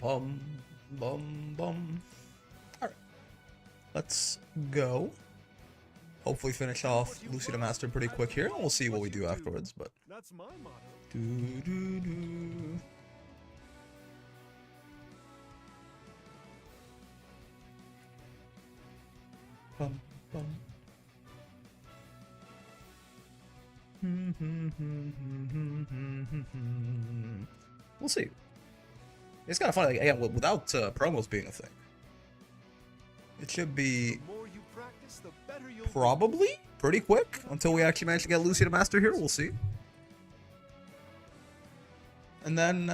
bum, bum, bum. Alright. Let's go. Hopefully finish off Luci the Master pretty quick here. We'll see what we do afterwards, but... That's my motto. Do. Bum, bum. We'll see. It's kind of funny, like, again, without promos being a thing. It should be probably pretty quick until we actually manage to get Luci the Master here. We'll see. And then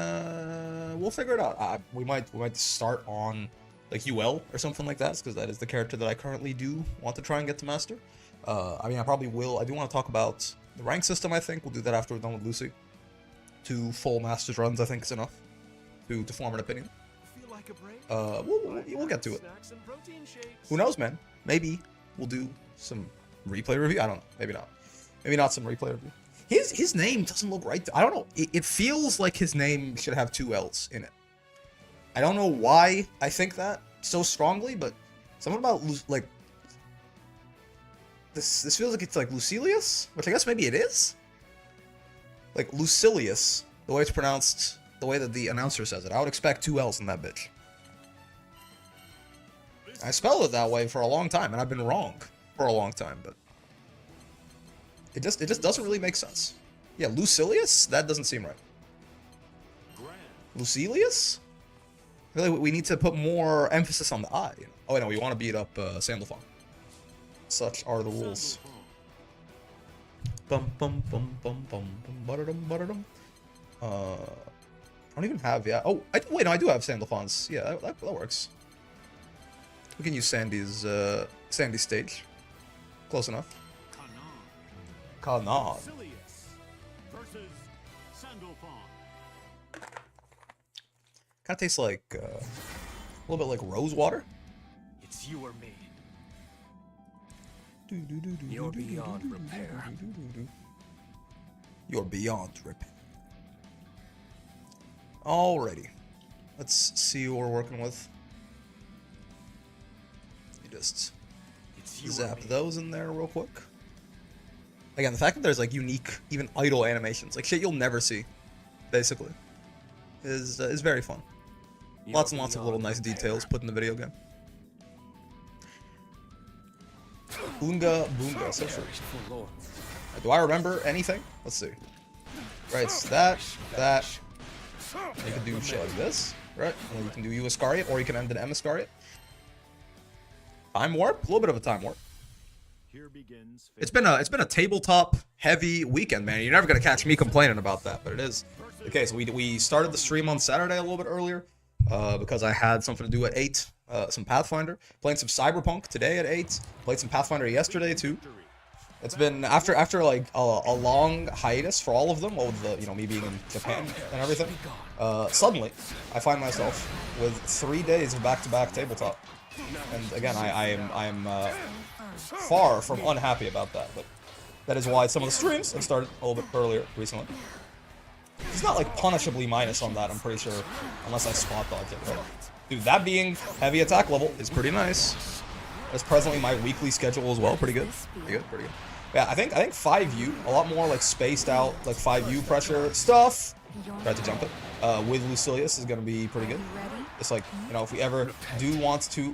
we'll figure it out. We might start on like UL or something like that, because that is the character that I currently do want to try and get to Master. I mean, I probably will. I do want to talk about the rank system, I think. We'll do that after we're done with Luci. 2 full Masters runs, I think, is enough to form an opinion. We'll get to it. Who knows, man? Maybe we'll do some replay review. I don't know. Maybe not. Maybe not some replay review. His name doesn't look right. I don't know. It feels like his name should have 2 L's in it. I don't know why I think that so strongly, but something about like this feels like it's like Lucilius, which I guess maybe it is. Like Lucilius, the way it's pronounced, the way that the announcer says it. I would expect 2 L's in that bitch. I spelled it that way for a long time, and I've been wrong for a long time, but it just doesn't really make sense. Yeah, Lucilius? That doesn't seem right. Lucilius? I feel like we need to put more emphasis on the I. You know? Oh wait, no, we want to beat up Sandalphon. Such are the rules. Bum bum bum bum bum bum butterdum. I don't even have wait, no, I do have Sandalphon's. Yeah, that works. We can use Sandy's stage. Close enough. Kanan. Kind of tastes like a little bit like rose water. It's you or me. You're beyond repair. You're beyond repair. Alrighty. Let's see what we're working with. You just zap those in there real quick. Again, the fact that there's like unique, even idle animations, like shit you'll never see, basically, is very fun. Lots and lots of little nice details put in the video game. Boonga Boonga, so true. Do I remember anything? Let's see. Right, it's that. You can do shit like this, right? And then you can do U Iscariot, or you can end an M Iscariot. Time warp? A little bit of a time warp. It's been a tabletop heavy weekend, man. You're never gonna catch me complaining about that, but it is the case. We started the stream on Saturday a little bit earlier because I had something to do at 8. Some Pathfinder. Playing some Cyberpunk today at 8. Played some Pathfinder yesterday too. It's been after like a long hiatus for all of them, all of the me being in Japan and everything. Suddenly, I find myself with 3 days of back-to-back tabletop, and again, I'm far from unhappy about that. But that is why some of the streams have started a little bit earlier recently. It's not like punishably minus on that, I'm pretty sure, unless I spot dodge it. But, dude, that being heavy attack level is pretty nice. That's presently my weekly schedule as well. Pretty good. Pretty good. Yeah, I think 5U, a lot more like spaced out, like 5U pressure stuff. Tried to jump it. With Lucilius is gonna be pretty good. It's like, if we ever do want to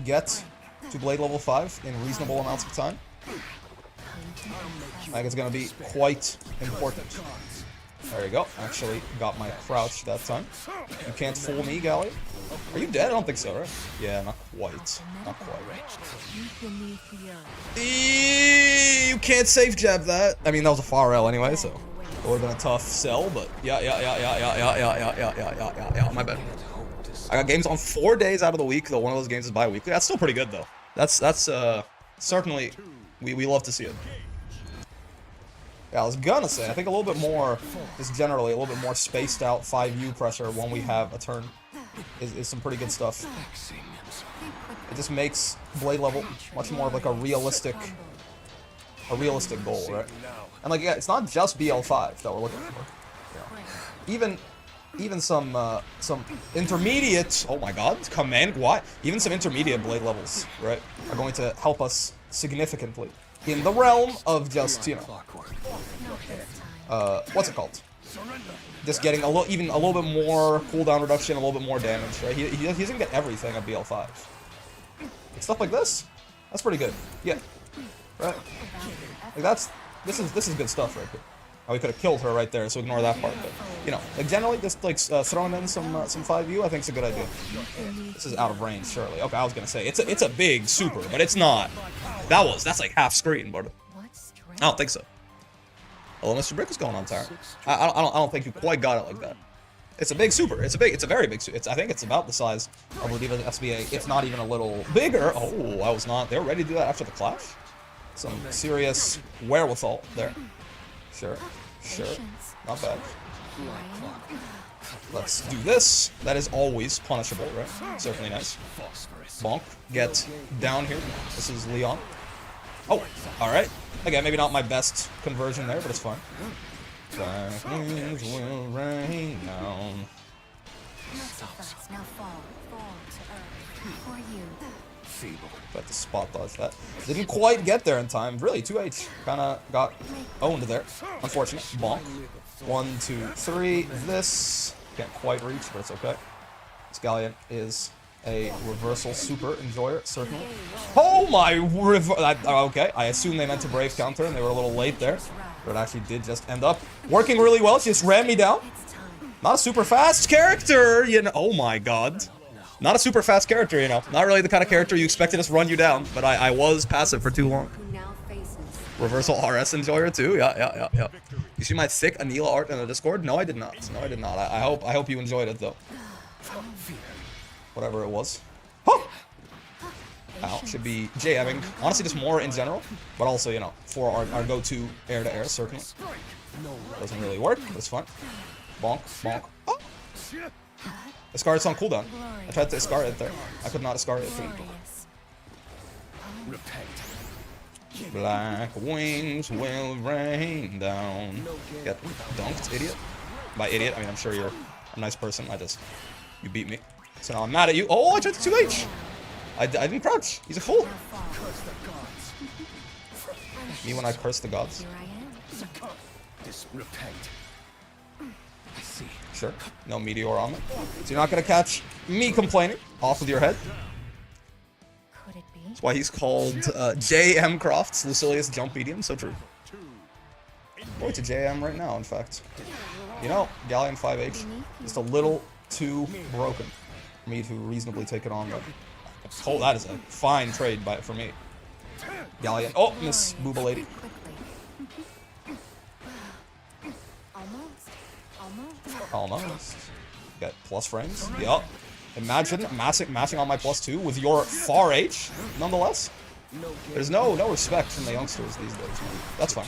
get to Blade level 5 in reasonable amounts of time, I think it's gonna be quite important. There you go. Actually got my crouch that time. You can't fool me, Gally. Are you dead? I don't think so, right? Yeah, not quite. Not quite. You can't safe jab that. I mean, that was a far L anyway, so it would have been a tough sell, but yeah, my bad. I got games on 4 days out of the week, though one of those games is bi-weekly. That's still pretty good, though. That's certainly, we love to see it. Yeah, I was gonna say, I think a little bit more, just generally, a little bit more spaced out 5U pressure when we have a turn is some pretty good stuff. It just makes Blade level much more of like a realistic goal, right? And like, yeah, it's not just BL5 that we're looking for. even some intermediate, oh my god, command, what? Even some intermediate blade levels, right, are going to help us significantly in the realm of just, you know, what's it called? Just getting even a little bit more cooldown reduction, a little bit more damage, right? He doesn't get everything at BL5. But stuff like this, that's pretty good. Yeah, right. Like this is good stuff right here. Oh, we could have killed her right there, so ignore that part. But you know, like generally, just like throwing in some 5U, I think is a good idea. This is out of range, surely. Okay, I was gonna say it's a big super, but it's not. That's like half screen, but I don't think so. Hello, Mr. Brick, what's going on, Tyre? I don't think you quite got it like that. It's a big super. It's a very big super. I think it's about the size of Ladiva's SBA. It's not even a little bigger. Oh, I was not. They were ready to do that after the clash. Some serious wherewithal there. Sure. Not bad. Let's do this. That is always punishable, right? Certainly nice. Bonk. Get down here. This is Leon. Oh, alright. Again, maybe not my best conversion there, but it's fine. Winds will rain down. Got to spot dodge that. Didn't quite get there in time. Really, 2H. Kinda got owned there. Unfortunate. Bonk. 1, 2, 3. This. Can't quite reach, but it's okay. This Galleon is a reversal super enjoyer, certainly. Oh my, okay, I assume they meant to brave counter and they were a little late there. But it actually did just end up working really well. She just ran me down. Not a super fast character, you know. Oh my god. Not a super fast character, you know. Not really the kind of character you expect to just run you down, but I was passive for too long. Reversal RS enjoyer too, yeah. You see my thick Anila art in the Discord? No, I did not. I hope you enjoyed it though. Whatever it was. Huh! Ow, should be JMing. Honestly, just more in general, but also, you know, for our go-to air-to-air, certainly. Doesn't really work, but it's fun. Bonk. Oh! Iscar's on cooldown. I tried to Iscar it there. I could not Iscar it through. Black wings will rain down. Get dunked, idiot. By idiot, I mean, I'm sure you're a nice person. You beat me. So now I'm mad at you. Oh, I tried to 2H. I didn't crouch. He's a fool. Me when I curse the gods. Sure. No meteor on me. So you're not going to catch me complaining off with your head. That's why he's called J.M. Croft's Lucilius Jump Medium. So true. Going to J.M. right now, in fact. You know, Galleon 5H. Just a little too broken for me to reasonably take it on, though. Oh, that is a fine trade for me. Galleon. Oh, Miss Booba Lady. Almost. Got plus frames. Yup. Imagine matching on my +2 with your far H, nonetheless. There's no respect from the youngsters these days. That's fine.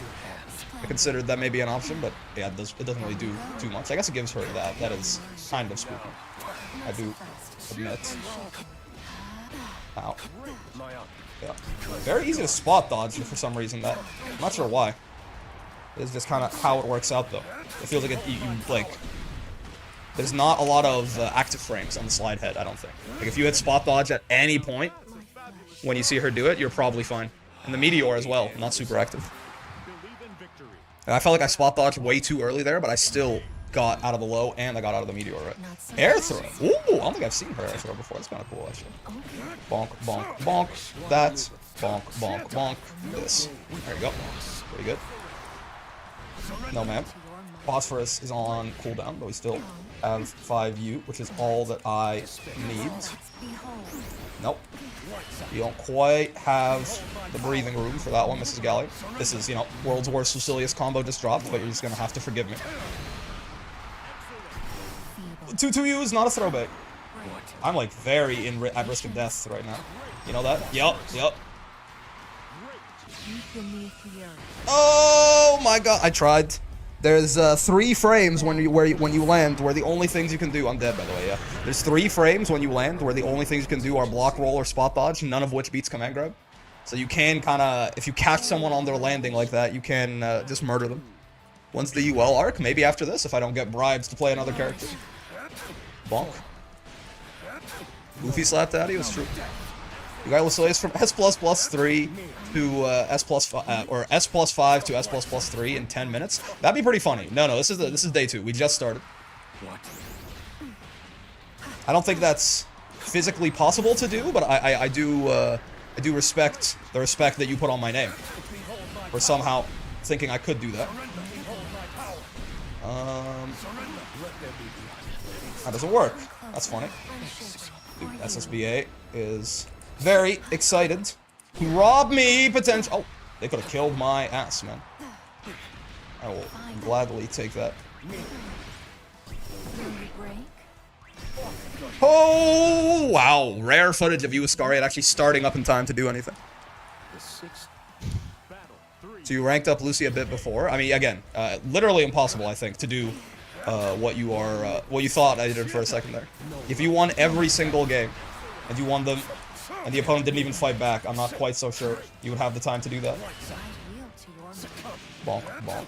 I considered that may be an option, but yeah, it doesn't really do too much. I guess it gives her that. That is kind of spooky. I do admit. Ow. Yeah. Very easy to spot dodge for some reason. I'm not sure why. It's just kind of how it works out, though. It feels like there's not a lot of active frames on the slide head, I don't think. Like, if you hit spot dodge at any point when you see her do it, you're probably fine. And the meteor as well, not super active. And I felt like I spot dodged way too early there, but I still got out of the low and I got out of the meteor, right? Air throw. Ooh, I don't think I've seen her air throw before. That's kind of cool, actually. Bonk, bonk, bonk. That. Bonk, bonk, bonk. This. There you go. Pretty good. No, ma'am. Phosphorus is on cooldown, but we still have 5U, which is all that I need. Nope. You don't quite have the breathing room for that one, Mrs. Galley. This is, you know, world's worst Lucilius combo just dropped, but you're just gonna have to forgive me. 2-2U is not a throwback. I'm like very at risk of death right now. You know that? Yup. Oh my god, I tried. There's 3 frames when you land where the only things you can do. I'm dead, by the way. Yeah. There's 3 frames when you land where the only things you can do are block, roll, or spot dodge. None of which beats command grab. So you can kind of, if you catch someone on their landing like that, you can just murder them. Once the UL arc, maybe after this, if I don't get bribes to play another character. bonk. Goofy slap daddy was true. You got Lucilius from S++3 to or S+5 to S++3 in 10 minutes. That'd be pretty funny. No, this is day 2. We just started. I don't think that's physically possible to do, but I do respect the respect that you put on my name for somehow thinking I could do that. That doesn't work. That's funny. Dude, SSBA is very excited to rob me potential. Oh, they could have killed my ass, man. I will gladly take that. Oh, wow. Rare footage of you, Iscariot, actually starting up in time to do anything. So you ranked up Luci a bit before. I mean, again, literally impossible, I think, to do what you thought I did for a second there. If you won every single game, and you won them, and the opponent didn't even fight back, I'm not quite so sure you would have the time to do that. Bonk, bonk.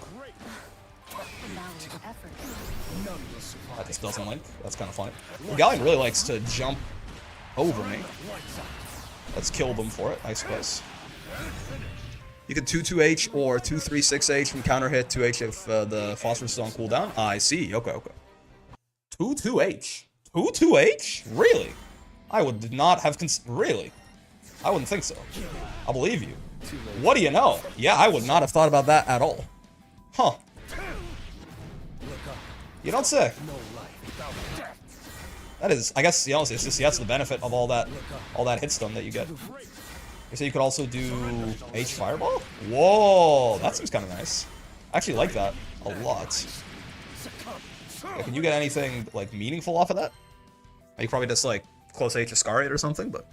That just doesn't link. That's kind of funny. Galleon really likes to jump over me. Let's kill them for it, I suppose. You can 2-2H or 2-3-6H from counter hit 2H if the phosphorus is on cooldown. I see. Okay, okay. 2-2H. 2-2H? Really? I would not have really? I wouldn't think so. I'll believe you. What do you know? Yeah, I would not have thought about that at all. Huh. You don't say. That is, I guess, it's just, that's the benefit of all that hit stun that you get. You say you could also do H Fireball? Whoa, that seems kind of nice. I actually like that a lot. Yeah, can you get anything, like, meaningful off of that? You probably just, like, close H Iscariot or something, but...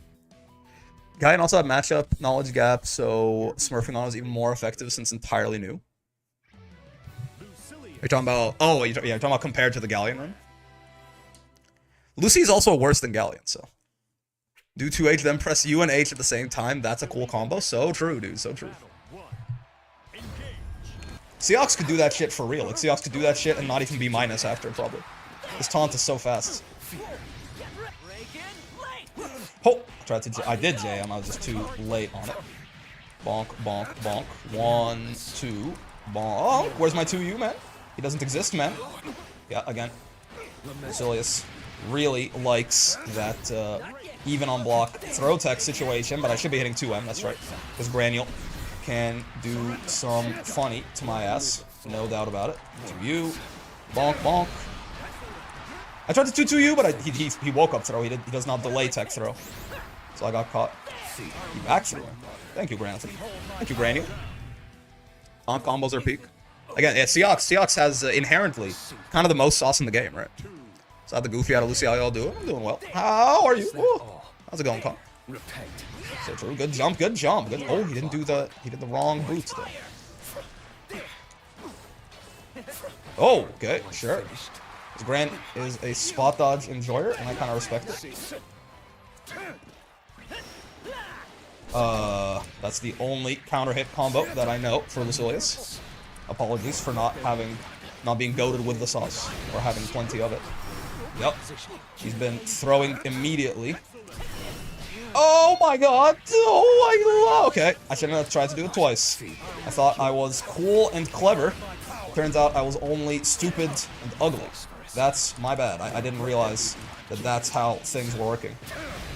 Galleon also had matchup knowledge gap, so Smurfing on is even more effective since entirely new. You're talking about... Oh, you're talking about compared to the Galleon run? Luci is also worse than Galleon, so... Do 2H, then press U and H at the same time. That's a cool combo. So true, dude. So true. Seox could do that shit for real. Like, Seox could do that shit and not even be minus after, probably. His taunt is so fast. Oh! I did JM. I was just too late on it. Bonk, bonk, bonk. 1, 2, bonk. Where's my 2U, man? He doesn't exist, man. Yeah, again. Lucilius really likes that, even on block throw tech situation, but I should be hitting 2M, that's right. Because Granule can do some funny to my ass. No doubt about it. 2U. Bonk, bonk. I tried to 2-2U, but he woke up throw. He does not delay tech throw. So I got caught. He back threw him. Thank you, Granule. Thank you, Granule. Bonk combos are peak. Again, yeah, Seox has inherently kind of the most sauce in the game, right? So I had the Goofy out of Luci. How y'all doing? I'm doing well. How are you? Ooh. How's it going, Con? So true. Good jump. Good jump. Good. Oh, he didn't do the. He did the wrong boots though. Oh, okay, sure. Grant is a spot dodge enjoyer, and I kind of respect it. That's the only counter hit combo that I know for Lucilius. Apologies for not being goated with the sauce or having plenty of it. Yep. He's been throwing immediately. Oh my god! Oh my god! Okay, I shouldn't have tried to do it twice. I thought I was cool and clever. Turns out I was only stupid and ugly. That's my bad. I didn't realize that that's how things were working.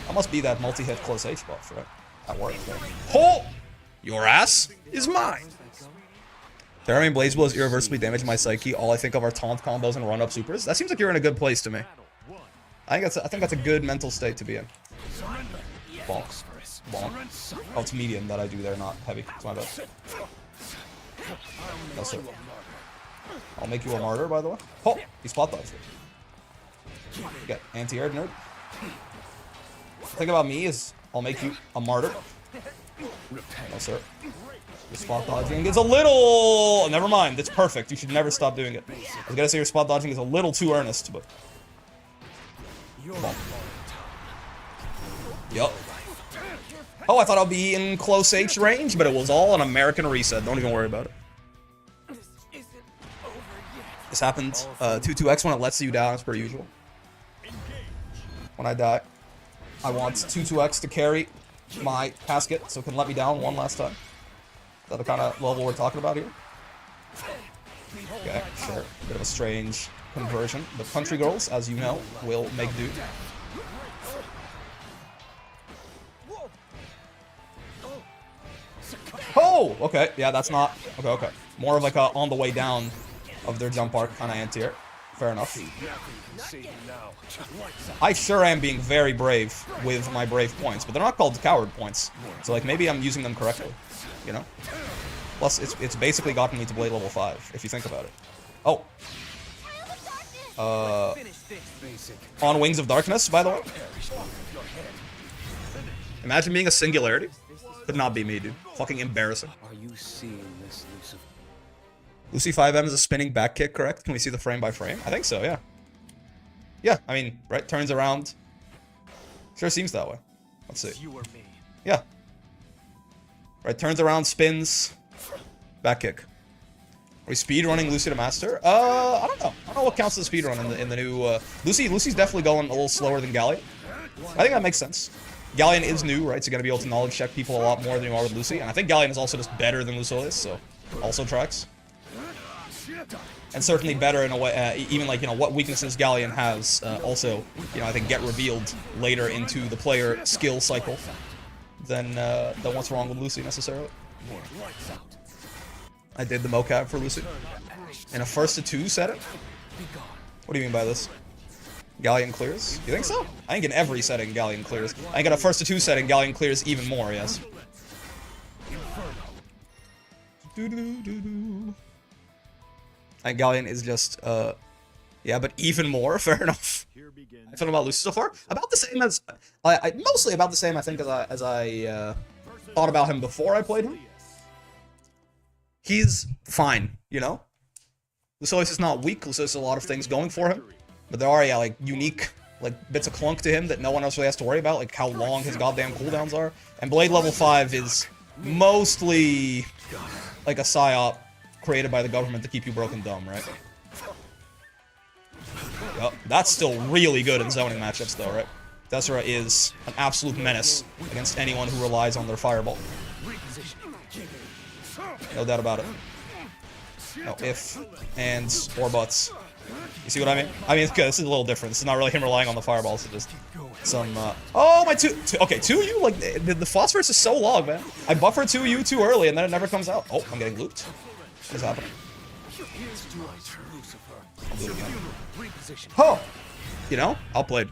I must be that multi-hit close H buff, right? That worked. Oh! Your ass is mine! Their Blaze Blow is irreversibly damaging my psyche. All I think of are taunt combos and run-up supers. That seems like you're in a good place to me. I think that's a good mental state to be in. Bonk. Bonk. Oh, it's medium that I do there, not heavy. It's my bad. No, sir. I'll make you a martyr, by the way. Oh! He spot dodged it. You get anti-air, nerd. The thing about me is, I'll make you a martyr. No, sir. Your spot dodging is a little... Never mind, it's perfect. You should never stop doing it. I was gonna say your spot dodging is a little too earnest, but... Yup. Oh, I thought I'd be in close H range, but it was all an American reset. Don't even worry about it. This happened 2-2X when it lets you down as per usual. when I die. I want 2-2x to carry my casket, so it can let me down one last time. Is that the kind of level we're talking about here? Okay, sure. Bit of a strange conversion. The country girls, as you know, will make do. Oh! Okay, yeah, that's not... Okay, okay. More of like a on the way down of their jump arc kind of anti-air. Fair enough. I sure am being very brave with my brave points, but they're not called coward points. So like maybe I'm using them correctly, you know? Plus it's basically gotten me to blade level 5, if you think about it. Oh. On Wings of Darkness, by the way. Imagine being a singularity. Could not be me, dude. Fucking embarrassing. Are you seeing this, Luci 5M is a spinning back kick, correct? Can we see the frame by frame? I think so, yeah. Yeah, I mean, right? Turns around. Sure seems that way. Let's see. You or me. Yeah. Right, turns around, spins. Back kick. Are we speedrunning Luci to Master? I don't know. I don't know what counts as a speedrun in the new... Luci's definitely going a little slower than Galleon. I think that makes sense. Galleon is new, right? So you're going to be able to knowledge check people a lot more than you are with Luci. And I think Galleon is also just better than Lucilius, so also tracks. And certainly better in a way, even like, you know, what weaknesses Galleon has also, you know, I think get revealed later into the player skill cycle than what's wrong with Luci necessarily. I did the mocap for Luci. In a 1st-to-2 setting? What do you mean by this? Galleon clears? You think so? I think in every setting Galleon clears. I think in a 1st-to-2 setting Galleon clears even more, yes. And Galleon is just, yeah, but even more, fair enough. I feel about Luci so far. About the same as, mostly about the same, I think, as I thought about him before I played him. He's fine, you know? Lucilius is not weak, Lucilius has a lot of things going for him. But there are, yeah, like, unique, like, bits of clunk to him that no one else really has to worry about, like how long his goddamn cooldowns are. And Blade level 5 is mostly, like, a psyop created by the government to keep you broken dumb, right? Yep, that's still really good in zoning matchups, though, right? Tessera is an absolute menace against anyone who relies on their fireball. No doubt about it. No if, ands, or buts. You see what I mean? I mean, this is a little different. This is not really him relying on the fireballs. It's just some, oh, my okay, 2U, like, the phosphorus is so long, man. I buffer 2U too early, and then it never comes out. Oh, I'm getting looped. What is happening? I'll do it again. Oh! You know, outplayed.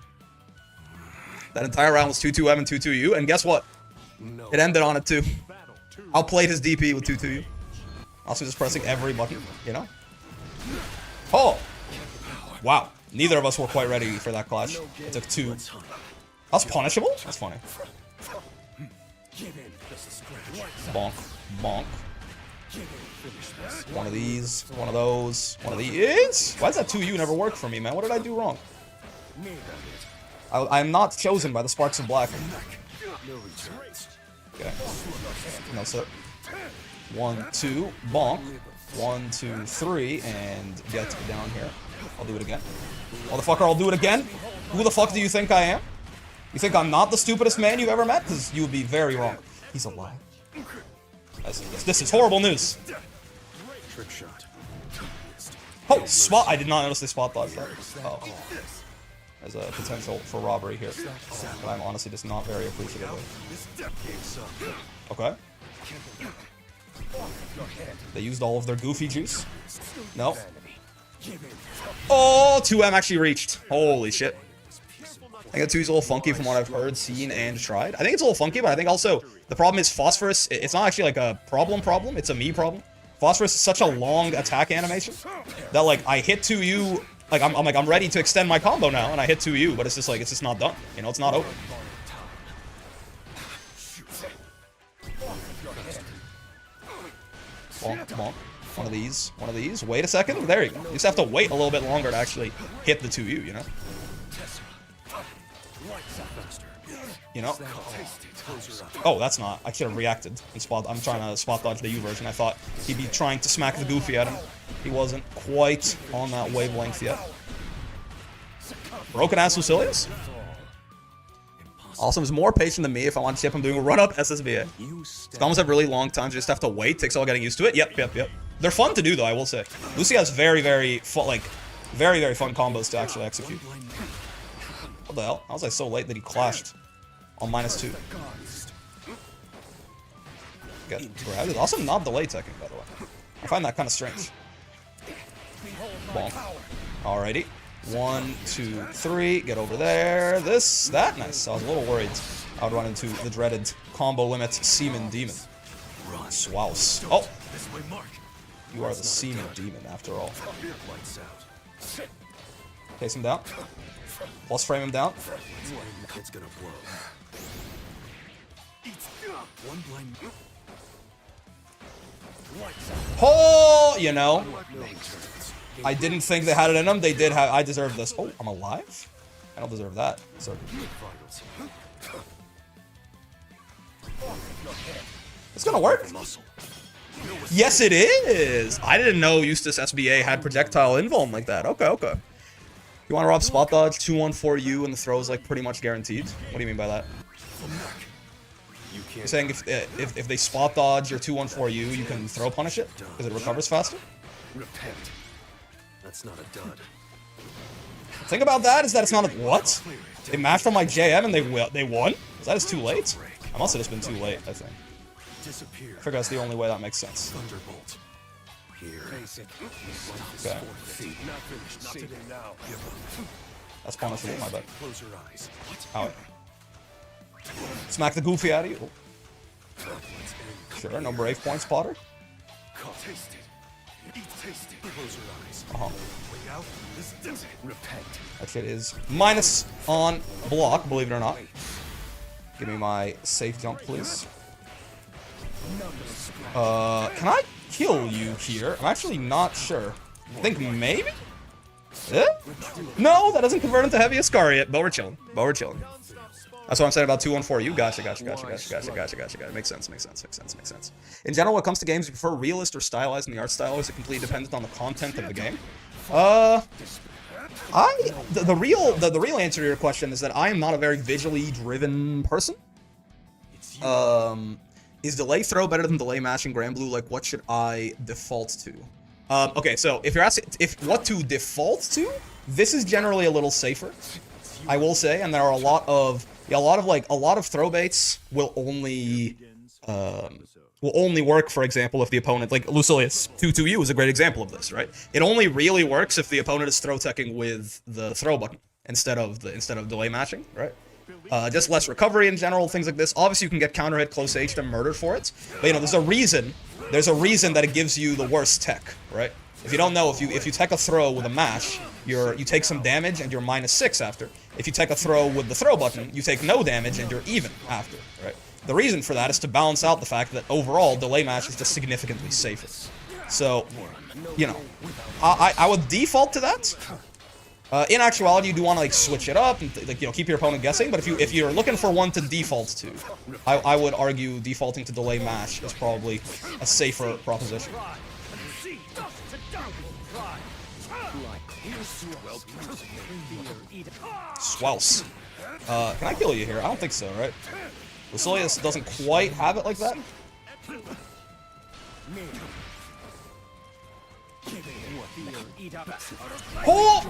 That entire round was 2-2M and 2-2U, and guess what? It ended on it, too. Outplayed his DP with 2-2U. Also just pressing every button, you know? Oh! Wow. Neither of us were quite ready for that clash. It took 2. That's punishable? That's funny. Bonk. Bonk. One of these. One of those. One of these. Why does that 2U never work for me, man? What did I do wrong? I'm not chosen by the Sparks of Black. Okay. No, sir. 1, 2. Bonk. 1, 2, 3. And get down here. I'll do it again. Motherfucker, I'll do it again? Who the fuck do you think I am? You think I'm not the stupidest man you've ever met? Because you would be very wrong. He's alive. This is horrible news. Oh, spot! I did not notice they spot dodged that. Oh. There's a potential for robbery here. But I'm honestly just not very appreciative of. Okay. They used all of their goofy juice. No. Oh, 2M actually reached. Holy shit. I think 2 is a little funky from what I've heard, seen, and tried. I think it's a little funky, but I think also the problem is Phosphorus. It's not actually like a problem. It's a me problem. Phosphorus is such a long attack animation that like I hit 2U, like I'm ready to extend my combo now, and I hit 2U, but it's just not done. You know, it's not over. Bonk, bonk. One of these. One of these. Wait a second. There you go. You just have to wait a little bit longer to actually hit the 2U, you know? You know? Oh, that's not. I should have reacted. I'm trying to spot dodge the U version. I thought he'd be trying to smack the Goofy at him. He wasn't quite on that wavelength yet. Broken ass Lucilius? Awesome is more patient than me if I want to chip him doing a run-up SSBA. Combos have really long times, you just have to wait. Takes all getting used to it. Yep. They're fun to do, though, I will say. Luci has very, very fun, like, very fun combos to actually execute. What the hell? How was I so late that he clashed on -2? Get grabbed. Also not delay teching, by the way. I find that kind of strange. Bonk. Alrighty. 1, 2, 3. Get over there. This, that. Nice. I was a little worried I would run into the dreaded combo limit Seaman Demon. Swouse. Oh! You are the Seaman Demon, after all. Case him down. Plus frame him down. Oh, you know, I didn't think they had it in them. They did have. I deserve this. Oh, I'm alive? I don't deserve that. So it's gonna work. Yes, it is. I didn't know Eustace SBA had projectile invuln like that. Okay. You want to rob spot dodge 2-1-4U and the throw is like pretty much guaranteed. What do you mean by that? You're saying if they spot dodge your 2-1-4U, you can throw punish it because it recovers faster? Repent. That's not a dud. The thing about that is that it's not a what? They mashed on my JM and they won? Is that too late? I must have just been too late, I think. I figure that's the only way that makes sense. Thunderbolt. Okay. That's punishable, my bad. Out. Smack the goofy out of you. Sure, no brave points, Potter. That shit is minus on block, believe it or not. Give me my safe jump, please. Can I kill you here? I'm actually not sure. I think maybe? Eh? No, that doesn't convert into heavy Iscariot, but we're chilling. That's what I'm saying about 2-1-4U. Gotcha. Makes sense. In general, when it comes to games, you prefer realist or stylized in the art style, or is it completely dependent on the content of the game? The real answer to your question is that I am not a very visually driven person. Is delay throw better than delay mash in Grand Blue? Like, what should I default to? Okay, so if you're asking what to default to, this is generally a little safer, I will say, and there are a lot of throw baits will only work, for example, if the opponent, like Lucilius 2-2U is a great example of this, right? It only really works if the opponent is throw teching with the throw button instead of delay matching, right? Just less recovery in general, things like this. Obviously, you can get counter hit, close H, and murdered for it. But, you know, there's a reason that it gives you the worst tech, right? If you don't know, if you tech a throw with a mash, you take some damage and you're -6 after. If you take a throw with the throw button, you take no damage and you're even after, right? The reason for that is to balance out the fact that overall, delay mash is just significantly safer. So, you know, I would default to that. In actuality, you do want to like switch it up and keep your opponent guessing. But if you're looking for one to default to, I would argue defaulting to delay mash is probably a safer proposition. Swouse. Can I kill you here? I don't think so, right? Lucilius doesn't quite have it like that. Oh!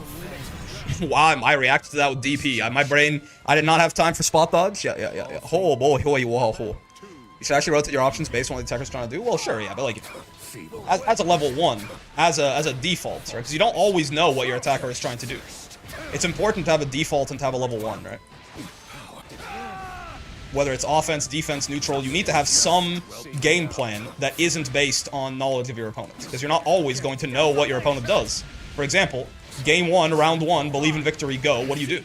Wow, I reacted to that with DP. My brain, I did not have time for spot dodge. Yeah. Oh boy, whoa. You should actually rotate your options based on what the attacker's trying to do. Well, sure, yeah, but like, as a level 1, as a default, right? Because you don't always know what your attacker is trying to do. It's important to have a default and to have a level 1, right? Whether it's offense, defense, neutral, you need to have some game plan that isn't based on knowledge of your opponent. Because you're not always going to know what your opponent does. For example, game 1, round 1, believe in victory, go. What do?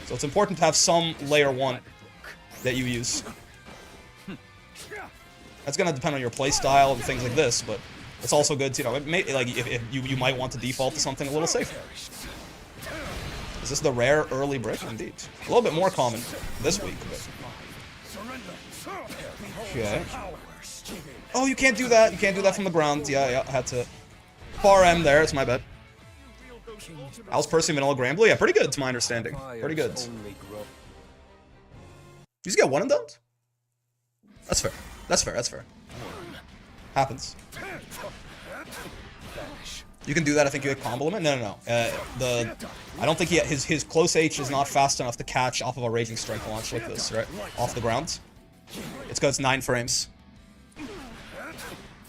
So it's important to have some layer 1 that you use. That's going to depend on your playstyle and things like this, but it's also good to, if you might want to default to something a little safer. Is this the rare early brick? Indeed. A little bit more common this week. But... Okay. Oh, you can't do that. You can't do that from the ground. Yeah, I had to far M there. It's my bad. How's Percy Vanilla Granblue? Yeah, pretty good to my understanding. Pretty good. You just get one and done? That's fair. That's fair. That's fair. Happens. You can do that. I think you hit combo limit. No. I don't think his close H is not fast enough to catch off of a Raging Strike launch like this, right? Off the ground. It's because it's 9 frames.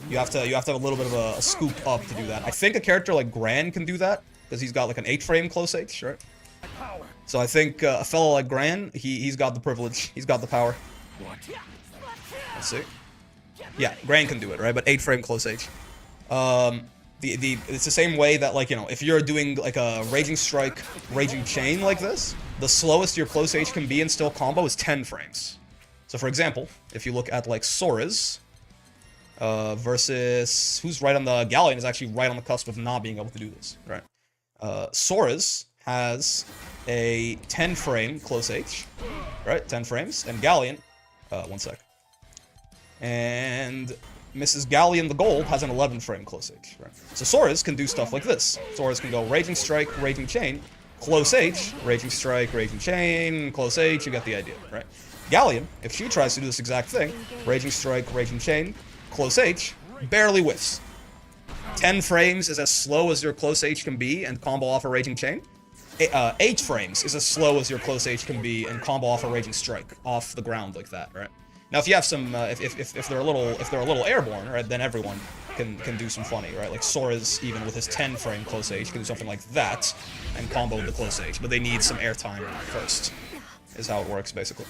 You have to have a little bit of a scoop up to do that. I think a character like Gran can do that because he's got like an 8-frame close H, right? So I think a fellow like Gran, he's got the privilege. He's got the power. Let's see. Yeah, Gran can do it, right? But 8-frame close H. It's the same way that, like, you know, if you're doing like a Raging Strike, Raging Chain like this, the slowest your close H can be and still combo is 10 frames. So for example, if you look at like Sora's versus who's right on the Galleon is actually right on the cusp of not being able to do this, right? Sora's has a 10-frame close H, right? 10 frames, and Galleon, one sec. And Mrs. Galleon the Gold has an 11-frame close H, right? So Sora's can do stuff like this. Sora's can go Raging Strike, Raging Chain, close H, Raging Strike, Raging Chain, close H, you get the idea, right? Galleon, if she tries to do this exact thing, Raging Strike, Raging Chain, close H, barely whiffs. 10 frames is as slow as your close H can be and combo off a Raging Chain. 8 frames is as slow as your close H can be and combo off a Raging Strike off the ground like that, right? Now, if you have some, if they're a little airborne, right, then everyone can do some funny, right? Like Sora's, even with his 10-frame close H, can do something like that and combo the close H, but they need some airtime first. Is how it works basically.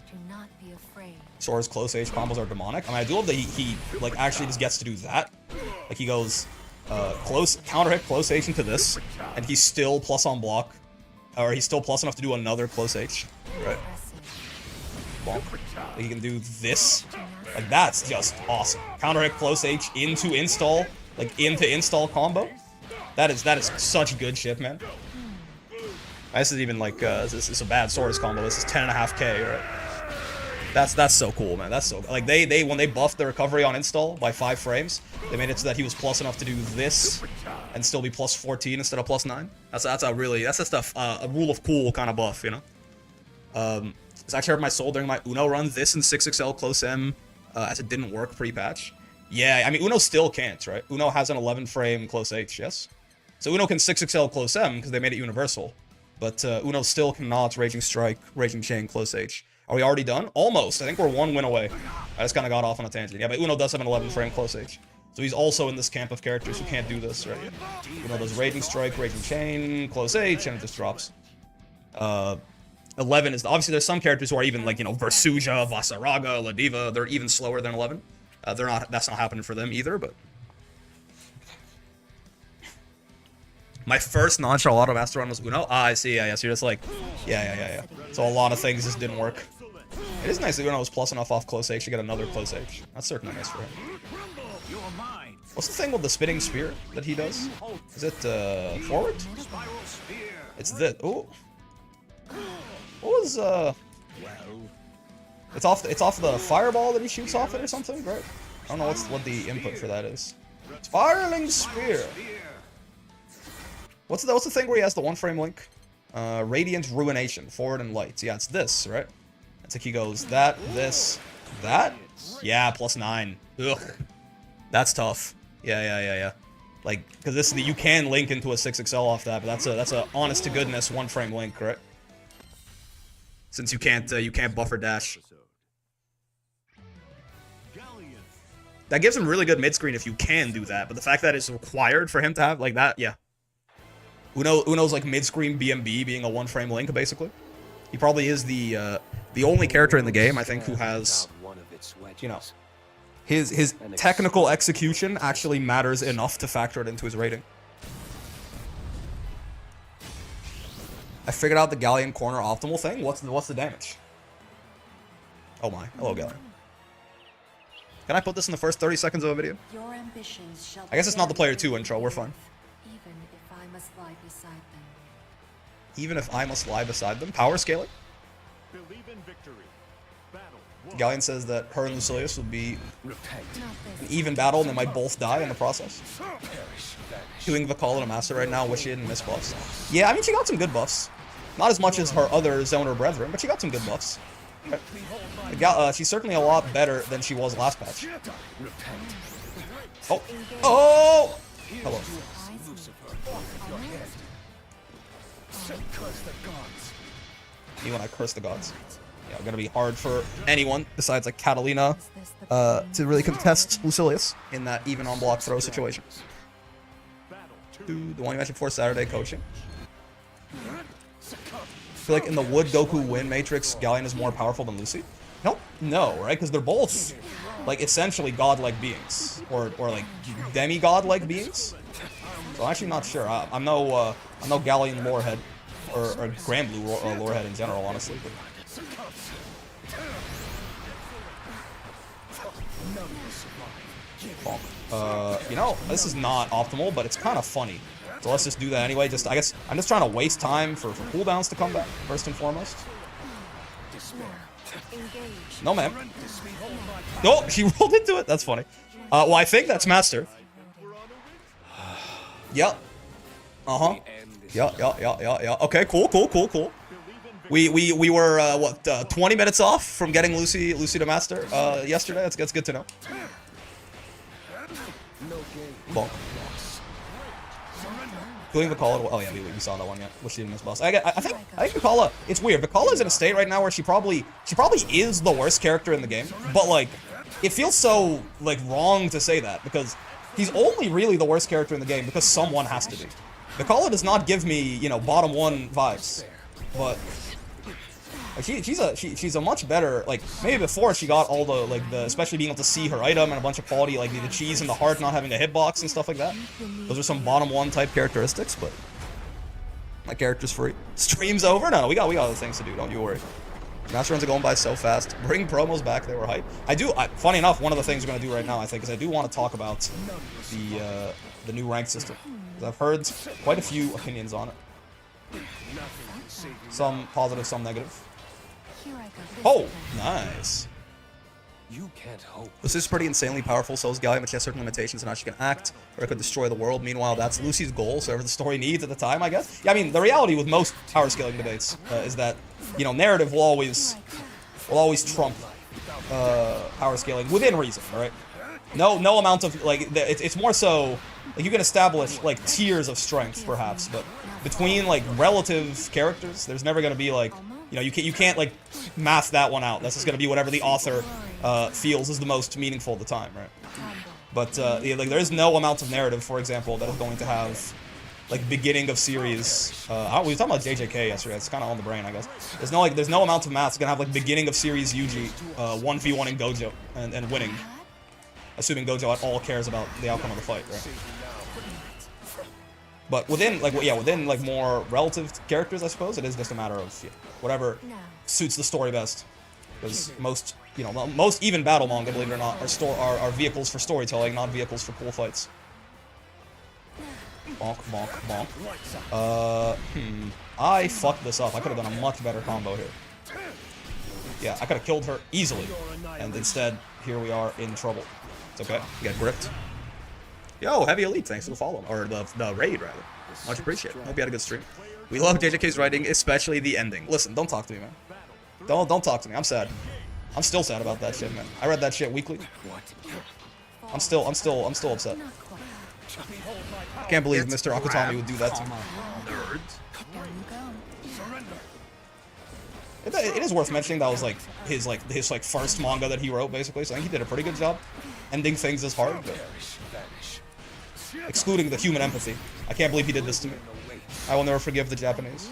Do not be afraid. Sora's close H combos are demonic. I mean, I do love that he like actually just gets to do that. Like he goes counter hit close H into this, and he's still plus on block, or he's still plus enough to do another close H, right? Bonk. Like he can do this. Like that's just awesome. Counter hit close H into install, like into install combo. That is such good shit, man. This is even like this is a bad Sora's combo. This is 10.5k, right? That's so cool, man. That's so like they when they buffed the recovery on install by 5 frames, they made it so that he was plus enough to do this and still be plus 14 instead of plus 9. That's just a rule of cool kind of buff, you know. It's actually hurt my soul during my Uno run. This and 6XL close M, as it didn't work pre-patch. Yeah, I mean Uno still can't, right? Uno has an 11-frame close H, yes. So Uno can 6XL close M because they made it universal, but Uno still cannot Raging Strike, Raging Chain close H. Are we already done? Almost. I think we're 1 win away. I just kind of got off on a tangent. Yeah, but Uno does have an 11-frame close H. So he's also in this camp of characters who can't do this, right? Uno does Raging Strike, Raging Chain, close H, and it just drops. 11 is... Obviously, there's some characters who are even, like, you know, Versuja, Vasaraga, Ladiva. They're even slower than 11. That's not happening for them either, but... My first non-Charlotte Master run was Uno. Ah, I see. Yeah. So you're just like... Yeah. So a lot of things just didn't work. It is nice that Uno was plus enough off close H to get another close H. That's certainly nice for him. What's the thing with the spinning spear that he does? Is it forward? It's this. Oh. What was It's off the fireball that he shoots off it or something, right? I don't know what the input for that is. Spiraling spear. What's the thing where he has the 1-frame link? Radiant Ruination, forward and light. Yeah, it's this, right? It's like he goes that, this, that. Yeah, plus 9. Ugh, that's tough. Yeah. Like, because this you can link into a 6XL off that, but that's a honest to goodness 1-frame link, right? Since you can't buffer dash. That gives him really good mid screen if you can do that, but the fact that it's required for him to have like that, yeah. Uno's like mid-screen BMB being a 1-frame link, basically. He probably is the only character in the game, I think, who has, you know, his technical execution actually matters enough to factor it into his rating. I figured out the Galleon corner optimal thing. What's the damage? Oh my. Hello, Galleon. Can I put this in the first 30 seconds of a video? I guess it's not the player 2 intro. We're fine. Even if I must lie beside them. Power scaling? Galleon says that her and Lucilius will be Repent. an even battle and they might both die in the process. Doing the call to Master right now, wish she didn't miss buffs. Yeah, I mean, she got some good buffs. Not as much as her other Zoner brethren, but she got some good buffs. She's certainly a lot better than she was last patch. Oh! Oh! Hello. You and I curse the gods. Yeah, gonna be hard for anyone besides like Catalina to really contest Lucilius in that even on block throw situation. The one you mentioned before, Saturday coaching. I feel like in the Would Goku win Matrix, Galleon is more powerful than Luci. No, right? Because they're both like essentially godlike beings, or like demigod-like beings. So I'm actually not sure. I'm no Galleon lorehead, or Grand Blue lorehead in general, honestly. But... you know, this is not optimal, but it's kind of funny. So let's just do that anyway. I guess I'm just trying to waste time for cooldowns to come back, first and foremost. No, ma'am. Oh, she rolled into it. That's funny. Well, I think that's Master. Yep. Uh-huh. Yeah. Okay, cool. We were, what, 20 minutes off from getting Luci to Master yesterday. That's good to know. Bonk. Doing Vicala. Oh yeah, we saw that one. Yeah, wish she didn't miss boss. I think Vicala. It's weird. Vicala's in a state right now where she probably is the worst character in the game. But like, it feels so like wrong to say that because he's only really the worst character in the game because someone has to be. Vicala does not give me, you know, bottom one vibes, but like, she's a much better, like, maybe before she got all the, like, especially being able to see her item and a bunch of quality, like the cheese and the heart not having a hitbox and stuff like that. Those are some bottom one type characteristics, but my character's free. Stream's over? No, we got other things to do, don't you worry. Master runs are going by so fast. Bring promos back, they were hype. Funny enough, one of the things we're gonna do right now, I think, is I do want to talk about the new rank system. I've heard quite a few opinions on it. Some positive, some negative. Oh, nice. You can't hope. This is pretty insanely powerful, so is Galleon, but she has certain limitations on how she can act, or it could destroy the world. Meanwhile, that's Luci's goal, so whatever the story needs at the time, I guess. Yeah, I mean, the reality with most power scaling debates is that, you know, narrative will always trump power scaling within reason, right? No amount of, like, it's more so, like, you can establish, like, tiers of strength, perhaps, but between, like, relative characters, there's never going to be, like, you know, you can't, like, math that one out. That's just going to be whatever the author feels is the most meaningful at the time, right? But, yeah, like, there is no amount of narrative, for example, that is going to have, like, beginning of series. We were talking about JJK yesterday. It's kind of on the brain, I guess. There's no amount of math that's going to have, like, beginning of series Yuji 1v1 in Gojo and winning. Assuming Gojo at all cares about the outcome of the fight, right? But within, like, more relative characters, I suppose, it is just a matter of whatever suits the story best. Because most even battle manga, believe it or not, are vehicles for storytelling, not vehicles for cool fights. Bonk, bonk, bonk. I fucked this up. I could have done a much better combo here. Yeah, I could have killed her easily. And instead, here we are in trouble. It's okay. You got gripped. Yo, Heavy Elite, thanks for the follow. Or the raid, rather. Much appreciated. Hope you had a good stream. We love JJK's writing, especially the ending. Listen, don't talk to me, man. Don't talk to me. I'm sad. I'm still sad about that shit, man. I read that shit weekly. I'm still upset. I can't believe Mr. Akutami would do that to me. It is worth mentioning that was like his first manga that he wrote, basically. So I think he did a pretty good job ending things this hard, but excluding the human empathy. I can't believe he did this to me. I will never forgive the Japanese.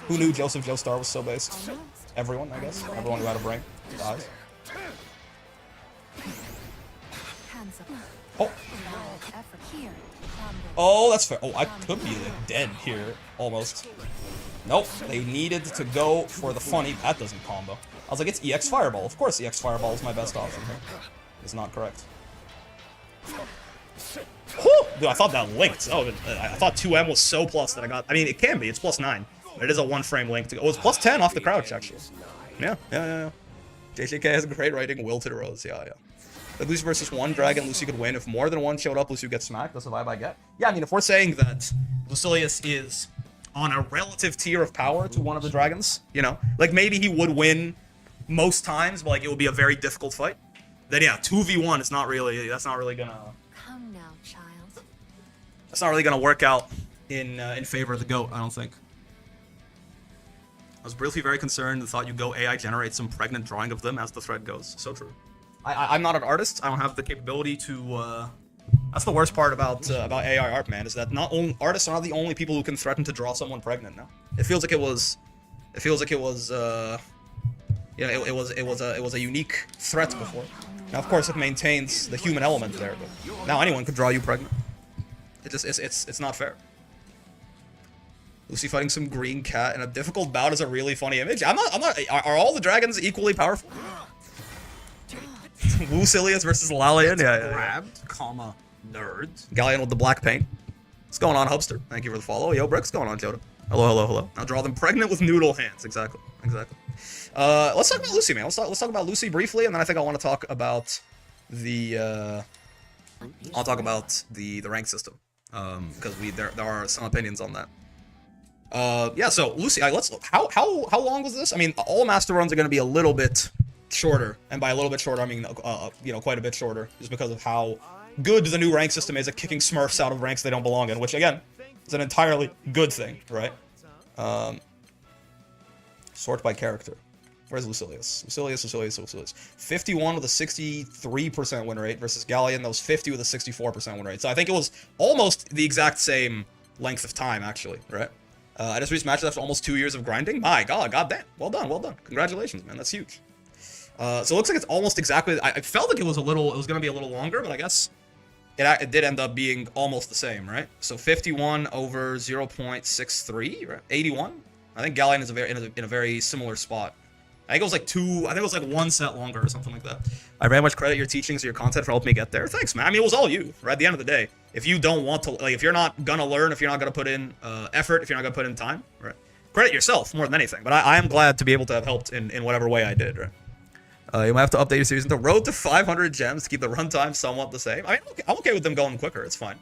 Who knew Joseph Joestar was so based? Everyone, I guess. Everyone who had a brain dies. Oh. Oh, that's fair. Oh, I could be like, dead here, almost. Nope, they needed to go for the funny. That doesn't combo. I was like, it's EX Fireball. Of course EX Fireball is my best option here. It's not correct. Whew! Dude, I thought that linked. Oh, I thought 2M was so plus that I got... I mean, it can be. It's +9. But it is a 1-frame link to go. Oh, it's +10 off the crouch, actually. Yeah. JJK has great writing, will to the rose, yeah. If Luci versus one dragon, Luci could win. If more than one showed up, Luci would get smacked. That's the vibe I get. Yeah, I mean, if we're saying that Lucilius is on a relative tier of power to one of the dragons, you know, like maybe he would win most times, but like it would be a very difficult fight. Then yeah, 2v1 is not really, that's not really gonna work out in favor of the GOAT, I don't think. I was briefly very concerned and thought you go AI generate some pregnant drawing of them as the thread goes. So true. I'm not an artist. I don't have the capability to. That's the worst part about AI art, man, is that not only artists are not the only people who can threaten to draw someone pregnant now. It feels like it was. It feels like it was. Yeah, it was a unique threat before. Now, of course, it maintains the human element there, but now anyone could draw you pregnant. It's not fair. Luci fighting some green cat in a difficult bout is a really funny image. I'm not. Are all the dragons equally powerful? Lucilius versus Lalian, yeah. Grabbed, comma, nerd. Galleon with the black paint. What's going on, Hubster? Thank you for the follow. Yo, Brick's going on, Joda. Hello. Now draw them pregnant with noodle hands. Exactly. Let's talk about Luci, man. Let's talk about Luci briefly, and then I think I want to talk about the I'll talk about the rank system, because there are some opinions on that. Yeah. So Luci, how long was this? I mean, all master runs are going to be a little bit shorter, and by a little bit shorter, I mean quite a bit shorter, just because of how good the new rank system is at kicking Smurfs out of ranks they don't belong in, which again is an entirely good thing, right? Sort by character. Where's Lucilius? Lucilius. 51 with a 63% win rate versus Galleon that was 50 with a 64% win rate. So I think it was almost the exact same length of time, actually, right? I just reached matches after almost 2 years of grinding. My God, goddamn. Well done. Congratulations, man. That's huge. So it looks like it's almost exactly. I felt like it was going to be a little longer, but I guess it did end up being almost the same, right? So 51 over 0.63, right? 81. I think Galleon is in a very similar spot. I think it was like 1 set longer or something like that. I very much credit your teachings or your content for helping me get there. Thanks, man. I mean, it was all you, right? At the end of the day, if you don't want to, like, if you're not gonna learn, if you're not gonna put in effort, if you're not gonna put in time, right? Credit yourself more than anything. But I am glad to be able to have helped in whatever way I did, right? You might have to update your series into road to 500 gems to keep the runtime somewhat the same. I mean, I'm okay with them going quicker. It's fine.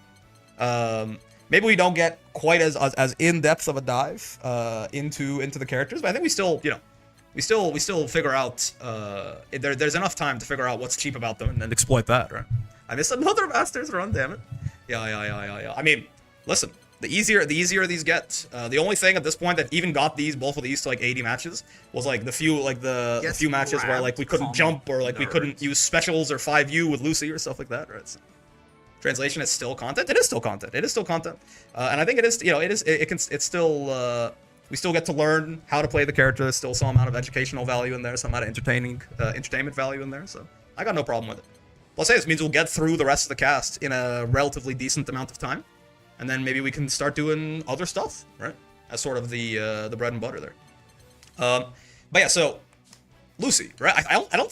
Maybe we don't get quite as in-depth of a dive into the characters, but I think we still, we still figure out. There's enough time to figure out what's cheap about them and exploit that, right? I missed another Masters run, damn it. Yeah. I mean, listen. The easier these get. The only thing at this point that even got both of these to like 80 matches was like the few matches where like we couldn't jump or like we couldn't use specials or 5U with Luci or stuff like that, right? So, translation is still content. It is still content. And I think it is. It's still. We still get to learn how to play the character. There's still some amount of educational value in there, some amount of entertainment value in there. So I got no problem with it. Plus, this means we'll get through the rest of the cast in a relatively decent amount of time. And then maybe we can start doing other stuff, right? As sort of the bread and butter there. But yeah, so Luci, right? I don't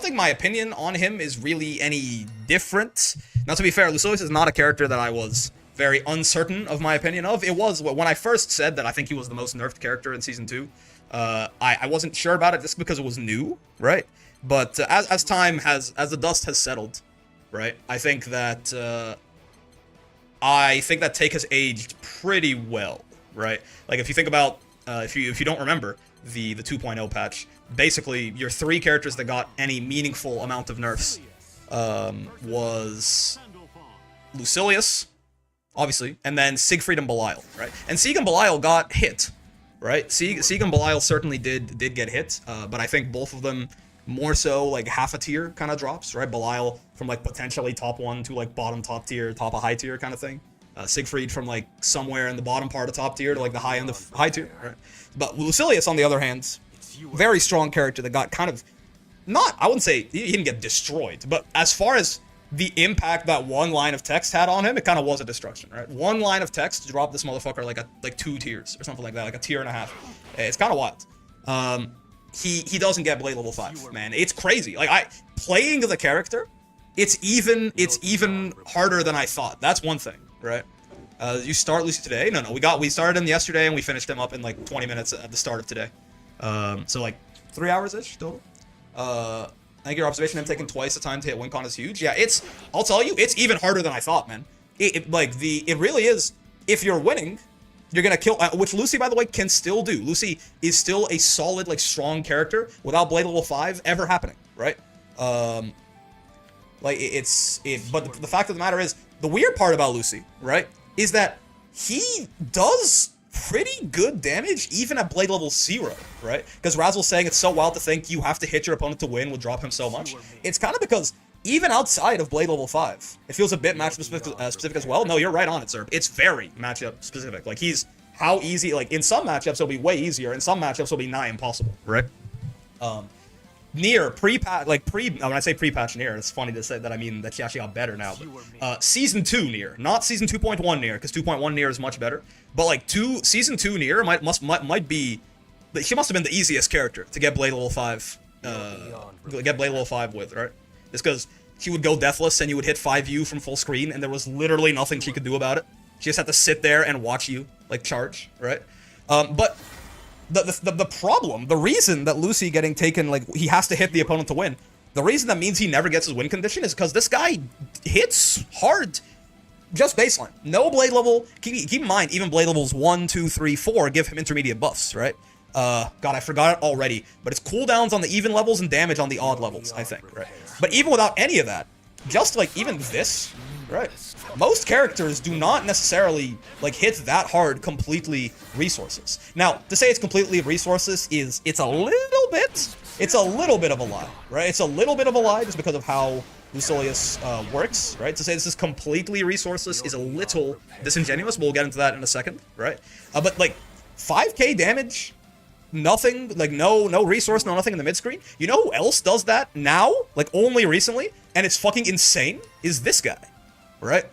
think my opinion on him is really any different. Now, to be fair, Lucilius is not a character that I was very uncertain of my opinion of. It was when I first said that I think he was the most nerfed character in season 2. I wasn't sure about it just because it was new, right? But as the dust has settled, right? I think that Take has aged pretty well, right? Like if you think about if you don't remember the 2.0 patch, basically your 3 characters that got any meaningful amount of nerfs was Lucilius, obviously, and then Siegfried and Belial, right? And Sieg and Belial got hit, right? Sieg and Belial certainly did get hit, but I think both of them more so like half a tier kind of drops, right? Belial from like potentially top 1 to like bottom top tier, top of high tier kind of thing. Siegfried from like somewhere in the bottom part of top tier to like the high end of high tier, right? But Lucilius, on the other hand, very strong character that got kind of I wouldn't say he didn't get destroyed, but as far as the impact that one line of text had on him, it kind of was a destruction, right? One line of text dropped this motherfucker like 2 tiers or something like that, like a tier and a half. It's kind of wild. He doesn't get Blade level 5, man. It's crazy. Like playing the character, it's even harder than I thought. That's one thing, right? You start Luci today? No. We started him yesterday and we finished him up in like 20 minutes at the start of today. So like 3 hours-ish total. I think your observation of him taking twice the time to hit win con is huge. Yeah, I'll tell you, it's even harder than I thought, man. It really is. If you're winning, you're gonna kill, which Luci, by the way, can still do. Luci is still a solid, like, strong character without Blade level 5 ever happening, right? But the fact of the matter is, the weird part about Luci, right, is that he does pretty good damage even at Blade level 0, right? Because Razzle's saying it's so wild to think you have to hit your opponent to win would drop him so much. It's kind of because even outside of Blade level 5, it feels a bit matchup specific as well. No, you're right on it, sir. It's very matchup specific. Like, how easy, like, in some matchups it'll be way easier, in some matchups it'll be nigh impossible, right? Nier, when I say pre-patch Nier, it's funny to say that I mean that she actually got better now, but Season 2 Nier, not Season 2.1 Nier, because 2.1 Nier is much better, but, like, Season 2 Nier might be, she must have been the easiest character to get Blade level 5, with, right? Just because she would go deathless and you would hit 5U from full screen, and there was literally nothing she could do about it. She just had to sit there and watch you, like, charge, right? But the problem, the reason that Luci getting taken, like, he has to hit the opponent to win, the reason that means he never gets his win condition is because this guy hits hard, just baseline. No Blade level, keep in mind, even Blade levels 1, 2, 3, 4 give him intermediate buffs, right? God, I forgot it already, but it's cooldowns on the even levels and damage on the odd levels, I think, right? But even without any of that, just, like, even this, right? Most characters do not necessarily, like, hit that hard completely resources. Now, to say it's completely resources it's a little bit of a lie, right? It's a little bit of a lie just because of how Lucilius works, right? To say this is completely resources is a little disingenuous. We'll get into that in a second, right? But, like, 5k damage, nothing, like, no resource, no nothing in the mid-screen. You know who else does that now? Like, only recently? And it's fucking insane? Is this guy, right?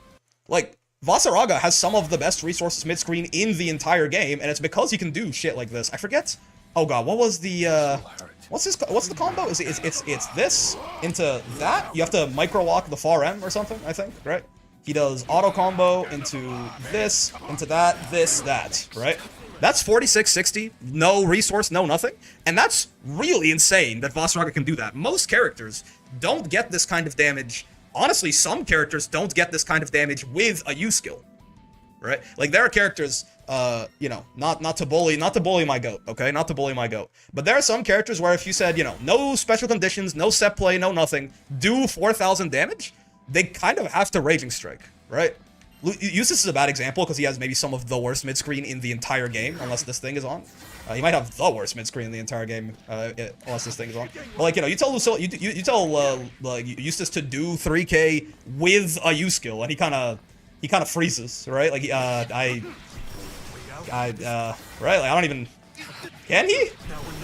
Like, Vasaraga has some of the best resources mid-screen in the entire game, and it's because he can do shit like this. I forget. Oh god, what was the what's the combo? It's this into that. You have to micro walk the far M or something, I think, right? He does auto combo into this, into that, this, that, right? That's 4660, no resource, no nothing. And that's really insane that Vasaraga can do that. Most characters don't get this kind of damage. Honestly, some characters don't get this kind of damage with a U skill, right? Like, there are characters, you know, not to bully my goat, okay? Not to bully my goat. But there are some characters where if you said, you know, no special conditions, no set play, no nothing, do 4,000 damage, they kind of have to Raging Strike, right? Eustace is a bad example because he has maybe some of the worst mid-screen in the entire game, unless this thing is on. He might have the worst mid-screen in the entire game, unless this thing is on. But, like, you know, you tell like, Eustace to do 3k with a U skill, and he kind of freezes, right? Like, right? Like, I don't even, can he?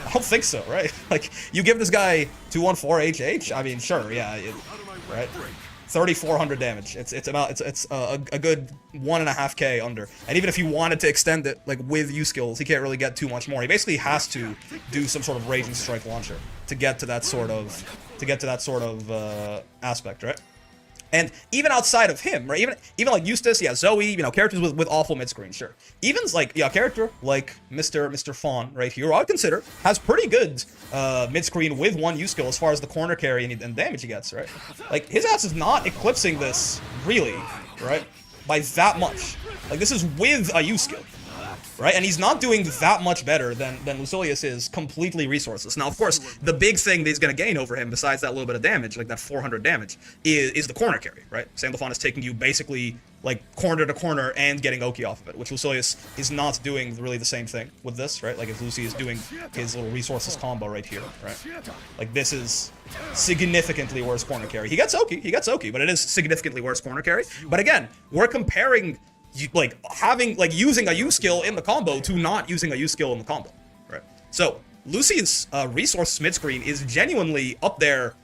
I don't think so, right? Like, you give this guy 214 HH, I mean, sure, yeah, right? 3,400 damage. It's a good 1.5k under. And even if he wanted to extend it, like, with U skills, he can't really get too much more. He basically has to do some sort of Raging Strike launcher to get to that sort of aspect, right? And even outside of him, right? Even like Eustace, yeah, Zoe, you know, characters with awful mid-screen, sure. Even, like, yeah, a character like Mr. Fawn right here, I would consider, has pretty good mid-screen with one U skill as far as the corner carry and damage he gets, right? Like, his ass is not eclipsing this, really, right? By that much. Like, this is with a U skill, right? And he's not doing that much better than Lucilius is completely resourceless. Now, of course, the big thing that he's going to gain over him, besides that little bit of damage, like that 400 damage, is the corner carry, right? Sandalphon is taking you basically, like, corner to corner and getting Oki off of it, which Lucilius is not doing really the same thing with this, right? Like, if Luci is doing his little resources combo right here, right? Like, this is significantly worse corner carry. He gets Oki, but it is significantly worse corner carry. But again, we're comparing, like, using a U skill in the combo to not using a U skill in the combo, right? So Luci's resource mid-screen is genuinely up there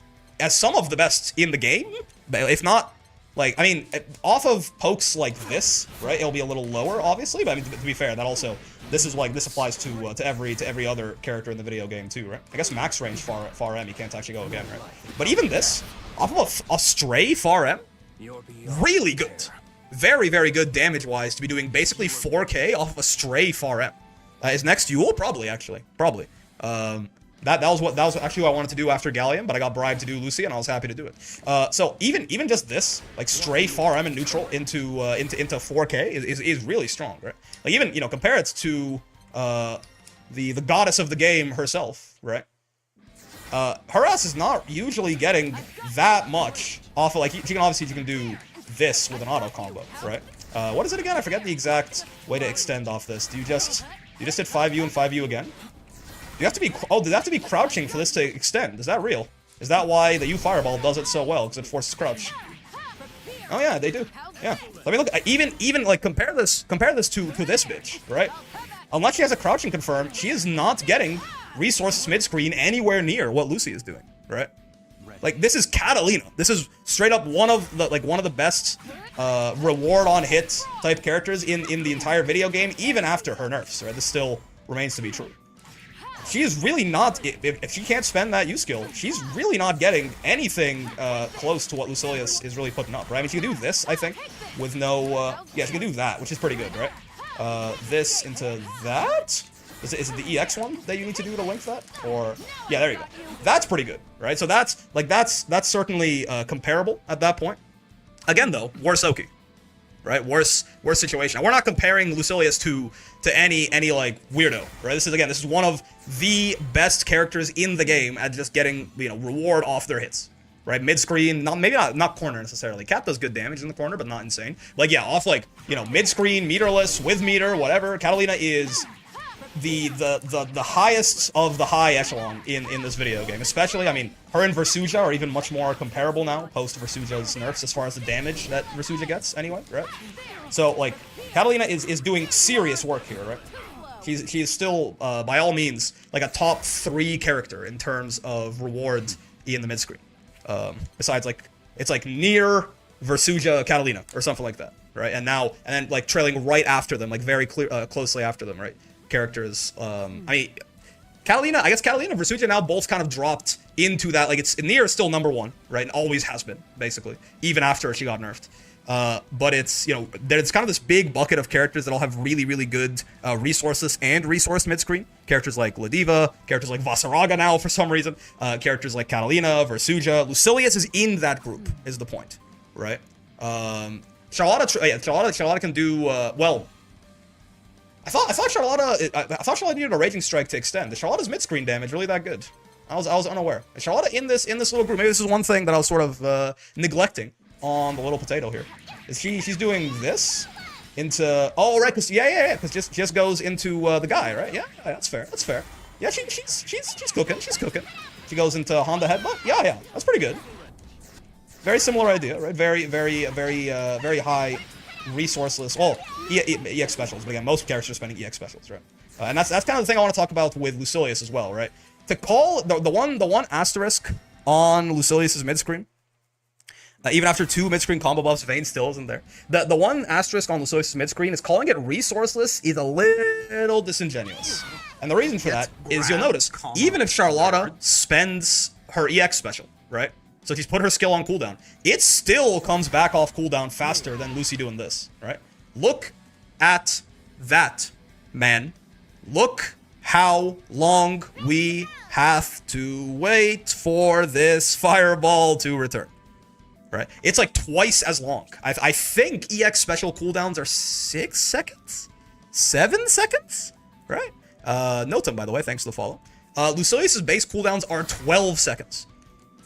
as some of the best in the game, if not, like, I mean, off of pokes like this, right? It'll be a little lower, obviously, but I mean, to be fair, that also, this applies to every other character in the video game too, right? I guess max range far M, you can't actually go again, right? But even this, off of a stray far M, really good. Very, very good damage-wise to be doing basically 4k off of a stray far M. His next duel? Probably, actually. Probably. That was actually what I wanted to do after Galleon, but I got bribed to do Luci, and I was happy to do it. So even just this, like stray far M and neutral into 4K is really strong, right? Like even, you know, compare it to the goddess of the game herself, right? Her ass is not usually getting that much off of, like, she can do this with an auto combo, right? What is it again? I forget the exact way to extend off this. Do you just hit 5U and 5U again? You have to be, oh, do they have to be crouching for this to extend? Is that real? Is that why the U Fireball does it so well? Because it forces crouch. Oh yeah, they do. Yeah. Let me look. Even like compare this to this bitch, right? Unless she has a crouching confirm, she is not getting resources mid screen anywhere near what Luci is doing, right? Like this is Catalina. This is straight up one of the best reward on hit type characters in the entire video game, even after her nerfs, right? This still remains to be true. She is really not, if she can't spend that U skill, she's really not getting anything close to what Lucilius is really putting up, right? I mean, she can do this, I think, with no, yeah, she can do that, which is pretty good, right? This into that? Is it the EX one that you need to do to link that? Or, yeah, there you go. That's pretty good, right? So that's certainly comparable at that point. Again, though, worse Oki. Right, worse situation. We're not comparing Lucilius to any like weirdo, right? This is one of the best characters in the game at just getting, you know, reward off their hits, right? Mid screen, maybe not corner necessarily. Cat does good damage in the corner, but not insane. Like yeah, off like, you know, mid screen, meterless, with meter, whatever. Catalina is the highest of the high echelon in this video game. Especially, I mean, her and Versuja are even much more comparable now, post Versuja's nerfs, as far as the damage that Versuja gets, anyway, right? So, like, Catalina is doing serious work here, right? She's still, by all means, like a top 3 character in terms of rewards in the mid-screen. Besides, like, it's like near Versuja Catalina, or something like that, right? And then, like, trailing right after them, like, very closely after them, right? Characters, I mean, Catalina, I guess Catalina and Versuja now both kind of dropped into that, like, it's, Nier is still number 1, right, and always has been, basically, even after she got nerfed, but it's, you know, there's kind of this big bucket of characters that all have really, really good, resources and resource mid-screen, characters like Ladiva, characters like Vasaraga now, for some reason, characters like Catalina, Versuja, Lucilius is in that group, is the point, right, Charlotta can do, well, I thought Charlotta needed a Raging Strike to extend. Is Charlotta's mid-screen damage really that good? I was unaware. Is Charlotta in this little group? Maybe this is one thing that I was sort of neglecting on the little potato here. Is she's doing this into, oh right, because because just goes into the guy, right? Yeah, that's fair. Yeah, she's cooking. She goes into Honda Headbutt. Yeah, that's pretty good. Very similar idea, right? Very high resourceless. Well, EX specials, but again, most characters are spending EX specials, right? And that's kind of the thing I want to talk about with Lucilius as well, right? To call the one asterisk on Lucilius's mid screen, even after 2 mid screen combo buffs, Vayne still isn't there. The one asterisk on Lucilius's mid screen is calling it resourceless is a little disingenuous, and the reason for that is you'll notice even if Charlotta spends her EX special, right? So she's put her skill on cooldown, it still comes back off cooldown faster than Luci doing this, right? Look at that, man. Look how long we have to wait for this fireball to return, right? It's like twice as long. I think EX special cooldowns are 6 seconds? 7 seconds? Right? Notum, by the way, thanks for the follow. Lucilius's base cooldowns are 12 seconds.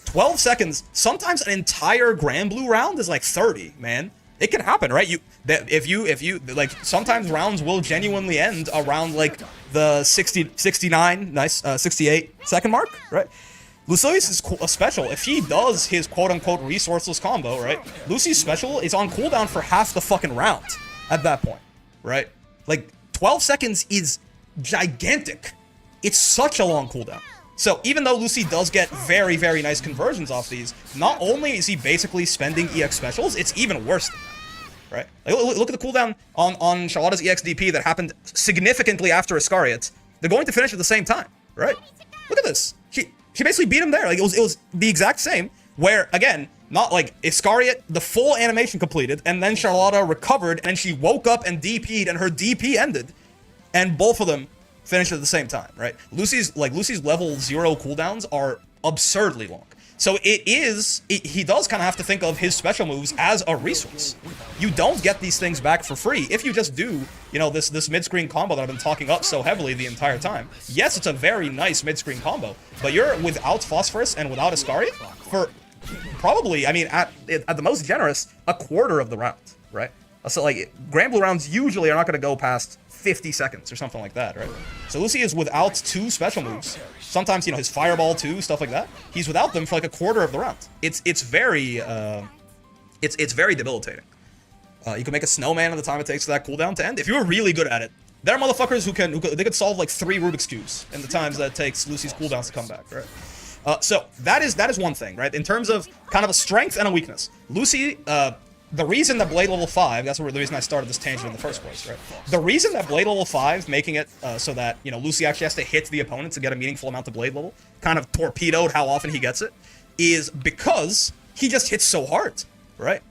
12 seconds, sometimes an entire Grand Blue round is like 30, man. It can happen, right? If you like, sometimes rounds will genuinely end around like the 69, nice, 68 second mark, right? Lucilius is a special. If he does his quote-unquote resourceless combo, right? Luci's special is on cooldown for half the fucking round at that point, right? Like, 12 seconds is gigantic. It's such a long cooldown. So even though Luci does get very, very nice conversions off these, not only is he basically spending EX specials, it's even worse than that, right? Like, look at the cooldown on Charlotta's EX DP that happened significantly after Iscariot. They're going to finish at the same time, right? Look at this. She basically beat him there. Like, it was the exact same, where, again, not like Iscariot, the full animation completed, and then Charlotta recovered, and she woke up and DP'd, and her DP ended, and both of them finish at the same time, right? Luci's level 0 cooldowns are absurdly long. So he does kind of have to think of his special moves as a resource. You don't get these things back for free if you just do, you know, this mid-screen combo that I've been talking up so heavily the entire time. Yes, it's a very nice mid-screen combo, but you're without Phosphorus and without Iscaria for probably, I mean, at the most generous, a quarter of the round, right? So, like, Grand Blue rounds usually are not going to go past 50 seconds or something like that, right? So Luci is without 2 special moves. Sometimes, you know, his Fireball too, stuff like that. He's without them for like a quarter of the round. It's very debilitating. You can make a snowman at the time it takes for that cooldown to end. If you're really good at it, there are motherfuckers who could solve like 3 Rubik's Cubes in the times that it takes Luci's cooldowns to come back, right? So that is one thing, right? In terms of kind of a strength and a weakness, Luci, the reason that Blade level 5, that's the reason I started this tangent in the first place, right? The reason that Blade level 5, making it so that, you know, Luci actually has to hit the opponent to get a meaningful amount of Blade level, kind of torpedoed how often he gets it, is because he just hits so hard, right?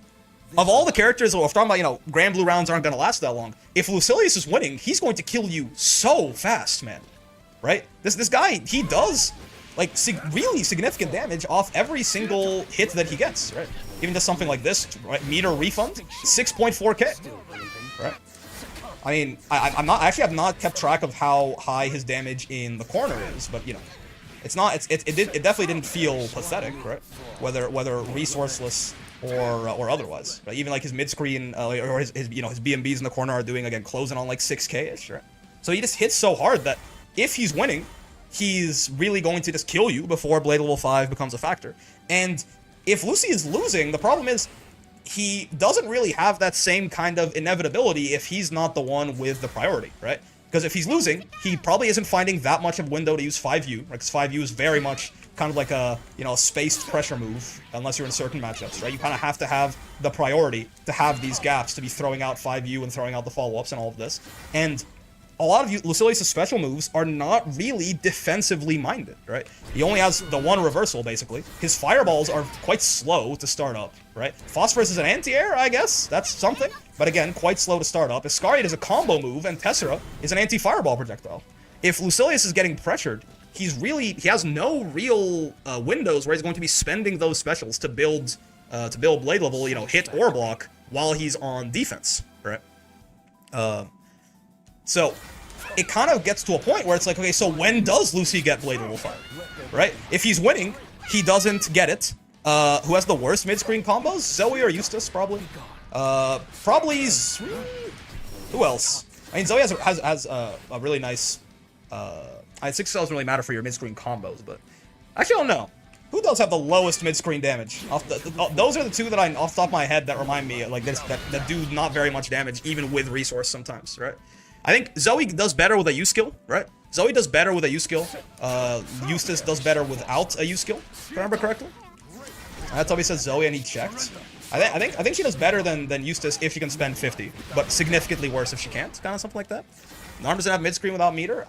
Of all the characters, well, if talking about, you know, Grand Blue rounds aren't going to last that long, if Lucilius is winning, he's going to kill you so fast, man, right? This guy, he does, like, really significant damage off every single hit that he gets, right? Even just something like this, right? Meter refund, 6.4k, right? I mean, I'm not, actually have not kept track of how high his damage in the corner is, but, you know, it's not, it definitely didn't feel pathetic, right? Whether resourceless or otherwise, right? Even like his mid-screen, or his you know, his BMBs in the corner are doing, again, closing on like 6k-ish, right? So he just hits so hard that if he's winning, he's really going to just kill you before Blade level 5 becomes a factor. And if Luci is losing, the problem is he doesn't really have that same kind of inevitability if he's not the one with the priority, right? Because if he's losing, he probably isn't finding that much of a window to use 5U, right? Because 5U is very much kind of like a, you know, a spaced pressure move, unless you're in certain matchups, right? You kind of have to have the priority to have these gaps, to be throwing out 5U and throwing out the follow-ups and all of this. And a lot of Lucilius' special moves are not really defensively minded, right? He only has the one reversal, basically. His fireballs are quite slow to start up, right? Phosphorus is an anti-air, I guess. That's something. But again, quite slow to start up. Iscariot is a combo move, and Tessera is an anti-fireball projectile. If Lucilius is getting pressured, he has no real windows where he's going to be spending those specials to build blade level, you know, hit or block while he's on defense, right? So it kind of gets to a point where it's like, okay, so when does Luci get Blade level 5, right? If he's winning, he doesn't get it. Who has the worst mid-screen combos? Zoe or Eustace, probably. Probably. Who else? I mean, Zoe has a really nice. 6 doesn't really matter for your mid-screen combos, but actually, I don't know. Who does have the lowest mid-screen damage? Those are the two that off the top of my head that remind me like this that do not very much damage, even with resource sometimes, right? I think Zoe does better with a U skill, right? Zoe does better with a U skill. Eustace does better without a U skill, if I remember correctly. That's how he says Zoe, and he checked. I think she does better than Eustace if she can spend 50, but significantly worse if she can't, kind of something like that. Narm doesn't have mid-screen without meter?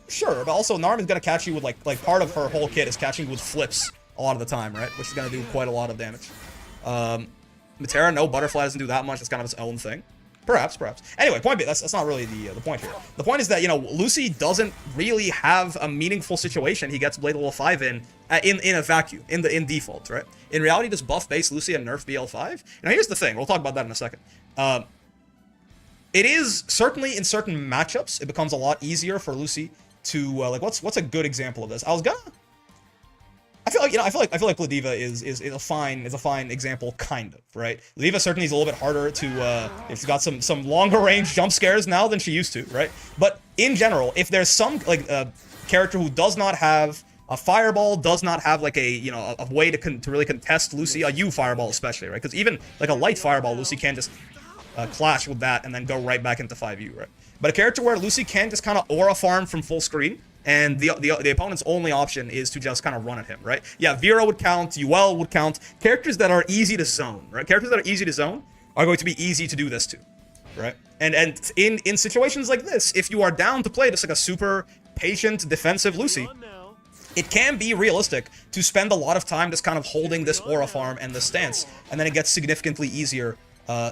Sure, but also Narm is gonna catch you with like part of her whole kit is catching you with flips a lot of the time, right? Which is gonna do quite a lot of damage. Matera, no, Butterfly doesn't do that much. It's kind of its own thing. Perhaps. Anyway, point being, that's not really the point here. The point is that, you know, Luci doesn't really have a meaningful situation he gets Blade level 5 in a vacuum, in default, right? In reality, does buff base Luci and nerf BL5? Now, here's the thing. We'll talk about that in a second. It is certainly in certain matchups, it becomes a lot easier for Luci to like. What's a good example of this? I feel like Ladiva is a fine example, kind of, right? Ladiva certainly is a little bit harder to she's got some longer range jump scares now than she used to, right? But in general, if there's some like character who does not have a fireball, does not have like a way to really contest Luci, a U fireball especially, right? Because even like a light fireball, Luci can just clash with that and then go right back into 5U, right? But a character where Luci can just kind of aura farm from full screen, and the opponent's only option is to just kind of run at him, right? Yeah, Vera would count, UL would count. Characters that are easy to zone, right? Characters that are easy to zone are going to be easy to do this to, right? And in situations like this, if you are down to play just like a super patient defensive Luci, it can be realistic to spend a lot of time just kind of holding this aura farm and this stance, and then it gets significantly easier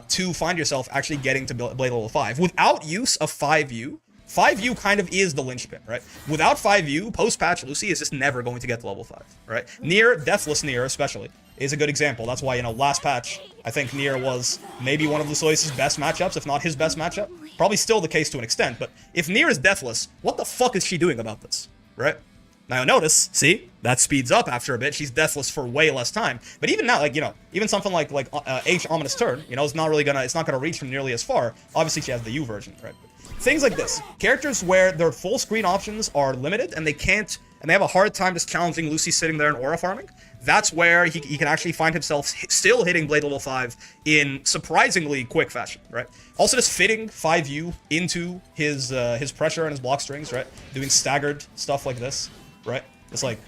to find yourself actually getting to Blade level 5. Without use of 5U, 5U kind of is the linchpin, right? Without 5U, post-patch, Luci is just never going to get to level 5, right? Nier, Deathless Nier especially, is a good example. That's why, you know, last patch, I think Nier was maybe one of Lucilius' best matchups, if not his best matchup. Probably still the case to an extent, but if Nier is Deathless, what the fuck is she doing about this, right? Now notice, see, that speeds up after a bit. She's deathless for way less time. But even now, like, you know, even something like H Ominous Turn, you know, it's not gonna reach from nearly as far. Obviously, she has the U version, right? Things like this, characters where their full screen options are limited and they have a hard time just challenging Luci sitting there and aura farming. That's where he can actually find himself still hitting Blade level 5 in surprisingly quick fashion, right? Also just fitting 5U into his pressure and his block strings, right? Doing staggered stuff like this, right? It's like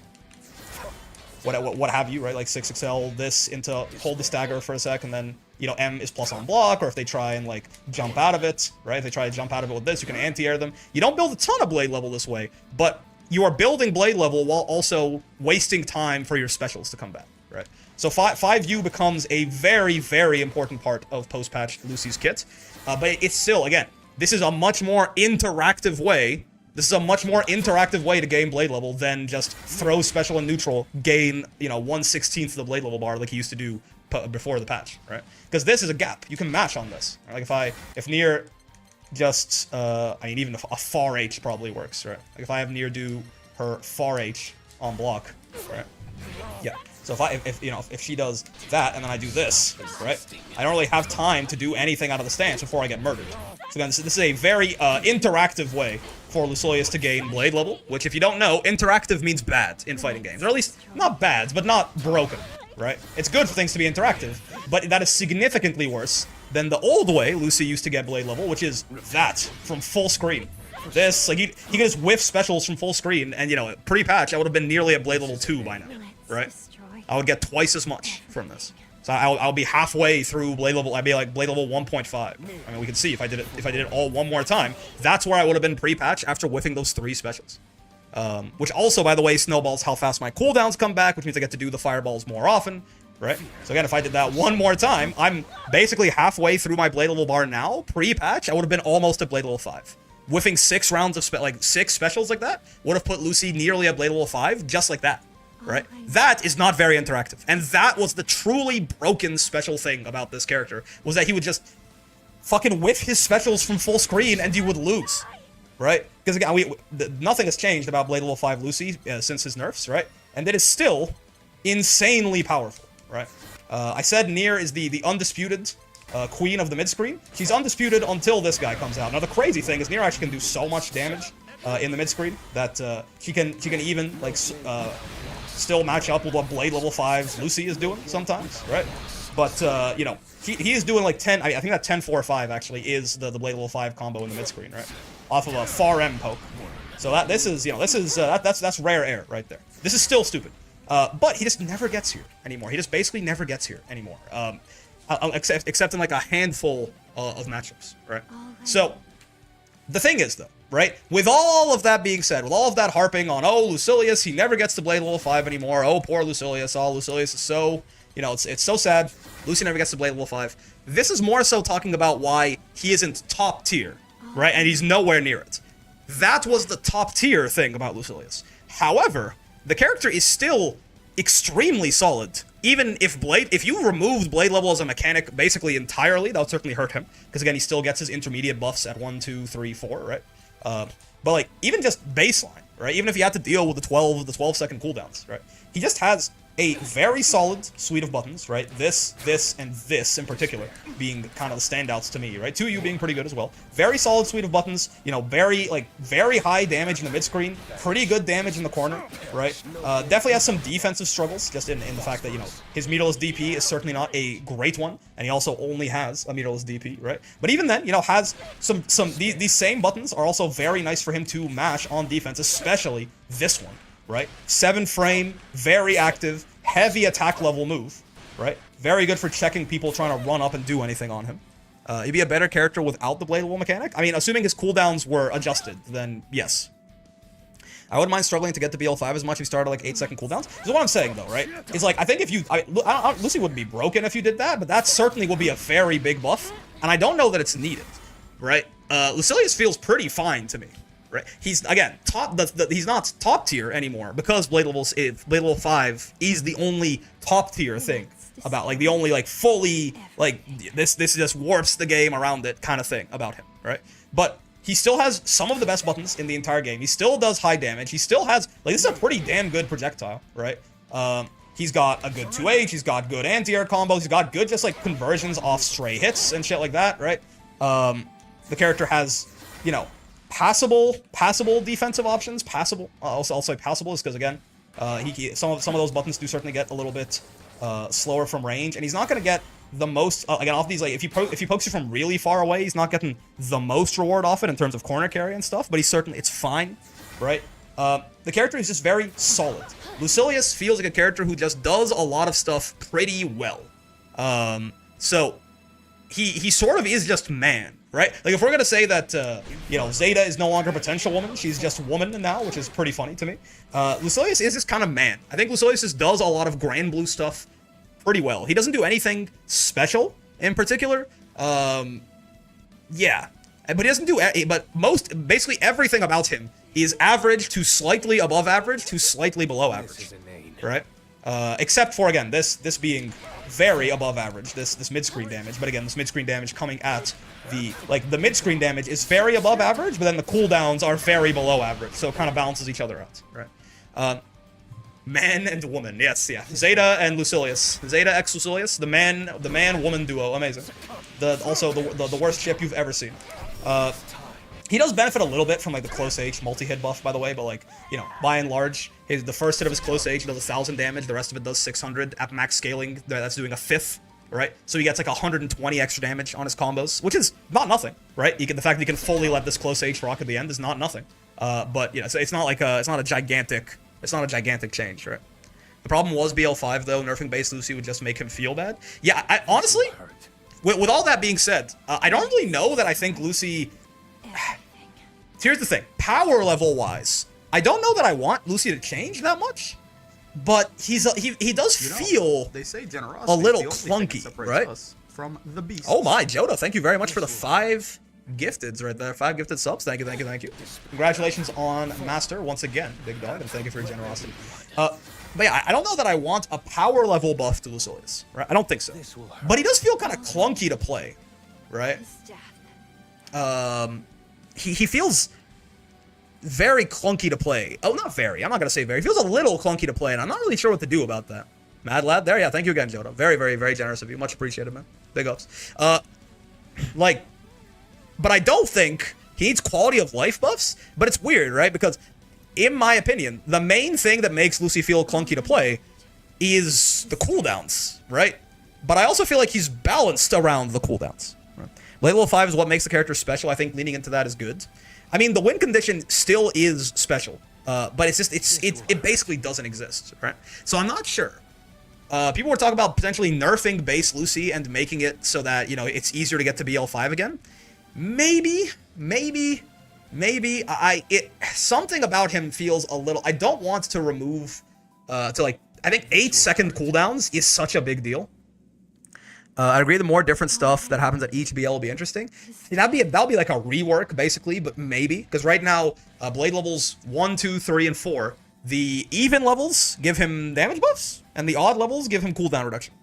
what have you, right? Like 6XL this into hold the stagger for a sec, and then, you know, M is plus on block, or if they try and like jump out of it, right? If they try to jump out of it with this, you can anti-air them. You don't build a ton of blade level this way, but you are building blade level while also wasting time for your specials to come back, right? So 5U becomes a very, very important part of post-patch Luci's kit, but it's still, again, this is a much more interactive way. This is a much more interactive way to gain blade level than just throw special and neutral, gain, you know, 1/16 of the blade level bar like he used to do before the patch, right? Because this is a gap. You can match on this. Right? Like if Nier just, I mean, even a far H probably works, right? Like if I have Nier do her far H on block, right? Yeah. So if she does that and then I do this, right? I don't really have time to do anything out of the stance before I get murdered. So again, this is a very interactive way for Lucilius to gain blade level, which if you don't know, interactive means bad in fighting games. Or at least, not bad, but not broken, right? It's good for things to be interactive, but that is significantly worse than the old way Luci used to get blade level, which is that, from full screen. This, like, he can just whiff specials from full screen, and, you know, pre-patch, I would have been nearly at blade level 2 by now, right? I would get twice as much from this. So I'll be halfway through blade level. I'd be like blade level 1.5. I mean, we can see if I did it all one more time. That's where I would have been pre-patch after whiffing those 3 specials. Which also, by the way, snowballs how fast my cooldowns come back, which means I get to do the fireballs more often, right? So again, if I did that one more time, I'm basically halfway through my blade level bar now. Pre-patch, I would have been almost at blade level 5. Whiffing 6 rounds of 6 specials like that would have put Luci nearly at blade level 5, just like that. Right? That is not very interactive. And that was the truly broken special thing about this character, was that he would just fucking whiff his specials from full screen and you would lose. Right? Because again, nothing has changed about Blade Level 5 Luci since his nerfs, right? And it is still insanely powerful, right? I said Nier is the undisputed queen of the mid-screen. She's undisputed until this guy comes out. Now the crazy thing is Nier actually can do so much damage in the mid-screen that she can even, like, still match up with what Blade level 5's Luci is doing sometimes, right? But, you know, he is doing like 10, I think that 10-4-5 actually is the Blade level 5 combo in the mid-screen, right? Off of a far M poke. So this is, you know, that's rare air right there. This is still stupid. But he just never gets here anymore. He just basically never gets here anymore. Except in like a handful of matchups, right? So, the thing is though, right? With all of that being said, with all of that harping on, oh, Lucilius, he never gets to Blade level 5 anymore. Oh, poor Lucilius. Oh, Lucilius is so, you know, it's so sad. Luci never gets to Blade level 5. This is more so talking about why he isn't top tier, right? And he's nowhere near it. That was the top tier thing about Lucilius. However, the character is still extremely solid. Even if you removed blade level as a mechanic basically entirely, that would certainly hurt him. Because again, he still gets his intermediate buffs at 1, 2, 3, 4, right? But like, even just baseline, right? Even if you had to deal with the 12-second cooldowns, right? He just has a very solid suite of buttons, right? This, and this in particular being kind of the standouts to me, right? 2U being pretty good as well. Very solid suite of buttons, you know, very high damage in the mid-screen, pretty good damage in the corner, right? Definitely has some defensive struggles, just in the fact that, you know, his meterless DP is certainly not a great one, and he also only has a meterless DP, right? But even then, you know, has these same buttons are also very nice for him to mash on defense, especially this one. Right? 7 frame, very active, heavy attack level move, right? Very good for checking people trying to run up and do anything on him. He'd be a better character without the blade level mechanic. I mean, assuming his cooldowns were adjusted, then yes. I wouldn't mind struggling to get to BL5 as much if you started like 8-second cooldowns. This is what I'm saying though, right? It's like, I think if you, Luci wouldn't be broken if you did that, but that certainly would be a very big buff, and I don't know that it's needed. Right? Lucilius feels pretty fine to me, right? He's again he's not top tier anymore because Blade level 5 is the only top tier thing about, like, the only, like, fully, like, this just warps the game around it kind of thing about him, right? But he still has some of the best buttons in the entire game. He still does high damage. He still has, like, this is a pretty damn good projectile, right? He's got a good 2H. He's got good anti-air combos. He's got good just, like, conversions off stray hits and shit like that, right? The character has, you know, passable defensive options. Passable. I'll say passable is because, again, some of those buttons do certainly get a little bit slower from range, and he's not going to get the most again off these, like, if he pokes you from really far away, he's not getting the most reward off it in terms of corner carry and stuff, but it's fine, right? The character is just very solid. Lucilius feels like a character who just does a lot of stuff pretty well. So he sort of is just man, right? Like, if we're gonna say that you know, Zeta is no longer potential woman, she's just woman now, which is pretty funny to me. Lucilius is just kind of man. I think Lucilius just does a lot of grand blue stuff pretty well. He doesn't do anything special in particular. Yeah, but he doesn't do. But basically everything about him is average to slightly above average to slightly below average, right? Except for, again, this being very above average, this mid-screen damage. But again, this mid-screen damage coming at the mid-screen damage is very above average, but then the cooldowns are very below average, so it kind of balances each other out, right? Man and woman, yes, yeah. Zeta and Lucilius. Zeta x Lucilius, the man-woman duo, amazing. Also the worst ship you've ever seen. He does benefit a little bit from, like, the close H multi-hit buff, by the way, but, like, you know, by and large, the first hit of his close H does 1,000 damage, the rest of it does 600 at max scaling. That's doing a fifth, right? So he gets, like, 120 extra damage on his combos, which is not nothing, right? The fact that you can fully let this close H rock at the end is not nothing. But, you know, so it's not a gigantic change, right? The problem was BL5, though. Nerfing base Lucy would just make him feel bad. Yeah, I honestly, with all that being said, I don't really know that I think Lucy... Here's the thing. Power level-wise, I don't know that I want Lucy to change that much, but he does feel, they say generosity a little is the only thing that clunky, separates right? us from the beast. Oh my, Joda, thank you very much for the 5 gifteds right there. 5 gifted subs. Thank you. Congratulations on Master once again, big dog, and thank you for your generosity. But yeah, I don't know that I want a power level buff to Lucilius, right? I don't think so. But he does feel kind of clunky to play, right? He feels very clunky to play. Oh, not very. I'm not going to say very. He feels a little clunky to play, and I'm not really sure what to do about that. Mad Lad there? Yeah, thank you again, Joda. Very, very, very generous of you. Much appreciated, man. Big ups. Like, but I don't think he needs quality of life buffs, but it's weird, right? Because, in my opinion, the main thing that makes Lucy feel clunky to play is the cooldowns, right? But I also feel like he's balanced around the cooldowns. Blade level 5 is what makes the character special. I think leaning into that is good. I mean, the win condition still is special, but it's just it basically doesn't exist, right? So I'm not sure. People were talking about potentially nerfing base Lucy and making it so that, you know, it's easier to get to BL5 again. Maybe. Something about him feels a little. I don't want to remove I think 8-second cooldowns is such a big deal. I agree. The more different stuff that happens at each BL will be interesting. That'll be like a rework basically, but maybe, because right now Blade levels 1, 2, 3, and 4, the even levels give him damage buffs, and the odd levels give him cooldown reduction,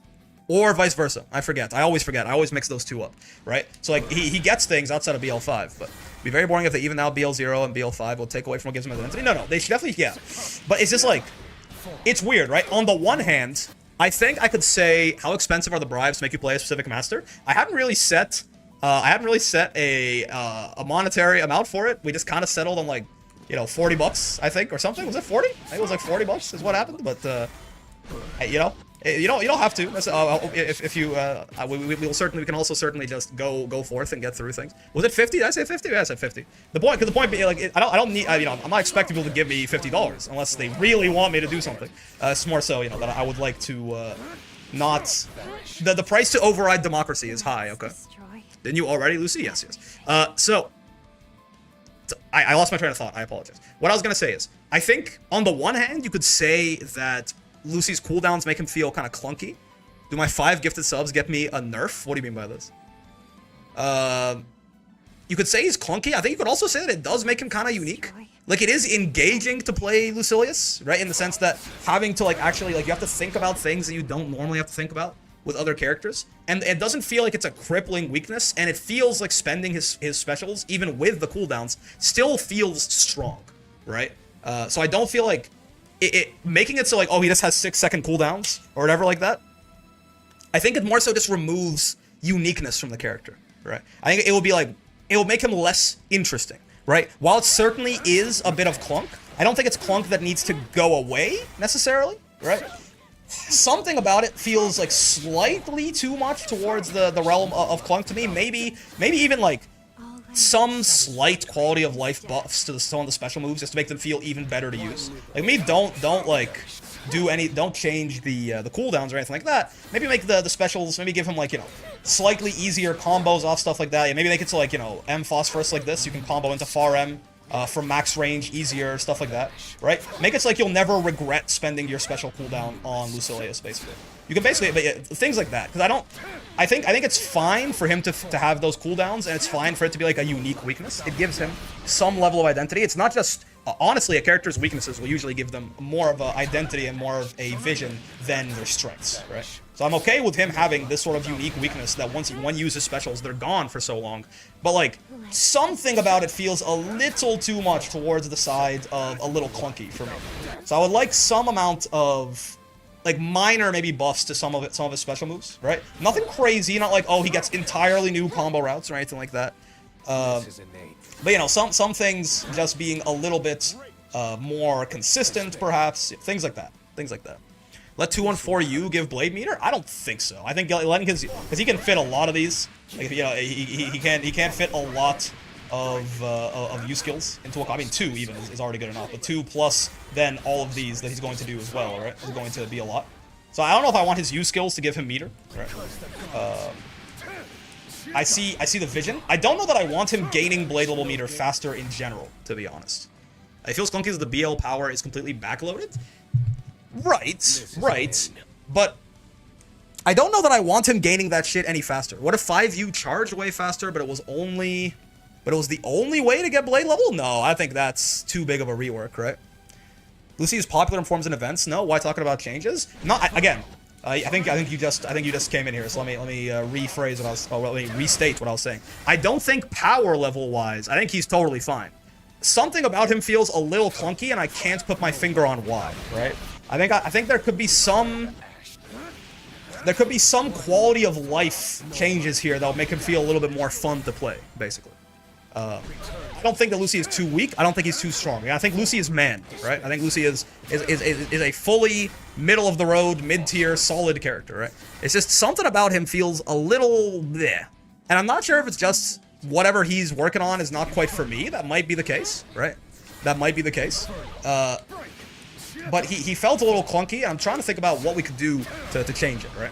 or vice versa. I always forget. I always mix those two up, right? So like he gets things outside of BL5, but it'd be very boring if they even out BL0 and BL5 will take away from what gives him identity. No, they should definitely, yeah. But it's just like, it's weird, right? On the one hand, I think I could say, how expensive are the bribes to make you play a specific master? I hadn't really set a monetary amount for it. We just kind of settled on, like, you know, $40, I think, or something. Was it 40? I think it was like $40 is what happened. But you know, you don't have to. If you we can also certainly just go forth and get through things. Was it 50? Did I say 50? Yeah, I said 50. The point being, like, I don't need, you know, I'm not expecting people to give me $50 unless they really want me to do something. It's more so, you know, that I would like to not. The price to override democracy is high. Okay. Didn't you already, Lucy? Yes. So I lost my train of thought. I apologize. What I was gonna say is, I think on the one hand, you could say that Lucy's cooldowns make him feel kind of clunky. Do my 5 gifted subs get me a nerf? What do you mean by this? you could say he's clunky. I think you could also say that it does make him kind of unique. Like, it is engaging to play Lucilius, right? In the sense that having to, like, actually, like, you have to think about things that you don't normally have to think about with other characters. And it doesn't feel like it's a crippling weakness, and it feels like spending his specials, even with the cooldowns, still feels strong, right? So I don't feel like making it so, like, oh, he just has 6-second cooldowns or whatever like that. I think it more so just removes uniqueness from the character, right? I think it will be like, it will make him less interesting, right? While it certainly is a bit of clunk, I don't think it's clunk that needs to go away necessarily, right? Something about it feels like slightly too much towards the realm of clunk to me. Maybe even like some slight quality of life buffs to some of the special moves just to make them feel even better to use. Like, maybe don't like don't change the cooldowns or anything like that. Maybe make the specials, maybe give him, like, you know, slightly easier combos off stuff like that. Yeah, maybe make it so, like, you know, M phosphorus like this, you can combo into far M from max range easier, stuff like that, right? Make it so, like, you'll never regret spending your special cooldown on Lucilius, basically. You can basically, but yeah, things like that, because I think it's fine for him to have those cooldowns, and it's fine for it to be like a unique weakness. It gives him some level of identity. It's not just honestly, a character's weaknesses will usually give them more of an identity and more of a vision than their strengths, right? So I'm okay with him having this sort of unique weakness that once one uses specials, they're gone for so long. But, like, something about it feels a little too much towards the side of a little clunky for me. So I would like some amount of, like, minor maybe buffs to some of his special moves, right? Nothing crazy, not like, oh, he gets entirely new combo routes or anything like that. But, you know, some things just being a little bit more consistent, perhaps. Things like that. Things like that. Let 214U give Blade Meter? I don't think so. I think letting his, because he can fit a lot of these. Like, you know, he can fit a lot of U skills into a. I mean, 2 even is already good enough. But 2 plus then all of these that he's going to do as well, right? Is going to be a lot. So I don't know if I want his U skills to give him meter. Right. I see the vision. I don't know that I want him gaining blade level meter faster in general, to be honest. It feels clunky as the BL power is completely backloaded. Right. But I don't know that I want him gaining that shit any faster. What if 5U charged way faster, but it was the only way to get blade level? No, I think that's too big of a rework, right? Luci is popular in forms and events. No, why talking about changes? Again. I think you just came in here, so let me rephrase what I was, let me restate what I was saying. I don't think power level wise, I think he's totally fine. Something about him feels a little clunky, and I can't put my finger on why. Right? I think there could be some quality of life changes here that'll make him feel a little bit more fun to play, basically. I don't think that Luci is too weak. I don't think he's too strong. I think Luci is man, right? I think Luci is a fully middle-of-the-road, mid-tier, solid character, right? It's just something about him feels a little bleh. And I'm not sure if it's just whatever he's working on is not quite for me. That might be the case, right? That might be the case. But he felt a little clunky, and I'm trying to think about what we could do to change it, right?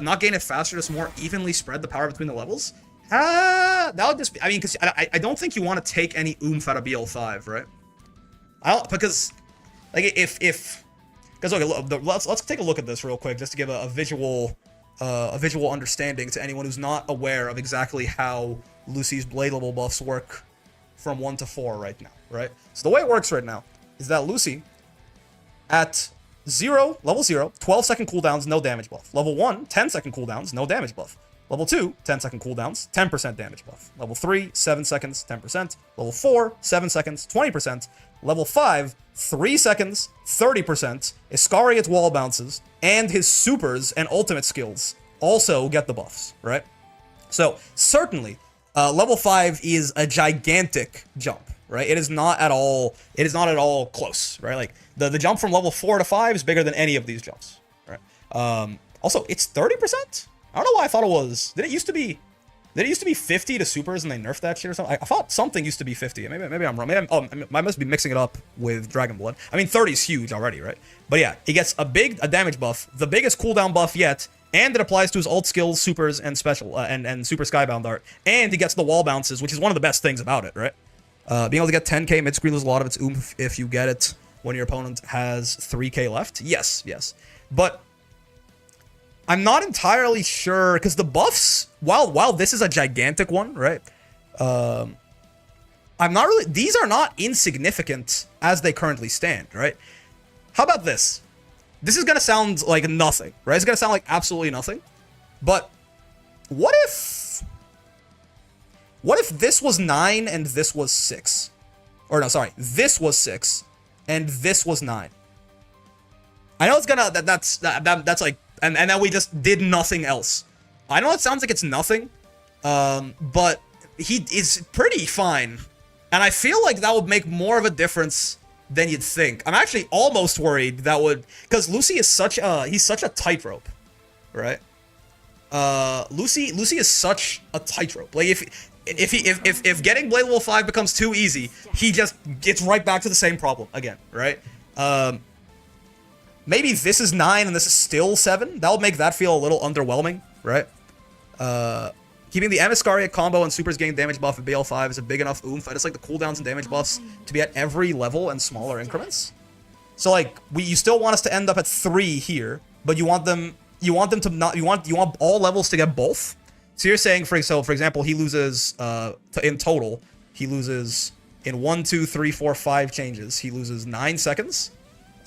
Not gain it faster, just more evenly spread the power between the levels. That would just be, I mean, because I don't think you want to take any oomph out of BL5, right? Because, like, because okay, let's take a look at this real quick, just to give a visual understanding to anyone who's not aware of exactly how Luci's blade level buffs work from 1 to 4 right now, right? So the way it works right now is that Luci, at level 0, 12-second cooldowns, no damage buff. Level 1, 10-second cooldowns, no damage buff. Level 2, 10-second cooldowns, 10% damage buff. Level 3, 7 seconds, 10%. Level 4, 7 seconds, 20%. Level 5, 3 seconds, 30%. Iskari gets wall bounces, and his supers and ultimate skills also get the buffs, right? So, certainly, level 5 is a gigantic jump, right? It is not at all close, right? Like, the jump from level 4 to 5 is bigger than any of these jumps, right? Also, it's 30%? I don't know why I thought it was. Did it used to be 50 to supers and they nerfed that shit or something? I thought something used to be 50. Maybe I'm wrong. I must be mixing it up with Dragon Blood. I mean, 30 is huge already, right? But yeah, he gets a damage buff, the biggest cooldown buff yet, and it applies to his ult skills, supers, and special, and super skybound art. And he gets the wall bounces, which is one of the best things about it, right? Being able to get 10k mid-screen loses a lot of its oomph if you get it when your opponent has 3k left. Yes. But I'm not entirely sure, because the buffs, while this is a gigantic one, right? I'm not really, these are not insignificant as they currently stand, right? How about this? This is gonna sound like nothing, right? It's gonna sound like absolutely nothing. But what if this was 9 and this was 6? Or no, sorry, this was 6 and this was 9. I know it's gonna, that's like, and then we just did nothing else. I know it sounds like it's nothing, but he is pretty fine. And I feel like that would make more of a difference than you'd think. I'm actually almost worried that would, because Luci is such a, he's such a tightrope, right? Luci is such a tightrope. Like if getting Blade level 5 becomes too easy, he just gets right back to the same problem again, right? Maybe this is 9 and this is still 7. That would make that feel a little underwhelming, right? Keeping the Emiscaria combo and Super's gain damage buff at BL5 is a big enough oomph. I just like the cooldowns and damage buffs to be at every level and smaller increments. So like you still want us to end up at 3 here, but you want them to not, you want all levels to get both. So you're saying, for example, he loses in total, he loses in 1, 2, 3, 4, 5 changes. He loses 9 seconds.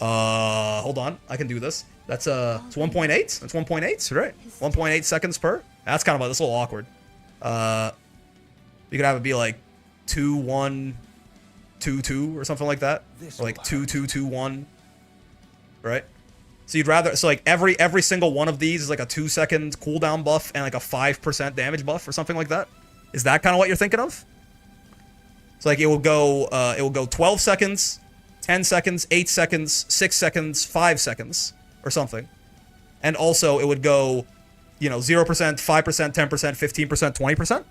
Hold on, I can do this. That's it's 1.8. That's 1.8, right? 1.8 seconds per. That's kind of that's a little awkward. You could have it be like 2, 1, 2, 2 or something like that, or like 2, 2, 2, 1, right? So you'd rather, so like every single one of these is like a 2-second cooldown buff and like a 5% damage buff or something like that. Is that kind of what you're thinking of? So like it will go 12 seconds, 10 seconds, 8 seconds, 6 seconds, 5 seconds or something, and also it would go, you know, 0%, 5%, 10%, 15%, 20%.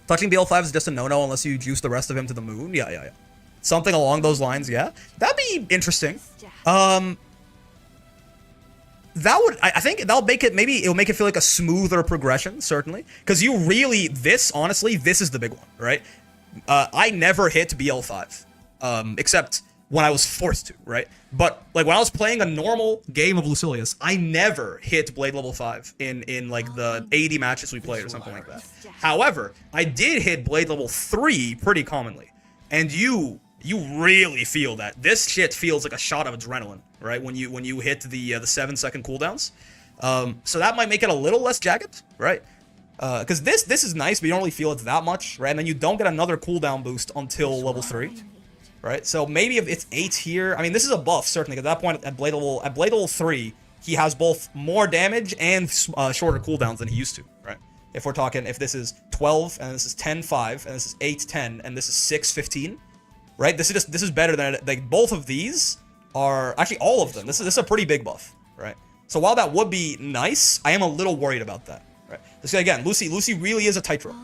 Touching BL5 is just a no-no unless you juice the rest of him to the moon. Yeah. Something along those lines, yeah. That'd be interesting. That would, I think that'll make it, maybe it'll make it feel like a smoother progression, certainly. Because you really, honestly, this is the big one, right? I never hit BL5, except when I was forced to, right? But like when I was playing a normal game of Lucilius, I never hit Blade level 5 in like the 80 matches we played or something like that. However, I did hit Blade level 3 pretty commonly. And you really feel that. This shit feels like a shot of adrenaline, right? When you hit the 7-second cooldowns. So that might make it a little less jagged, right? Because this is nice, but you don't really feel it that much, right? And then you don't get another cooldown boost until level 3. Right, so maybe if it's 8 here, I mean, this is a buff, certainly. At that point, at Blade level 3, he has both more damage and shorter cooldowns than he used to, right? If we're talking, if this is 12, and this is 10, 5, and this is 8, 10, and this is 6, 15, right? This is better than, like, both of these are, actually all of them. This is a pretty big buff, right? So while that would be nice, I am a little worried about that, right? So again, Luci really is a tightrope.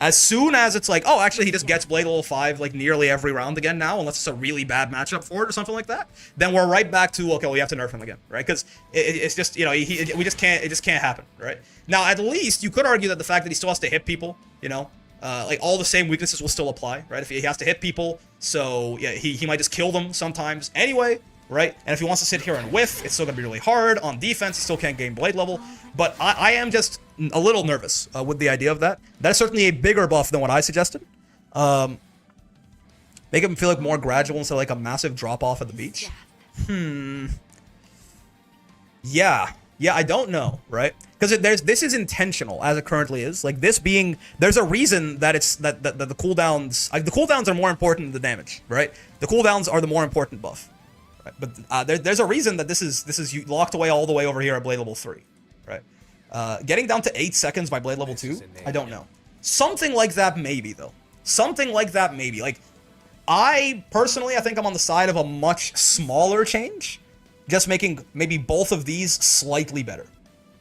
As soon as it's like, oh, actually, he just gets Blade level 5 like nearly every round again now, unless it's a really bad matchup for it or something like that, then we're right back to, okay, well, you have to nerf him again, right? Because it's just, you know, it just can't happen, right? Now, at least you could argue that the fact that he still has to hit people, you know, like all the same weaknesses will still apply, right? If he has to hit people, so yeah, he might just kill them sometimes anyway, right? And if he wants to sit here and whiff, it's still gonna be really hard. On defense, he still can't gain Blade level. But I am just a little nervous with the idea of that. That's certainly a bigger buff than what I suggested. Make him feel like more gradual instead of like a massive drop-off at the beach. Yeah, I don't know, right? Because this is intentional as it currently is. Like this being, there's a reason that it's that the cooldowns, like the cooldowns are more important than the damage, right? The cooldowns are the more important buff, right? But there's a reason that this is locked away all the way over here at Blade level 3. Right, getting down to 8 seconds by Blade level 2, I don't know. Something like that maybe, though. Something like that maybe. Like, I think I'm on the side of a much smaller change. Just making maybe both of these slightly better,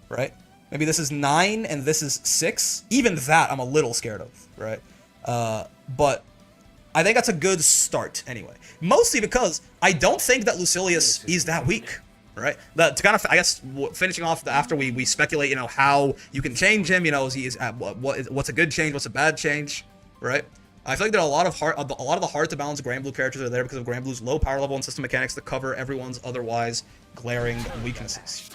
right? Maybe this is 9 and this is 6. Even that I'm a little scared of, right? But I think that's a good start anyway. Mostly because I don't think that Lucilius is that weak. Right, to kind of, I guess, finishing off after we speculate, you know, how you can change him, you know, what's a good change, what's a bad change, right? I feel like there are a lot of the hard to balance Granblue characters are there because of Granblue's low power level and system mechanics to cover everyone's otherwise glaring weaknesses.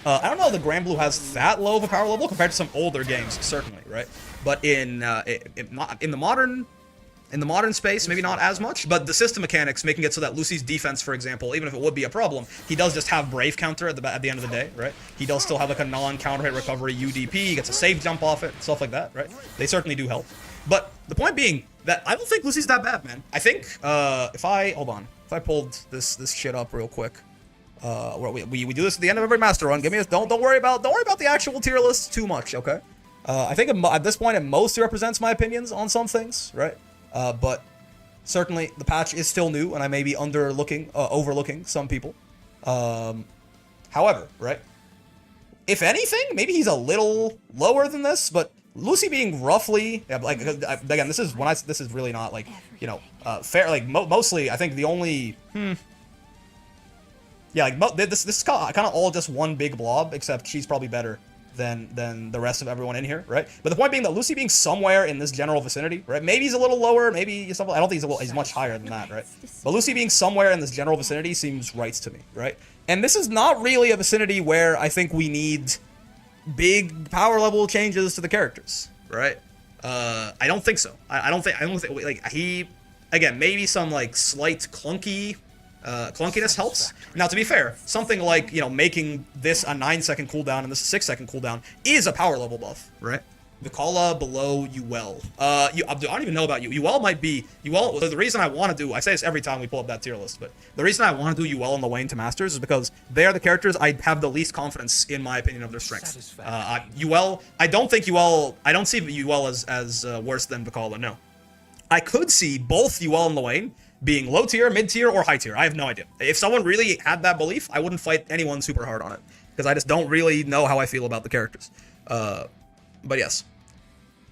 I don't know if the Granblue has that low of a power level compared to some older games, certainly, right? but in the modern space, maybe not as much, but the system mechanics making it so that Luci's defense, for example, even if it would be a problem, he does just have Brave counter at the end of the day, right? He does still have like a non-counter hit recovery UDP, he gets a save jump off it, stuff like that, right? They certainly do help. But the point being that I don't think Luci's that bad, man. I think if I pulled this shit up real quick, we do this at the end of every master run. Don't worry about the actual tier list too much, okay? I think at this point it mostly represents my opinions on some things, right? But certainly the patch is still new, and I may be overlooking some people. However, right? If anything, maybe he's a little lower than this, but Luci being roughly, like, again, this is really not like, you know, fair. Like mostly, I think the only, yeah, like this is kind of all just one big blob, except she's probably better than the rest of everyone in here, right? But the point being that Luci being somewhere in this general vicinity, right? Maybe he's a little lower, maybe something. I don't think he's much higher than that, right? But Luci being somewhere in this general vicinity seems right to me, right? And this is not really a vicinity where I think we need big power level changes to the characters, right? I don't think so. I don't think like again, maybe some like slight clunkiness helps. Now, to be fair, something like, you know, making this a 9-second cooldown and this a 6-second cooldown is a power level buff, right? Vikala below Uel. I don't even know about you. Uel might be Uel. The reason I want to do, I say this every time we pull up that tier list, but the reason I want to do Uel and Lwane to masters is because they are the characters I have the least confidence in my opinion of their strengths. Uel, I don't see Uel as worse than Vikala. No, I could see both Uel and Lwane being low tier, mid tier, or high tier. I have no idea. If someone really had that belief, I wouldn't fight anyone super hard on it because I just don't really know how I feel about the characters. But yes,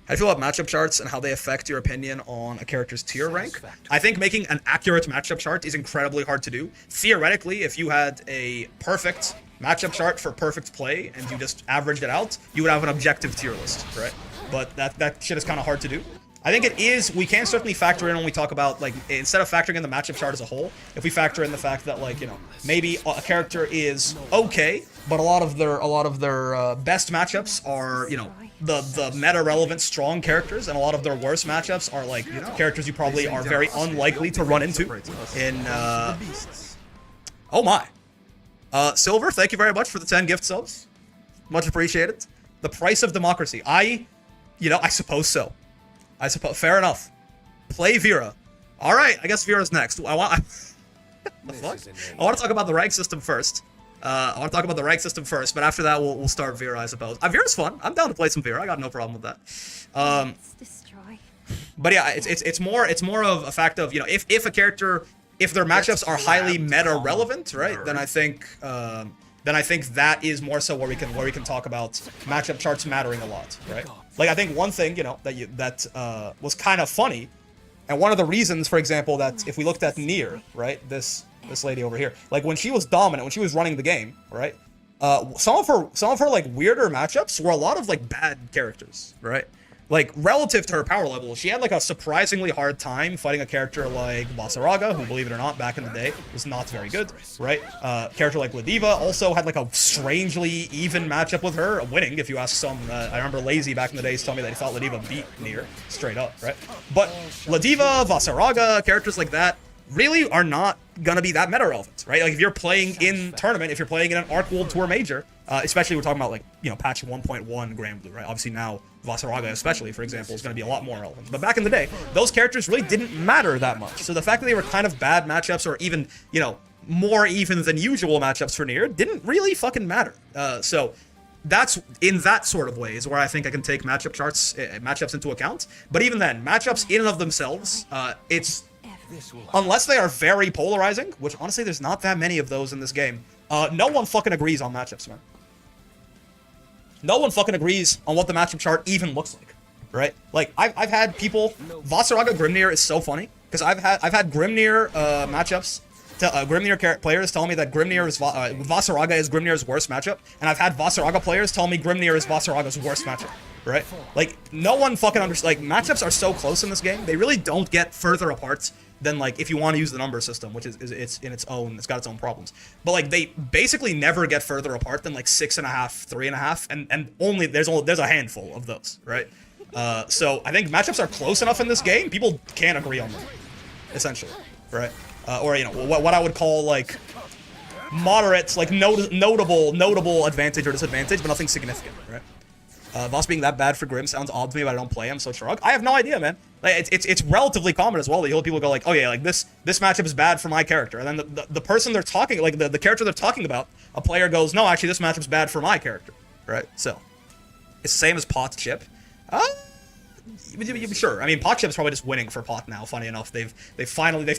how do you feel about matchup charts and how they affect your opinion on a character's tier rank? I think making an accurate matchup chart is incredibly hard to do. Theoretically, if you had a perfect matchup chart for perfect play and you just averaged it out, you would have an objective tier list, right? But that shit is kind of hard to do. I think it is, we can certainly factor in when we talk about, like, instead of factoring in the matchup chart as a whole, if we factor in the fact that, like, you know, maybe a character is okay, but a lot of their best matchups are, you know, the meta-relevant strong characters, and a lot of their worst matchups are, like, you know, characters you probably are very unlikely to run into in, oh my. Silver, thank you very much for the 10 gift subs. Much appreciated. The price of democracy. I suppose so. Fair enough. Play Vera. All right, I guess Vera's next. I want to talk about the rank system first. But after that, we'll start Vera, I suppose. Vera's fun. I'm down to play some Vera. I got no problem with that. But yeah, it's more of a fact of, you know, if a character, if their matchups are highly meta relevant, right? Then I think that is more so where we can talk about matchup charts mattering a lot, right? Like, I think one thing, you know, that was kind of funny, and one of the reasons, for example, that if we looked at Nier, right, this lady over here, like when she was dominant, when she was running the game, right, some of her like weirder matchups were a lot of like bad characters, right? Like, relative to her power level, she had like a surprisingly hard time fighting a character like Vasaraga, who, believe it or not, back in the day was not very good, right? Character like Ladiva also had like a strangely even matchup with her, winning, if you ask some. I remember Lazy back in the days telling me that he thought Ladiva beat Nier, straight up, right? But Ladiva, Vasaraga, characters like that really are not gonna be that meta relevant, right? Like, if you're playing in tournament, if you're playing in an Arc World Tour Major, especially we're talking about, like, you know, patch 1.1 Grand Blue, right? Obviously now Vasaraga, especially, for example, is going to be a lot more relevant. But back in the day, those characters really didn't matter that much. So the fact that they were kind of bad matchups, or even, you know, more even than usual matchups for Nier, didn't really fucking matter. So that's, in that sort of way, is where I think I can take matchups into account. But even then, matchups in and of themselves, unless they are very polarizing, which honestly there's not that many of those in this game, no one fucking agrees on matchups, man. No one fucking agrees on what the matchup chart even looks like, right? Like, I've had people, Vasaraga Grimnir is so funny, because I've had Grimnir matchups, Grimnir players tell me that Vasaraga is Grimnir's worst matchup, and I've had Vasaraga players tell me Grimnir is Vasaraga's worst matchup, right? Like, no one fucking understands. Like, matchups are so close in this game, they really don't get further apart than, like, if you want to use the number system, which is it's in its own, it's got its own problems. But, like, they basically never get further apart than, like, 6.5, 3.5, and only there's a handful of those, right? So I think matchups are close enough in this game. People can't agree on them, essentially, right? Or you know what I would call like moderate, like notable advantage or disadvantage, but nothing significant, right? Voss being that bad for Grim sounds odd to me, but I don't play him, so shrug. I have no idea, man. Like, it's relatively common as well that you'll people go like, oh yeah, like this matchup is bad for my character, and then the person they're talking, like the character they're talking about, a player goes, no, actually this matchup's bad for my character, right? So it's the same as Pot Chip. Sure. I mean, Pot Chip's probably just winning for Pot now. Funny enough, they've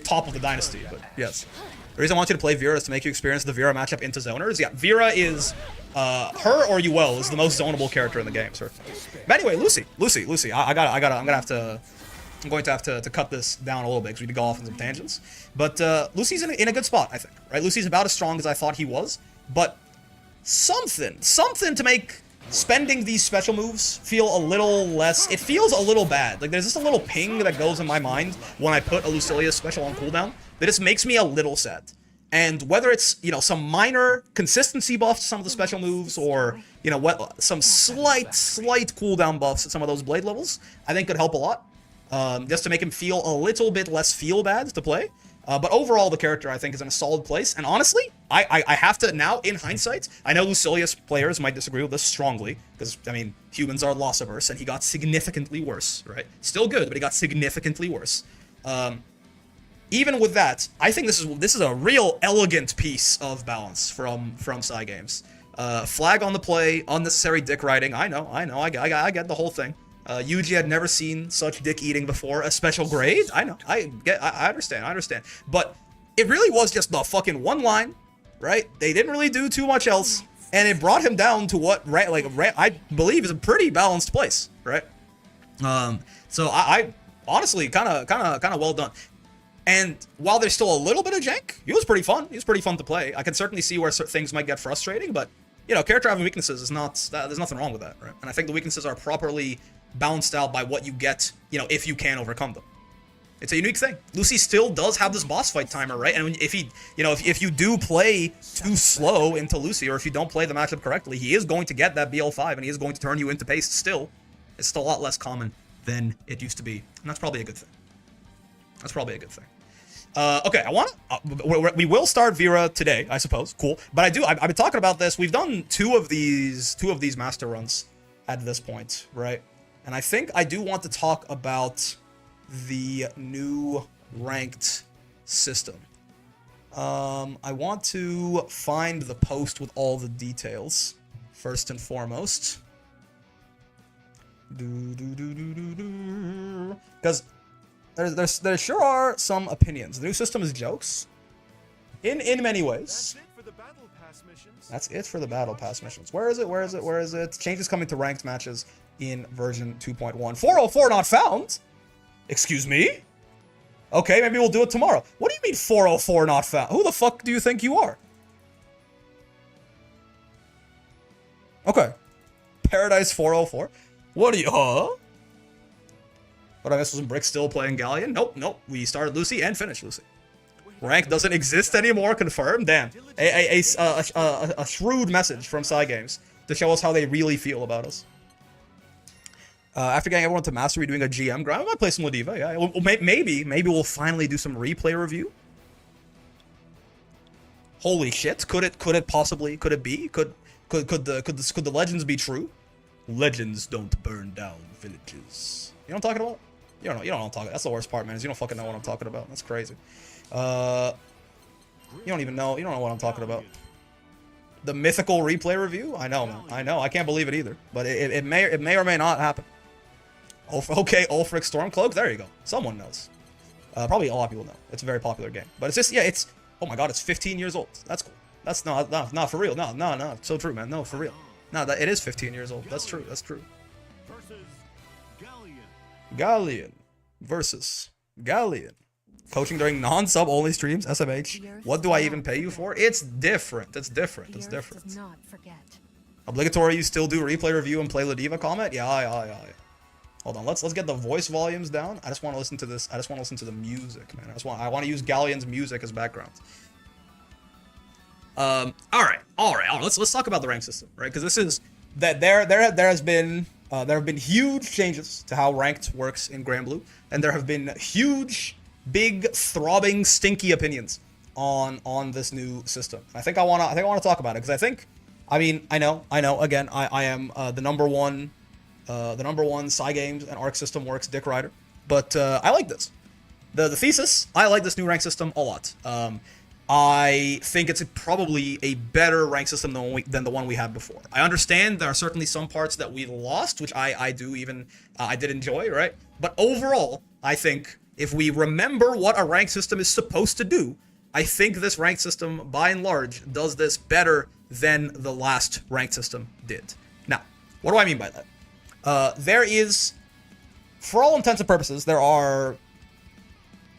toppled the dynasty, but yes. The reason I want you to play Vera is to make you experience the Vera matchup into zoners. Yeah, Vera is, her or you will, is the most zonable character in the game, sir. But anyway, Luci. I'm going to have to cut this down a little bit because we need to go off on some tangents. But Luci's in a good spot, I think. Right? Luci's about as strong as I thought he was, but something to make spending these special moves feel a little less. It feels a little bad. Like there's just a little ping that goes in my mind when I put a lucilius special on cooldown that just makes me a little sad. And whether it's, you know, some minor consistency buffs to some of the special moves, or, you know, what some slight cooldown buffs at some of those blade levels, I think could help a lot. Just to make him feel a little bit less feel bad to play. But overall, the character, I think, is in a solid place. And honestly, I have to, now, in hindsight, I know Lucilius players might disagree with this strongly, because, I mean, humans are loss-averse, and he got significantly worse, right? Still good, but he got significantly worse. Even with that, I think this is a real elegant piece of balance from Cygames. Flag on the play, unnecessary dick riding. I know, I get the whole thing. Yuji had never seen such dick eating before. A special grade? I know, I understand. But it really was just the fucking one line, right? They didn't really do too much else, and it brought him down to what, I believe is a pretty balanced place, right? So I honestly kind of well done. And while there's still a little bit of jank, he was pretty fun. He was pretty fun to play. I can certainly see where things might get frustrating, but, you know, character having weaknesses is not, there's nothing wrong with that, right? And I think the weaknesses are properly balanced out by what you get, you know, if you can overcome them. It's a unique thing. Luci still does have this boss fight timer, right? And if he, you know, if you do play too slow into Luci, or if you don't play the matchup correctly, he is going to get that BL5, and he is going to turn you into paste still. It's still a lot less common than it used to be, and that's probably a good thing. That's probably a good thing. Okay, we will start Vera today, I suppose. Cool. But I've been talking about this. We've done two of these master runs at this point, right? And I think I do want to talk about the new ranked system. I want to find the post with all the details, first and foremost. Because there sure are some opinions. The new system is jokes. In many ways. That's it for the battle pass missions. Where is it? Changes coming to ranked matches in version 2.1. 404 not found? Excuse me? Okay, maybe we'll do it tomorrow. What do you mean 404 not found? Who the fuck do you think you are? Okay. Paradise 404? What are you, huh? But I guess some Brick still playing Galleon? Nope. We started Luci and finished Luci. Rank doesn't exist anymore, confirmed? Damn. A shrewd message from Cygames to show us how they really feel about us. After getting everyone to mastery, doing a GM grind, I might play some Ladiva, yeah. Maybe we'll finally do some replay review. Holy shit, could it be? Could the legends be true? Legends don't burn down villages. You know what I'm talking about? You don't know what I'm talking about. That's the worst part, man, is you don't fucking know what I'm talking about. That's crazy. You don't know what I'm talking about. The mythical replay review? I know, man. I know. I can't believe it either. But it may or may not happen. Okay, Ulfric Stormcloak. There you go. Someone knows. Probably a lot of people know. It's a very popular game. But it's just, yeah, it's, oh my god, it's 15 years old. That's cool. That's not for real. No. So true, man. No, for real. No, it is 15 years old. That's true. Galleon versus Galleon. Coaching during non-sub only streams, SMH. What do I even pay you for? It's different. It's different. Obligatory, you still do replay review and play Ladiva comment? Yeah. Hold on, let's get the voice volumes down. I just want to listen to this. I just want to listen to the music, man. I want to use Galleon's music as background. All right. Let's talk about the rank system, right? Because this is that there has been There have been huge changes to how ranked works in Grand Blue, and there have been huge, big, throbbing, stinky opinions on this new system. I think I want to talk about it because I know. Again, I am the number one Psy Games and Arc system works dick rider, but I like this. The thesis, I like this new rank system a lot. I think it's probably a better rank system than the one we had before. I understand there are certainly some parts that we lost, which I did enjoy, right? But overall, I think if we remember what a rank system is supposed to do, I think this rank system, by and large, does this better than the last rank system did. Now, what do I mean by that? There is, for all intents and purposes, there are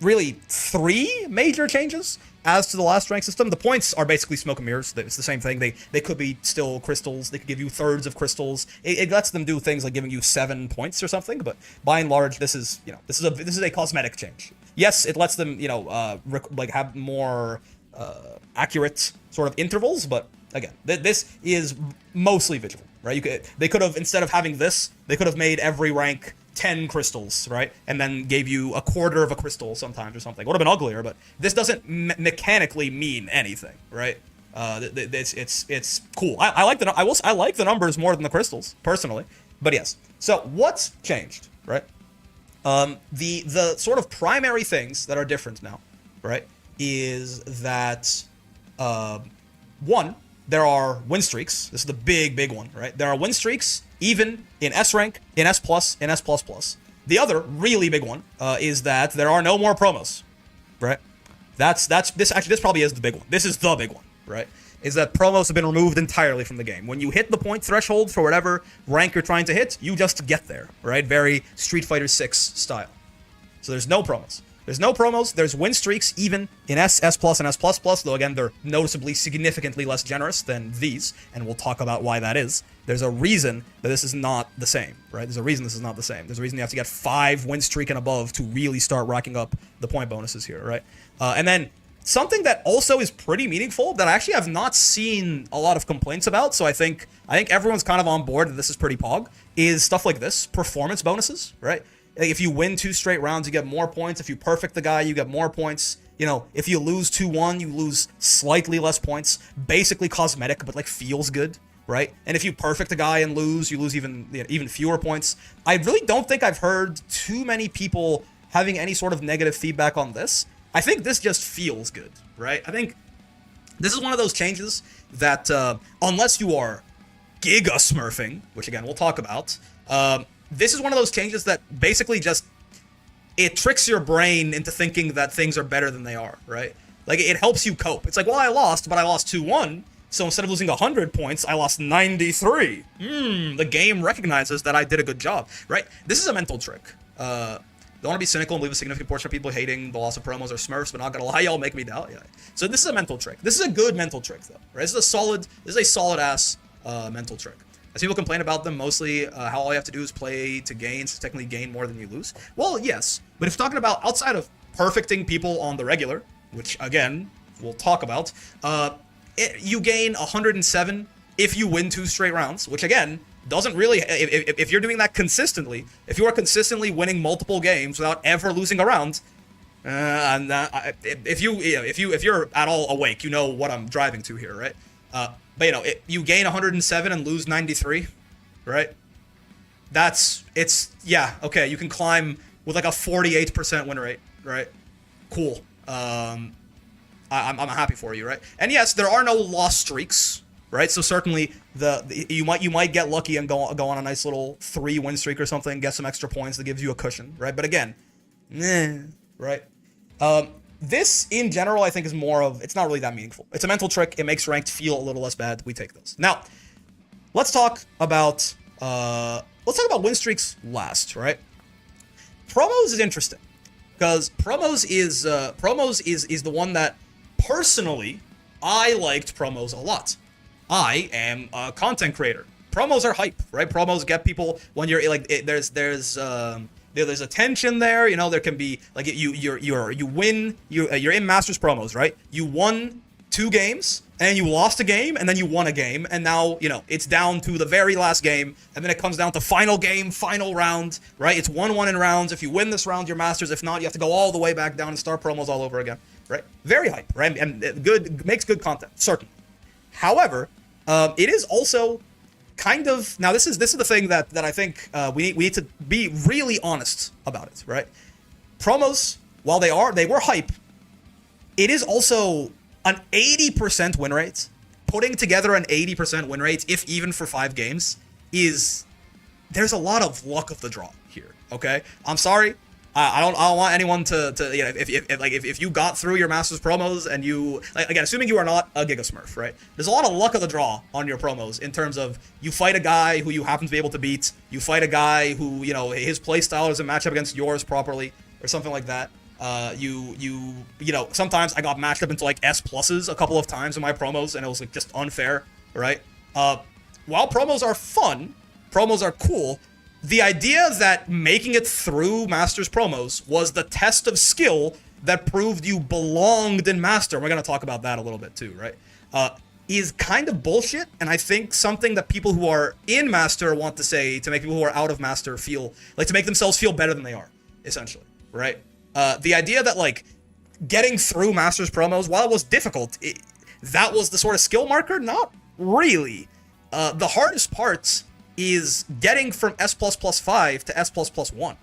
really 3 major changes as to the last rank system. The points are basically smoke and mirrors. It's the same thing. They could be still crystals. They could give you thirds of crystals. It lets them do things like giving you 7 points or something. But by and large, this is a cosmetic change. Yes, it lets them have more accurate sort of intervals. But again, this is mostly visual, right? They could have, instead of having this, they could have made every rank 10 crystals, right? And then gave you a quarter of a crystal sometimes or something. Would have been uglier, but this doesn't mechanically mean anything, right? It's cool. I like the numbers more than the crystals, personally. But yes. So what's changed, right? The sort of primary things that are different now, right, is that one, there are win streaks. This is the big one, right? There are win streaks even in S rank, in S plus, in S plus plus. The other really big one is that there are no more promos, right? This probably is the big one. This is the big one, right? Is that promos have been removed entirely from the game. When you hit the point threshold for whatever rank you're trying to hit, you just get there, right? Very Street Fighter 6 style. So there's no promos. There's no promos. There's win streaks even in S, S plus, and S plus plus, though again, they're noticeably significantly less generous than these, and we'll talk about why that is. There's a reason that this is not the same, right? There's a reason this is not the same. There's a reason you have to get 5 win streak and above to really start racking up the point bonuses here, right? And then something that also is pretty meaningful that I actually have not seen a lot of complaints about, so I think everyone's kind of on board that this is pretty pog, is stuff like this, performance bonuses, right? Like if you win 2 straight rounds, you get more points. If you perfect the guy, you get more points. You know, if you lose 2-1, you lose slightly less points. Basically cosmetic, but like feels good, right? And if you perfect a guy and lose, you lose even fewer points. I really don't think I've heard too many people having any sort of negative feedback on this. I think this just feels good, right? I think this is one of those changes that unless you are giga smurfing, which again we'll talk about, this is one of those changes that basically just, it tricks your brain into thinking that things are better than they are, right? Like, it helps you cope. It's like, well, I lost, but I lost 2-1, so instead of losing 100 points, I lost 93. The game recognizes that I did a good job, right? This is a mental trick. Don't want to be cynical and leave a significant portion of people hating the loss of promos or smurfs, but not gonna lie, y'all make me doubt. Yeah. So this is a mental trick. This is a good mental trick, though, right? This is a solid-ass mental trick. As people complain about them, mostly how all you have to do is play to gain, so technically gain more than you lose. Well, yes, but if you're talking about outside of perfecting people on the regular, which, again, we'll talk about, you gain 107 if you win 2 straight rounds, which, again, doesn't really, if you're doing that consistently, if you are consistently winning multiple games without ever losing a round, if you're at all awake, you know what I'm driving to here, right? But you know, you gain 107 and lose 93, right? Yeah, okay, you can climb with like a 48% win rate, right? Cool. I'm happy for you, right? And yes, there are no loss streaks, right? So certainly you might get lucky and go on a nice little 3 win streak or something, get some extra points that gives you a cushion, right? But again, right? This, in general, I think is more of, it's not really that meaningful. It's a mental trick. It makes ranked feel a little less bad. We take this. Now, let's talk about win streaks last, right? Promos is interesting because promos is the one that personally I liked promos a lot. I am a content creator. Promos are hype, right? Promos get people when you're like there's a tension there, you know. There can be like you're in Masters promos, right? You won 2 games, and you lost a game, and then you won a game, and now, you know, it's down to the very last game, and then it comes down to final game, final round, right? It's 1-1 in rounds. If you win this round, you're Masters. If not, you have to go all the way back down and start promos all over again, right? Very hype, right? And good, makes good content, certainly. However, it is also kind of, now this is the thing that I think we need to be really honest about it, right? Promos, while they were hype, it is also an 80% win rate. Putting together an 80% win rate, if even for 5 games, there's a lot of luck of the draw here. Okay, I'm sorry. I don't want anyone to you know, if you got through your Masters promos and you, like, again, assuming you are not a Giga Smurf, right? There's a lot of luck of the draw on your promos in terms of you fight a guy who you happen to be able to beat, you fight a guy who, you know, his playstyle doesn't match up against yours properly or something like that. You know, sometimes I got matched up into like S pluses a couple of times in my promos, and it was like just unfair, right? While promos are fun, promos are cool, the idea that making it through Masters promos was the test of skill that proved you belonged in Master, and we're going to talk about that a little bit too, right? Is kind of bullshit, and I think something that people who are in Master want to say to make people who are out of Master feel, like, to make themselves feel better than they are, essentially, right? The idea that, like, getting through Masters promos, while it was difficult, that was the sort of skill marker? Not really. The hardest parts is getting from S++5 to S++1,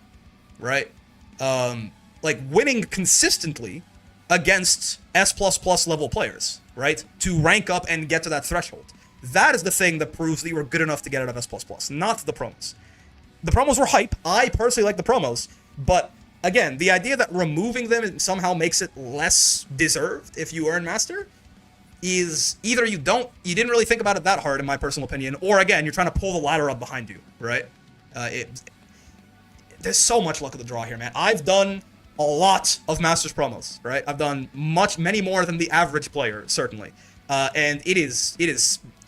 right? Like, winning consistently against S++ level players, right? To rank up and get to that threshold. That is the thing that proves that you were good enough to get out of S++, not the promos. The promos were hype. I personally like the promos, but again, the idea that removing them somehow makes it less deserved if you earn Master is either you didn't really think about it that hard, in my personal opinion, or again, you're trying to pull the ladder up behind you, right? There's so much luck of the draw here, man. I've done a lot of Masters promos, right? I've done many more than the average player, certainly. And it is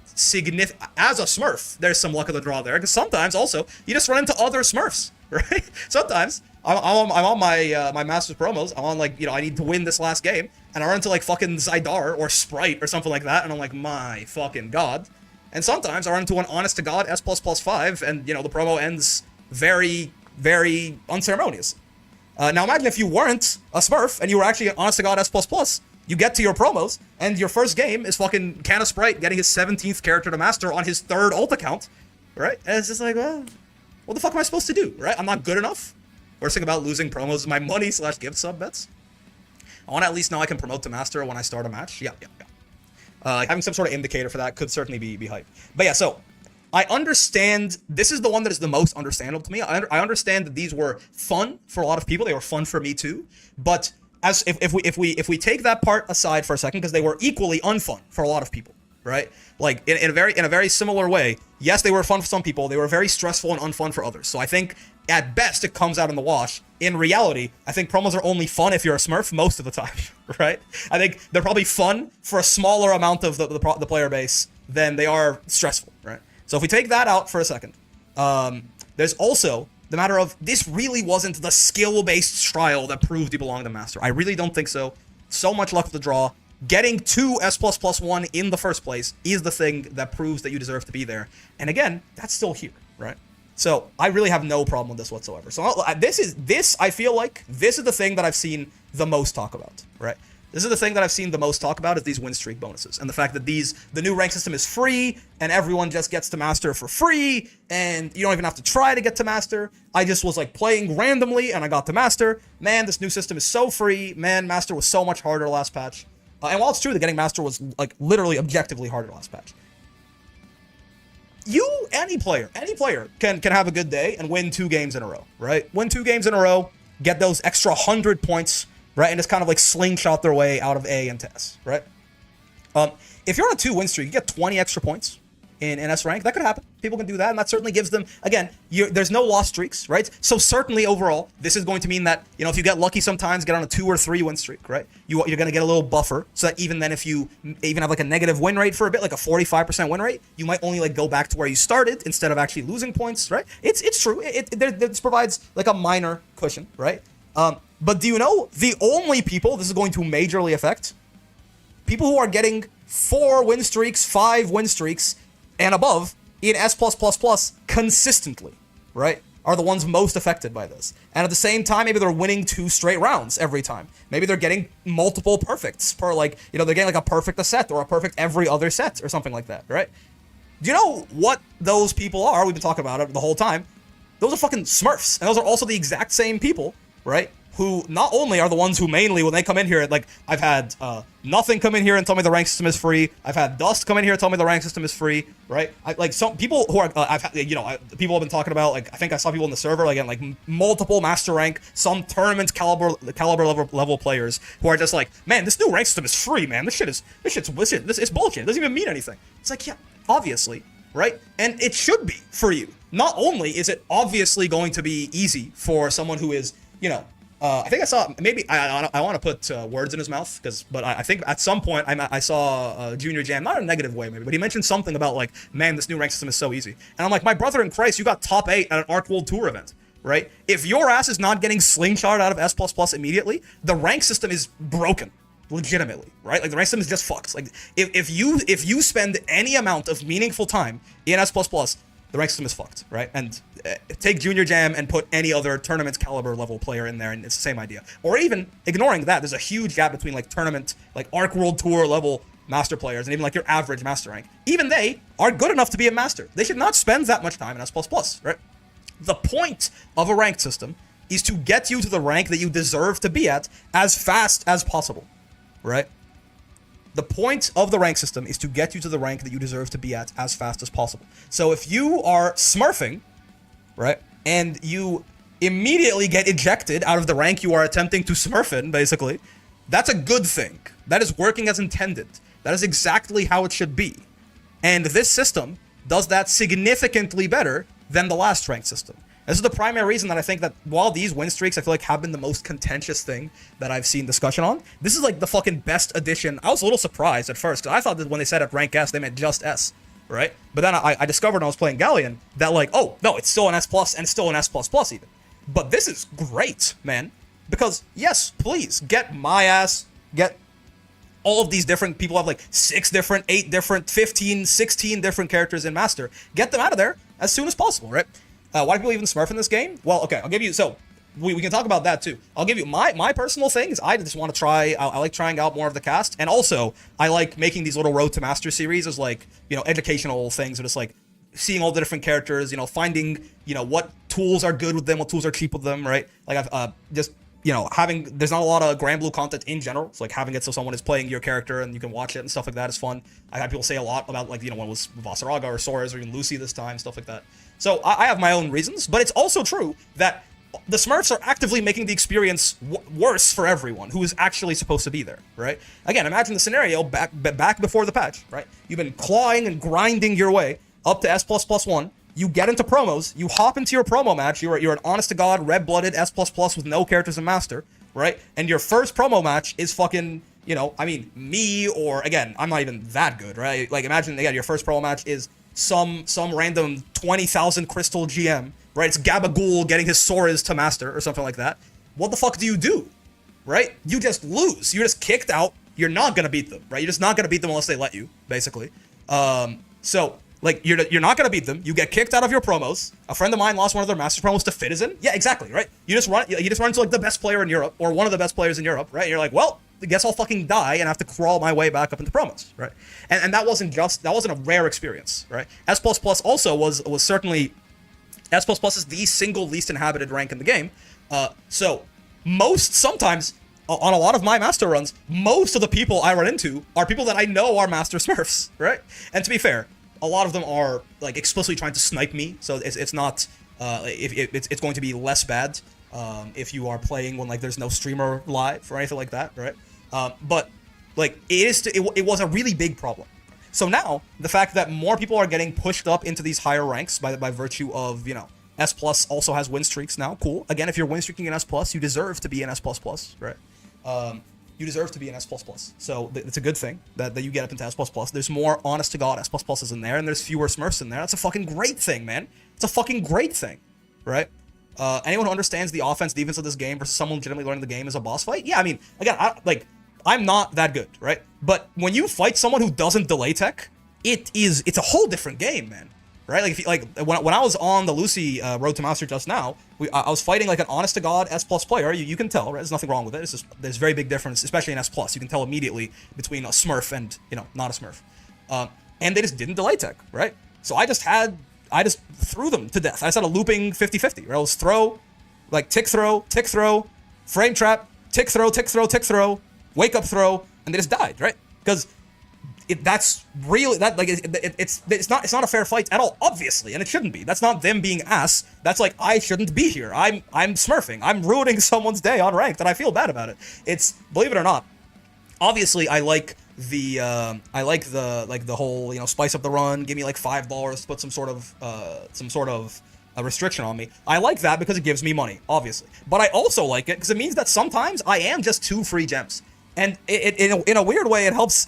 significant. As a Smurf, there's some luck of the draw there, because sometimes also you just run into other Smurfs, right? Sometimes I'm on my Masters promos. I'm on, like, you know, I need to win this last game, and I run into like fucking Zydar or Sprite or something like that, and I'm like, my fucking god. And sometimes I run into an honest to god S++5, and, you know, the promo ends very, very unceremonious. Now imagine if you weren't a Smurf and you were actually an honest to god S++. You get to your promos, and your first game is fucking Can of Sprite getting his 17th character to Master on his 3rd ult account, right? And it's just like, well, what the fuck am I supposed to do, right? I'm not good enough. Worst thing about losing promos is my money / gift sub bets. I want to at least know I can promote to Master when I start a match. Yeah. Having some sort of indicator for that could certainly be hype. But yeah, so I understand, this is the one that is the most understandable to me. I understand that these were fun for a lot of people. They were fun for me too. But as if we take that part aside for a second, because they were equally unfun for a lot of people, right? Like in a very similar way. Yes, they were fun for some people. They were very stressful and unfun for others. So I think at best it comes out in the wash. In reality, I think promos are only fun if you're a Smurf most of the time, right? I think they're probably fun for a smaller amount of the player base than they are stressful, right? So if we take that out for a second, there's also the matter of, this really wasn't the skill-based trial that proved you belong to Master. I really don't think so. So much luck of the draw. Getting to S++1 in the first place is the thing that proves that you deserve to be there. And again, that's still here, right? So I really have no problem with this whatsoever. So I feel like this is the thing that I've seen the most talk about, right? This is the thing that I've seen the most talk about, is these win streak bonuses. And the fact that the new rank system is free, and everyone just gets to Master for free, and you don't even have to try to get to Master. I just was like playing randomly, and I got to Master. Man, this new system is so free. Man, Master was so much harder last patch. And while it's true that getting Master was like literally objectively harder last patch, any player can have a good day and win 2 games in a row, right? Win 2 games in a row, get those extra 100 points, right? And just kind of like slingshot their way out of A into S, right? If you're on a 2 win streak, you get 20 extra points in S rank. That could happen. People can do that, and that certainly gives them, again, there's no lost streaks, right? So certainly overall, this is going to mean that, you know, if you get lucky sometimes, get on a 2 or 3 win streak, right? You're going to get a little buffer, so that even then, if you even have like a negative win rate for a bit, like a 45% win rate, you might only like go back to where you started instead of actually losing points, right? It's true. This provides like a minor cushion, right? But do you know the only people this is going to majorly affect people who are getting 4 win streaks, 5 win streaks, and above in S+++ consistently, right, are the ones most affected by this. And at the same time, maybe they're winning 2 straight rounds every time. Maybe they're getting multiple perfects per, like, you know, they're getting like a perfect a set or a perfect every other set or something like that, right? Do you know what those people are? We've been talking about it the whole time. Those are fucking Smurfs. And those are also the exact same people, right, who not only are the ones who mainly, when they come in here, like, I've had Nothing come in here and tell me the rank system is free. I've had Dust come in here and tell me the rank system is free, right? Like, some people who are, I've had, you know, people have been talking about, like, I think I saw people in the server, like, again, like, multiple master rank, some tournament caliber level players who are just like, man, this new rank system is free, man. This shit's bullshit. This is bullshit. It doesn't even mean anything. It's like, yeah, obviously, right? And it should be for you. Not only is it obviously going to be easy for someone who is, you know, I think I saw, maybe, I want to put words in his mouth, but I think at some point I saw Junior Jam, not in a negative way maybe, but he mentioned something about like, man, this new rank system is so easy. And I'm like, my brother in Christ, you got top 8 at an Arc World Tour event, right? If your ass is not getting slingshot out of S++ immediately, the rank system is broken. Legitimately, right? Like, the rank system is just fucked. Like, if you spend any amount of meaningful time in S++, the rank system is fucked, right? And take Junior Jam and put any other tournament caliber level player in there, and it's the same idea. Or even ignoring that, there's a huge gap between like tournament, like Arc World Tour level master players, and even like your average master rank. Even they are good enough to be a master. They should not spend that much time in S++, right? The point of a ranked system is to get you to the rank that you deserve to be at as fast as possible, right? The point of the rank system is to get you to the rank that you deserve to be at as fast as possible. So if you are Smurfing, right, and you immediately get ejected out of the rank you are attempting to Smurf in, basically, that's a good thing. That is working as intended. That is exactly how it should be. And this system does that significantly better than the last ranked system. This is the primary reason that I think that while these win streaks, I feel like, have been the most contentious thing that I've seen discussion on, this is like the fucking best addition. I was a little surprised at first, because I thought that when they said at rank S, they meant just S, right? But then I discovered when I was playing Galleon that, like, oh, no, it's still an S+, and it's still an S++ even. But this is great, man. Because, yes, please, get my ass, get all of these different people have like 6 different, 8 different, 15, 16 different characters in Master. Get them out of there as soon as possible, right? Why do people even Smurf in this game? Well, okay, I'll give you, so we can talk about that too. I'll give you my personal thing is I just want to try, I like trying out more of the cast, and also I like making these little Road to Master series as like, you know, educational things, or just like seeing all the different characters, you know, finding, you know, what tools are good with them, what tools are cheap with them, right? Like I've just, you know, there's not a lot of Grand Blue content in general, so like having it so someone is playing your character and you can watch it and stuff like that is fun. I had people say a lot about, like, you know, when it was Vasaraga or Soras or even Luci this time, stuff like that. So I have my own reasons, but it's also true that the Smurfs are actively making the experience worse for everyone who is actually supposed to be there, right? Again, imagine the scenario back before the patch, right? You've been clawing and grinding your way up to S++1. You get into promos, you hop into your promo match, you're an honest-to-God, red-blooded S++ with no characters in Master, right? And your first promo match is fucking, you know, I mean, me, or, again, I'm not even that good, right? Like, imagine, again, your first promo match is some random 20,000 crystal GM, right? It's Gabagool getting his Soras to Master, or something like that. What the fuck do you do, right? You just lose. You're just kicked out. You're not gonna beat them, right? You're just not gonna beat them unless they let you, basically. So, like, you're not gonna beat them. You get kicked out of your promos. A friend of mine lost one of their Master promos to Citizen. Yeah, exactly, right? You just run into like the best player in Europe, or one of the best players in Europe, right? And you're like, well, I guess I'll fucking die and have to crawl my way back up into promos, right? And that wasn't a rare experience, right? S++ also was certainly, S++ is the single least inhabited rank in the game. So sometimes on a lot of my Master runs, most of the people I run into are people that I know are Master Smurfs, right? And to be fair, a lot of them are like explicitly trying to snipe me, so it's not, it's going to be less bad if you are playing when like there's no streamer live or anything like that, right? But like it was a really big problem. So now the fact that more people are getting pushed up into these higher ranks by virtue of, you know, S+ also has win streaks now. Cool. Again, if you're win streaking in S+, you deserve to be in S++, right? You deserve to be in S++. So it's a good thing that you get up into S++. There's more honest to God S++s in there, and there's fewer Smurfs in there. That's a fucking great thing, man. It's a fucking great thing, right? Anyone who understands the offense defense of this game versus someone legitimately learning the game is a boss fight. Yeah, I mean, again, I'm not that good, right? But when you fight someone who doesn't delay tech, it's a whole different game, man. Right? Like, if you, like when I was on the Luci Road to Master just now, I was fighting like an honest to god S+ player. You can tell, right? There's nothing wrong with it. It's just there's very big difference, especially in S+. You can tell immediately between a Smurf and not a Smurf. And they just didn't delay tech, right? So I just threw them to death. I just had a looping 50-50. Right? I was throw, like tick throw, frame trap, tick throw, wake up throw, and they just died, right? Because that's really it's not a fair fight at all, obviously, and it shouldn't be. That's not them being ass. That's like, I shouldn't be here. I'm smurfing. I'm ruining someone's day on ranked, and I feel bad about it. It's, believe it or not, obviously I like the whole spice up the run, give me like $5 to put some sort of a restriction on me. I like that because it gives me money, obviously. But I also like it because it means that sometimes I am just 2 free gems. And in a weird way, it helps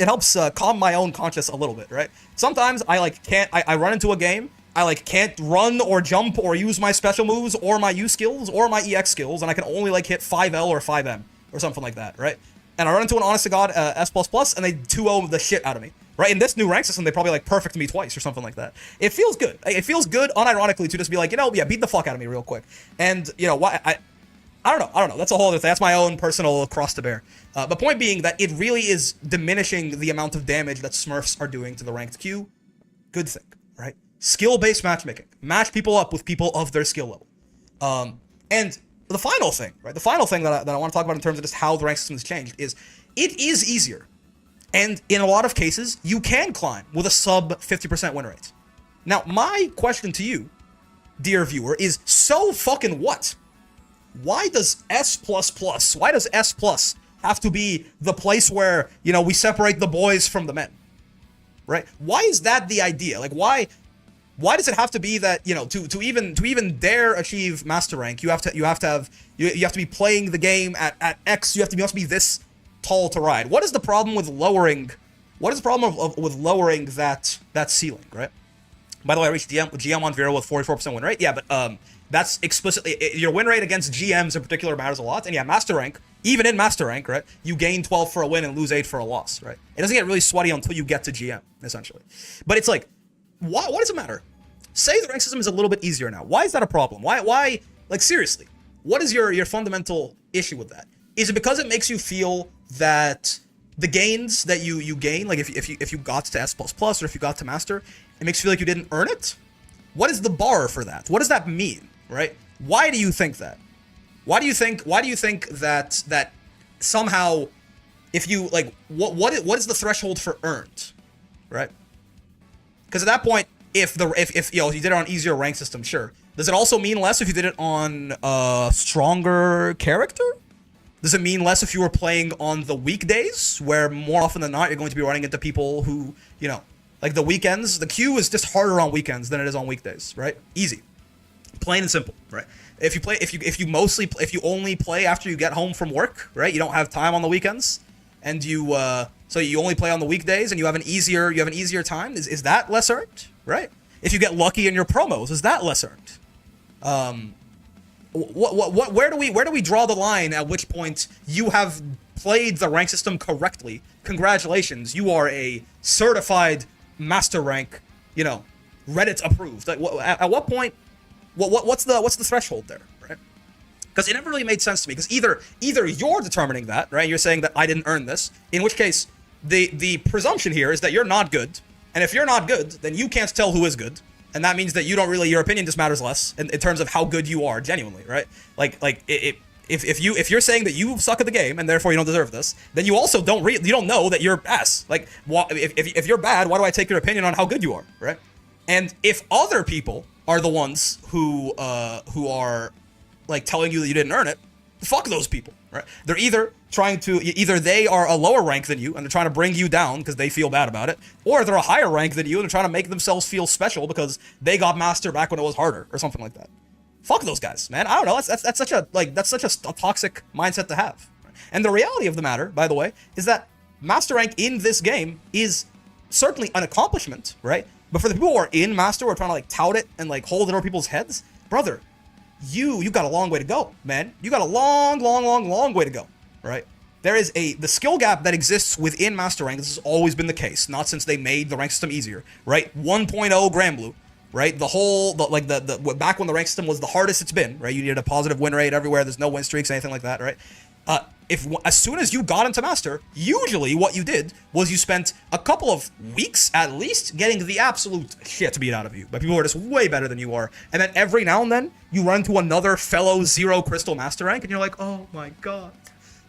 calm my own conscience a little bit, right? Sometimes I run into a game, I can't run or jump or use my special moves or my U skills or my EX skills, and I can only hit 5L or 5M or something like that, right? And I run into an honest to god S++, and they 2-0 the shit out of me, right? In this new rank system, they probably perfect me twice or something like that. It feels good. It feels good unironically to just be like, yeah, beat the fuck out of me real quick. And why I don't know. That's a whole other thing. That's my own personal cross to bear. But point being that it really is diminishing the amount of damage that Smurfs are doing to the ranked queue. Good thing, right? Skill-based matchmaking. Match people up with people of their skill level. And the final thing, right? The final thing that I want to talk about in terms of just how the rank system has changed is it is easier. And in a lot of cases, you can climb with a sub 50% win rate. Now, my question to you, dear viewer, is so fucking what? Why does S++, why does S+ have to be the place where, we separate the boys from the men? Right? Why is that the idea? Like, why does it have to be that, to even dare achieve master rank, you have to be playing the game at X, you must be this tall to ride. What is the problem with lowering that ceiling, right? By the way, I reached GM on Vera with 44% win rate. Yeah, but that's explicitly, your win rate against GMs in particular matters a lot. And yeah, master rank, even in master rank, right, you gain 12 for a win and lose 8 for a loss, right? It doesn't get really sweaty until you get to GM, essentially. But it's like, why does it matter? Say the rank system is a little bit easier now. Why is that a problem? Why, like, seriously, what is your fundamental issue with that? Is it because it makes you feel that the gains that you gain, like if you got to S++ or if you got to master, it makes you feel like you didn't earn it? What is the bar for that? What does that mean, right? Why do you think that? Why do you think that somehow, if you like, what is the threshold for earned, right? Because at that point, if you did it on easier rank system, sure. Does it also mean less if you did it on a stronger character? Does it mean less if you were playing on the weekdays, where more often than not you're going to be running into people who, like the weekends, the queue is just harder on weekends than it is on weekdays, right? Easy. Plain and simple, right? If you only play after you get home from work, right? You don't have time on the weekends, and so you only play on the weekdays and you have an easier time, is that less earned, right? If you get lucky in your promos, is that less earned? Where do we draw the line at which point you have played the rank system correctly? Congratulations, you are a certified master rank, Reddit approved. Like, at what point? What's the threshold there, right? Because it never really made sense to me. Because either you're determining that, right? You're saying that I didn't earn this. In which case, the presumption here is that you're not good, and if you're not good, then you can't tell who is good. And that means that you don't really, your opinion just matters less in terms of how good you are genuinely, right? If you're saying that you suck at the game and therefore you don't deserve this, then you also you don't know that you're ass. Like, if you're bad, why do I take your opinion on how good you are, right? And if other people are the ones who are like telling you that you didn't earn it, fuck those people, right? They're either they are a lower rank than you and they're trying to bring you down because they feel bad about it, or they're a higher rank than you and they're trying to make themselves feel special because they got master back when it was harder or something like that. Fuck those guys, man. I don't know. That's such a toxic mindset to have. And the reality of the matter, by the way, is that master rank in this game is certainly an accomplishment, right? But for the people who are in master, who are trying to tout it and hold it over people's heads, brother, you got a long way to go, man. You got a long way to go, right? there is the skill gap that exists within Master Rank. This has always been the case, not since they made the rank system easier, right? 1.0 Grand Blue, right? The back when the rank system was the hardest it's been, right? You needed a positive win rate everywhere. There's no win streaks, anything like that, right? As soon as you got into Master, usually what you did was you spent a couple of weeks at least getting the absolute shit beat out of you by people who are just way better than you are, and then every now and then you run into another fellow 0 crystal Master Rank, and you're like, oh my god,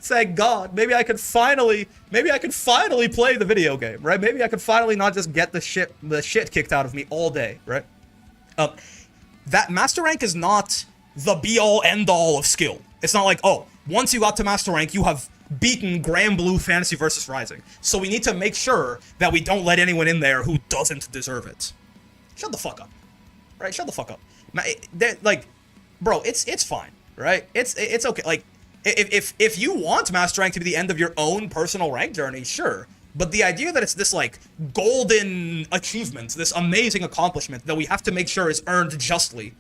thank God, maybe I could finally play the video game, right? Maybe I could finally not just get the shit kicked out of me all day, right? That Master Rank is not the be-all, end-all of skill. It's not like, oh, once you got to Master Rank, you have beaten Grand Blue Fantasy versus Rising. So we need to make sure that we don't let anyone in there who doesn't deserve it. Shut the fuck up. Right? Shut the fuck up. Like, bro, it's fine, right? It's okay. Like, if you want Master Rank to be the end of your own personal rank journey, sure. But the idea that it's this, like, golden achievement, this amazing accomplishment that we have to make sure is earned justly,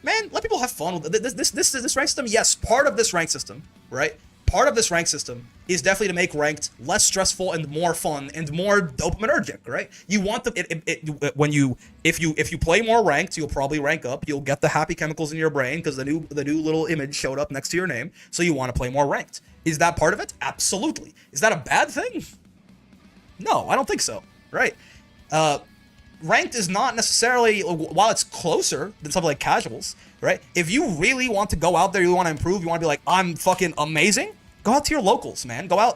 man, let people have fun with it. This rank system, yes, part of this rank system, right? Part of this rank system is definitely to make ranked less stressful and more fun and more dopaminergic, right? You want if you play more ranked, you'll probably rank up. You'll get the happy chemicals in your brain because the new little image showed up next to your name. So you want to play more ranked. Is that part of it? Absolutely. Is that a bad thing? No, I don't think so, right? Ranked is not necessarily, while it's closer than something like casuals, right? If you really want to go out there, you want to improve, you want to be like, I'm fucking amazing, go out to your locals, man. Go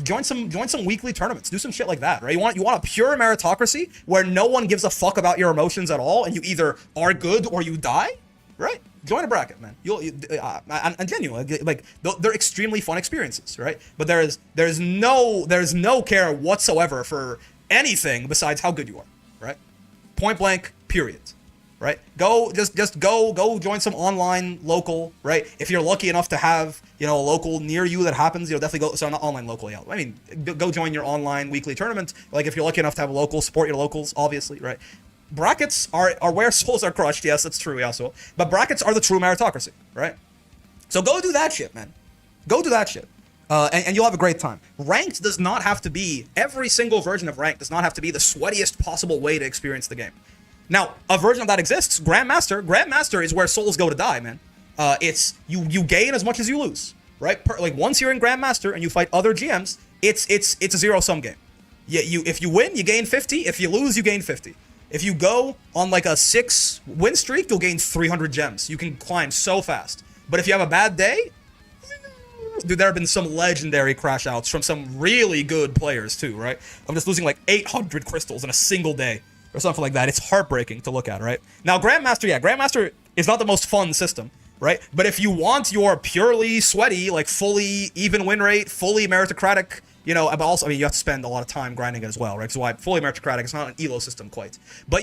join some weekly tournaments, do some shit like that, right? You want a pure meritocracy where no one gives a fuck about your emotions at all, and you either are good or you die, right? Join a bracket, man. And genuinely, like, they're extremely fun experiences, right? But there's no care whatsoever for anything besides how good you are. Right? Point blank, period. Right? Just go join some online local, right? If you're lucky enough to have, a local near you that happens, definitely go, so not online local, yeah. I mean, go join your online weekly tournament. Like, if you're lucky enough to have a local, support your locals, obviously, right? Brackets are where souls are crushed, yes, that's true, yeah, so. But brackets are the true meritocracy, right? So go do that shit, man. Go do that shit. And you'll have a great time. Ranked does not have to be, every single version of Ranked does not have to be the sweatiest possible way to experience the game. Now, a version of that exists, Grandmaster. Grandmaster is where souls go to die, man. It's, you gain as much as you lose, right? Like, once you're in Grandmaster and you fight other GMs, it's a zero-sum game. If you win, you gain 50. If you lose, you gain 50. If you go on, like, a 6 win streak, you'll gain 300 gems. You can climb so fast. But if you have a bad day, dude, there have been some legendary crash outs from some really good players too, right? I'm just losing like 800 crystals in a single day or something like that. It's heartbreaking to look at, right? Now, Grandmaster is not the most fun system, right? But if you want your purely sweaty, like fully even win rate, fully meritocratic, but also, I mean, you have to spend a lot of time grinding it as well, right? So why fully meritocratic, it's not an elo system quite. But,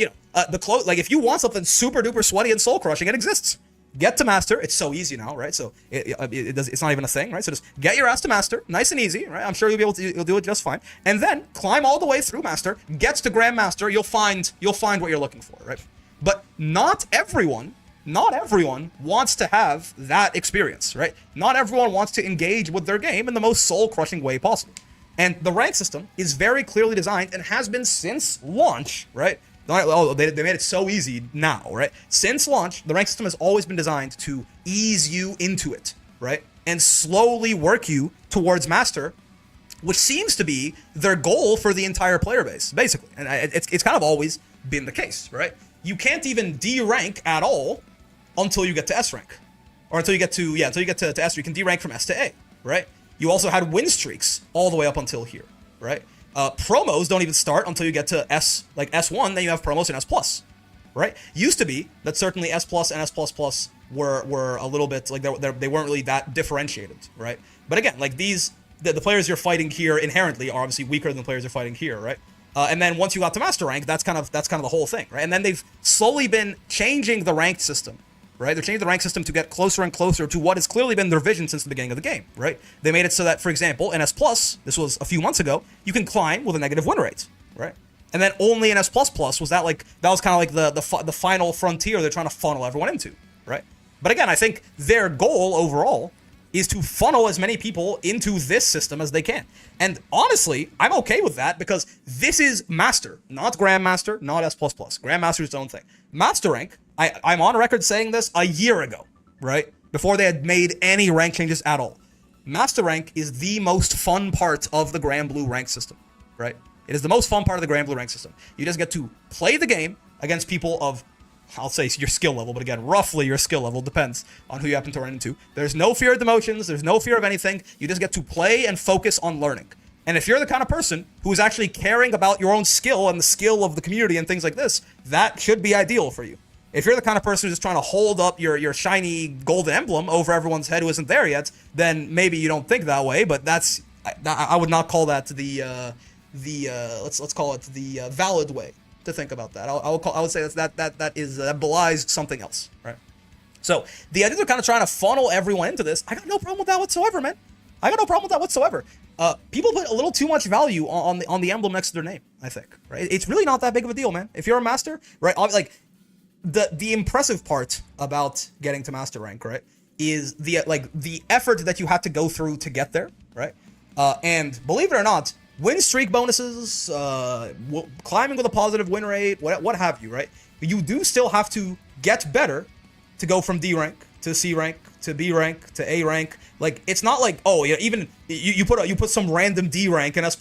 like, if you want something super duper sweaty and soul crushing, it exists. Get to Master. It's so easy now, right? So it's not even a thing, right? So just get your ass to Master, nice and easy, right? I'm sure you'll do it just fine. And then climb all the way through Master, get to Grandmaster, you'll find what you're looking for, right? But not everyone wants to have that experience, right? Not everyone wants to engage with their game in the most soul-crushing way possible. And the rank system is very clearly designed and has been since launch, right? Oh, they made it so easy now, right? Since launch, the rank system has always been designed to ease you into it, right? And slowly work you towards Master, which seems to be their goal for the entire player base, basically. And it's kind of always been the case, right? You can't even D-rank at all until you get to S rank. Or until you get to S, you can D-rank from S to A, right? You also had win streaks all the way up until here, right? Promos don't even start until you get to S1, then you have promos in S+, right? Used to be that certainly S+ and S++ were a little bit, like, they weren't really that differentiated, right? But again, like, the players you're fighting here inherently are obviously weaker than the players you're fighting here, right? And then once you got to Master Rank, that's kind of the whole thing, right? And then they've slowly been changing the ranked system, right? They're changing the rank system to get closer and closer to what has clearly been their vision since the beginning of the game, right? They made it so that, for example, in S+, this was a few months ago, you can climb with a negative win rate, right? And then only in S++ was that was kind of like the final frontier they're trying to funnel everyone into, right? But again, I think their goal overall is to funnel as many people into this system as they can. And honestly, I'm okay with that because this is Master, not Grandmaster, not S++. Grandmaster's its own thing. Master rank, I'm on record saying this a year ago, right? Before they had made any rank changes at all. Master rank is the most fun part of the Grand Blue rank system, right? It is the most fun part of the Grand Blue rank system. You just get to play the game against people of, I'll say your skill level, but again, roughly your skill level, depends on who you happen to run into. There's no fear of demotions, there's no fear of anything. You just get to play and focus on learning. And if you're the kind of person who is actually caring about your own skill and the skill of the community and things like this, that should be ideal for you. If you're the kind of person who's just trying to hold up your shiny golden emblem over everyone's head who isn't there yet, then maybe you don't think that way, but that's, I would not call that let's call it the valid way to think about that. I would say that belies something else, right? So the idea of kind of trying to funnel everyone into this, I got no problem with that whatsoever, man. I got no problem with that whatsoever. People put a little too much value on the emblem next to their name, I think, right? It's really not that big of a deal, man. If you're a master, right, like the impressive part about getting to master rank, right, is the effort that you have to go through to get there, right? And believe it or not, win streak bonuses, climbing with a positive win rate, what have you, right? But you do still have to get better to go from D rank to C rank to B rank to A rank. Like, it's not like, oh, yeah, even you put some random D rank in S++,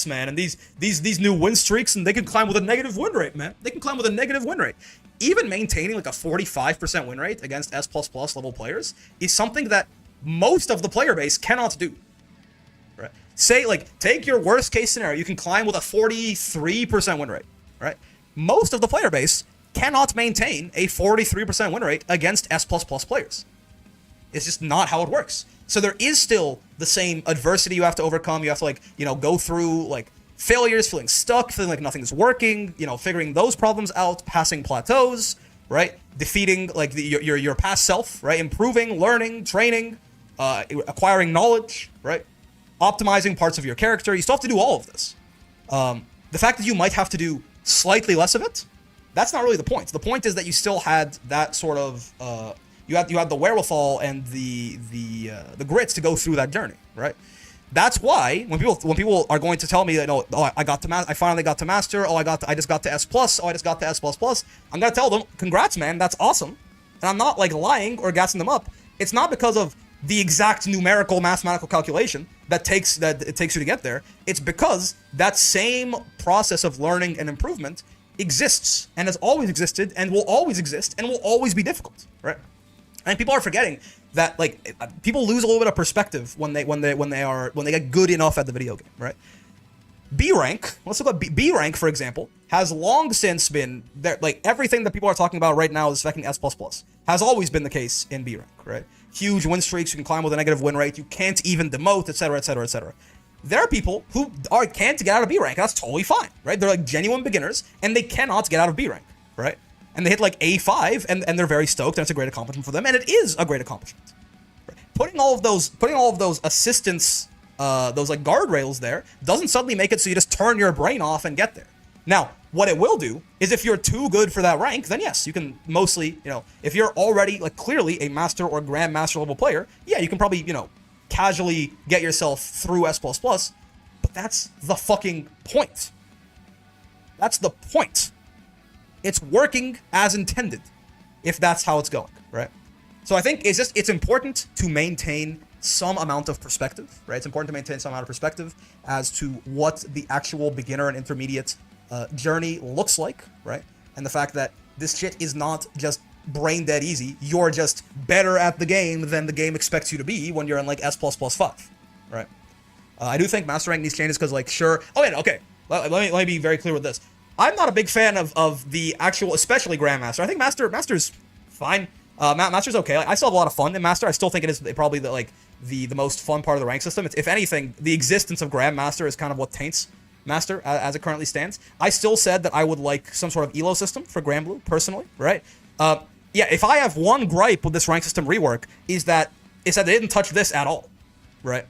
man, and these new win streaks, and they can climb with a negative win rate, man. They can climb with a negative win rate. Even maintaining like a 45% win rate against S++ level players is something that most of the player base cannot do. Right? Say, like, take your worst case scenario, you can climb with a 43% win rate, right? Most of the player base cannot maintain a 43% win rate against S++ players. It's just not how it works. So there is still the same adversity you have to overcome. You have to, like, go through, like, failures, feeling stuck, feeling like nothing's working, figuring those problems out, passing plateaus, right? Defeating, like, your past self, right? Improving, learning, training, acquiring knowledge, right? Optimizing parts of your character. You still have to do all of this. The fact that you might have to do slightly less of it, that's not really the point. The point is that you still had that sort of you had the wherewithal and the grits to go through that journey, right? That's why when people are going to tell me that, oh, I finally got to master, I just got to S+, I just got to S++, I'm gonna tell them, congrats, man, that's awesome. And I'm not, like, lying or gassing them up. It's not because of the exact numerical mathematical calculation that it takes you to get there. It's because that same process of learning and improvement exists and has always existed and will always exist and will always be difficult, right? And people are forgetting that, like, people lose a little bit of perspective when they get good enough at the video game, right? B rank, let's look at B rank, for example, has long since been there. Like, everything that people are talking about right now is affecting S++, has always been the case in B rank, right? Huge win streaks, you can climb with a negative win rate, you can't even demote, etc., etc., etc. There are people who can't get out of B rank. That's totally fine, right? They're, like, genuine beginners, and they cannot get out of B rank, right? And they hit, like, A5, and they're very stoked, and it's a great accomplishment for them, and it is a great accomplishment. Right? Putting all of those assistance, those, like, guardrails there, doesn't suddenly make it so you just turn your brain off and get there. Now, what it will do is, if you're too good for that rank, then yes, you can mostly, if you're already, like, clearly a master or grandmaster level player, yeah, you can probably, casually get yourself through S++, but that's the fucking point. That's the point. It's working as intended, if that's how it's going, right? So I think it's important to maintain some amount of perspective, right? It's important to maintain some amount of perspective as to what the actual beginner and intermediate journey looks like, right? And the fact that this shit is not just brain dead easy. You're just better at the game than the game expects you to be when you're in, like, S++5, right? I do think master rank needs changes because, like, sure. Oh yeah, okay. Let me be very clear with this. I'm not a big fan of the actual, especially Grandmaster. I think Master's fine. Master's okay. I still have a lot of fun in Master. I still think it is probably the most fun part of the rank system. It's, if anything, the existence of Grandmaster is kind of what taints Master as it currently stands. I still said that I would like some sort of elo system for Grand Blue, personally, right? Yeah, if I have one gripe with this rank system rework, is that they didn't touch this at all, right?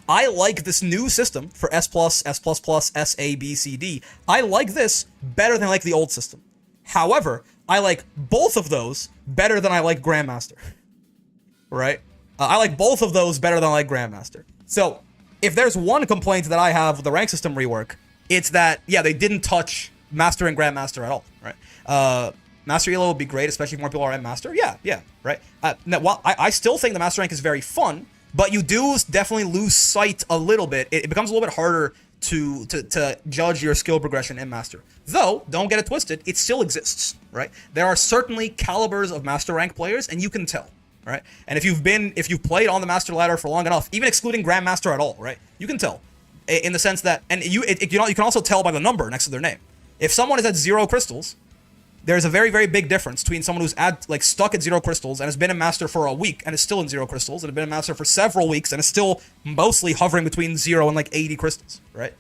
I like this new system for S+, S++, SA, B, C, D. I like this better than I like the old system. However, I like both of those better than I like Grandmaster, right? I like both of those better than I like Grandmaster. So, if there's one complaint that I have with the rank system rework, it's that, yeah, they didn't touch Master and Grandmaster at all, right? Master Elo would be great, especially if more people are at Master. Yeah, right? Now, while I still think the Master rank is very fun, but you do definitely lose sight a little bit. It becomes a little bit harder to judge your skill progression in Master. Though, don't get it twisted, it still exists, right? There are certainly calibers of Master rank players, and you can tell, right? And if you've played on the Master ladder for long enough, even excluding Grandmaster at all, right? You can tell, in the sense that, and you can also tell by the number next to their name. If someone is at 0 crystals, there's a very, very big difference between someone who's stuck at 0 crystals and has been a Master for a week and is still in 0 crystals, and has been a Master for several weeks and is still mostly hovering between 0 and 80 crystals, right?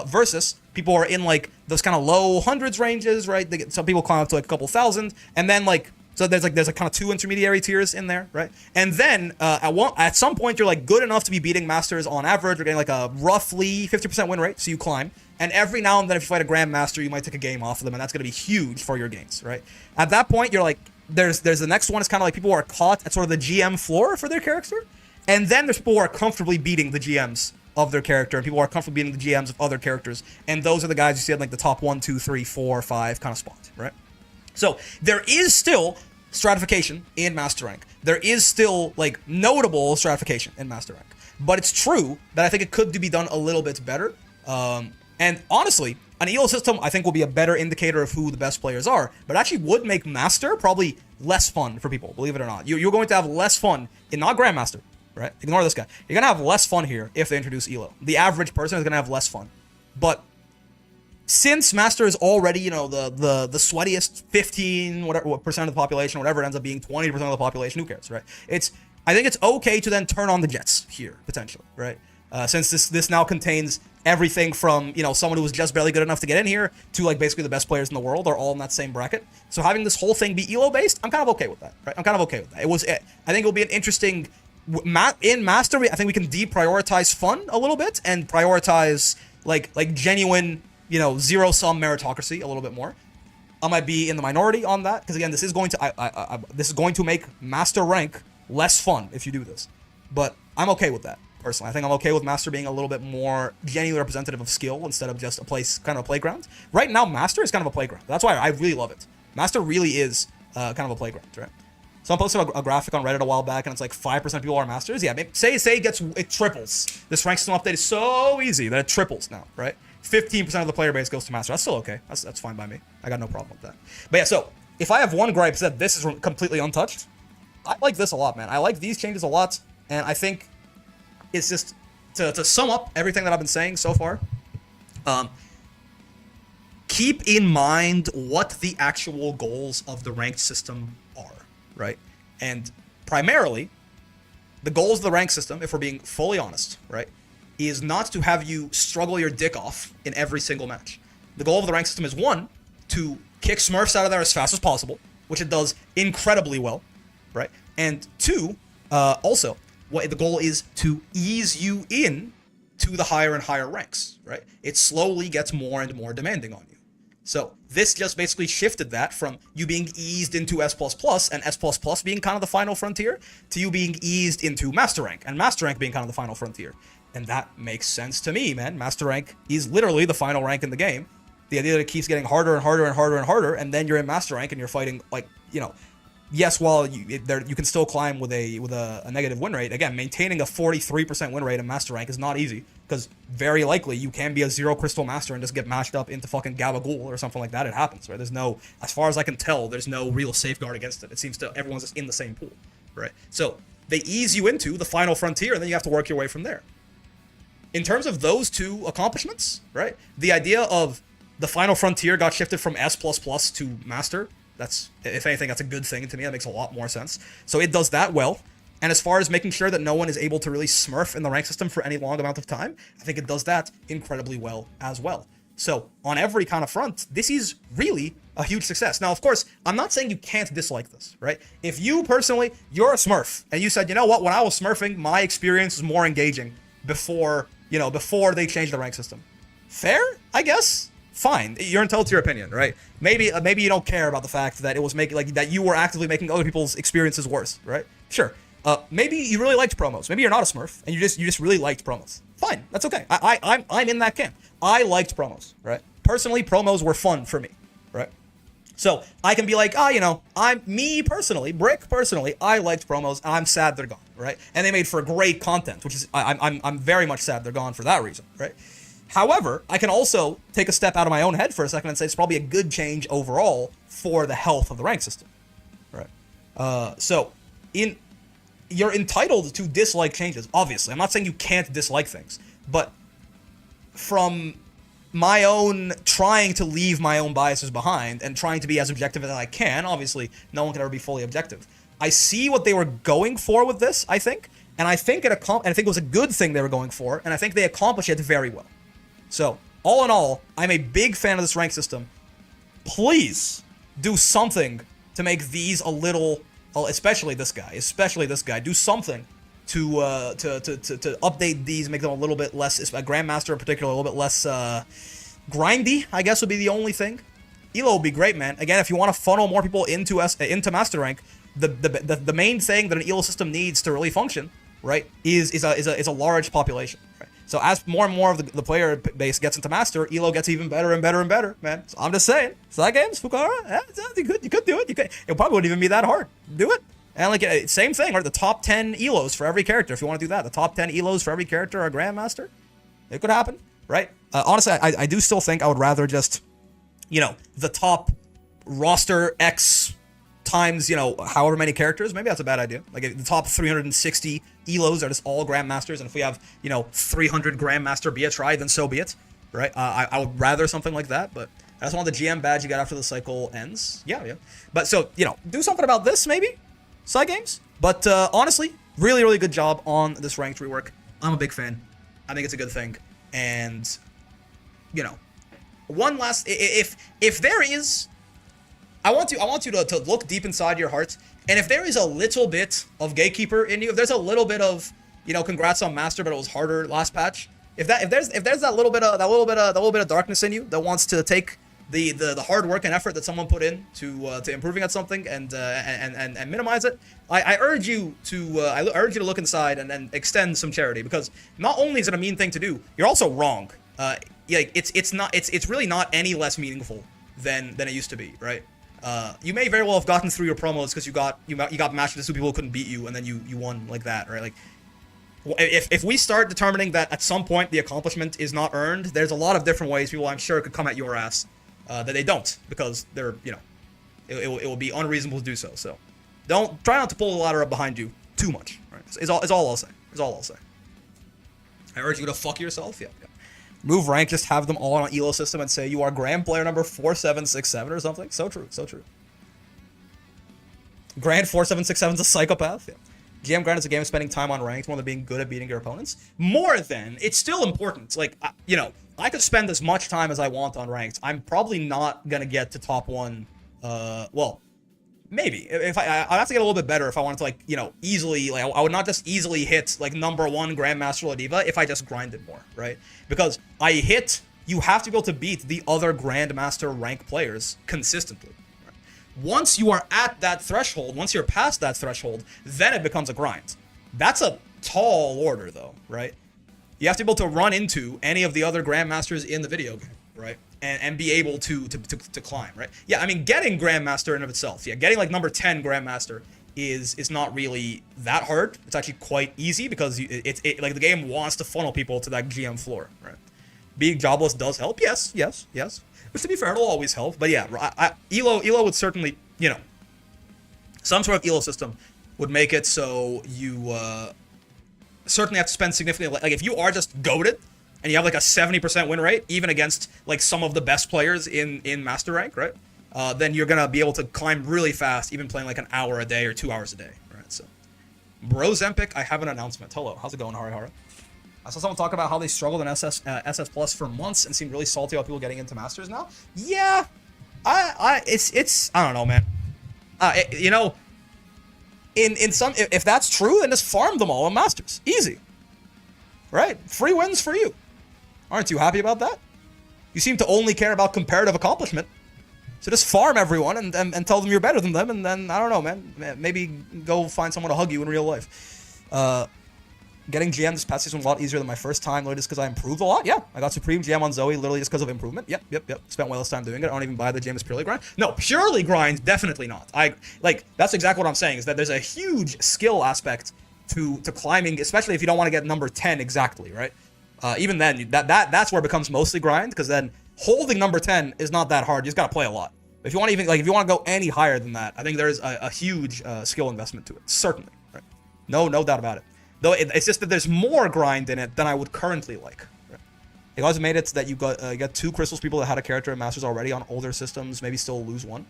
Versus people who are in those kind of low hundreds ranges, right? Some people climb up to a couple thousand, and then so there's kind of 2 intermediary tiers in there, right? And then at some point you're good enough to be beating Masters on average. You're getting a roughly 50% win rate, so you climb. And every now and then, if you fight a Grandmaster, you might take a game off of them, and that's going to be huge for your gains, right? At that point, you're there's the next one is kind of people who are caught at sort of the GM floor for their character, and then there's people who are comfortably beating the GMs of their character, and people who are comfortably beating the GMs of other characters, and those are the guys you see at the top 1, 2, 3, 4, 5 kind of spot, right? So there is still stratification in Master Rank. There is still notable stratification in Master Rank, but it's true that I think it could be done a little bit better. And honestly, an ELO system I think will be a better indicator of who the best players are, but actually would make Master probably less fun for people, believe it or not. You're going to have less fun in not Grandmaster, right? Ignore this guy. You're going to have less fun here if they introduce ELO. The average person is going to have less fun. But since Master is already, the sweatiest 15% of the population, whatever it ends up being, 20% of the population, who cares, right? I think it's okay to then turn on the jets here, potentially, right? Since this now contains everything from, someone who was just barely good enough to get in here to basically the best players in the world are all in that same bracket. So having this whole thing be ELO based, I'm kind of okay with that, right? I'm kind of okay with that. I think it will be an interesting, in Master, I think we can deprioritize fun a little bit and prioritize genuine, zero-sum meritocracy a little bit more. I might be in the minority on that, because again, this is going to make Master rank less fun if you do this. But I'm okay with that. Personally, I think I'm okay with Master being a little bit more genuinely representative of skill instead of just a playground. Right now, Master is kind of a playground. That's why I really love it. Master really is kind of a playground, right? So I posted a graphic on Reddit a while back, and it's 5% of people are Masters. Yeah, say it triples. This rank system update is so easy that it triples now, right? 15% of the player base goes to Master. That's still okay. That's fine by me. I got no problem with that. But yeah, so if I have one gripe, is that this is completely untouched. I like this a lot, man. I like these changes a lot, and I think it's just to sum up everything that I've been saying so far. Keep in mind what the actual goals of the ranked system are, right? And primarily, the goals of the ranked system, if we're being fully honest, right, is not to have you struggle your dick off in every single match. The goal of the ranked system is, 1, to kick Smurfs out of there as fast as possible, which it does incredibly well, right? And 2, also, what the goal is to ease you in to the higher and higher ranks, right? It slowly gets more and more demanding on you. So this just basically shifted that from you being eased into S++ and S++ being kind of the final frontier to you being eased into Master Rank and Master Rank being kind of the final frontier. And that makes sense to me, man. Master Rank is literally the final rank in the game. The idea that it keeps getting harder and harder and harder and harder, and then you're in Master Rank and you're fighting yes, while you can still climb with a negative win rate. Again, maintaining a 43% win rate in Master Rank is not easy, because very likely you can be a 0 crystal master and just get mashed up into fucking Gabagool or something like that. It happens, right? As far as I can tell, there's no real safeguard against it. It seems to everyone's just in the same pool, right? So they ease you into the final frontier, and then you have to work your way from there. In terms of those two accomplishments, right? The idea of the final frontier got shifted from S++ to Master. That's, if anything, that's a good thing to me. That makes a lot more sense. So it does that well. And as far as making sure that no one is able to really smurf in the rank system for any long amount of time, I think it does that incredibly well as well. So on every kind of front, this is really a huge success. Now, of course, I'm not saying you can't dislike this, right? If you personally, you're a smurf, and you said, you know what, when I was smurfing, my experience was more engaging before they changed the rank system. Fair, I guess. Fine, you're entitled to your opinion, right? Maybe you don't care about the fact that it was making that you were actively making other people's experiences worse, right? Sure. Maybe you really liked promos. Maybe you're not a Smurf, and you just really liked promos. Fine, that's okay. I'm in that camp. I liked promos, right? Personally, promos were fun for me, right? So I can be like, Brick personally, I liked promos. I'm sad they're gone, right? And they made for great content, which is I'm very much sad they're gone for that reason, right? However, I can also take a step out of my own head for a second and say it's probably a good change overall for the health of the rank system, right? You're entitled to dislike changes, obviously. I'm not saying you can't dislike things, but from my own trying to leave my own biases behind and trying to be as objective as I can, obviously, no one can ever be fully objective. I see what they were going for with this, I think, and I think it was a good thing they were going for, and I think they accomplished it very well. So, all in all, I'm a big fan of this rank system. Please do something to make these a little, especially this guy, do something to update these, make them a little bit less, Grandmaster in particular, a little bit less grindy, I guess would be the only thing. Elo would be great, man. Again, if you want to funnel more people into Master Rank, the main thing that an Elo system needs to really function, right, is a large population. Right? So as more and more of the player base gets into Master, Elo gets even better and better and better, man. So I'm just saying, Side Games, Fukara, you could do it. It probably wouldn't even be that hard. Do it. And like, same thing, right? The top 10 Elos for every character, if you want to do that. The top 10 Elos for every character are Grandmaster. It could happen, right? Honestly, I do still think I would rather just, the top roster X times, however many characters. Maybe that's a bad idea. Like, the top 360 Elos are just all Grandmasters, and if we have, 300 Grandmaster be a try, then so be it, right? I would rather something like that, but I just want the GM badge you get after the cycle ends. Yeah. But so, do something about this, maybe? Side Games. But honestly, really, really good job on this ranked rework. I'm a big fan. I think it's a good thing. And, one last, if there is, I want you to look deep inside your heart, and if there is a little bit of Gatekeeper in you, if there's a little bit of, congrats on Master, but it was harder last patch. If there's that little bit of darkness in you that wants to take the hard work and effort that someone put in to improving at something and minimize it, I urge you to look inside and extend some charity, because not only is it a mean thing to do, you're also wrong. It's really not any less meaningful than it used to be, right? You may very well have gotten through your promos because you got matched with two people who couldn't beat you, and then you won like that, right? Like, if we start determining that at some point the accomplishment is not earned, there's a lot of different ways people, I'm sure, could come at your ass that they don't, because they're, it will be unreasonable to do so. So try not to pull the ladder up behind you too much, right? Is all I'll say. I urge you to fuck yourself. Yeah. Move rank, just have them all on an Elo system and say you are Grand player number 4767 or something. So true. Grand 4767 is a psychopath. Yeah. GM Grand is a game of spending time on ranked more than being good at beating your opponents. More than, it's still important. Like, I could spend as much time as I want on ranked. I'm probably not gonna get to top 1. Well, maybe. If I'd have to get a little bit better if I wanted to, easily, I would not just easily hit, number 1 Grandmaster Ladiva if I just grinded more, right? Because you have to be able to beat the other Grandmaster rank players consistently. Right? Once you are at that threshold, once you're past that threshold, then it becomes a grind. That's a tall order, though, right? You have to be able to run into any of the other Grandmasters in the video game, right? And be able to climb, right? Yeah, I mean, getting Grandmaster in and of itself, getting number 10 Grandmaster is not really that hard. It's actually quite easy because the game wants to funnel people to that GM floor, right? Being jobless does help, yes. Which, to be fair, it'll always help. But yeah, Elo would certainly, some sort of Elo system would make it so you certainly have to spend significantly, if you are just goated, and you have a 70% win rate, even against some of the best players in Master Rank, right? Then you're gonna be able to climb really fast, even playing an hour a day or 2 hours a day, right? So, Bros Empic, I have an announcement. Hello, how's it going, Harihara? I saw someone talk about how they struggled in SS Plus for months and seemed really salty about people getting into Masters now. Yeah, it's I don't know, man. In some, if that's true, then just farm them all in Masters, easy, right? Free wins for you. Aren't you happy about that? You seem to only care about comparative accomplishment. So just farm everyone and tell them you're better than them, and then, I don't know, man. Maybe go find someone to hug you in real life. Getting GM this past season was a lot easier than my first time, literally just because I improved a lot. Yeah, I got Supreme GM on Zoe literally just because of improvement. Yep. Spent way less time doing it. I don't even buy the GM as purely grind. No, purely grind, definitely not. That's exactly what I'm saying, is that there's a huge skill aspect to climbing, especially if you don't want to get number 10 exactly, right? Even then, that's where it becomes mostly grind, because then holding number 10 is not that hard. You just gotta play a lot. If you want to if you want to go any higher than that, I think there's a huge skill investment to it, certainly. Right? No doubt about it. Though it's just that there's more grind in it than I would currently like. Right? They guys made it so that you got 2 crystals people that had a character in Masters already on older systems, maybe still lose 1.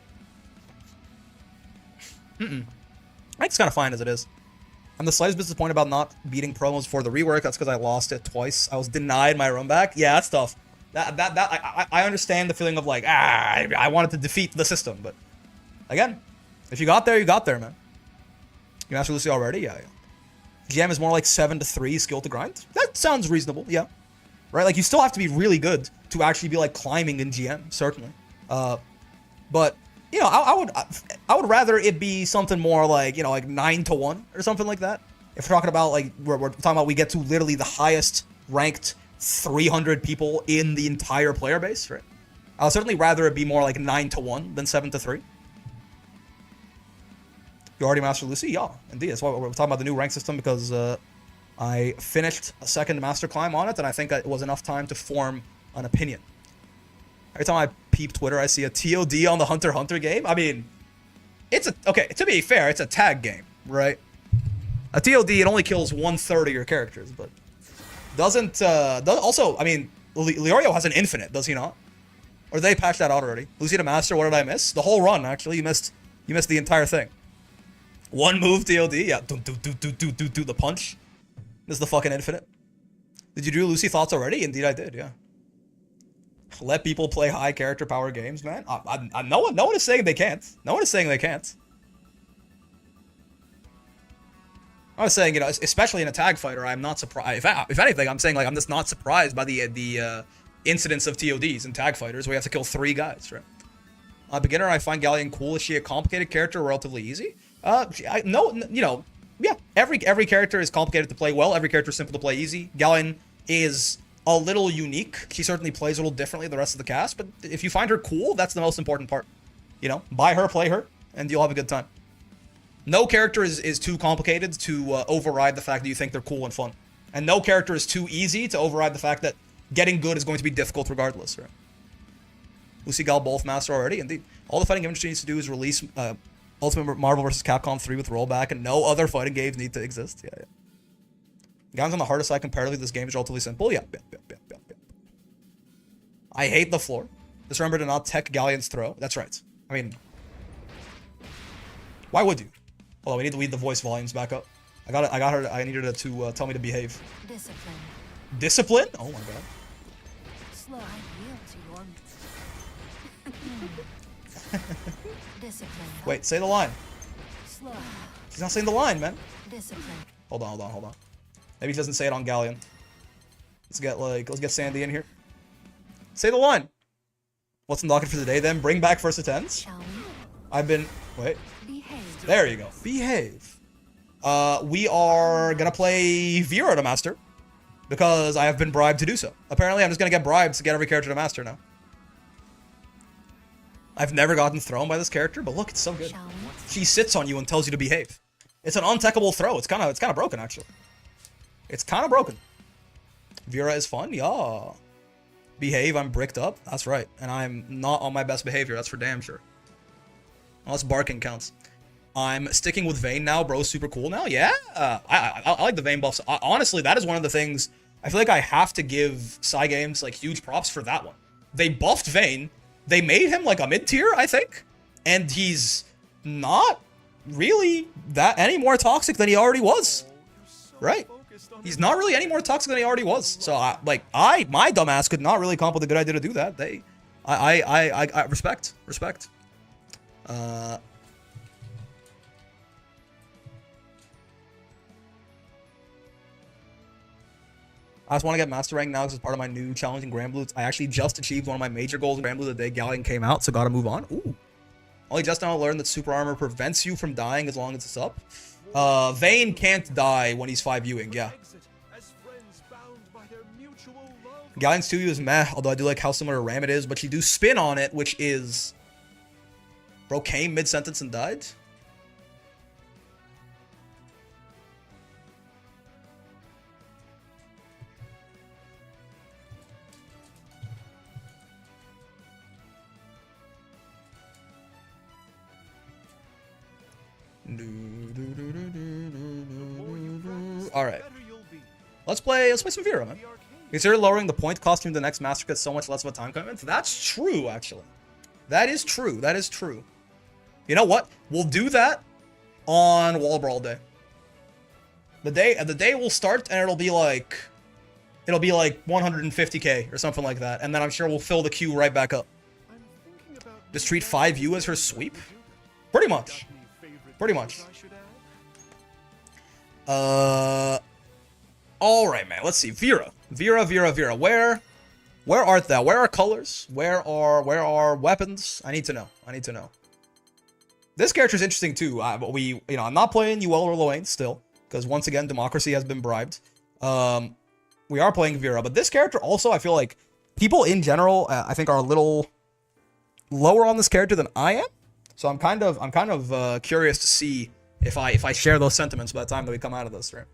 I think it's kind of fine as it is. I'm the slightest disappointed about not beating promos for the rework. That's because I lost it twice. I was denied my run back. Yeah, that's tough. I understand the feeling of like, I wanted to defeat the system, but again, if you got there, you got there, man. You mastered Luci already? Yeah. GM is more like 7 to 3 skill to grind. That sounds reasonable, yeah. Right? Like, you still have to be really good to actually be like climbing in GM, certainly. But you know, I would rather it be something more like, you know, like 9 to 1 or something like that. If we're talking about like we're talking about we get to literally the highest ranked 300 people in the entire player base, right? I'll certainly rather it be more like 9 to 1 than 7 to 3. You already mastered Luci? Yeah, indeed. That's why we're talking about the new rank system, because I finished a second master climb on it, and I think it was enough time to form an opinion. Every time I peep Twitter, I see a TOD on the Hunter x Hunter game. I mean, okay, to be fair, it's a tag game, right? A TOD, it only kills 1/3 of your characters, but also, I mean, Leorio has an infinite, does he not? Or did they patch that out already? Luci to master, what did I miss? The whole run, actually. You missed the entire thing. One move TOD, yeah, do the punch. This is the fucking infinite. Did you do Luci thoughts already? Indeed I did, yeah. Let people play high character power games, man. No one is saying they can't. No one is saying they can't. I was saying, you know, especially in a tag fighter, I'm not surprised. If anything, I'm saying like I'm just not surprised by the incidence of TODs in tag fighters where you have to kill 3 guys, right? Beginner, I find Galleon cool. Is she a complicated character or relatively easy? No, you know, yeah. Every character is complicated to play well. Every character is simple to play easy. Galleon is a little unique. She certainly plays a little differently than the rest of the cast, but if you find her cool, that's the most important part. You know, buy her, play her, and you'll have a good time. No character is too complicated to override the fact that you think they're cool and fun. And no character is too easy to override the fact that getting good is going to be difficult regardless, right? Luci got both master already, indeed. All the fighting game industry needs to do is release Ultimate Marvel vs. Capcom 3 with rollback, and no other fighting games need to exist. Yeah. Guns on the harder side comparatively, this game is relatively simple. Yeah. I hate the floor. Just remember to not tech Galleon's throw. That's right. I mean, why would you? Hold on, we need to lead the voice volumes back up. I got her. I needed her to tell me to behave. Discipline. Discipline? Oh my god. Slow. I yield to your discipline. Wait, say the line. Slow. She's not saying the line, man. Discipline. Hold on. Maybe he doesn't say it on Galleon. Let's get Sandy in here. Say the line. What's in the docket for today then? Bring back first attempts. Shall we? Wait. Behave. There you go. Behave. We are gonna play Vera to master, because I have been bribed to do so. Apparently, I'm just gonna get bribed to get every character to master now. I've never gotten thrown by this character, but look, it's so good. Shall we? She sits on you and tells you to behave. It's an untechable throw. It's kind of broken, actually. It's kind of broken. Vera is fun, yeah. Behave, I'm bricked up. That's right. And I'm not on my best behavior. That's for damn sure. Unless barking counts. I'm sticking with Vayne now, bro. Super cool now. Yeah. I like the Vayne buffs. Honestly, that is one of the things I feel like I have to give Cygames like huge props for that one. They buffed Vayne. They made him like a mid-tier, I think. And he's not really that any more toxic than he already was. Right? He's not really any more toxic than he already was. So my dumbass could not really come up with a good idea to do that. I respect. I just want to get master rank now because it's part of my new challenge in Grand Blue. I actually just achieved one of my major goals in Grand Blue the day Galleon came out, so gotta move on. Ooh. Only just now learned that super armor prevents you from dying as long as it's up. Vayne can't die when he's 5Uing, yeah. Galleon's 2U is meh, although I do like how similar to Ram it is, but you do spin on it, which is... Bro came mid-sentence and died? Alright. Let's play some Vera, man. Consider lowering the point costume to the next master gets so much less of a time commitment. That's true, actually. That is true. That is true. You know what? We'll do that on Wall Brawl Day. The day will start and it'll be like 150k or something like that, and then I'm sure we'll fill the queue right back up. Just treat 5U as her sweep? Pretty much. Pretty much. Alright, man. Let's see. Vera. Vera. Where art thou? Where are colors? Where are weapons? I need to know. This character's interesting too. I'm not playing UL or Loain still, because once again, democracy has been bribed. We are playing Vera, but this character also, I feel like people in general, I think, are a little lower on this character than I am. So I'm kind of curious to see if I share those sentiments by the time that we come out of this, right?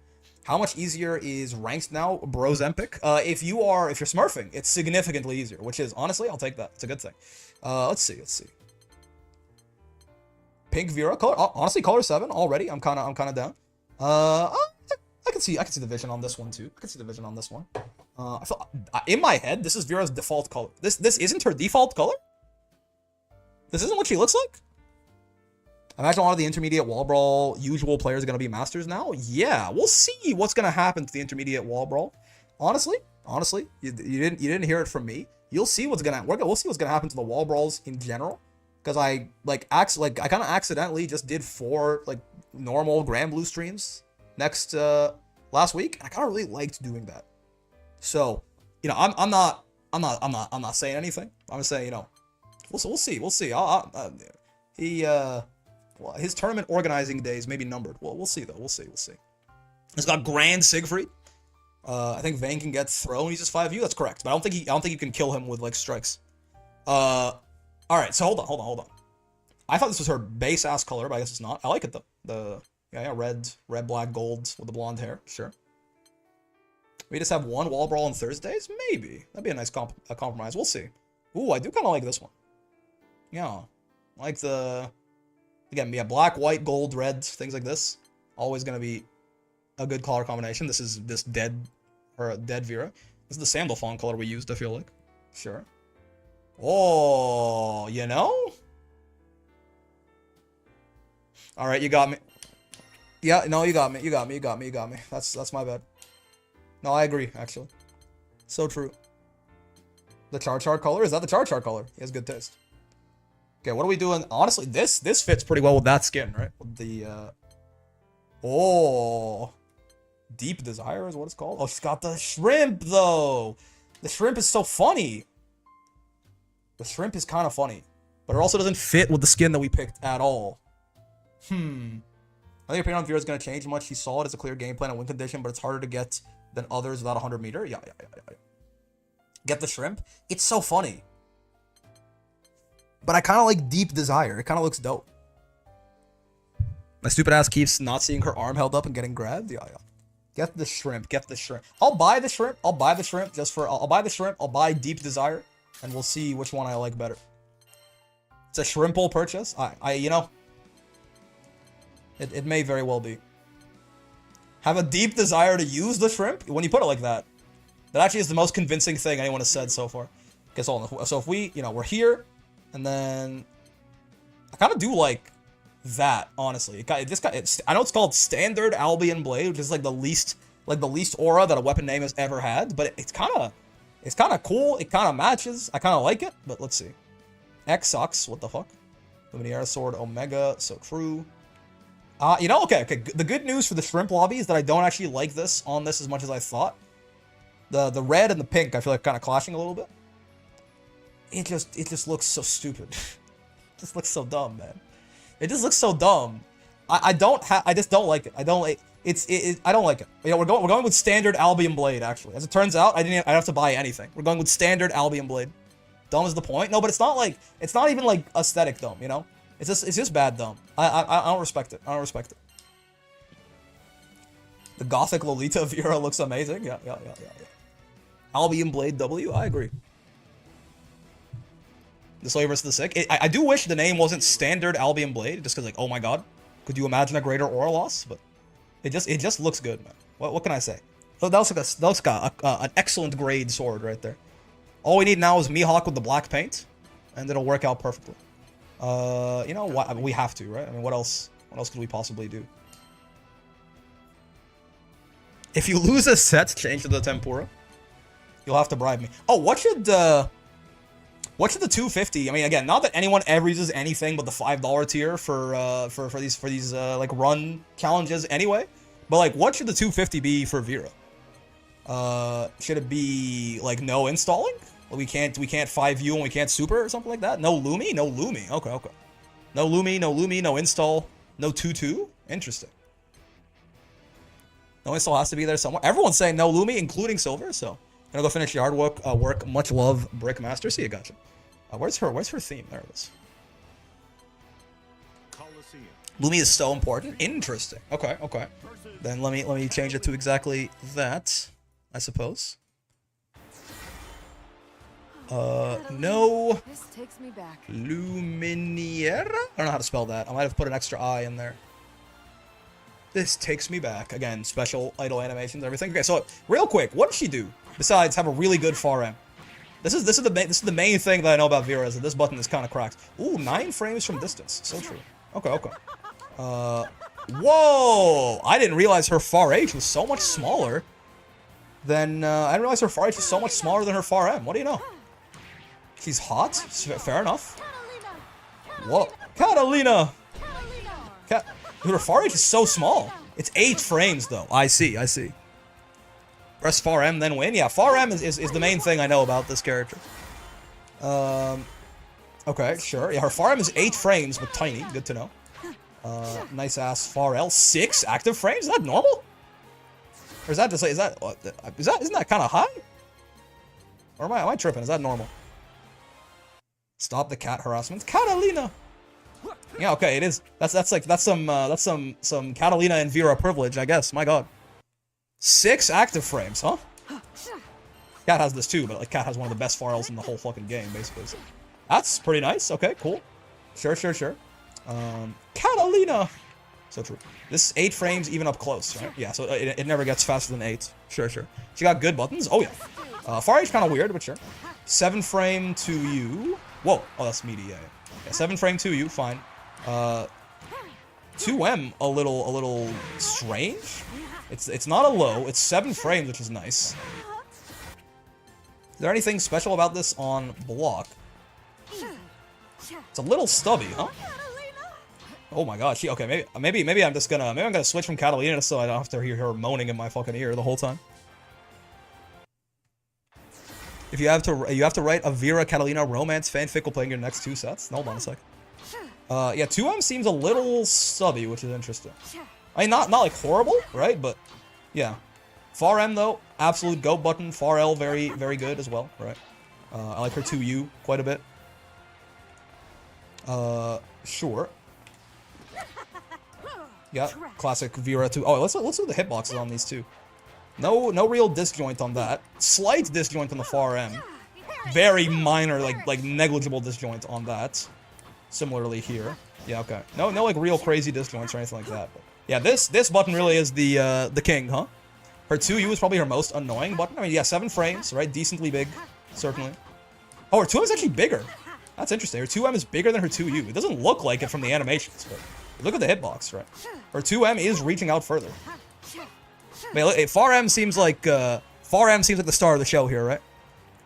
How much easier is ranked now, Bros Empic? If you're Smurfing, it's significantly easier, which is, honestly, I'll take that. It's a good thing. Let's see. Pink Vera, color, honestly, color 7 already. I'm kind of down. I can see the vision on this one too. I can see the vision on this one. I feel in my head, this is Vera's default color. This isn't her default color. This isn't what she looks like. I imagine a lot of the intermediate wall brawl usual players are going to be masters now. Yeah, we'll see what's going to happen to the intermediate wall brawl. Honestly, you didn't hear it from me. We'll see what's going to happen to the wall brawls in general, because I kind of accidentally just did 4 like normal Grand Blue streams last week, and I kind of really liked doing that. So, I'm not saying anything. I'm just saying, we'll see. His tournament organizing days may be numbered. Well, we'll see though. We'll see. He's got Grand Siegfried. I think Vayne can get thrown. He's just 5U. That's correct. But I don't think you can kill him with like strikes. All right. So hold on. I thought this was her base ass color, but I guess it's not. I like it though. Red, black, gold with the blonde hair. Sure. We just have one wall brawl on Thursdays. Maybe that'd be a nice compromise. We'll see. Ooh, I do kind of like this one. Yeah, I like the. Again, yeah, black, white, gold, red, things like this. Always gonna be a good color combination. This is this dead Vera. This is the Sandalphon color we used, I feel like. Sure. Oh, Alright, you got me. Yeah, no, you got me. That's my bad. No, I agree, actually. So true. The Char color? Is that the Char color? He has good taste. Okay, what are we doing? Honestly, this fits pretty well with that skin, right? With the, oh. Deep Desire is what it's called? Oh, she's got the shrimp, though! The shrimp is so funny! The shrimp is kind of funny. But it also doesn't fit with the skin that we picked at all. I think your opinion on Vera is going to change much. He saw it as a clear game plan and win condition, but it's harder to get than others without 100 meter. Yeah. Get the shrimp? It's so funny. But I kind of like Deep Desire. It kind of looks dope. My stupid ass keeps not seeing her arm held up and getting grabbed. Yeah. Get the shrimp. I'll buy the shrimp. I'll buy the shrimp. I'll buy Deep Desire. And we'll see which one I like better. It's a shrimple purchase. It may very well be. Have a deep desire to use the shrimp? When you put it like that. That actually is the most convincing thing anyone has said so far. Okay, so if we, we're here. And then I kind of do like that, honestly. I know it's called Standard Albion Blade, which is like the least aura that a weapon name has ever had, but it's kind of cool. It kind of matches. I kind of like it, but let's see. X sucks. What the fuck? Luminaire Sword Omega, so true. Okay. The good news for the shrimp lobby is that I don't actually like this on this as much as I thought. The red and the pink, I feel like kind of clashing a little bit. It just looks so stupid. It just looks so dumb, man. It just looks so dumb. I just don't like it. I don't like I don't like it. You know, we're going with standard Albion Blade, actually. As it turns out, I didn't have to buy anything. We're going with standard Albion Blade. Dumb is the point. No, but it's not even like aesthetic dumb, you know? It's just bad dumb. I don't respect it. I don't respect it. The Gothic Lolita Vera looks amazing. Yeah. Albion Blade W, I agree. The Slayer versus the Sick. I do wish the name wasn't standard Albion Blade, just because, like, oh my god, could you imagine a greater aura loss? But it just looks good, man. What can I say? That looks got an excellent grade sword right there. All we need now is Mihawk with the black paint, and it'll work out perfectly. You know what? I mean, we have to, right? I mean, what else could we possibly do? If you lose a set, change to the Tempura. You'll have to bribe me. Oh, what should the 250? I mean, again, not that anyone ever uses anything but the $5 tier for these like run challenges anyway. But like, what should the 250 be for Vera? Should it be like no installing? We can't 5U and we can't super or something like that? No Lumi? No Lumi. Okay. No Lumi, no install, no 2-2? Interesting. No install has to be there somewhere. Everyone's saying no Lumi, including Silver, so gonna go finish yard work. Much love, Brickmaster. See, I gotcha. Where's her theme? There it is. Lumi is so important. Interesting. Okay. Then let me change it to exactly that, I suppose. No. This takes me back. Luminiera? I don't know how to spell that. I might have put an extra I in there. This takes me back. Again, special idle animations, everything. Okay, so real quick, what does she do besides have a really good far M? This is the main thing that I know about Vera, is that this button is kind of cracked. Ooh, 9 frames from distance. So true. Okay. Whoa! I didn't realize her far H was so much smaller than I didn't realize her far H was so much smaller than her far M. What do you know? She's hot. Fair enough. Whoa, Catalina! Dude, her far H is so small. It's 8 frames though. I see. Press far M, then win. Yeah, far M is the main thing I know about this character. Okay, sure. Yeah, her far M is 8 frames, but tiny. Good to know. Nice ass far L. 6 active frames? Is that normal? Or is that just like, isn't that kind of high? Or am I tripping? Is that normal? Stop the cat harassment. Catalina! Yeah, okay, it is. That's some Catalina and Vera privilege, I guess. My god. 6 active frames, huh? Cat has this too, but like Cat has one of the best far Ls in the whole fucking game, basically. So that's pretty nice. Okay, cool. Sure. Catalina! So true. This is 8 frames even up close, right? Yeah, so it never gets faster than 8. Sure. She got good buttons? Oh yeah. Far H kind of weird, but sure. 7 frame to you. Whoa. Oh, that's meaty, yeah. 7 frame to you, fine. 2M a little strange. It's not a low, it's 7 frames, which is nice. Is there anything special about this on block? It's a little stubby, huh? Oh my god, okay, maybe I'm gonna switch from Catalina so I don't have to hear her moaning in my fucking ear the whole time. If you have to write a Vera Catalina romance fanfic while playing your next 2 sets. Hold on a sec. Yeah, 2M seems a little stubby, which is interesting. I mean, not like horrible, right? But yeah, far M though, absolute go button. Far L, very good as well, right? I like her 2U quite a bit. Sure. Yeah, classic Vera 2. Oh, let's do the hitboxes on these two. No real disjoint on that. Slight disjoint on the far M. Very minor, like negligible disjoint on that. Similarly here. Yeah, okay. No like real crazy disjoints or anything like that. But yeah, this button really is the king, huh? Her 2U is probably her most annoying button. I mean, yeah, 7 frames, right? Decently big, certainly. Oh, her 2M is actually bigger. That's interesting. Her 2M is bigger than her 2U. It doesn't look like it from the animations, but look at the hitbox, right? Her 2M is reaching out further. Man, far M seems like the star of the show here, right?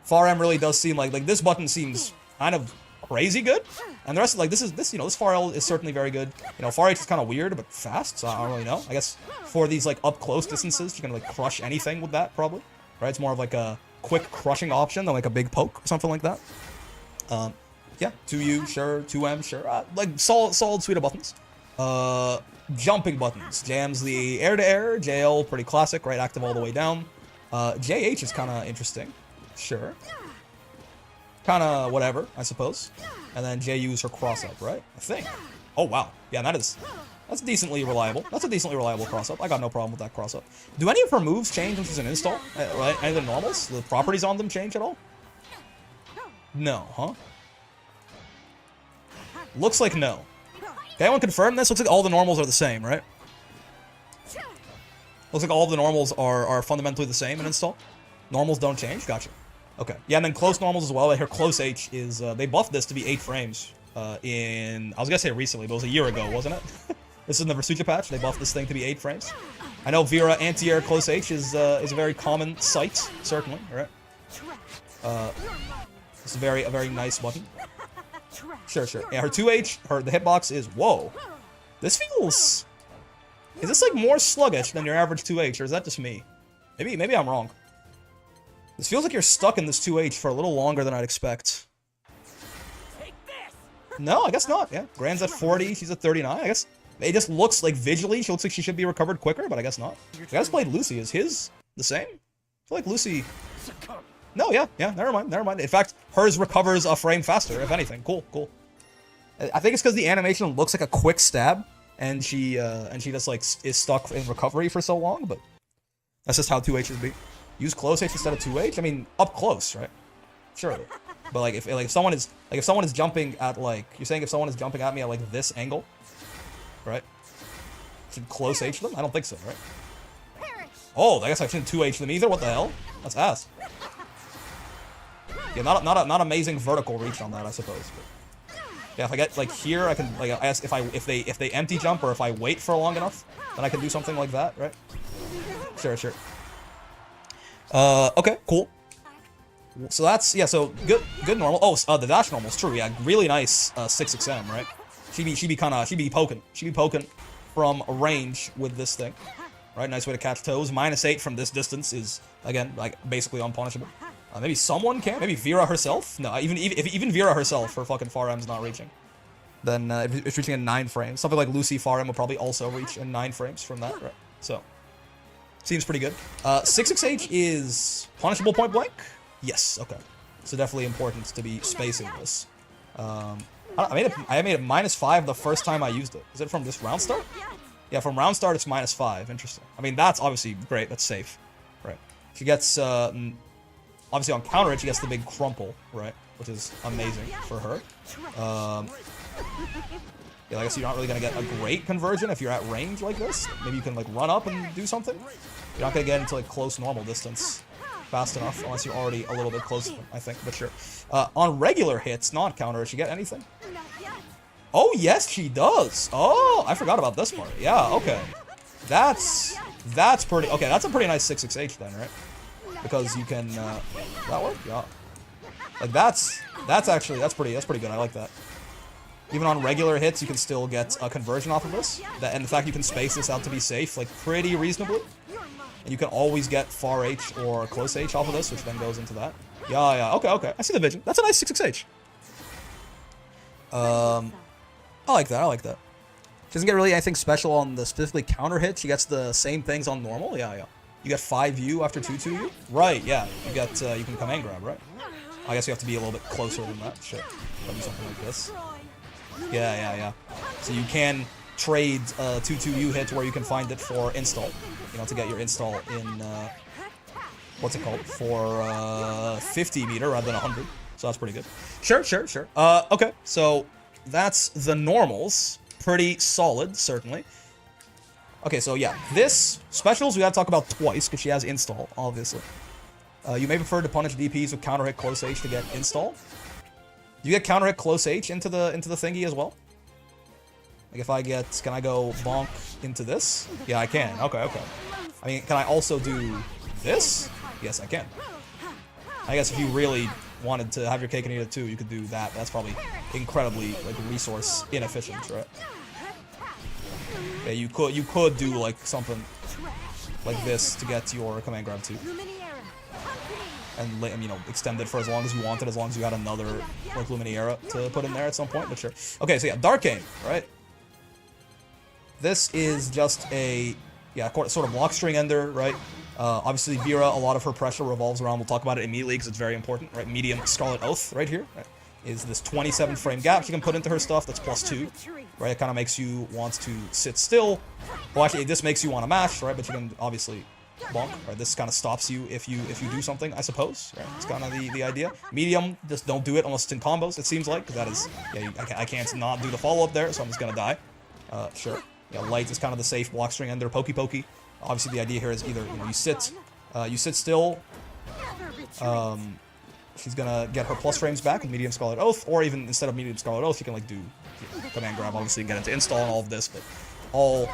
Far M really does seem like this button seems kind of crazy good, and the rest of this far L is certainly very good. You know, far H is kind of weird but fast, so I don't really know. I guess for these like up close distances, you can like crush anything with that probably. right? It's more of like a quick crushing option than like a big poke or something like that. Yeah, 2U, sure, 2M, sure. Like solid suite of buttons. Jumping buttons. Jams the air to air. JL, pretty classic, right? Active all the way down. JH is kind of interesting. Sure. Kind of whatever, I suppose. And then JU is her cross up, right? I think. Oh, wow. Yeah, that's decently reliable. That's a decently reliable cross up. I got no problem with that cross up. Do any of her moves change when she's an install? Right? Any of the normals? The properties on them change at all? No, huh? Looks like no. Can anyone confirm this? Looks like all the normals are the same, right? Looks like all the normals are fundamentally the same in install. Normals don't change? Gotcha. Okay. Yeah, and then close normals as well. I hear close H is... they buffed this to be 8 frames in... I was gonna say recently, but it was a year ago, wasn't it? This is in the Versucha patch. They buffed this thing to be 8 frames. I know Vera anti-air close H is a very common sight, certainly, right? It's a very nice button. Sure. Yeah, her 2H, the hitbox is... Whoa. This feels... Is this like more sluggish than your average 2H, or is that just me? Maybe I'm wrong. This feels like you're stuck in this 2H for a little longer than I'd expect. No, I guess not, yeah. Grand's at 40, she's at 39, I guess. It just looks like visually, she looks like she should be recovered quicker, but I guess not. You guys played Luci. Is his the same? I feel like Luci... No, yeah, never mind. In fact, hers recovers a frame faster, if anything. Cool. I think it's because the animation looks like a quick stab, and she just like is stuck in recovery for so long, but that's just how 2Hs be. Use close H instead of 2H? I mean, up close, right? Surely. But like if someone is jumping at like, you're saying if someone is jumping at me at like this angle, right? Should close H them? I don't think so, right? Oh, I guess I shouldn't 2H them either. What the hell? That's ass. Yeah, not amazing vertical reach on that, I suppose. But yeah, if I get like here, I can like ask if they empty jump or if I wait for long enough, then I can do something like that, right? Sure. Okay, cool. So that's so good normal. Oh, the dash normal's true. Yeah, really nice 6XM, right? She'd be poking from range with this thing, right? Nice way to catch toes. -8 from this distance is again like basically unpunishable. Maybe someone can. Maybe Vera herself. No, even Vera herself, her fucking far M's not reaching. Then if it's reaching in 9 frames, something like Luci far M will probably also reach in 9 frames from that, right? So seems pretty good. 6XH is punishable point blank. Yes. Okay. So definitely important to be spacing this. I made it -5 the first time I used it. Is it from this round start? Yeah, from round start it's -5. Interesting. I mean that's obviously great. That's safe, right? She gets obviously on counter it she gets the big crumple, right? Which is amazing for her. Yeah, I guess you're not really gonna get a great conversion if you're at range like this. Maybe you can like run up and do something. You're not gonna get into like close normal distance fast enough unless you're already a little bit close to them, I think, but sure. On regular hits, not counter, does she get anything? Oh, yes, she does. Oh, I forgot about this part. Yeah, okay. That's pretty, okay, that's a pretty nice 6XH then, right? Because you can, that work? Yeah. Like, that's pretty good. I like that. Even on regular hits, you can still get a conversion off of this. And in fact, you can space this out to be safe, like, pretty reasonably. And you can always get far H or close H off of this, which then goes into that. Yeah. Okay. I see the vision. That's a nice 6XH. I like that. She doesn't get really anything special on the specifically counter hit. She gets the same things on normal. Yeah. You get 5U after 2-2U. Right, yeah. You get, you can command grab, right? I guess you have to be a little bit closer than that. Shit. Maybe something like this. Yeah. So you can trade 2-2U hits where you can find it for install. You know, to get your install in, what's it called? For 50 meter rather than 100. So that's pretty good. Sure. Okay, so that's the normals. Pretty solid, certainly. Okay, so yeah, this specials we gotta talk about twice because she has install, obviously. You may prefer to punish DPs with counter hit close H to get install. Do you get counter hit close H into the thingy as well? Like if I get, can I go bonk into this? Yeah, I can. Okay. I mean, can I also do this? Yes, I can. I guess if you really wanted to have your cake and eat it too, you could do that. That's probably incredibly like resource inefficient, right? Yeah, you could do like something like this to get your command grab too. and you know, extend it for as long as you wanted, as long as you had another like Luminaria to put in there at some point. But sure. Okay, so yeah, Dark Aim, right? This is just a sort of block string ender, right? Obviously, Vera, a lot of her pressure revolves around. We'll talk about it immediately because it's very important, right? Medium Scarlet Oath right here, right? Is this 27 frame gap she can put into her stuff. That's +2, right? It kind of makes you want to sit still. Well, actually, this makes you want to mash, right? But you can obviously bonk, right? This kind of stops you if you do something, I suppose, right? It's kind of the idea. Medium, just don't do it unless it's in combos, it seems like, because that is, yeah, I can't not do the follow-up there, so I'm just going to die. Sure. Yeah, light is kind of the safe block string ender, pokey. Obviously, the idea here is either, you know, you sit still, she's gonna get her plus frames back with Medium Scarlet Oath, or even instead of Medium Scarlet Oath, you can like do command grab, obviously, and get into install and all of this, but all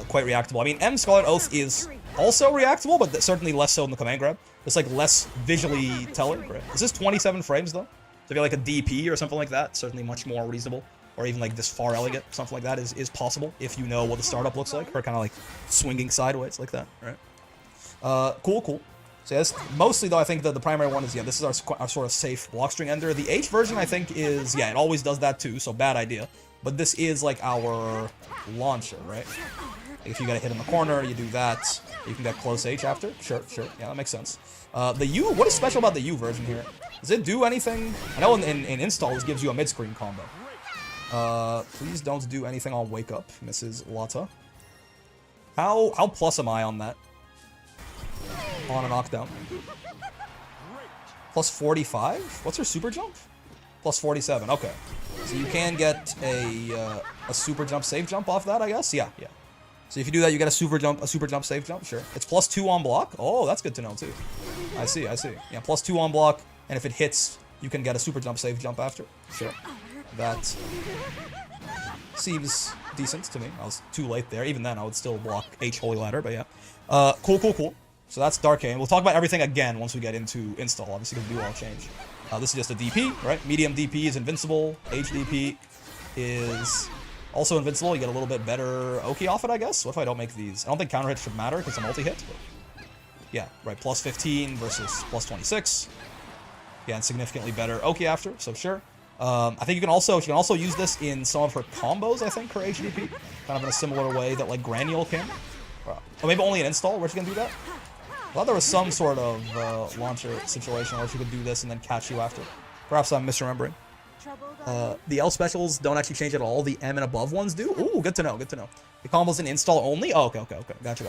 quite reactable. I mean, M Scarlet Oath is also reactable, but certainly less so in the command grab. It's like less visually telling, right? Is this 27 frames though? So if you're like a DP or something like that, certainly much more reasonable. Or even like this far elegant, something like that is possible if you know what the startup looks like, or kind of like swinging sideways like that, right? Cool. So yes, mostly though, I think that the primary one is, this is our sort of safe block string ender. The H version, I think, is, it always does that too, so bad idea. But this is like our launcher, right? If you gotta hit in the corner, you do that. You can get close H after. Sure. Yeah, that makes sense. The U, what is special about the U version here? Does it do anything? I know in install, this gives you a mid-screen combo. Please don't do anything on Wake Up, Mrs. Lotta. How plus am I on that? On a knockdown. Plus 45? What's her super jump? Plus 47, okay. So you can get a super jump, save jump off that, I guess? Yeah. So if you do that, you get a super jump, save jump, sure. It's plus 2 on block. Oh, that's good to know, too. I see. Yeah, plus 2 on block, and if it hits, you can get a super jump, save jump after. Sure. That seems decent to me. I was too late there. Even then, I would still block H Holy Ladder, but yeah. Cool. So that's Dark Aim. We'll talk about everything again once we get into install, obviously, because we do all change. This is just a DP, right? Medium DP is invincible. H DP is also invincible. You get a little bit better Oki off it, I guess. What if I don't make these? I don't think counter hit should matter because it's a multi-hit. Yeah, right. Plus 15 versus plus 26. Yeah, and significantly better Oki after, so sure. I think she can also use this in some of her combos, I think, her HDP. Kind of in a similar way that, like, Granule can. Or maybe only an install where she can do that. I thought there was some sort of launcher situation where she could do this and then catch you after. Perhaps I'm misremembering. The L specials don't actually change at all. The M and above ones do. Ooh, good to know. The combos in install only? Oh, okay. Gotcha.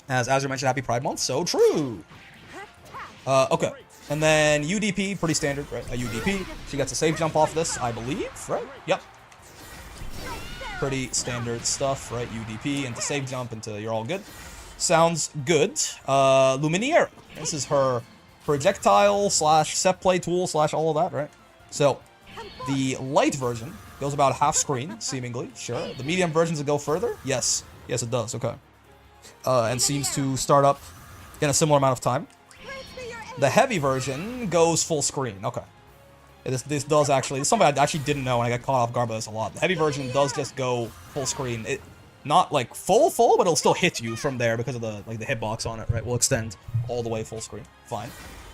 As Azure mentioned, happy Pride Month. So true. Okay. And then UDP, pretty standard, right? A UDP. She gets a save jump off this, I believe, right? Yep. Pretty standard stuff, right? UDP into save jump into you're all good. Sounds good. Luminaria. This is her projectile / set play tool / all of that, right? So the light version goes about half screen, seemingly. Sure. The medium versions that go further? Yes, it does. Okay. And seems to start up in a similar amount of time. The heavy version goes full screen. Okay. This does actually... This is something I actually didn't know, and I got caught off guard by this a lot. The heavy version does just go full screen. Not like full, but it'll still hit you from there because of the hitbox on it, right? Will extend all the way full screen. Fine.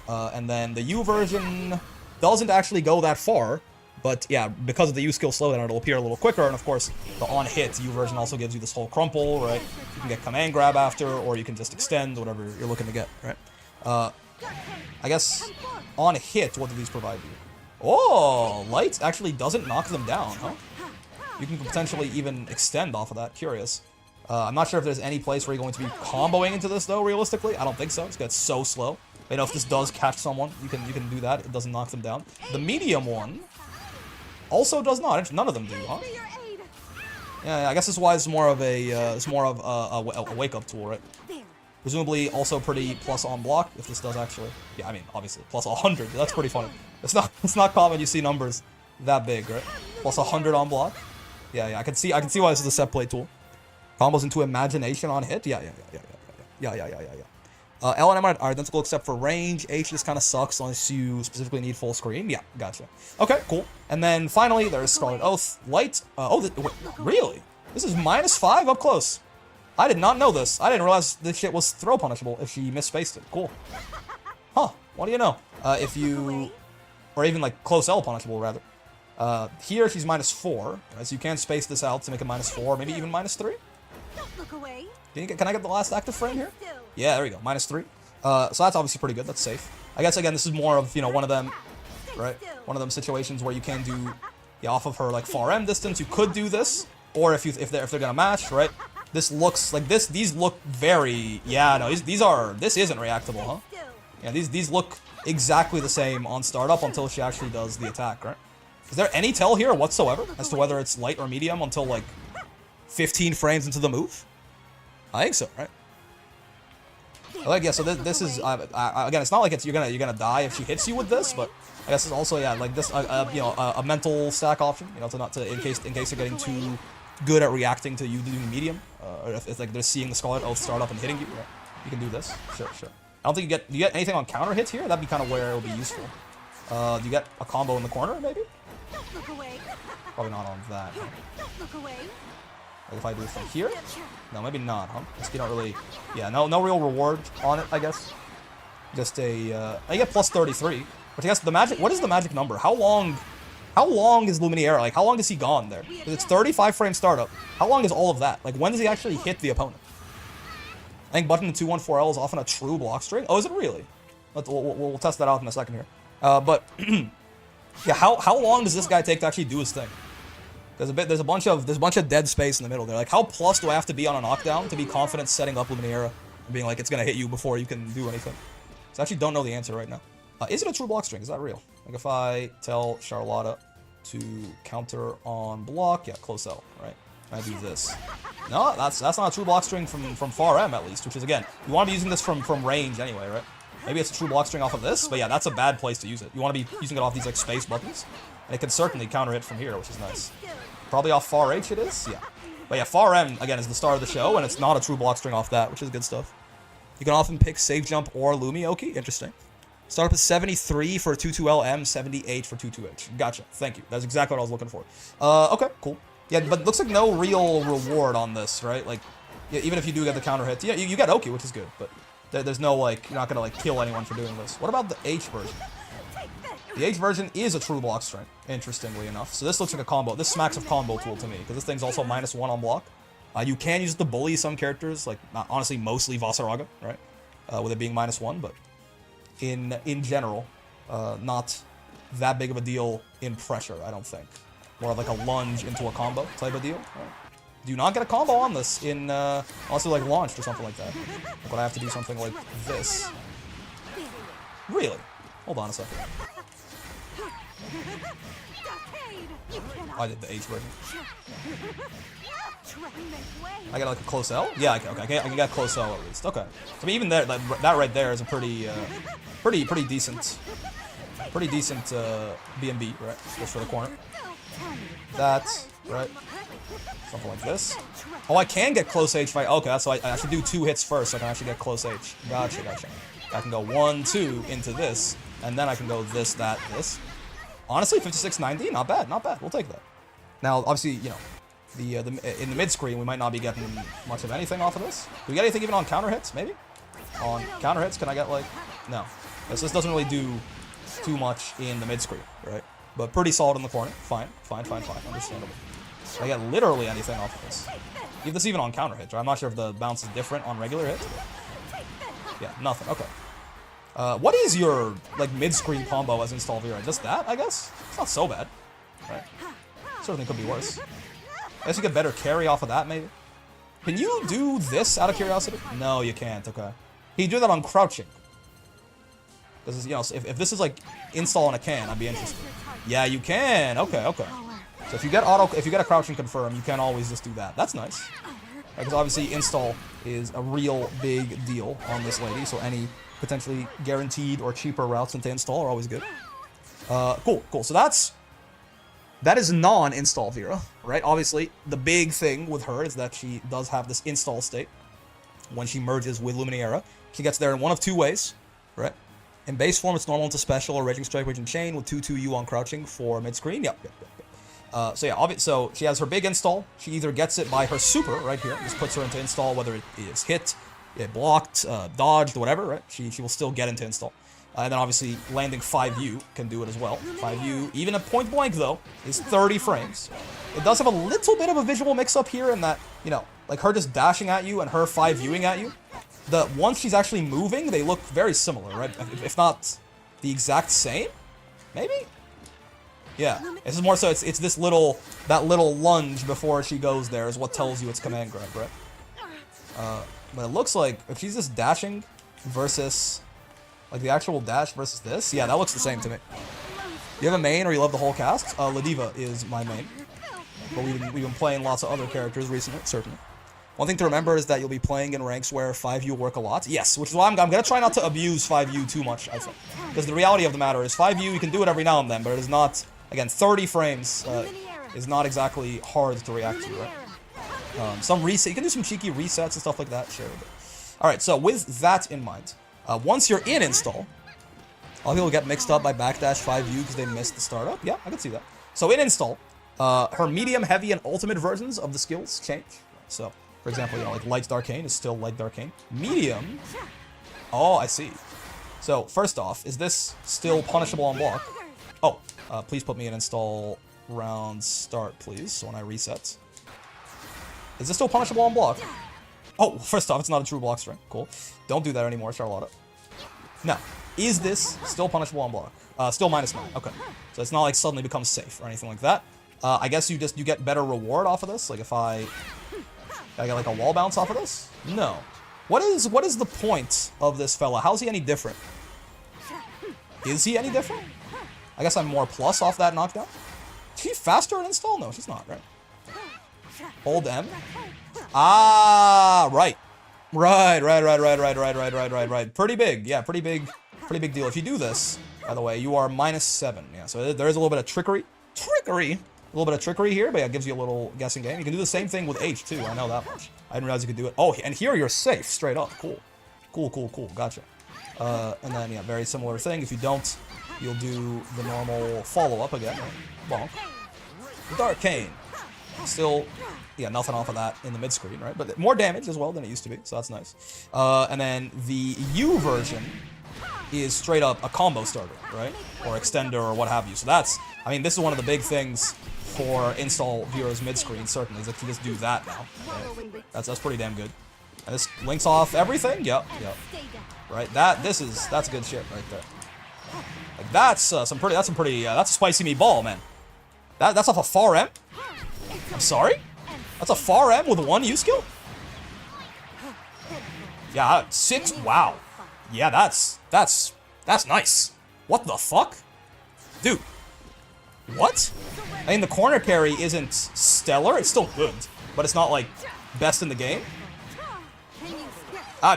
And then the U version doesn't actually go that far, but yeah, because of the U skill slowdown, it'll appear a little quicker, and of course, the on-hit U version also gives you this whole crumple, right? You can get command grab after, or you can just extend, whatever you're looking to get, right? I guess on hit, what do these provide you? Oh, light actually doesn't knock them down, huh? You can potentially even extend off of that. Curious. I'm not sure if there's any place where you're going to be comboing into this, though, realistically. I don't think so. It's got so slow. You know, if this does catch someone, you can do that. It doesn't knock them down. The medium one also does not. None of them do, huh? Yeah, I guess this is why it's more of a wake-up tool, right? Presumably also pretty plus on block, if this does actually. Yeah, I mean, obviously, plus 100. That's pretty funny. It's not common you see numbers that big, right? Plus 100 on block. Yeah, I can see why this is a set play tool. Combos into imagination on hit. Yeah. L and M are identical except for range. H just kind of sucks unless you specifically need full screen. Yeah, gotcha. Okay, cool. And then finally, there's Scarlet Oath. Light. Wait, really? This is -5 up close. I did not know this. I didn't realize this shit was throw punishable if she misspaced it. Cool. Huh. What do you know? If you... Or even, like, close L punishable, rather. Here, she's -4. Right? So you can space this out to make it -4, maybe even -3. Don't look away. Can I get the last active frame here? Yeah, there we go. -3. So that's obviously pretty good. That's safe. I guess, again, this is more of, you know, one of them... Right? One of them situations where you can do... Yeah, off of her, like, far M distance, you could do this. Or if they're gonna match, right? This looks like this. These look very. Yeah, no, these are. This isn't reactable, huh? Yeah, these look exactly the same on startup until she actually does the attack, right? Is there any tell here whatsoever as to whether it's light or medium until like 15 frames into the move? I think so, right? Like, yeah. So this is again. It's not like it's you're gonna die if she hits you with this, but I guess it's also, yeah, like this. You know, a mental stack option. You know, to not to in case you're getting too good at reacting to you doing medium, or if it's like they're seeing the Scarlet Oath start up and hitting you, right? You can do this. Sure. I don't think do you get anything on counter hits here? That'd be kind of where it would be useful. Do you get a combo in the corner, maybe? Look away. Probably not on that. Look away. Like if I do it from here? No, maybe not, huh? Just you don't really... Yeah, no real reward on it, I guess. Just a... I get plus 33. But I guess the magic... What is the magic number? How long is Luminaire? Like, how long is he gone there? Because it's 35 frame startup. How long is all of that? Like, when does he actually hit the opponent? I think button 214L is often a true block string. Oh, is it really? We'll test that out in a second here. But yeah, how long does this guy take to actually do his thing? There's a bunch of dead space in the middle there. Like, how plus do I have to be on a knockdown to be confident setting up Luminaire and being like it's gonna hit you before you can do anything? So I actually don't know the answer right now. Is it a true block string? Is that real? Like if I tell Charlotta to counter on block, yeah, close L, right? I do this. No, that's not a true block string from far M at least, which is again, you want to be using this from range anyway, right? Maybe it's a true block string off of this, but yeah, that's a bad place to use it. You want to be using it off these like space buttons, and it can certainly counter it from here, which is nice. Probably off far H it is, yeah. But yeah, far M again is the star of the show, and it's not a true block string off that, which is good stuff. You can often pick Save Jump or Lumi. Okay, interesting. Startup is 73 for 22LM, 78 for 22H. Gotcha. Thank you. That's exactly what I was looking for. Okay, cool. Yeah, but it looks like no real reward on this, right? Like, yeah, even if you do get the counter hits, yeah, you get Oki, which is good, but there's no, like, you're not gonna, like, kill anyone for doing this. What about the H version? The H version is a true block string, interestingly enough. So this looks like a combo. This smacks of combo tool to me, because this thing's also -1 on block. You can use it to bully some characters, like, honestly, mostly Vasaraga, right? With it being -1, but in general, not that big of a deal in pressure, I don't think. More of like a lunge into a combo type of deal. Right? Do not get a combo on this in, also like launched or something like that. But I have to do something like this. Really? Hold on a second. I did the H version. I got like a close L? Yeah, okay, I can get close L at least. Okay. So I mean, even there, that right there is a pretty decent B&B, right? Just for the corner. That, right? Something like this. Oh, I can get close H right. Okay, so I should do 2 hits first so I can actually get close H. Gotcha. I can go 1, 2 into this, and then I can go this, that, this. Honestly, 5690, not bad. We'll take that. Now, obviously, you know, in the mid screen, we might not be getting much of anything off of this. Do we get anything even on counter hits? Maybe. On counter hits, can I get like? No. This doesn't really do too much in the mid screen, right? But pretty solid in the corner. Fine. Understandable. I get literally anything off of this. If this even on counter hits, right? I'm not sure if the bounce is different on regular hits. But yeah, nothing. Okay. What is your like mid-screen combo as install Vera? Just that, I guess? It's not so bad. Right. Certainly could be worse. I guess you get better carry off of that, maybe? Can you do this out of curiosity? No, you can't. Okay. Can you do that on crouching? This is, you know, if this is like install in a can, I'd be interested. Yeah, you can. Okay. So if you get a crouching confirm, you can always just do that. That's nice. Because obviously install is a real big deal on this lady, so any potentially guaranteed or cheaper routes into install are always good. Cool. So that is non-install Vera, right? Obviously, the big thing with her is that she does have this install state when she merges with Luminaire. She gets there in one of 2 ways, right? In base form, it's normal into special or Raging Strike, Raging Chain with 2/2U on crouching for mid-screen. Yep. So yeah, so she has her big install. She either gets it by her super right here, just puts her into install, whether it is hit, blocked, dodged, whatever, right? She will still get into install. And then obviously landing 5U can do it as well. 5U, even at point blank though, is 30 frames. It does have a little bit of a visual mix up here in that, you know, like her just dashing at you and her 5Uing at you. Once she's actually moving, they look very similar, right? If not the exact same, maybe? Yeah, this is more so it's this that little lunge before she goes there is what tells you it's command grab, right? But it looks like if she's just dashing versus like the actual dash versus this, yeah, that looks the same to me. You have a main or you love the whole cast? Ladiva is my main, but we've been playing lots of other characters recently, certainly. One thing to remember is that you'll be playing in ranks where 5U work a lot. Yes, which is why I'm gonna try not to abuse 5U too much, I think. Because the reality of the matter is 5U, you can do it every now and then, but it is not, again, 30 frames is not exactly hard to react to, right? Some reset, you can do some cheeky resets and stuff like that, sure. Alright, so with that in mind, once you're in install, a lot of people get mixed up by backdash 5U because they missed the startup. Yeah, I can see that. So in install, her medium, heavy, and ultimate versions of the skills change. So, for example, you know, like Light Darkane is still Light Darkane. Medium, oh, I see. So, first off, is this still punishable on block? Oh, please put me in install round start, please, so when I reset. Is this still punishable on block? Oh, first off, it's not a true block string. Cool. Don't do that anymore, Charlotta. Now, is this still punishable on block? Still -9. Okay. So it's not like suddenly becomes safe or anything like that. I guess you get better reward off of this. Like if I get like a wall bounce off of this? No. What is the point of this fella? How's he any different? Is he any different? I guess I'm more plus off that knockdown. Is she faster in install? No, she's not, right? Hold M. Ah, right. Right. Pretty big. Yeah, pretty big deal. If you do this, by the way, you are -7. Yeah, so there is a little bit of trickery. A little bit of trickery here, but yeah, it gives you a little guessing game. You can do the same thing with H, too. I know that much. I didn't realize you could do it. Oh, and here you're safe, straight up. Cool. Gotcha. And then, yeah, very similar thing. If you don't, you'll do the normal follow-up again. Bonk. Darkane. Still, yeah, nothing off of that in the mid-screen, right? But more damage as well than it used to be, so that's nice. And then the U version is straight up a combo starter, right? Or extender or what have you. So that's, I mean, this is one of the big things for install Vera's mid-screen, certainly, is that you just do that now. Right? That's pretty damn good. And this links off everything? Yep. Right, that's good shit right there. Like, that's a spicy meatball, man. That's off a far M? I'm sorry? That's a far M with 1 U skill? Yeah, 6, wow. Yeah, that's nice. What the fuck? Dude. What? I mean, the corner carry isn't stellar. It's still good, but it's not, like, best in the game.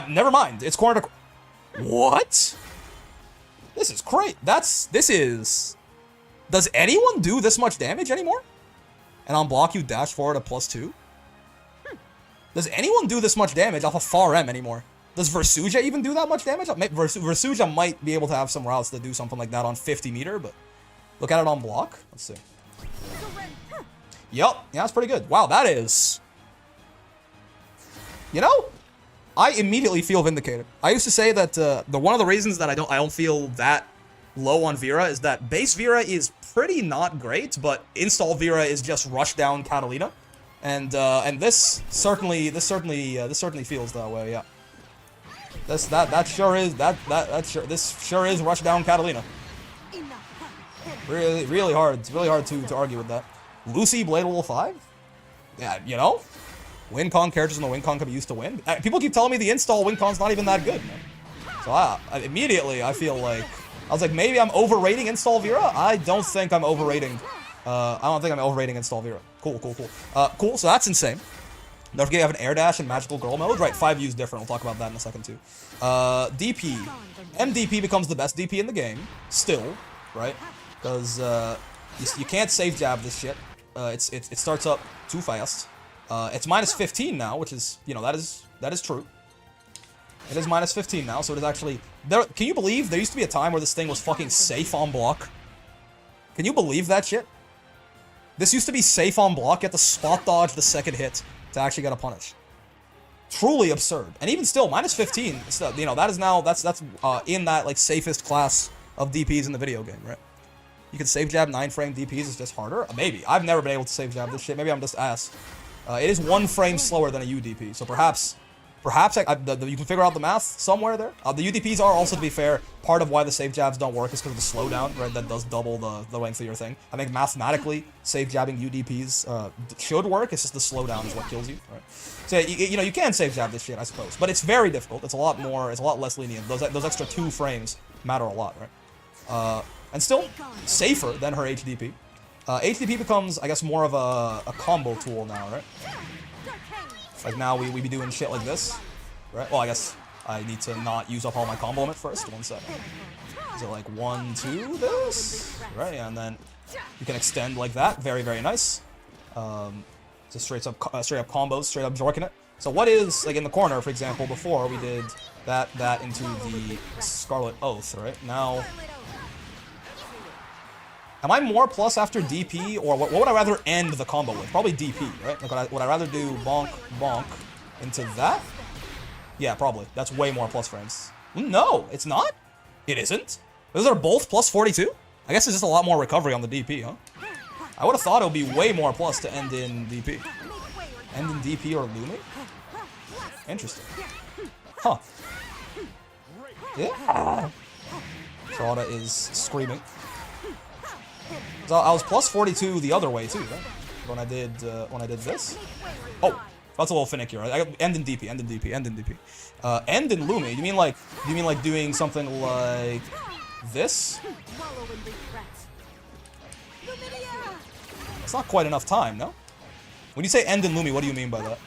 Never mind. It's corner to... What? This is great. This is... Does anyone do this much damage anymore? And on block, you dash forward at +2? Does anyone do this much damage off of far M anymore? Does Versuja even do that much damage? Versuja might be able to have some routes that do something like that on 50 meter, but look at it on block. Let's see. Yup. Yeah, that's pretty good. Wow, that is... You know, I immediately feel vindicated. I used to say that one of the reasons that I don't feel that low on Vera is that base Vera is pretty not great, but install Vera is just rushdown Catalina, and this certainly feels that way. Yeah, this sure is rushdown Catalina. Really hard. It's really hard to argue with that. Luci Blade Level 5? Yeah, you know, WinCon characters in the WinCon can be used to win. People keep telling me the install WinCon's not even that good, man. So immediately I feel like I was like, maybe I'm overrating install Vera. I don't think I'm overrating. Install Vera. Cool. Cool. So that's insane. Don't forget you have an air dash and magical girl mode. Right, 5U is different. We'll talk about that in a second too. DP. MDP becomes the best DP in the game. Still, right? Because you can't safe jab this shit. It starts up too fast. It's -15 now, which is, you know, that is true. It is -15 now, so it is actually... Can you believe there used to be a time where this thing was fucking safe on block? Can you believe that shit? This used to be safe on block, you have to spot dodge the second hit to actually get a punish. Truly absurd. And even still, minus 15, you know, that is now, that's in that, like, safest class of DPs in the video game, right? You can save jab 9-frame DPs, it's just harder? Maybe. I've never been able to save jab this shit. Maybe I'm just ass. It is 1 frame slower than a UDP, so perhaps you can figure out the math somewhere there. The UDPs are also, to be fair, part of why the save jabs don't work is because of the slowdown, right? That does double the length of your thing. I think mathematically, save jabbing UDPs should work. It's just the slowdown is what kills you, right? So you know, you can save jab this shit, I suppose, but it's very difficult. It's a lot less lenient. Those extra 2 frames matter a lot, right? And still safer than her HDP. HDP becomes, I guess, more of a combo tool now, right? Like now we be doing shit like this, right? Well, I guess I need to not use up all my combo limit first. 1 second. Is it like 1, 2, this? Right, yeah, and then you can extend like that. Very, very nice. Just straight up combos, straight up jorking it. So what is, like in the corner, for example, before we did that into the Scarlet Oath, right? Now, am I more plus after DP, or what would I rather end the combo with? Probably DP, right? Like, would I rather do bonk, bonk into that? Yeah, probably. That's way more plus frames. No, it's not? It isn't? Those are both plus 42? I guess it's just a lot more recovery on the DP, huh? I would have thought it would be way more plus to end in DP. End in DP or Lumi? Interesting. Huh. Yeah. Charada is screaming. So I was plus 42 the other way too, right? When I did this. Oh, that's a little finicky, right? I got end in DP, end in DP, end in DP. End in Lumi. You mean like doing something like this? It's not quite enough time, no? When you say end in Lumi, what do you mean by that?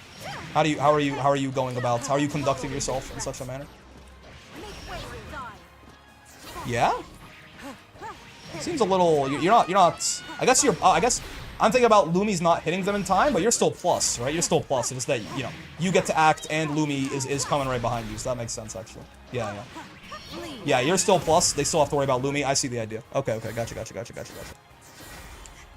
How are you going about? How are you conducting yourself in such a manner? Yeah? Seems a little. You're not. I guess I'm thinking about Lumi's not hitting them in time, but you're still plus, right? You're still plus. It's just that, you know, you get to act and Lumi is coming right behind you, so that makes sense actually. Yeah. Yeah, you're still plus. They still have to worry about Lumi. I see the idea. Okay. Gotcha.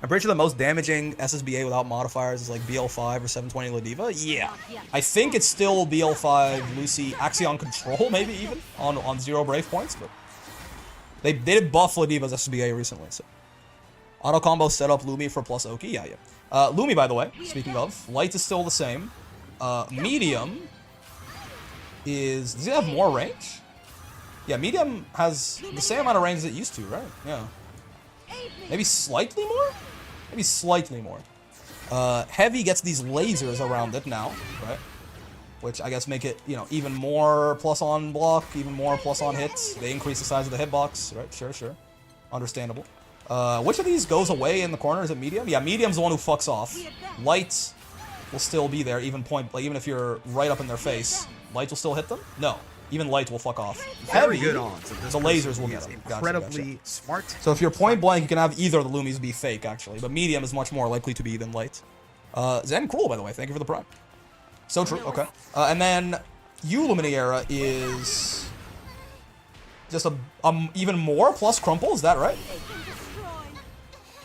I'm pretty sure the most damaging SSBA without modifiers is like BL5 or 720 Ladiva. Yeah. I think it's still BL5, Luci, Axion Control, maybe even, on 0 Brave points, but they did buff Ladiva's SSBA recently, so. Auto combo set up Lumi for plus Oki, yeah. Lumi, by the way, speaking of, light is still the same. Medium is, does it have more range? Yeah, medium has the same amount of range as it used to, right? Yeah. Maybe slightly more? Maybe slightly more. Heavy gets these lasers around it now, right? Which I guess make it, you know, even more plus on block, even more plus on hits. They increase the size of the hitbox, right? Sure. Understandable. Which of these goes away in the corner? Is it medium? Yeah, medium's the one who fucks off. Light will still be there, even if you're right up in their face. Light will still hit them? No. Even light will fuck off. Very Heavy, good on. So the lasers will get them. Incredibly smart. So if you're point blank, you can have either of the Lumis be fake, actually. But medium is much more likely to be than light. Zen, cool, by the way. Thank you for the prime. So true, okay. And then Luminaera is just a even more plus crumple, is that right?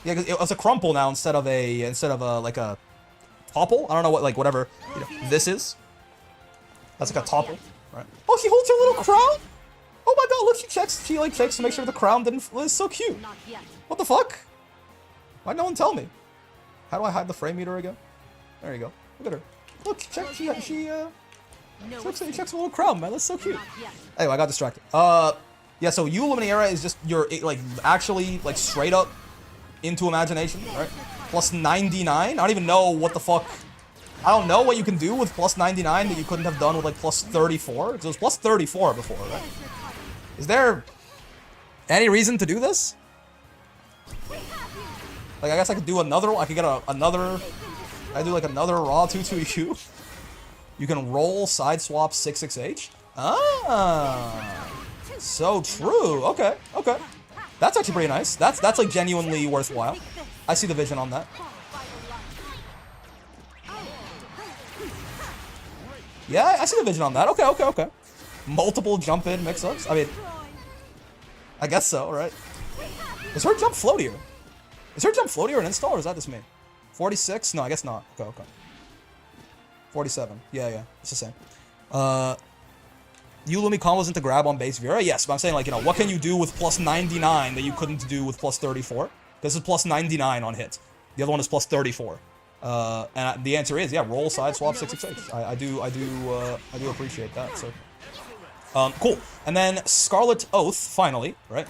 Yeah, because it was a crumple now instead of a like a topple. I don't know what, like, whatever, you know, this is. That's like a topple, right? Oh, she holds her little crown. Oh my god, look, she checks to make sure the crown didn't. It's so cute. What the fuck? Why'd no one tell me? How do I hide the frame meter again? There you go. Look at her. Look, check. She checks a little crown, man. That's so cute. Anyway, I got distracted. Yeah. So Luminaera is just your like actually like straight up into imagination, right? Plus 99. I don't even know what the fuck. I don't know what you can do with plus 99 that you couldn't have done with like plus 34. It was plus 34 before, right? Is there any reason to do this? Like, I guess I could do another one. I could get another. I do like another raw 2-2U. You can roll side swap 6-6H. Ah, so true. Okay. That's actually pretty nice. That's like genuinely worthwhile. I see the vision on that. Yeah, I see the vision on that. Okay. Multiple jump in mix-ups. I mean, I guess so, right? Is her jump floatier? Is her jump floatier an install, or is that just me? 46? No, I guess not. Okay, okay. 47. Yeah, it's the same. You Lumi combos into grab on base Vera? Yes, but I'm saying, like, you know, what can you do with plus 99 that you couldn't do with plus 34? This is plus 99 on hit. The other one is plus 34. And the answer is, yeah, roll side swap 666. I do appreciate that, so. Cool. And then Scarlet Oath, finally, right?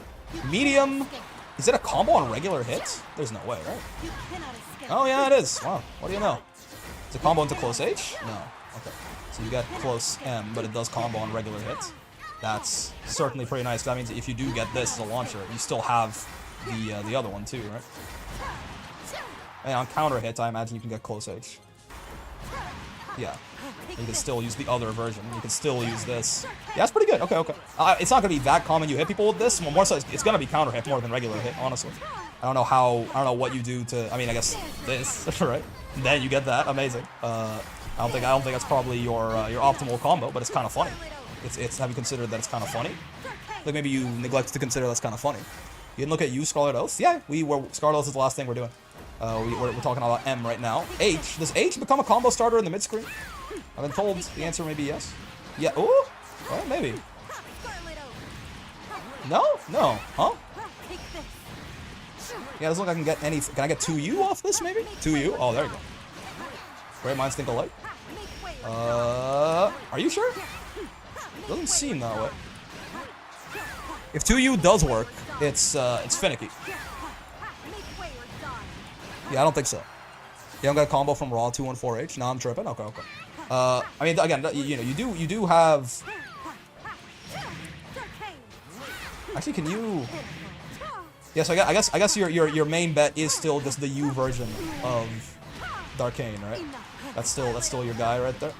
Medium. Is it a combo on regular hits? There's no way, right? You cannot escape. Oh, yeah, it is. Wow. What do you know? Is it combo into close H? No. Okay. So you get close M, but it does combo on regular hits. That's certainly pretty nice. That means if you do get this as a launcher, you still have the other one too, right? And on counter hits, I imagine you can get close H. Yeah. You can still use the other version. You can still use this. Yeah, that's pretty good. Okay, okay. It's not gonna be that common. You hit people with this. More so, it's gonna be counter hit more than regular hit. Honestly, I don't know what you do to. I mean, I guess this, right? Then you get that. Amazing. I don't think that's probably your optimal combo, but it's kind of funny. It's. Have you considered that it's kind of funny? Like maybe you neglected to consider that's kind of funny. You didn't look at Scarlet Oath? Yeah, Scarlet Oath is the last thing we're doing. We're talking about M right now. H. Does H become a combo starter in the mid screen? I've been told the answer may be yes. Yeah. Ooh. Well, maybe. No. No. Huh? Yeah, doesn't look like I can get any. Can I get 2U off this? Maybe 2U. Oh, there you go. Great minds think alike. Are you sure? Doesn't seem that way. If 2U does work, it's finicky. Yeah, I don't think so. You don't get a combo from Raw 214H? No, I'm tripping. Okay, okay. I mean, again, you know, you do have. Actually, can you? Yes, I guess your main bet is still just the U version of Darkane, right? That's still your guy right there.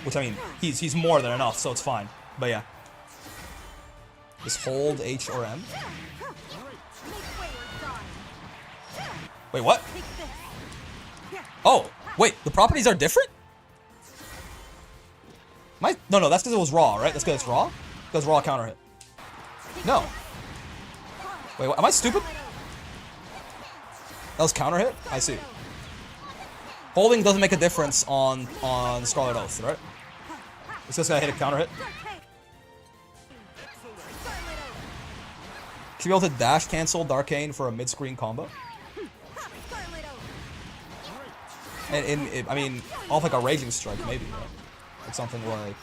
Which, I mean, he's more than enough, so it's fine. But yeah. Just hold H or M. Wait, what? Oh, wait, the properties are different? No, that's because it was raw, right? That's because it's raw? Because raw counter hit. No. Wait, what, am I stupid? That was counter hit? I see. Holding doesn't make a difference on Scarlet Oath, right? It's just gonna hit a counter hit. Should be able to dash cancel Darkane for a mid-screen combo. And I mean, off like a Raging Strike, maybe, right? Like something like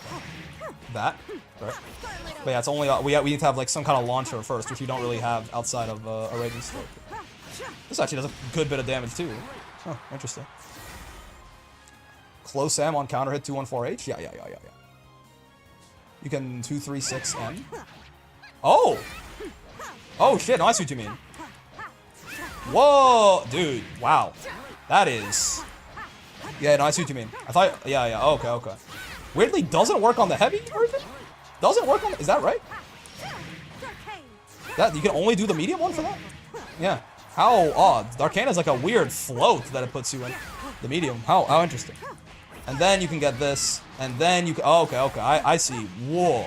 that, right? But yeah, it's only, we need to have like some kind of launcher first, which we don't really have outside of a Raging Strike. This actually does a good bit of damage too. Huh, interesting. Close M on counter hit 214H? Yeah. You can 236M. Oh! Oh shit, no, I see what you mean. Whoa! Dude, wow. That is... Yeah, no, I see what you mean. I thought... Yeah, okay. Weirdly, doesn't work on the heavy version? Doesn't work on... Is that right? That you can only do the medium one for that? Yeah. How odd. Darkane has like a weird float that it puts you in. The medium. How interesting. And then you can get this, and then you can... Oh, okay. I see. Whoa.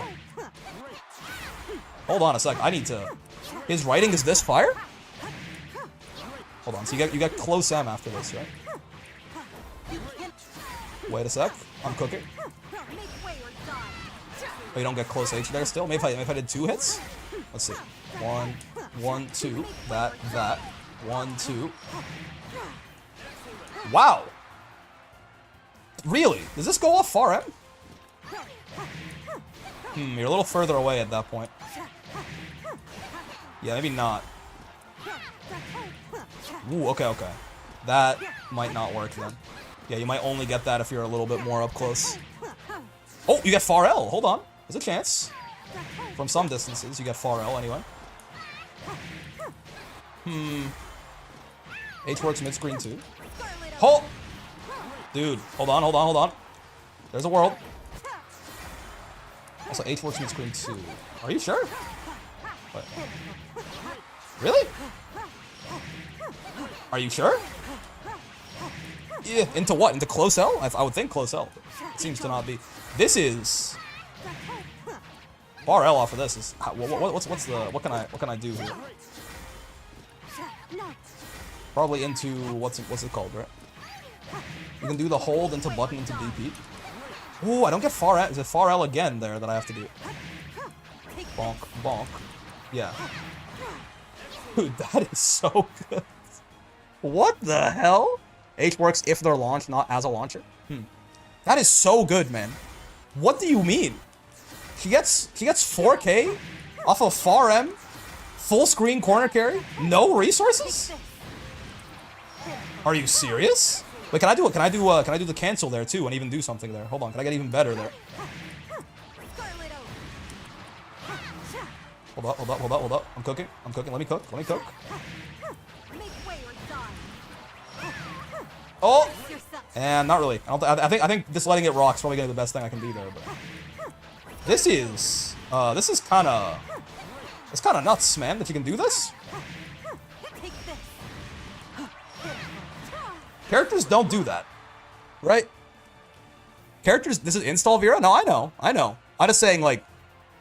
Hold on a sec. I need to... His writing is this fire? Hold on. So you get close M after this, right? Wait a sec. I'm cooking. Oh, you don't get close H there still? Maybe if I did 2 hits? Let's see. 1, 2. That. 1, 2. Wow. Really? Does this go off far M? You're a little further away at that point. Yeah, maybe not. Ooh, okay. That might not work then. Yeah, you might only get that if you're a little bit more up close. Oh, you get far L. Hold on. There's a chance. From some distances, you get far L anyway. H works mid-screen too. Hold! Dude, hold on. There's a world. Also, H works mid-screen too. Are you sure? What? Really? Are you sure? Yeah, into what? Into close L? I would think close L. It seems to not be. This is... Bar L off of this is... What can I do here? probably into what's it called, right? You can do the hold into button into DP. Ooh, I don't get far L. Is it far L again there that I have to do? Bonk, bonk. Yeah. Dude, that is so good. What the hell? H works if they're launched, not as a launcher. That is so good, man. What do you mean? She gets 4K off of far M, full screen corner carry, no resources? Are you serious? Wait, can I do it? Can I do the cancel there too and even do something there? Hold on, can I get even better there? Hold up. I'm cooking. Let me cook. Oh! And not really. I think just letting it rock is probably gonna be the best thing I can do there, but this is kinda nuts, man, that you can do this. Characters don't do that. Right? Characters, this is install Vera? No, I know. I'm just saying, like,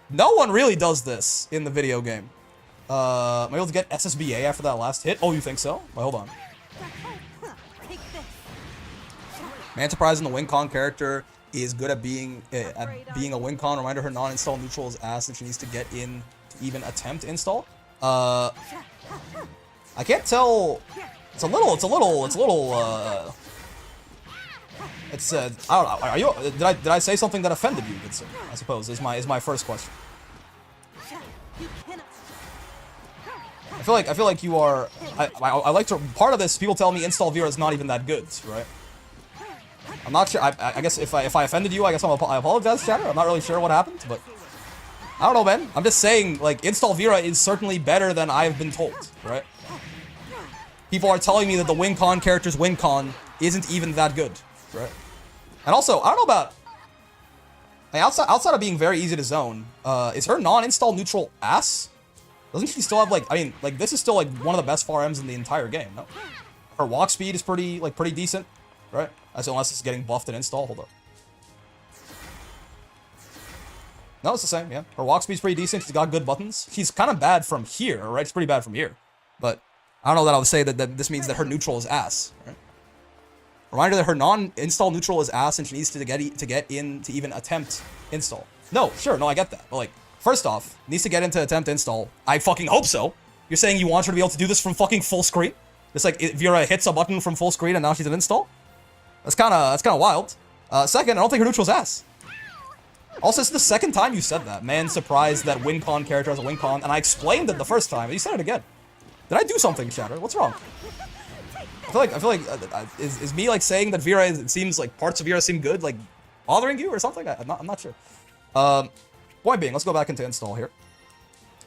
no one really does this in the video game. Am I able to get SSBA after that last hit? Oh, you think so? Wait, hold on. Mantiprize in the WinCon character is good at being a WinCon. Reminder, her non-install neutral is ass and she needs to get in to even attempt install. I can't tell. It's a little. I don't know. Are you? Did I say something that offended you? I suppose is my first question. I feel like you are. I like to. Part of this, people tell me install Vera is not even that good, right? I'm not sure. I guess if I offended you, I guess I apologize, chatter. I'm not really sure what happened, but I don't know, man. I'm just saying, like, install Vera is certainly better than I've been told, right? People are telling me that the WinCon character's WinCon isn't even that good, right? And also, I don't know about, like, outside of being very easy to zone, is her non-install neutral ass? Doesn't she still have, like, I mean, like, this is still, like, one of the best far M's in the entire game, no? Her walk speed is pretty decent, right? Unless it's getting buffed and install. Hold up. No, it's the same, yeah. Her walk speed's pretty decent. She's got good buttons. She's kind of bad from here, right? She's pretty bad from here. But I don't know that I would say that this means that her neutral is ass, right? Reminder that her non-install neutral is ass and she needs to get in to even attempt install. No, sure, no, I get that. But, like, first off, needs to get into attempt install. I fucking hope so. You're saying you want her to be able to do this from fucking full screen? It's like Vera hits a button from full screen and now she's an install? That's kind of wild. Second, I don't think her neutral's ass. Also, it's the second time you said that. Man, surprised that WinCon character has a WinCon, and I explained it the first time, and you said it again. Did I do something, Shatter? What's wrong? I feel like is me like saying that Vera it seems like parts of Vera seem good, like bothering you or something? I'm not sure. Point being, let's go back into install here.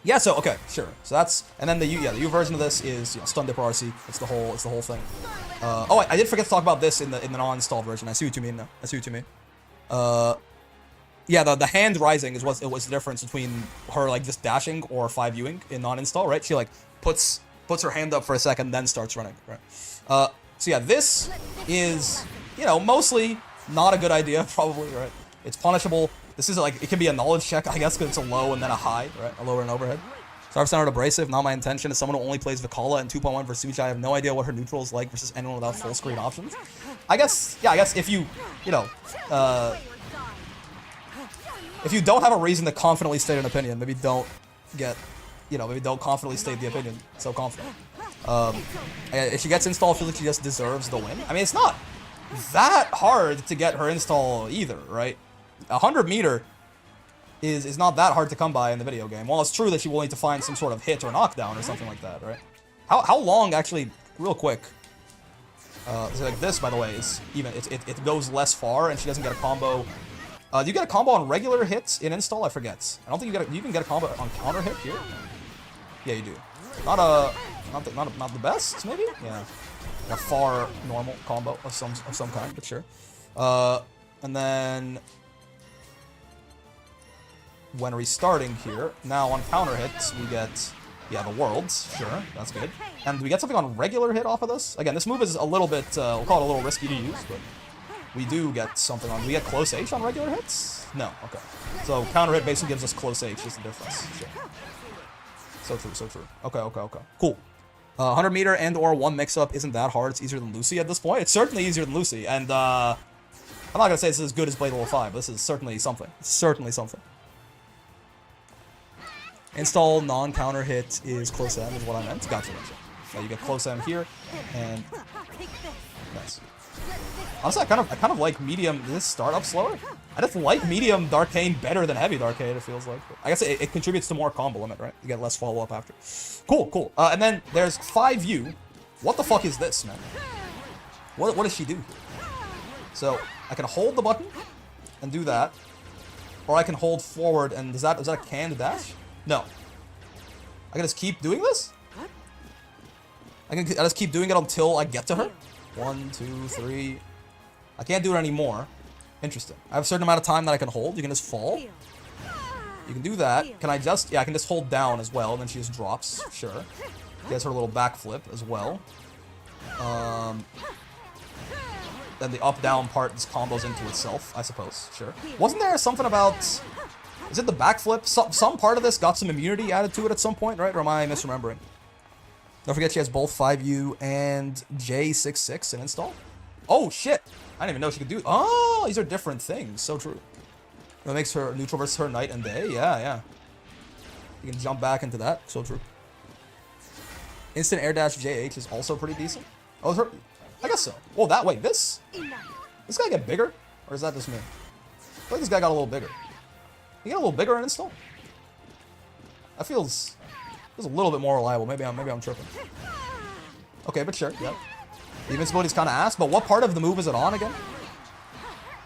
Yeah, so okay, sure. So that's and then the U version of this is stun dipper RC. It's the whole thing. Oh, I did forget to talk about this in the non-install version. I see what you mean now. I see what you mean. Yeah, the hand rising is it was the difference between her like just dashing or 5Uing in non-install, right? She like puts her hand up for a second, then starts running, right? So yeah, this is mostly not a good idea, probably, right? It's punishable. This is like, it can be a knowledge check, I guess, because it's a low and then a high, right? A lower and overhead. Starve Standard Abrasive, not my intention. As someone who only plays Vikala in 2.1 versus Luci, I have no idea what her neutral is like versus anyone without full screen options. I guess if you don't have a reason to confidently state an opinion, maybe don't confidently state the opinion so confident. If she gets installed, I feel like she just deserves the win. I mean, it's not that hard to get her install either, right? 100 meter is not that hard to come by in the video game. While it's true that she will need to find some sort of hit or knockdown or something like that, right? How long, actually, real quick, like this, by the way, is even, it goes less far and she doesn't get a combo. Do you get a combo on regular hits in install? I forget. I don't think you can get a combo on counter hit here. Yeah, you do. Not the best, maybe? Yeah. A far normal combo of some kind, but sure. And then when restarting here, now on counter hits, we get, the worlds, sure, that's good. And we get something on regular hit off of this. Again, this move is a little bit, we'll call it a little risky to use, but we do get something on, we get close H on regular hits? No, okay. So counter hit basically gives us close H is the difference, sure. So true. Okay. Cool. 100 meter and or 1 mix-up isn't that hard. It's easier than Luci at this point. It's certainly easier than Luci. And I'm not going to say this is as good as Blade Level 5, but this is certainly something. Certainly something. Install non-counter hit is close M is what I meant. Gotcha. So you get close M here, and nice. Honestly, I kind of like medium. Does this start up slower? I just like medium Darkane better than heavy Darkane, it feels like. I guess it contributes to more combo limit, right? You get less follow-up after. Cool, cool. And then there's 5U. What the fuck is this, man? What does she do here? So, I can hold the button and do that. Or I can hold forward and is that a canned dash? No. I can just keep doing this? I just keep doing it until I get to her? 1, 2, 3. I can't do it anymore. Interesting. I have a certain amount of time that I can hold. You can just fall. You can do that. Can I just... Yeah, I can just hold down as well, and then she just drops. Sure. Gets her little backflip as well. Then the up-down part just combos into itself, I suppose. Sure. Wasn't there something about... Is it the backflip? Some part of this got some immunity added to it at some point, right? Or am I misremembering? Don't forget she has both 5U and J66 in install. Oh, shit! I didn't even know she could do... Oh, these are different things. So true. That makes her neutral versus her night and day. Yeah, yeah. You can jump back into that. So true. Instant air dash JH is also pretty decent. Oh, is her... I guess so. Well, that way. This guy get bigger? Or is that just me? I feel like this guy got a little bigger. You get a little bigger in install? That feels a little bit more reliable. Maybe I'm tripping. Okay, but sure, yeah. The invincibility's kind of ass, but what part of the move is it on again?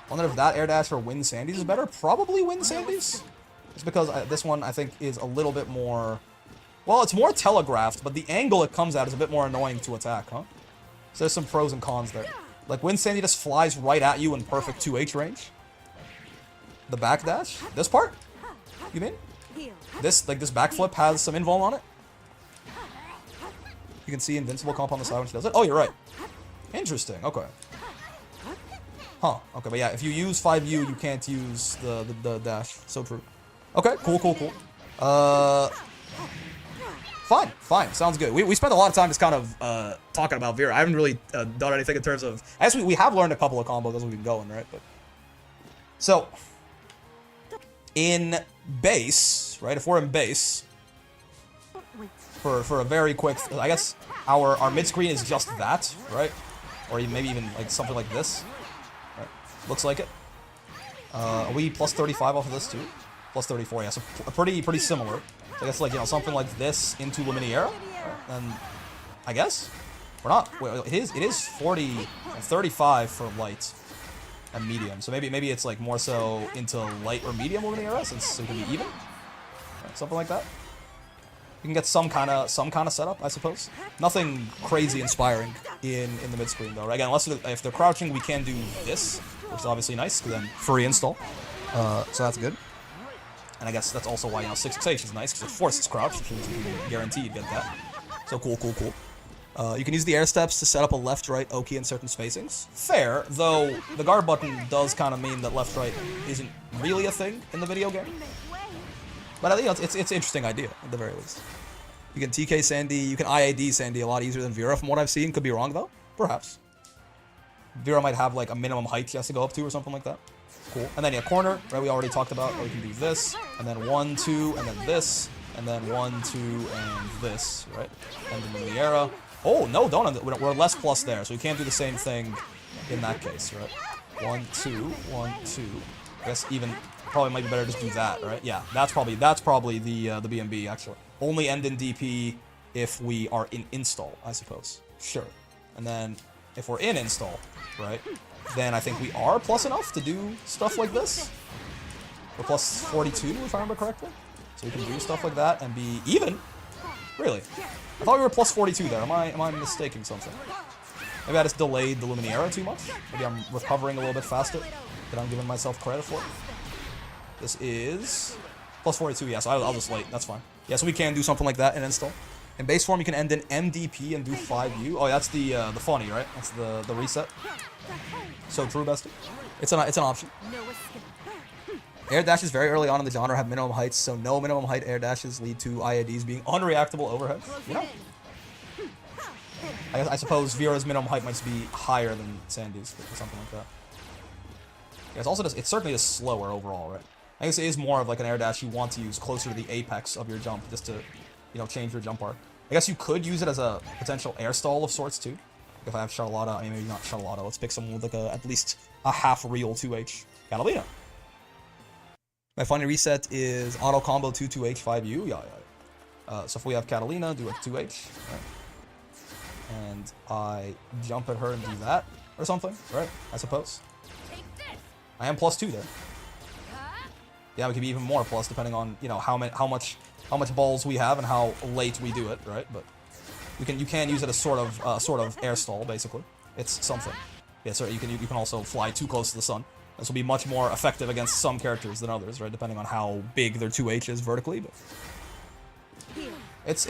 I wonder if that air dash or Wind Sandy's is better. Probably Wind Sandy's. It's because this one, I think, is a little bit more... Well, it's more telegraphed, but the angle it comes at is a bit more annoying to attack, huh? So there's some pros and cons there. Like, Wind Sandy just flies right at you in perfect 2H range. The backdash? This part? You mean? This backflip has some invuln on it? You can see invincible comp on the side when she does it. Oh, you're right. Interesting. Okay. Huh. Okay, but yeah, if you use 5U, you can't use the dash. So true. Okay, cool. Fine. Sounds good. We spent a lot of time just kind of talking about Vera. I haven't really done anything in terms of... I guess we have learned a couple of combos as we've been going, right? But so, in base, right? If we're in base, for a very quick... I guess our mid-screen is just that, right? Or maybe even like something like this. Right. Looks like it. Are we plus 35 off of this too? Plus 34, yeah. So pretty similar. So I guess like, you know, something like this into Luminaria. Right? And I guess we're not. Well, it is 40 and 35 for light and medium. So maybe it's like more so into light or medium Luminaria since it can be even. Right, something like that. You can get some kind of setup, I suppose. Nothing crazy inspiring in the mid screen though. Right? Again, unless if they're crouching, we can do this, which is obviously nice because then free install. So that's good. And I guess that's also why 6H is nice because it forces crouch, which means you can guarantee you get that. So cool. You can use the air steps to set up a left-right Oki in certain spacings. Fair, though the guard button does kind of mean that left-right isn't really a thing in the video game. But I think it's an interesting idea, at the very least. You can TK Sandy, you can IAD Sandy a lot easier than Vera from what I've seen. Could be wrong, though. Perhaps. Vera might have, like, a minimum height she has to go up to or something like that. Cool. And then, yeah, corner, right, we already talked about. Or we can do this, and then 1, 2, and then this, and then 1, 2, and this, right? And then the era. Oh, no, don't. We're less plus there, so we can't do the same thing in that case, right? 1, 2, 1, 2. I guess even... Probably might be better to just do that, right? Yeah, that's probably the BMB actually. Only end in DP if we are in install, I suppose. Sure. And then if we're in install, right? Then I think we are plus enough to do stuff like this. We're plus 42 if I remember correctly. So we can do stuff like that and be even. Really? I thought we were plus 42 there. Am I mistaking something? Maybe I just delayed the Luminaria too much. Maybe I'm recovering a little bit faster than I'm giving myself credit for. This is plus 42, yeah, so I'll just wait. That's fine. Yeah, so we can do something like that in install. In base form, you can end in MDP and do 5U. Oh, that's the funny, right? That's the reset. So true, bestie. It's an option. Air dashes very early on in the genre have minimum heights, so no minimum height air dashes lead to IADs being unreactable overhead. You know? I suppose Vera's minimum height might be higher than Sandy's, or something like that. Yeah, it's certainly just slower overall, right? I guess it is more of like an air dash you want to use closer to the apex of your jump, just to, you know, change your jump arc. I guess you could use it as a potential air stall of sorts too. If I have Charlotta, I mean maybe not Charlotta. Let's pick someone with like at least a half real 2H. Catalina. My final reset is auto combo 2-2H 5U. Yeah. So if we have Catalina, do a 2H, right? And I jump at her and do that or something, right? I suppose. I am +2 there. Yeah, we could be even more plus depending on, you know, how much balls we have and how late we do it, right? But you can use it as sort of air stall basically. It's something. Yeah, so you can also fly too close to the sun. This will be much more effective against some characters than others, right? Depending on how big their 2H is vertically. But it's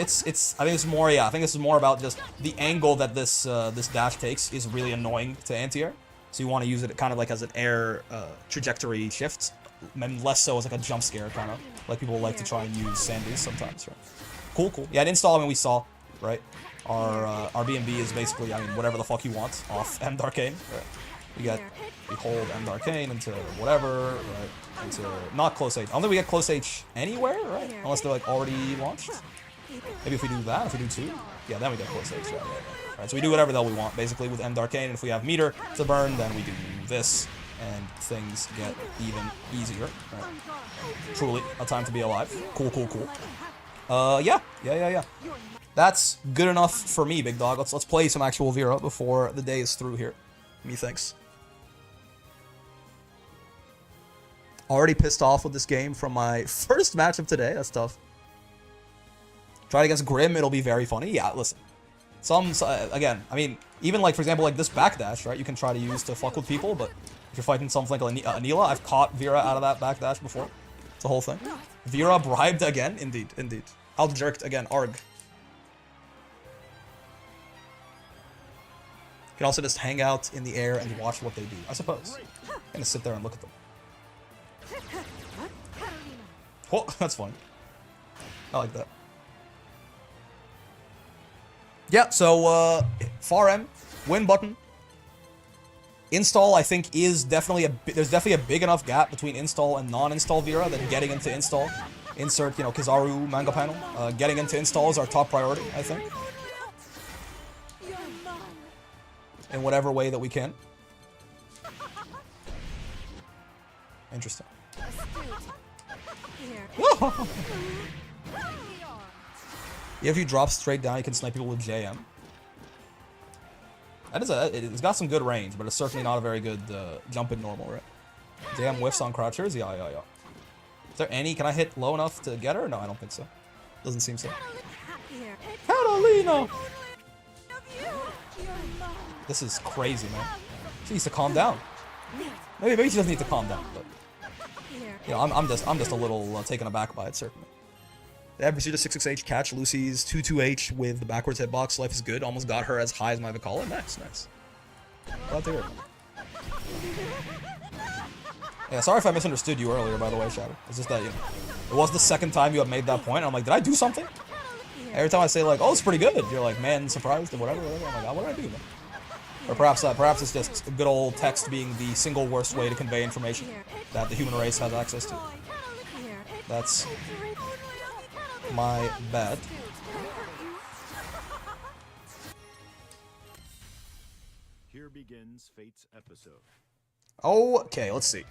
I think it's more, yeah, I think this is more about just the angle that this dash takes is really annoying to anti-air. So you want to use it kind of like as an air trajectory shift, and less so as like a jump scare kind of, like people like to try and use Sandy's sometimes, right? Cool. Yeah, at install, I mean, we saw, right? Our B&B is basically, I mean, whatever the fuck you want off End Arcane, right? We hold End Arcane into whatever, right? Into not close H. I don't think we get close H anywhere, right? Unless they're like already launched. Maybe if we do that, if we do 2, yeah, then we get close H, right? Right, so we do whatever the hell we want, basically, with End Arcane, and if we have meter to burn, then we do this, and things get even easier. Right? Truly, a time to be alive. Cool. Yeah. That's good enough for me, big dog. Let's play some actual Vera before the day is through here. Methinks. Already pissed off with this game from my first match of today. That's tough. Try it against Grim, it'll be very funny. Yeah, listen. Again, I mean, even like, for example, like this backdash, right? You can try to use to fuck with people, but if you're fighting something like Anila, I've caught Vera out of that backdash before. It's the whole thing. Vera bribed again? Indeed. Out-jerked again, arg. You can also just hang out in the air and watch what they do, I suppose. And just sit there and look at them. Oh, that's fun. I like that. Yeah, so, far M, win button. Install, I think, is definitely there's definitely a big enough gap between install and non-install Vera that getting into install, insert, you know, Kizaru manga panel, getting into install is our top priority, I think. In whatever way that we can. Interesting. If you drop straight down, you can snipe people with JM. It's got some good range, but it's certainly not a very good jump in normal, right? JM whiffs on crouchers? Yeah. Is there any? Can I hit low enough to get her? No, I don't think so. Doesn't seem so. Catalina! This is crazy, man. She needs to calm down. Maybe she doesn't need to calm down, but you know, I'm just a little taken aback by it, certainly. The average 6-6H catch Luci's 2-2H with the backwards hitbox. Life is good. Almost got her as high as my Vicala. Nice. Glad to hear it. Yeah, sorry if I misunderstood you earlier, by the way, Shadow. It's just that, you know, it was the second time you have made that point. And I'm like, did I do something? Every time I say, like, oh, it's pretty good, you're like, man, surprised or whatever. I'm like, oh, what did I do, man? Or perhaps it's just good old text being the single worst way to convey information that the human race has access to. That's my bad. Here begins Fate's episode. Okay, let's see.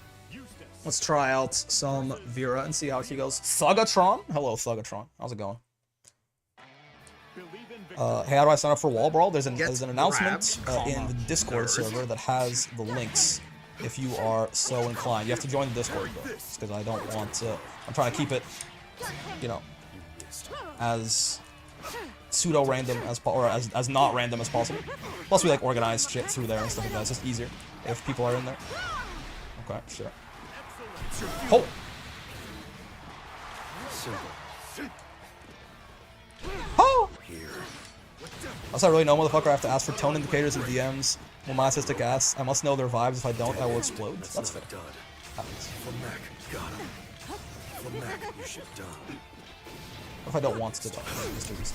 Let's try out some Vera and see how she goes. Thugatron? Hello, Thugatron. How's it going? Hey, how do I sign up for Wall Brawl? There's an announcement in the Discord server that has the links if you are so inclined. You have to join the Discord, though, because I don't want to... I'm trying to keep it, you know, as pseudo-random as not random as possible. Plus, we, like, organize shit through there and stuff like that. It's just easier if people are in there. Okay, sure. Oh! Oh! Unless I really know, motherfucker, I have to ask for tone indicators and DMs. Well, my autistic ass. I must know their vibes. If I don't, I will explode. That's fair. Happens. What if I don't want to dodge? Just do this.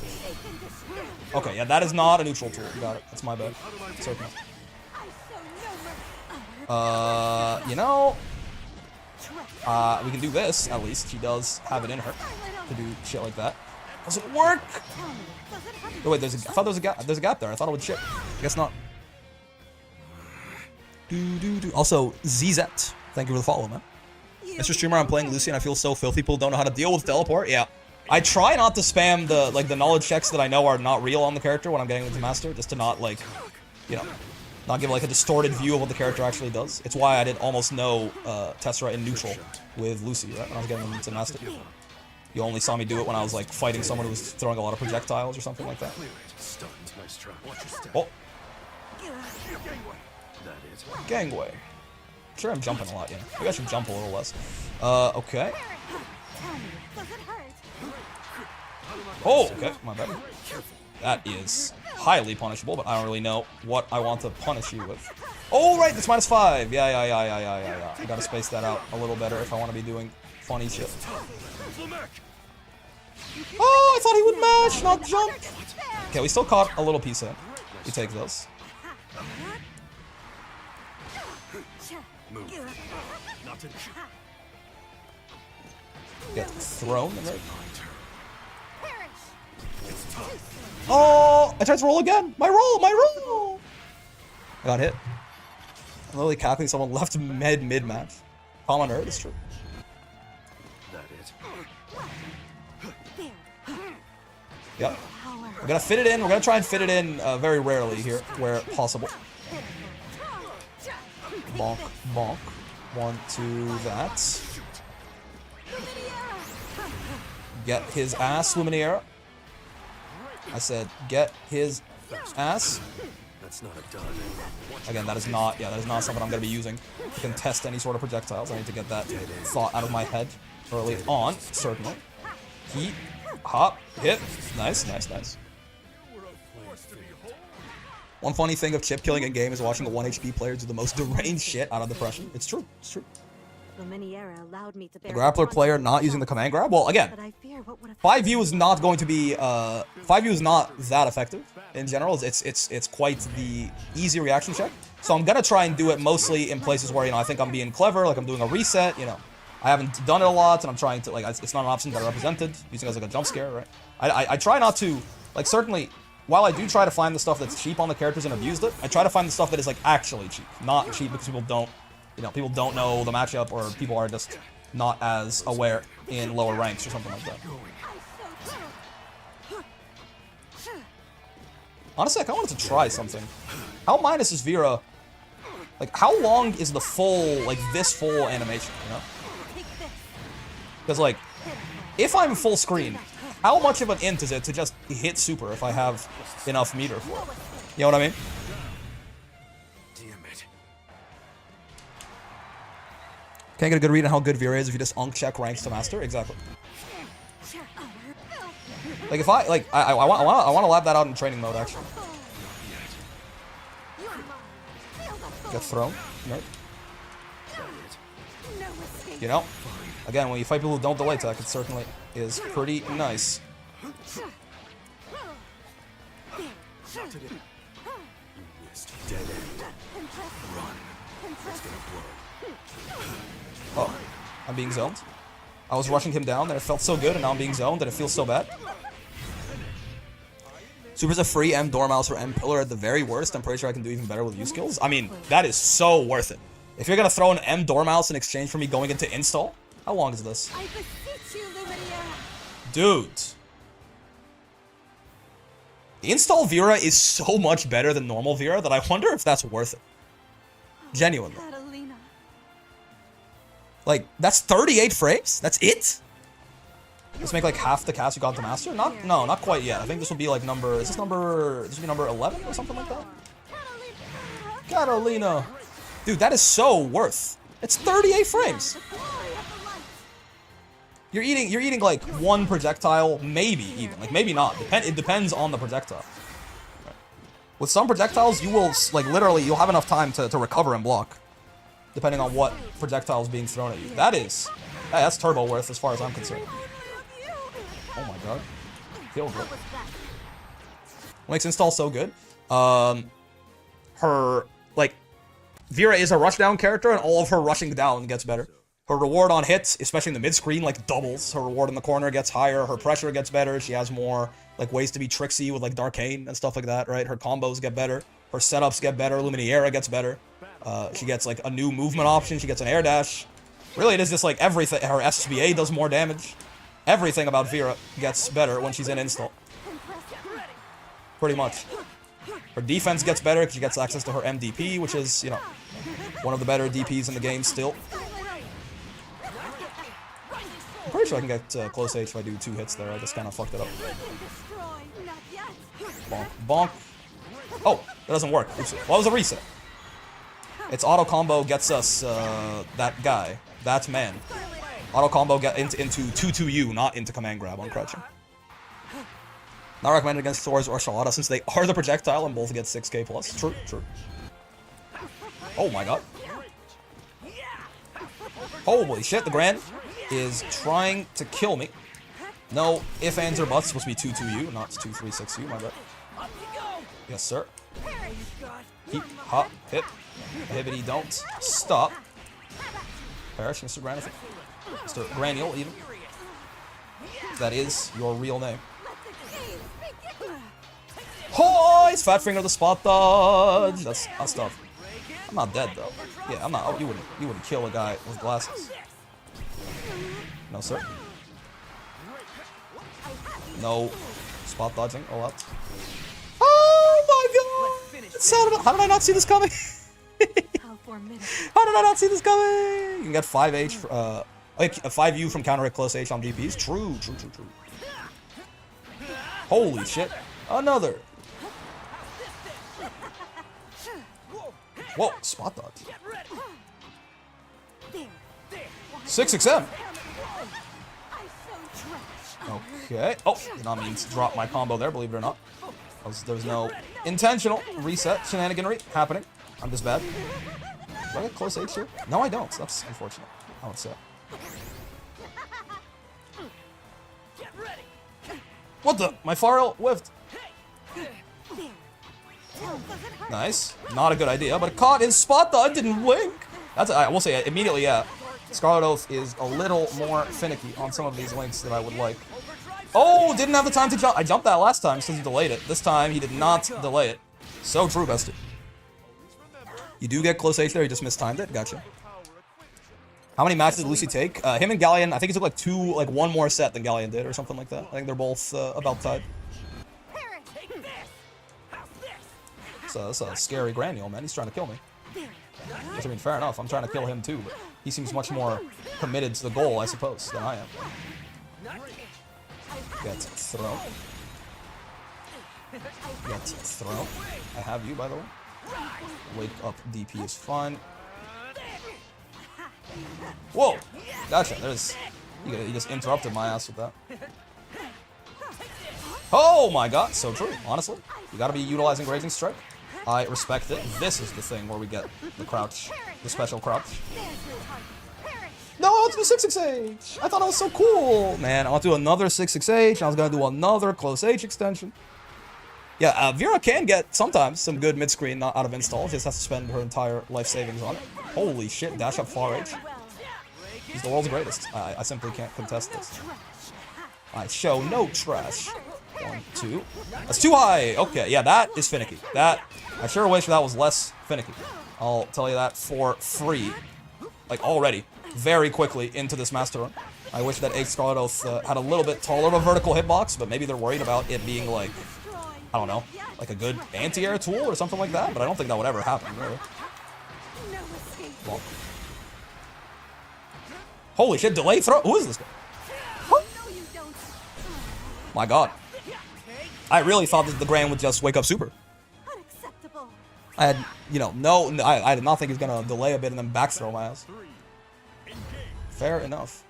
Okay, yeah, that is not a neutral tool. Got it. That's my bad. Certainly. You know, we can do this, at least. She does have it in her to do shit like that. Does it work? Oh, wait, I thought there was a gap. There's a gap there. I thought it would shit. I guess not. Also, ZZ, thank you for the follow, man. Mr. Streamer, I'm playing Luci and I feel so filthy. People don't know how to deal with teleport. Yeah. I try not to spam the knowledge checks that I know are not real on the character when I'm getting into Master, just to not, like, you know, not give, like, a distorted view of what the character actually does. It's why I did almost no Tessera in neutral with Luci, right, when I was getting into Master. You only saw me do it when I was, like, fighting someone who was throwing a lot of projectiles or something like that. Oh. Gangway. I'm sure I'm jumping a lot, yeah. Maybe I should jump a little less. Okay. Oh, okay, my bad. That is highly punishable, but I don't really know what I want to punish you with. Oh, right, that's -5. Yeah. I gotta space that out a little better if I want to be doing funny shit. Oh, I thought he would mash, not jump. Okay, we still caught a little piece in. We take those. Get thrown. Oh, I tried to roll again. My roll. I got hit. I'm literally cackling someone left mid-match. Palm on her, that's true. Yep. We're gonna fit it in. We're gonna try and fit it in very rarely here, where possible. Bonk, bonk. 1, 2, that. Get his ass, Luminaire. I said, get his ass. Again, that is not something I'm gonna be using to contest any sort of projectiles. I need to get that thought out of my head early on, certainly. Heat, hop, hit. Nice. One funny thing of chip killing in game is watching a 1 HP player do the most deranged shit out of depression. It's true. The grappler player not using the command grab? Well, again, 5U is not going to be, 5U is not that effective in general. It's quite the easy reaction check. So I'm gonna try and do it mostly in places where, you know, I think I'm being clever, like I'm doing a reset, you know. I haven't done it a lot, and I'm trying to, like, it's not an option that I represented, using it as like a jump scare, right? I try not to, like, certainly, while I do try to find the stuff that's cheap on the characters and abused it, I try to find the stuff that is, like, actually cheap. Not cheap because people don't, you know, people don't know the matchup, or people are just not as aware in lower ranks or something like that. Honestly, I kind of wanted to try something. How minus is Vera? Like, how long is the full, like, this full animation, you know? Because, like, if I'm full screen, how much of an int is it to just hit super if I have enough meter for it? You know what I mean? Can't get a good read on how good Vera is if you just unk check ranks to master. Exactly. Like, if I want to lab that out in training mode, actually. Get thrown. Right. You know, again, when you fight people who don't delay attack, it certainly is pretty nice. Oh, I'm being zoned. I was rushing him down, and it felt so good, and now I'm being zoned, and it feels so bad. Super's a free M Dormouse or M Pillar at the very worst. I'm pretty sure I can do even better with U skills. I mean, that is so worth it. If you're gonna throw an M Dormouse in exchange for me going into install, how long is this? Dude. Install Vera is so much better than normal Vera that I wonder if that's worth it. Genuinely. Like, that's 38 frames? That's it? Let's make like half the cast you got to master? No, not quite yet. I think this will be like number, this will be number 11 or something like that? Catalina. Dude, that is so worth. It's 38 frames. You're eating like one projectile, maybe even. Like, maybe not. It depends on the projectile. Right. With some projectiles, you will, like, literally, you'll have enough time to recover and block. Depending on what projectile is being thrown at you. That's turbo worth as far as I'm concerned. Oh my God. Feel good. What makes install so good? Her, like, Vera is a rushdown character, and all of her rushing down gets better. Her reward on hits, especially in the mid-screen, like, doubles. Her reward in the corner gets higher. Her pressure gets better. She has more, like, ways to be tricksy with, like, Darkane and stuff like that, right? Her combos get better. Her setups get better. Luminaria gets better. She gets, like, a new movement option. She gets an air dash. Really, it is just, like, everything. Her SSBA does more damage. Everything about Vera gets better when she's in install. Pretty much. Her defense gets better because she gets access to her MDP, which is, you know, one of the better DPs in the game still. I'm pretty sure I can get close H if I do 2 hits there. I just kind of fucked it up. Bonk. Bonk. Oh, that doesn't work. Oops. Well, it was a reset. Its auto combo gets us that guy. That man. Auto combo get into 2-2U, not into command grab on crouching. Not recommended against Thors or Charlotta since they are the projectile and both get 6k plus. True, true. Oh my god. Holy shit, the Grand is trying to kill me. No ifs, ands, or buts. Supposed to be 2-2U, not 2-3-6U, my bad. Yes, sir. Heat, hop, hip. Hibbity, don't. Stop. Perish, Mr. Granule. Mr. Granule, even. That is your real name. Oh, he's Fat Finger the spot dodge. That's tough. I'm not dead though. Yeah, I'm not. Oh, you wouldn't kill a guy with glasses. No, sir. No spot dodging. Oh, what? Oh my god! It sounded. How did I not see this coming? How did I not see this coming? You can get 5H. Like a 5U from counter hit close H on DPs. True, true, true, true. Holy shit! Another. Whoa, spot dodge. 6XM. Okay. Oh, did not mean to drop my combo there, believe it or not. There's no intentional reset shenaniganry happening. I'm just bad. Do I get close H here? No, I don't. That's unfortunate. I would say. What the? My Farrell whiffed. Nice. Not a good idea, but it caught his spot dodge, didn't wink. That's, I will say immediately, yeah. Scarlet Oath is a little more finicky on some of these links than I would like. Oh, didn't have the time to jump. I jumped that last time because he delayed it. This time, he did not delay it. So true, bestie. You do get close H there, you just mistimed it. Gotcha. How many matches did Luci take? Him and Galleon, I think he took like one more set than Galleon did, or something like that. I think they're both about tied. So that's a scary Granule, man. He's trying to kill me. Which, I mean, fair enough. I'm trying to kill him too, but he seems much more committed to the goal, I suppose, than I am. Get thrown. Get thrown. I have you, by the way. Wake up DP is fun. Whoa! Gotcha. There's. You just interrupted my ass with that. Oh my god, so true, honestly. You gotta be utilizing Raging Strike. I respect it. This is the thing where we get the crouch, the special crouch. No, let's do 6XH! I thought it was so cool! Man, I want to do another 6XH, and I was gonna do another close H extension. Yeah, Vera can get, sometimes, some good mid-screen not out of install. She just has to spend her entire life savings on it. Holy shit, dash up far H. He's the world's greatest. I simply can't contest this. I show no trash. 1, 2. That's too high! Okay, yeah, that is finicky. That, I sure wish that was less finicky. I'll tell you that for free. Like, already. Very quickly into this Master Run. I wish that 8 Scarlet Oath had a little bit taller of a vertical hitbox, but maybe they're worried about it being like, I don't know, like a good anti-air tool or something like that, but I don't think that would ever happen, really. Well. Holy shit, delay throw? Who is this guy? Huh? My god. I really thought that the Grand would just wake up super. I had, you know, I did not think he was gonna delay a bit and then back throw my ass. Fair enough.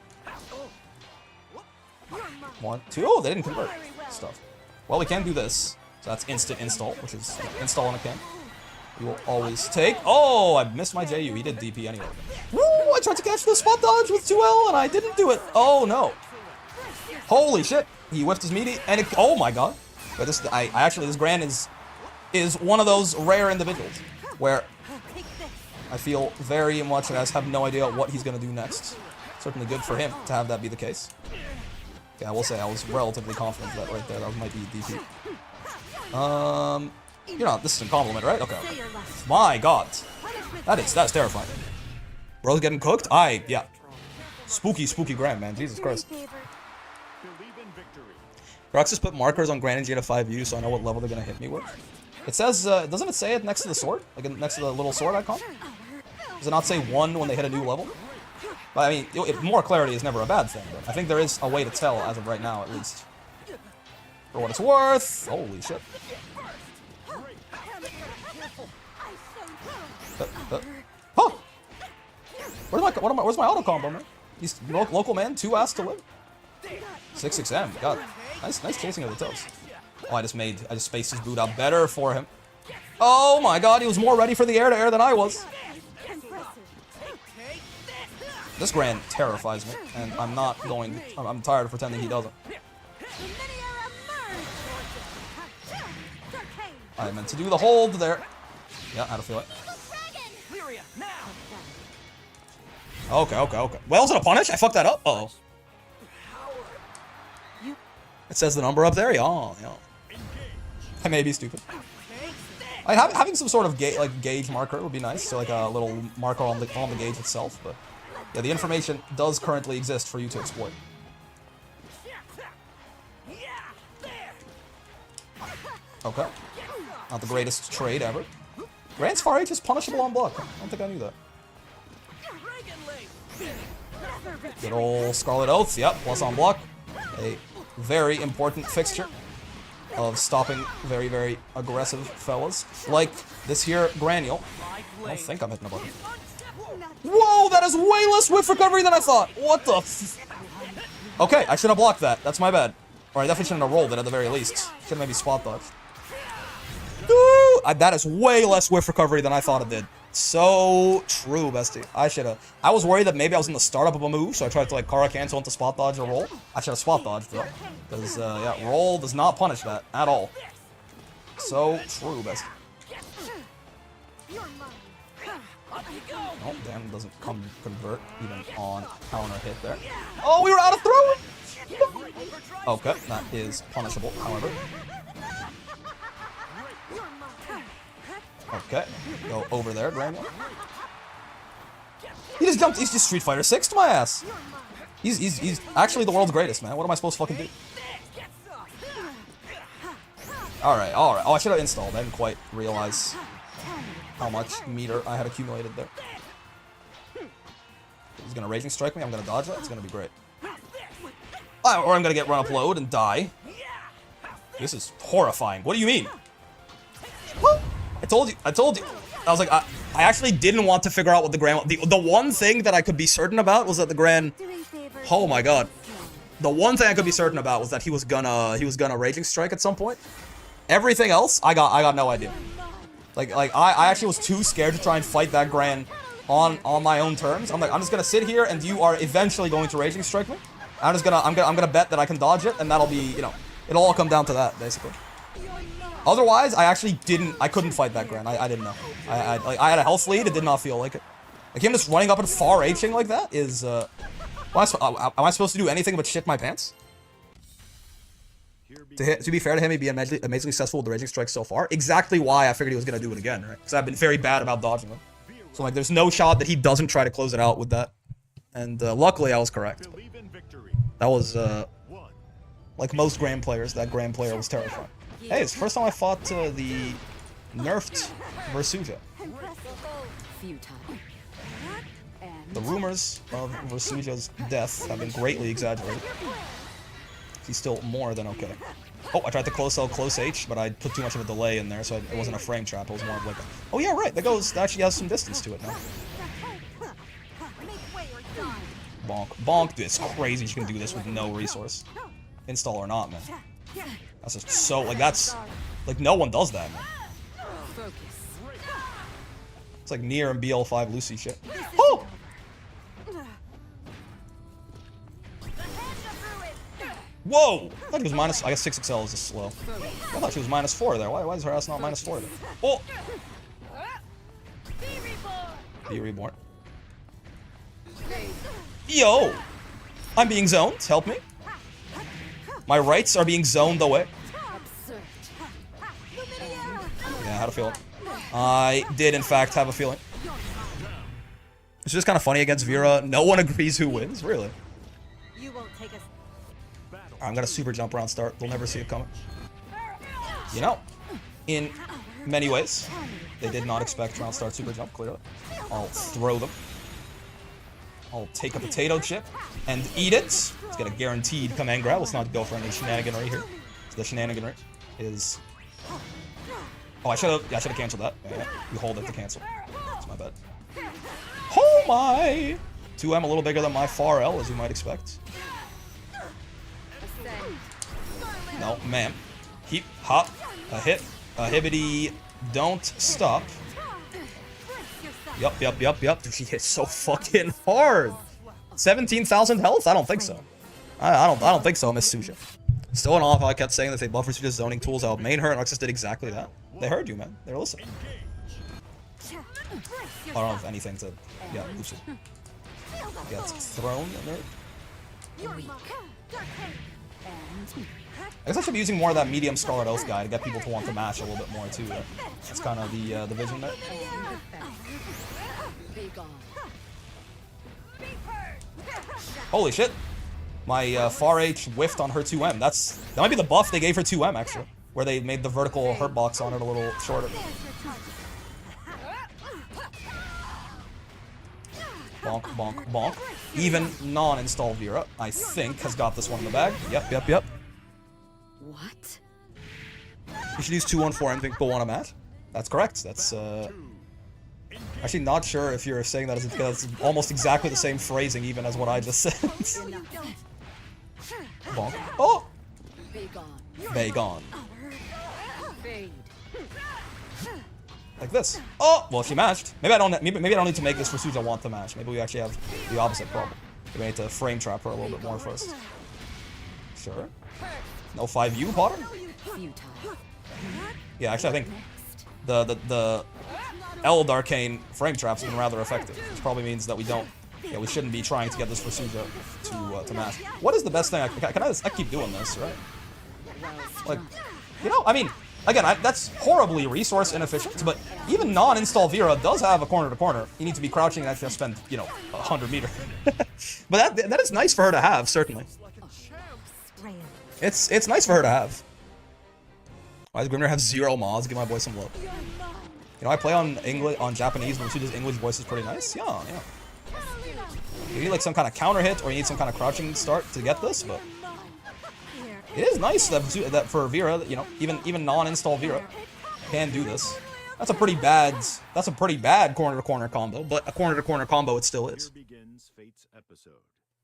1, 2. Oh, they didn't convert stuff. Well, we can do this. So that's instant install, which is install on a can. We will always take. Oh, I missed my JU. He did DP anyway. Woo! I tried to catch the spot dodge with 2L and I didn't do it. Oh no. Holy shit! He whiffed his meaty, and it, oh my god! But this, I actually, this Gran is one of those rare individuals where I feel very much and I just have no idea what he's gonna do next. Certainly good for him to have that be the case. Okay, I will say I was relatively confident that right there, that might be DP. You know, this is a compliment, right? Okay. My god. That's terrifying. Bro's getting cooked? Yeah. Spooky Gran, man. Jesus Christ. Roxas put markers on Gran and Jada 5U so I know what level they're gonna hit me with. It says, doesn't it say it next to the sword? Like next to the little sword icon? Does it not say 1 when they hit a new level? But I mean, more clarity is never a bad thing, but I think there is a way to tell as of right now, at least. For what it's worth. Holy shit. Huh! Where's my auto combo, man? He's local man, 2 ass to live. 6-6M, god. Nice chasing of the toes. Oh, I just spaced his boot out better for him. Oh my god, he was more ready for the air to air than I was. This Gran terrifies me, and I'm tired of pretending he doesn't. I meant to do the hold there. Yeah, how to feel it. Okay. Well, is it a punish? I fucked that up. Uh-oh. It says the number up there? Yeah. I may be stupid. Having some sort of gauge marker would be nice. So like a little marker on the gauge itself. But yeah, the information does currently exist for you to exploit. Okay. Not the greatest trade ever. Gran's Far H is punishable on block. I don't think I knew that. Good old Scarlet Oath. Yep, plus on block. A very important fixture of stopping very, very aggressive fellas. Like this here Granule. I don't think I'm hitting a button. Whoa, that is way less whiff recovery than I thought. What the f... Okay, I should have blocked that. That's my bad. Or I definitely shouldn't have rolled it at the very least. Should have maybe spot dodged. That is way less whiff recovery than I thought it did. So true, bestie. I was worried that maybe I was in the startup of a move, so I tried to like Kara cancel into spot dodge or roll. I should have spot dodged though. Because, yeah, roll does not punish that at all. So true, bestie. Oh, damn, doesn't convert even on counter hit there. Oh, we were out of throw! Okay, that is punishable, however. Okay, go over there, Granule. He just jumped, he's just Street Fighter 6 to my ass. He's actually the world's greatest, man. What am I supposed to fucking do? Alright. Oh, I should have installed. I didn't quite realize how much meter I had accumulated there. He's gonna Raging Strike me. I'm gonna dodge that. It's gonna be great. Or I'm gonna get run up load and die. This is horrifying. What do you mean? I told you. I was like, I actually didn't want to figure out what the Gran... The one thing that I could be certain about was that the Gran... Oh my god. The one thing I could be certain about was that he was gonna Raging Strike at some point. Everything else, I got no idea. Like I actually was too scared to try and fight that Gran on my own terms. I'm like, I'm just gonna sit here and you are eventually going to Raging Strike me. I'm gonna bet that I can dodge it, and that'll be, you know, it'll all come down to that, basically. Otherwise, I couldn't fight that Gran. I didn't know. I had a health lead, it did not feel like it. Like him just running up and far H-ing like that is, am I supposed to do anything but shit my pants? To be fair to him, he'd be amazingly successful with the Raging Strike so far. Exactly why I figured he was gonna do it again, right? Because I've been very bad about dodging them. So like, there's no shot that he doesn't try to close it out with that. And luckily, I was correct. That was, like most Gran players, that Gran player was terrifying. Hey, it's the first time I fought the nerfed Versuja. The rumors of Versuja's death have been greatly exaggerated. He's still more than okay. Oh, I tried to close H, but I put too much of a delay in there, so it wasn't a frame trap. It was more of like a... Oh yeah, right, that actually has some distance to it now. Bonk. Bonk. Dude, it's crazy you can do this with no resource. Install or not, man. That's just so, like, that's... Like, no one does that, man. It's like Nier and BL5 Luci shit. Oh! Whoa! I thought she was minus. I guess 6XL is just slow. I thought she was -4 there. Why is her ass not -4 there? Oh! Be reborn. Yo! I'm being zoned. Help me. My rights are being zoned away. Yeah, I had a feeling. I did, in fact, have a feeling. It's just kind of funny against Vera. No one agrees who wins, really. You won't take us. I'm gonna super jump around start. They'll never see it coming. You know, in many ways, they did not expect round start super jump, clearly. I'll throw them. I'll take a potato chip and eat it. Let's get a guaranteed command grab. Let's not go for any shenaniganry here. So the shenaniganry is... Oh, I should have canceled that. Yeah, you hold it to cancel. That's my bad. Oh my! 2M a little bigger than my far L, as you might expect. No, ma'am. Heap, hop, a hit, a hibbity, don't stop. Yup. Dude, she hits so fucking hard. 17,000 health? I don't think so. I don't think so, Miss Suja. Still in awe. I kept saying that they buff for Suja's zoning tools out main her, and Alexis did exactly that. They heard you, man. They're listening. I don't have anything to... Yeah, Luci. Gets thrown in there. I guess I should be using more of that medium Scarlet Oath guy to get people to want to match a little bit more, too. That's kind of the vision there. Holy shit! My far H whiffed on her 2M. That might be the buff they gave her 2M, actually. Where they made the vertical hurt box on it a little shorter. Bonk, bonk, bonk. Even non-install Vera, I think, has got this one in the bag. Yep. What? You should use 2-1-4 and think people want to match. That's correct. That's, actually not sure if you're saying that as because it's almost exactly the same phrasing even as what I just said. Bonk. Oh! Bagon. Like this. Oh! Well, she matched. Maybe I don't need to make this for Suja want to match. Maybe we actually have the opposite problem. We need to frame trap her a little bit more first. Sure. No 5U, Potter? Yeah, actually, I think the Eld Arcane frame trap's been rather effective, which probably means that we shouldn't be trying to get this for Suja to match. What is the best thing? I keep doing this, right? Like, you know, I mean, again, that's horribly resource inefficient, but even non-install Vera does have a corner to corner. You need to be crouching and actually spend, you know, 100 meter. But that is nice for her to have, certainly. It's nice for her to have. Why does Grimner have 0 mods? Give my boy some love. You know, I play on Japanese, and Luci's English voice is pretty nice. Yeah. You need like some kind of counter hit, or you need some kind of crouching start to get this, but it is nice that for Vera, you know, even non-install Vera can do this. That's a pretty bad corner to corner combo, but a corner to corner combo it still is.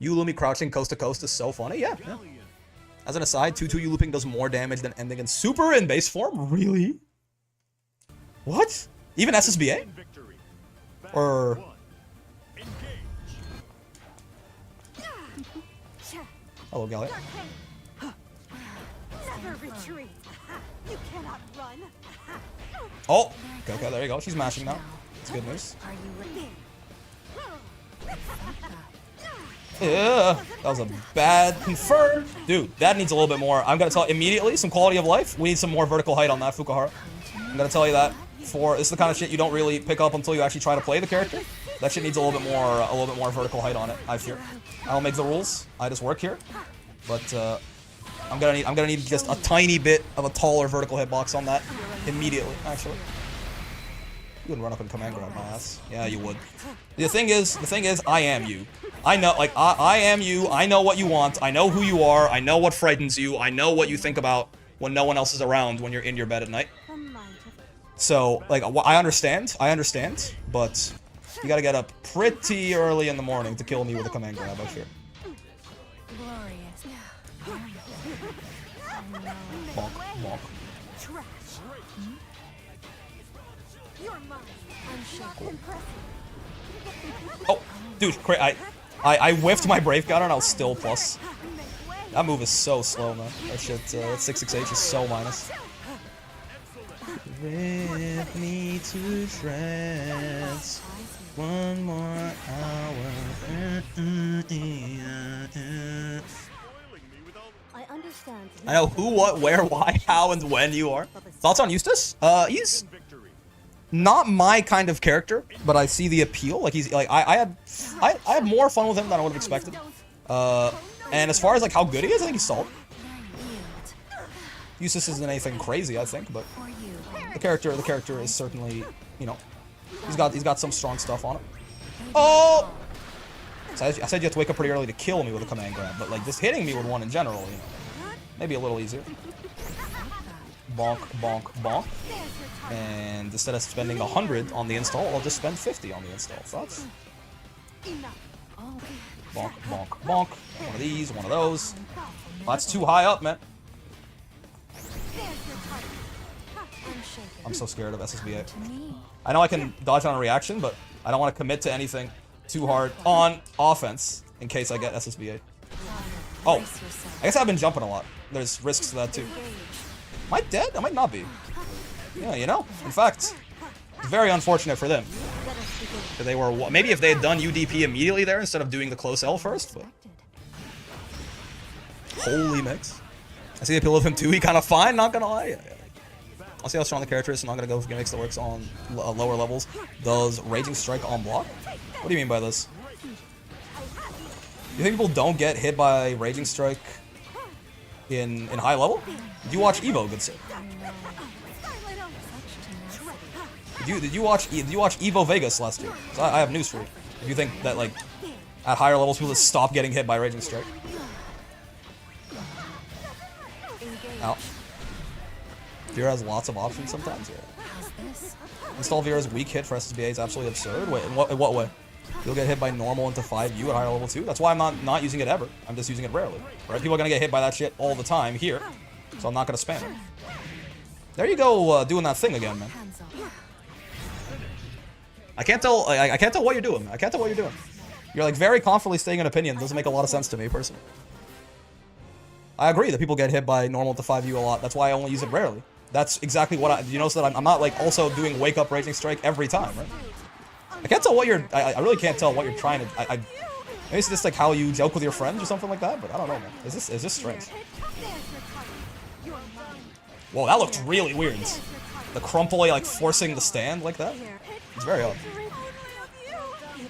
You Lumi crouching coast to coast is so funny. Yeah. As an aside, 2-2 you looping does more damage than ending in super in base form? Really? What? Even SSBA? Or... Hello, Gallia. Oh! Okay, there you go. She's mashing now. That's good news. Yeah, that was a bad confirm. Dude, that needs a little bit more. I'm gonna tell you immediately, some quality of life. We need some more vertical height on that Fukuhara. I'm gonna tell you that. This is the kind of shit you don't really pick up until you actually try to play the character. That shit needs a little bit more vertical height on it, I fear. I don't make the rules. I just work here. But I'm gonna need just a tiny bit of a taller vertical hitbox on that immediately, actually. You wouldn't run up and command grab my ass. Yeah, you would. The thing is, I am you. I know, like, I am you. I know what you want. I know who you are. I know what frightens you. I know what you think about when no one else is around when you're in your bed at night. So, like, I understand, but you gotta get up pretty early in the morning to kill me with a command grab, I fear. Bonk, bonk. Oh, dude, I whiffed my Brave Counter and I was still plus. That move is so slow, man. That shit, that 668 is so minus. With me to trance. One more hour. I understand. I know who, what, where, why, how, and when you are. Thoughts on Eustace? He's not my kind of character, but I see the appeal. Like he's like I had more fun with him than I would have expected. And as far as like how good he is, I think he's solid. Eustace isn't anything crazy, I think, but the character is certainly, you know, he's got some strong stuff on it. Oh! So I said you have to wake up pretty early to kill me with a command grab, but like just hitting me with one in general, you know, maybe a little easier. Bonk, bonk, bonk. And instead of spending 100 on the install, I'll just spend 50 on the install. Thoughts? Bonk, bonk, bonk. One of these, one of those. That's too high up, man. I'm so scared of SSBA. I know I can dodge on a reaction, but I don't want to commit to anything too hard on offense in case I get SSBA. Oh, I guess I've been jumping a lot. There's risks to that too. Am I dead? I might not be. Yeah, you know. In fact, it's very unfortunate for them. They were maybe if they had done UDP immediately there instead of doing the close L first. But holy mix! I see the appeal of him too. He kind of fine. Not gonna lie. Yeah. I'll see how strong the character is. So I'm not gonna go for gimmicks that works on lower levels. Does Raging Strike on block? What do you mean by this? You think people don't get hit by Raging Strike in high level? Did you watch Evo, good sir? Did you watch Evo Vegas last year? So I have news for you. If you think that like at higher levels people just stop getting hit by Raging Strike. Ow. Vera has lots of options sometimes. Yeah. Install Vera's weak hit for SSBA is absolutely absurd. Wait, in what way? You'll get hit by normal into 5U at higher level 2. That's why I'm not using it ever. I'm just using it rarely. Right? People are gonna get hit by that shit all the time here, so I'm not gonna spam it. There you go, doing that thing again, man. I can't tell what you're doing. I can't tell what you're doing. You're like very confidently stating an opinion. It doesn't make a lot of sense to me personally. I agree that people get hit by normal to 5U a lot. That's why I only use it rarely. That's exactly what you notice that I'm not like also doing wake up Raging Strike every time, right? I can't tell what you're. I really can't tell what you're trying to. Maybe it's just like how you joke with your friends or something like that. But I don't know, man. Is this strange? Whoa, that looked really weird. The crumple like forcing the stand like that. It's very odd.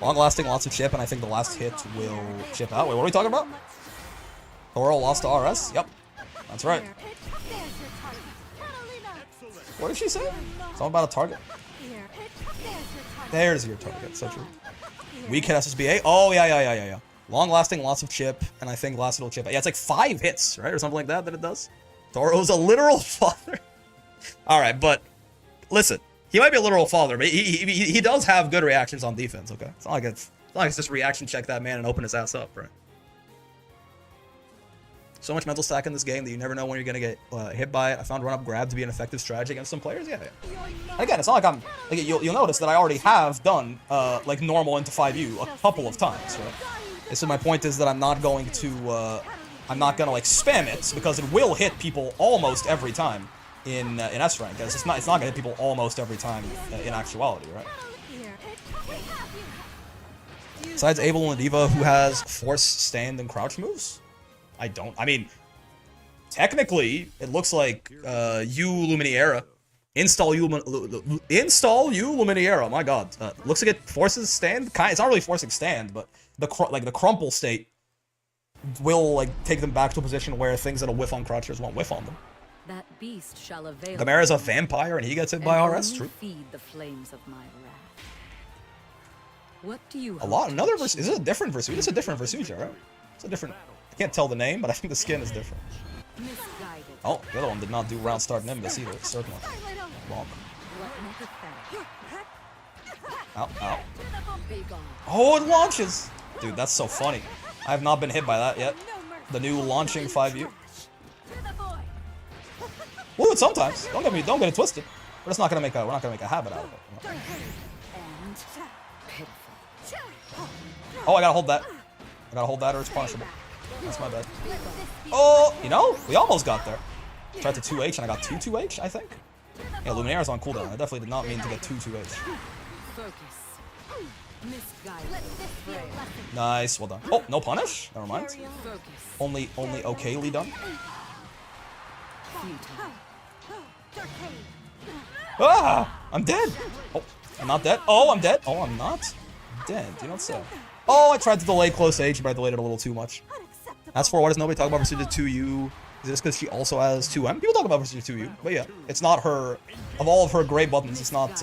Long lasting, lots of chip, and I think the last hit will chip out. Wait, what are we talking about? Thoro lost to RS? Yep. That's right. What did she say? Something about a target. There's your target, so true. Weak hit SSBA? Oh, yeah. Long lasting, lots of chip, and I think last it'll chip. Yeah, it's like 5 hits, right? Or something like that it does. Thoro's a literal father. Alright, but listen. He might be a literal father, but he does have good reactions on defense, okay? It's not like it's just reaction check that man and open his ass up, right? So much mental stack in this game that you never know when you're gonna get hit by it. I found run-up grab to be an effective strategy against some players. Yeah. And again, it's not like I'm like you'll notice that I already have done like normal into 5U a couple of times, right? And so my point is that I'm not going to like spam it because it will hit people almost every time in S rank. It's not gonna hit people almost every time in actuality, right? Besides Abel and Diva, who has force, stand, and crouch moves? I mean, technically, it looks like U Luminaria. Install U Luminaria. My God, looks like it forces stand. It's not really forcing stand, but the crumple state will like take them back to a position where things that'll whiff on crouchers won't whiff on them. That beast shall avail. Gamera's a vampire and he gets hit by RS. True. Feed the flames of my wrath. What do you? A lot. Another verse. Is it a different verse? It's a different Versuja, right? It's a different. I can't tell the name, but I think the skin is different. Oh, the other one did not do round start Nimbus either. Circle. Bonk. Ow, ow. Oh, it launches! Dude, that's so funny. I have not been hit by that yet. The new launching 5U. We'll do it sometimes. Don't get it twisted. We're just not gonna make a habit out of it. Oh, I gotta hold that. I gotta hold that or it's punishable. That's my bad. Oh, you know, we almost got there. Tried to 2H and I got 2-2H, I think. Yeah, Luminaires on cooldown. I definitely did not mean to get 2-2H. Focus. Misguided. Nice, well done. Oh, no punish? Never mind. Focus. Only okayly done. Futile. Ah! I'm dead! Oh, I'm not dead. Oh, I'm dead. Oh, I'm not dead. You don't say. Oh, I tried to delay close H, but I delayed it a little too much. As for why does nobody talk about Versuta 2U? Is it just because she also has 2M? People talk about Versuta 2U, but yeah, it's not her. Of all of her great buttons, it's not.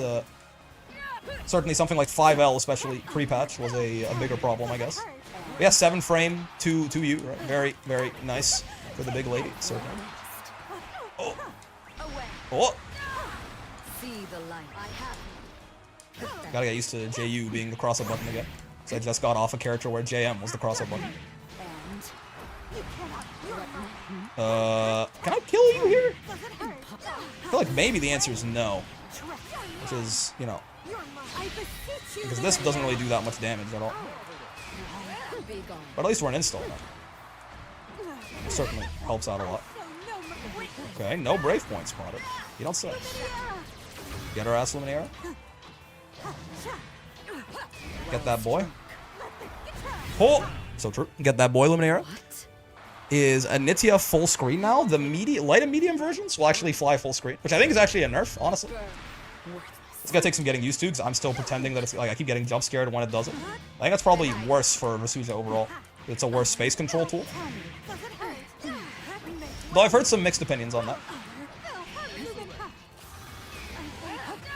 Certainly something like 5L, especially pre-patch, was a bigger problem, I guess. But yeah, 7 frame 2U, right? Very, very nice for the big lady, certainly. Oh. Oh. See the light. Gotta get used to JU being the cross-up button again. So I just got off a character where JM was the cross-up button. Can I kill you here? I feel like maybe the answer is no. Which is, you know, because this doesn't really do that much damage at all. But at least we're an install now. It certainly helps out a lot. Okay, no brave point spotted. You don't say. Get her ass, Luminaire. Get that boy. Oh! So true. Get that boy, Luminaire. Is Anitia full screen now? The light and medium versions will actually fly full screen, which I think is actually a nerf, honestly. It's gonna take some getting used to, because I'm still pretending that it's like I keep getting jump scared when it doesn't. I think that's probably worse for Versuta overall. It's a worse space control tool. Though I've heard some mixed opinions on that.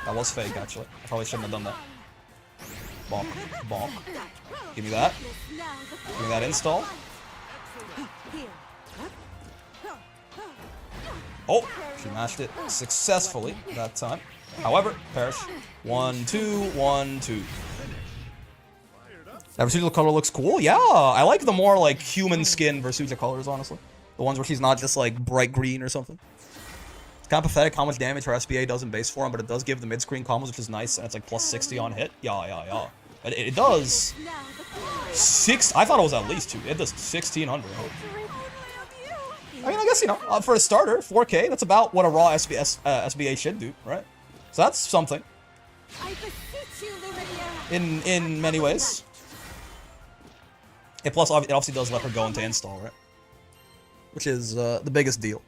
That was fake, actually. I probably shouldn't have done that. Bonk. Bonk. Give me that. Give me that install. Oh, she mashed it successfully that time. However, perish. 1, 2, 1, 2. That Versuta color looks cool. Yeah, I like the more like human skin Versuta colors, honestly. The ones where she's not just like bright green or something. It's kind of pathetic how much damage her SBA does in base form, but it does give the mid-screen combos, which is nice, and it's like plus 60 on hit. Yeah. But it does 6. I thought it was at least 2. It does 1600. I mean, I guess, you know, for a starter, 4K, that's about what a raw SBA should do, right? So that's something. In many ways. It plus, it obviously does let her go into install, right? Which is the biggest deal.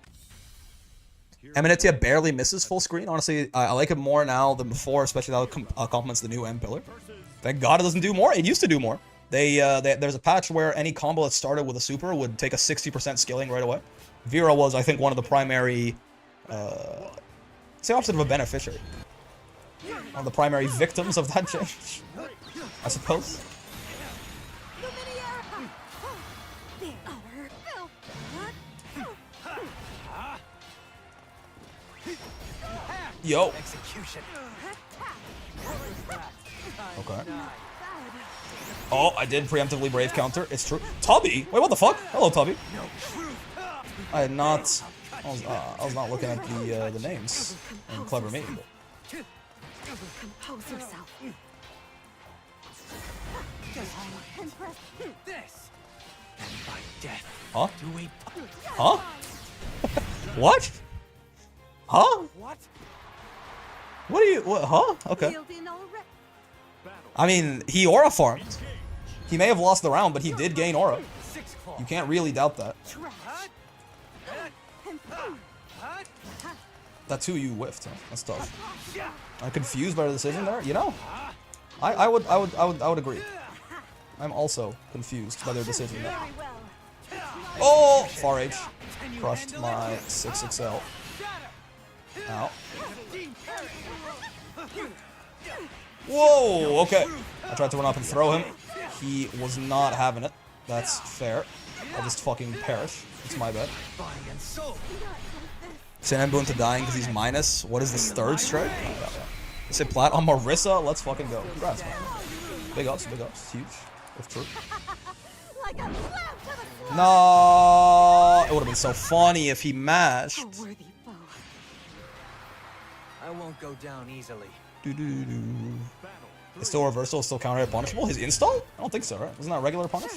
Emanitia barely misses full screen. Honestly, I like it more now than before, especially how it complements the new M pillar. Thank God it doesn't do more. It used to do more. There's a patch where any combo that started with a super would take a 60% skilling right away. Vera was, I think, one of the primary, say opposite of a beneficiary. One of the primary victims of that change, I suppose. Yo. Okay. Oh, I did preemptively brave counter. It's true. Tubby? Wait, what the fuck? Hello, Tubby. I had not. I was not looking at the names. And clever me. But. Compose yourself. Huh? Huh? What? Huh? What are you? What? Huh? Okay. I mean, he aura farmed. He may have lost the round, but he did gain aura. You can't really doubt that. That 2U whiffed. Huh? That's tough. I'm confused by the decision there. You know, I would agree. I'm also confused by their decision there. Oh, far H crushed my 6XL. Ow. Whoa, okay. I tried to run up and throw him. He was not having it. That's fair. I'll just fucking perish. It's my bad. Send Boon to dying because he's minus. What is this, third strike? Is it plat on Marissa? Let's fucking go. Congrats, man. Big ups, big ups. Huge. If true. No, it would have been so funny if he mashed. I won't go down easily. Is still reversal, still counter hit punishable? His install? I don't think so, right? Isn't that regular punish?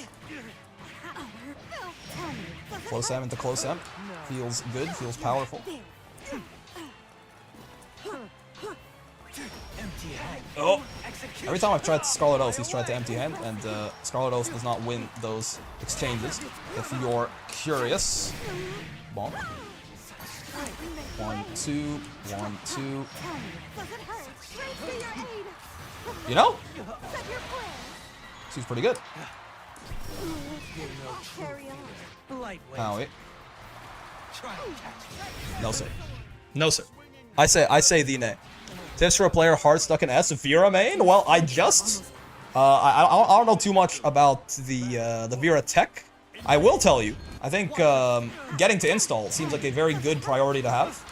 Close M into close M. Feels good, feels powerful. Oh! Every time I've tried Scarlet Oath, he's tried to empty hand, and Scarlet Oath does not win those exchanges. If you're curious. Bonk. 1, 2, 1, 2. You know? Seems pretty good. Owie. No sir. No sir. I say the nay. Tips for a player hard stuck in S. Vera main? Well, I just I don't know too much about the Vera tech. I will tell you. I think getting to install seems like a very good priority to have.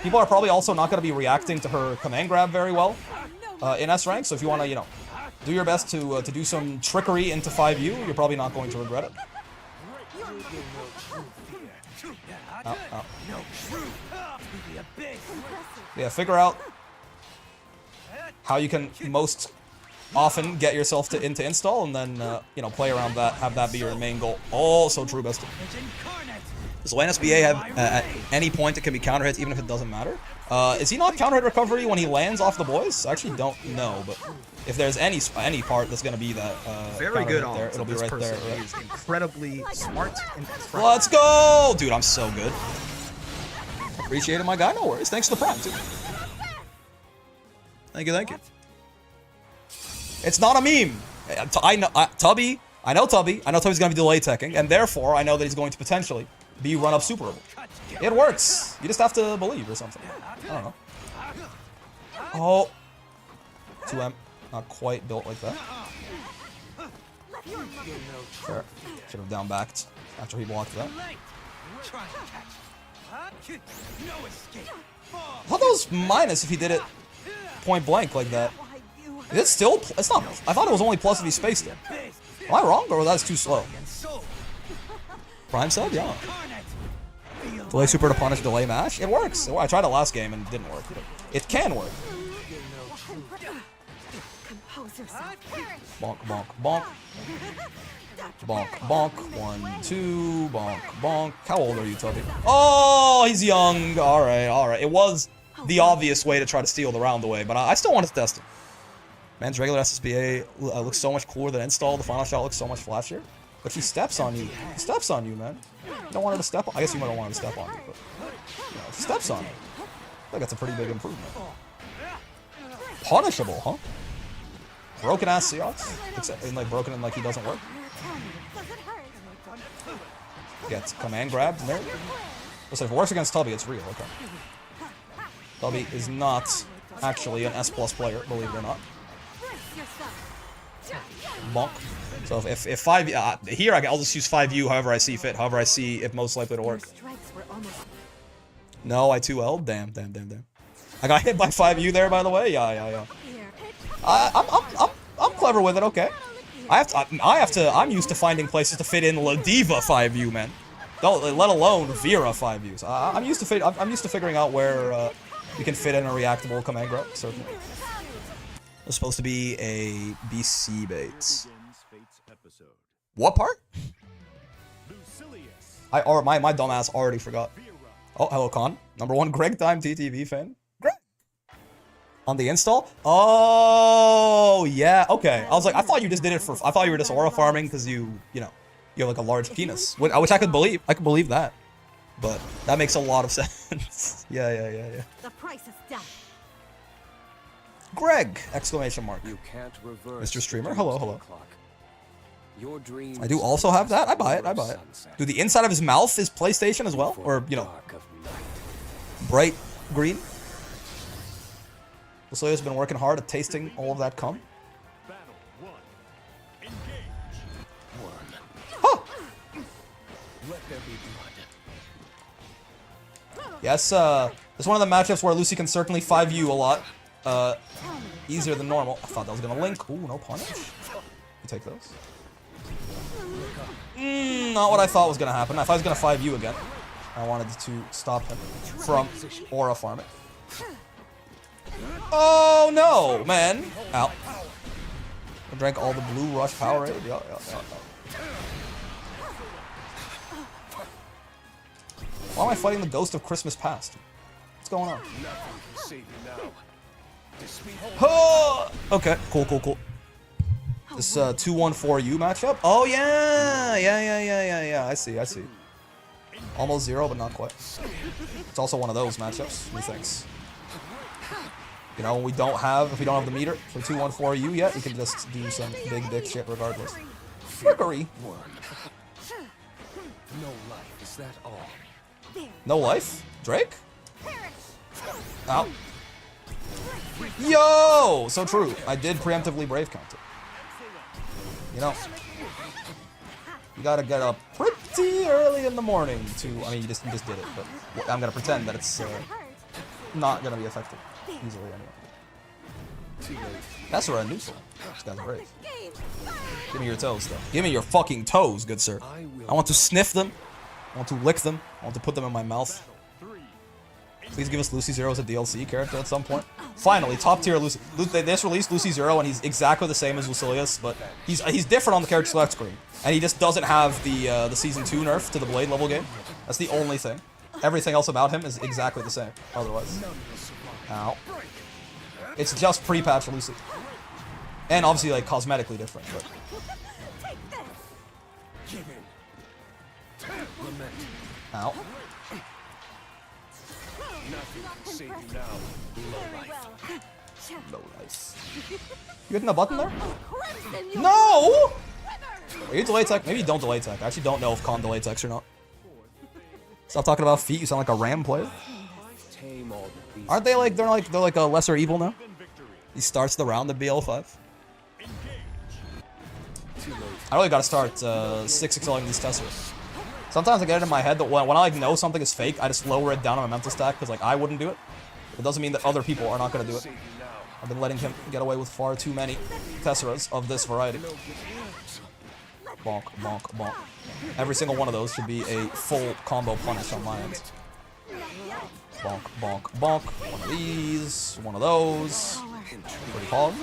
People are probably also not going to be reacting to her command grab very well in S rank. So if you want to, you know, do your best to do some trickery into 5U, you're probably not going to regret it. Ow, ow. Yeah, figure out how you can most often get yourself into install, and then you know, play around that, have that be your main goal. Oh, so true, bestie. Does NSBA have at any point it can be counter hits even if it doesn't matter? Is he not counter hit recovery when he lands off the boys? I actually don't know, but if there's any part that's gonna be that very good on there, it'll be right there. Right? He's incredibly smart and Let's go, dude! I'm so good. Appreciated my guy. No worries. Thanks for the prime too. Thank you, thank you. It's not a meme. I know Tubby. I know Tubby's gonna be delay teching, and therefore I know that he's going to potentially be run up superable. It works. You just have to believe or something. I don't know. Oh, 2M. Not quite built like that. Fair. Should have down backed after he blocked that. I thought that was minus if he did it point blank like that. Is it still? It's not. I thought it was only plus if he spaced it. Am I wrong, or was that too slow? Prime sub, yeah. Delay super to punish delay mash. It works. I tried it last game and it didn't work. It can work. Bonk, bonk, bonk. Bonk, bonk. 1, 2. Bonk, bonk. How old are you, Tubby? Oh, he's young. All right, all right. It was the obvious way to try to steal the round away, but I still wanted to test it. Man's regular SSBA looks so much cooler than install. The final shot looks so much flashier. But he steps on you. He steps on you, man. You don't want her to step on. I guess you might don't want her to step on you, but you know, if he steps on you, I think that's a pretty big improvement. Punishable, huh? Broken ass Seahawks? Except in like broken and like he doesn't work. Gets command grabbed and there. Listen, if it works against Tubby, it's real, okay. Tubby is not actually an S+ player, believe it or not. Bonk. So if 5 here I'll just use 5U however I see fit, however I see if most likely to work. No, I 2L'd. Damn. I got hit by 5U there, by the way. Yeah. I'm clever with it. Okay. I'm used to finding places to fit in La Diva 5U, man. Don't let alone Vera 5Us. I'm used to figuring out where we can fit in a reactable command grab. Certainly. It's supposed to be a BC bait. What part? My dumbass already forgot. Oh, hello, Con. #1 Greg Time TTV fan. Greg. On the install? Oh, yeah. Okay. I was like, I thought you just did it for. I thought you were just aura farming because you have like a large penis, which I could believe. I could believe that, but that makes a lot of sense. Yeah. The price is death. Greg! Exclamation mark. You can't reverse Mr. Streamer, hello. Your dreams I do also have that. I buy it. Dude, the inside of his mouth is PlayStation as well, or bright green. Lucilius has been working hard at tasting all of that cum. Huh. Yes, it's one of the matchups where Luci can certainly 5U a lot. Easier than normal. I thought that was gonna link. Ooh, no punish. You take those. Not what I thought was gonna happen. I thought he was gonna 5U again. I wanted to stop him from aura farming. Oh no, man! Ow. I drank all the blue rush Powerade. Yeah. Why am I fighting the ghost of Christmas past? What's going on? Oh! Okay, cool. This 2-1-4U matchup? Oh yeah. I see. Almost 0, but not quite. It's also one of those matchups, methinks. You know, if we don't have the meter for 2-1-4U yet, we can just do some big dick shit regardless. Frickery. No life, is that all? No life? Drake? Ow. Yo! So true. I did preemptively brave counter. You know, you gotta get up pretty early in the morning to, I mean, you just did it, but I'm gonna pretend that it's not gonna be effective easily anyway. That's where I neutral. This guy's brave. Give me your toes, though. Give me your fucking toes, good sir. I want to sniff them. I want to lick them. I want to put them in my mouth. Please give us Luci Zero as a DLC character at some point. Finally, top tier Luci. They just released Luci Zero, and he's exactly the same as Lucilius, but he's different on the character select screen, and he just doesn't have the season 2 nerf to the blade level game. That's the only thing. Everything else about him is exactly the same. Otherwise, ow. It's just pre-patch Luci, and obviously like cosmetically different. But ow. Low life. You hitting the button there? No! Are you delay tech? Maybe you don't delay tech. I actually don't know if con delay techs or not. Stop talking about feet. You sound like a Ram player. Aren't they like they're like a lesser evil now? He starts the round at BL5. I really gotta start 6xling these testers. Sometimes I get it in my head that when I like know something is fake, I just lower it down on my mental stack because like I wouldn't do it. It doesn't mean that other people are not gonna do it. I've been letting him get away with far too many tesseras of this variety. Bonk, bonk, bonk. Every single one of those should be a full combo punish on my end. Bonk, bonk, bonk. One of these, one of those. Pretty hog.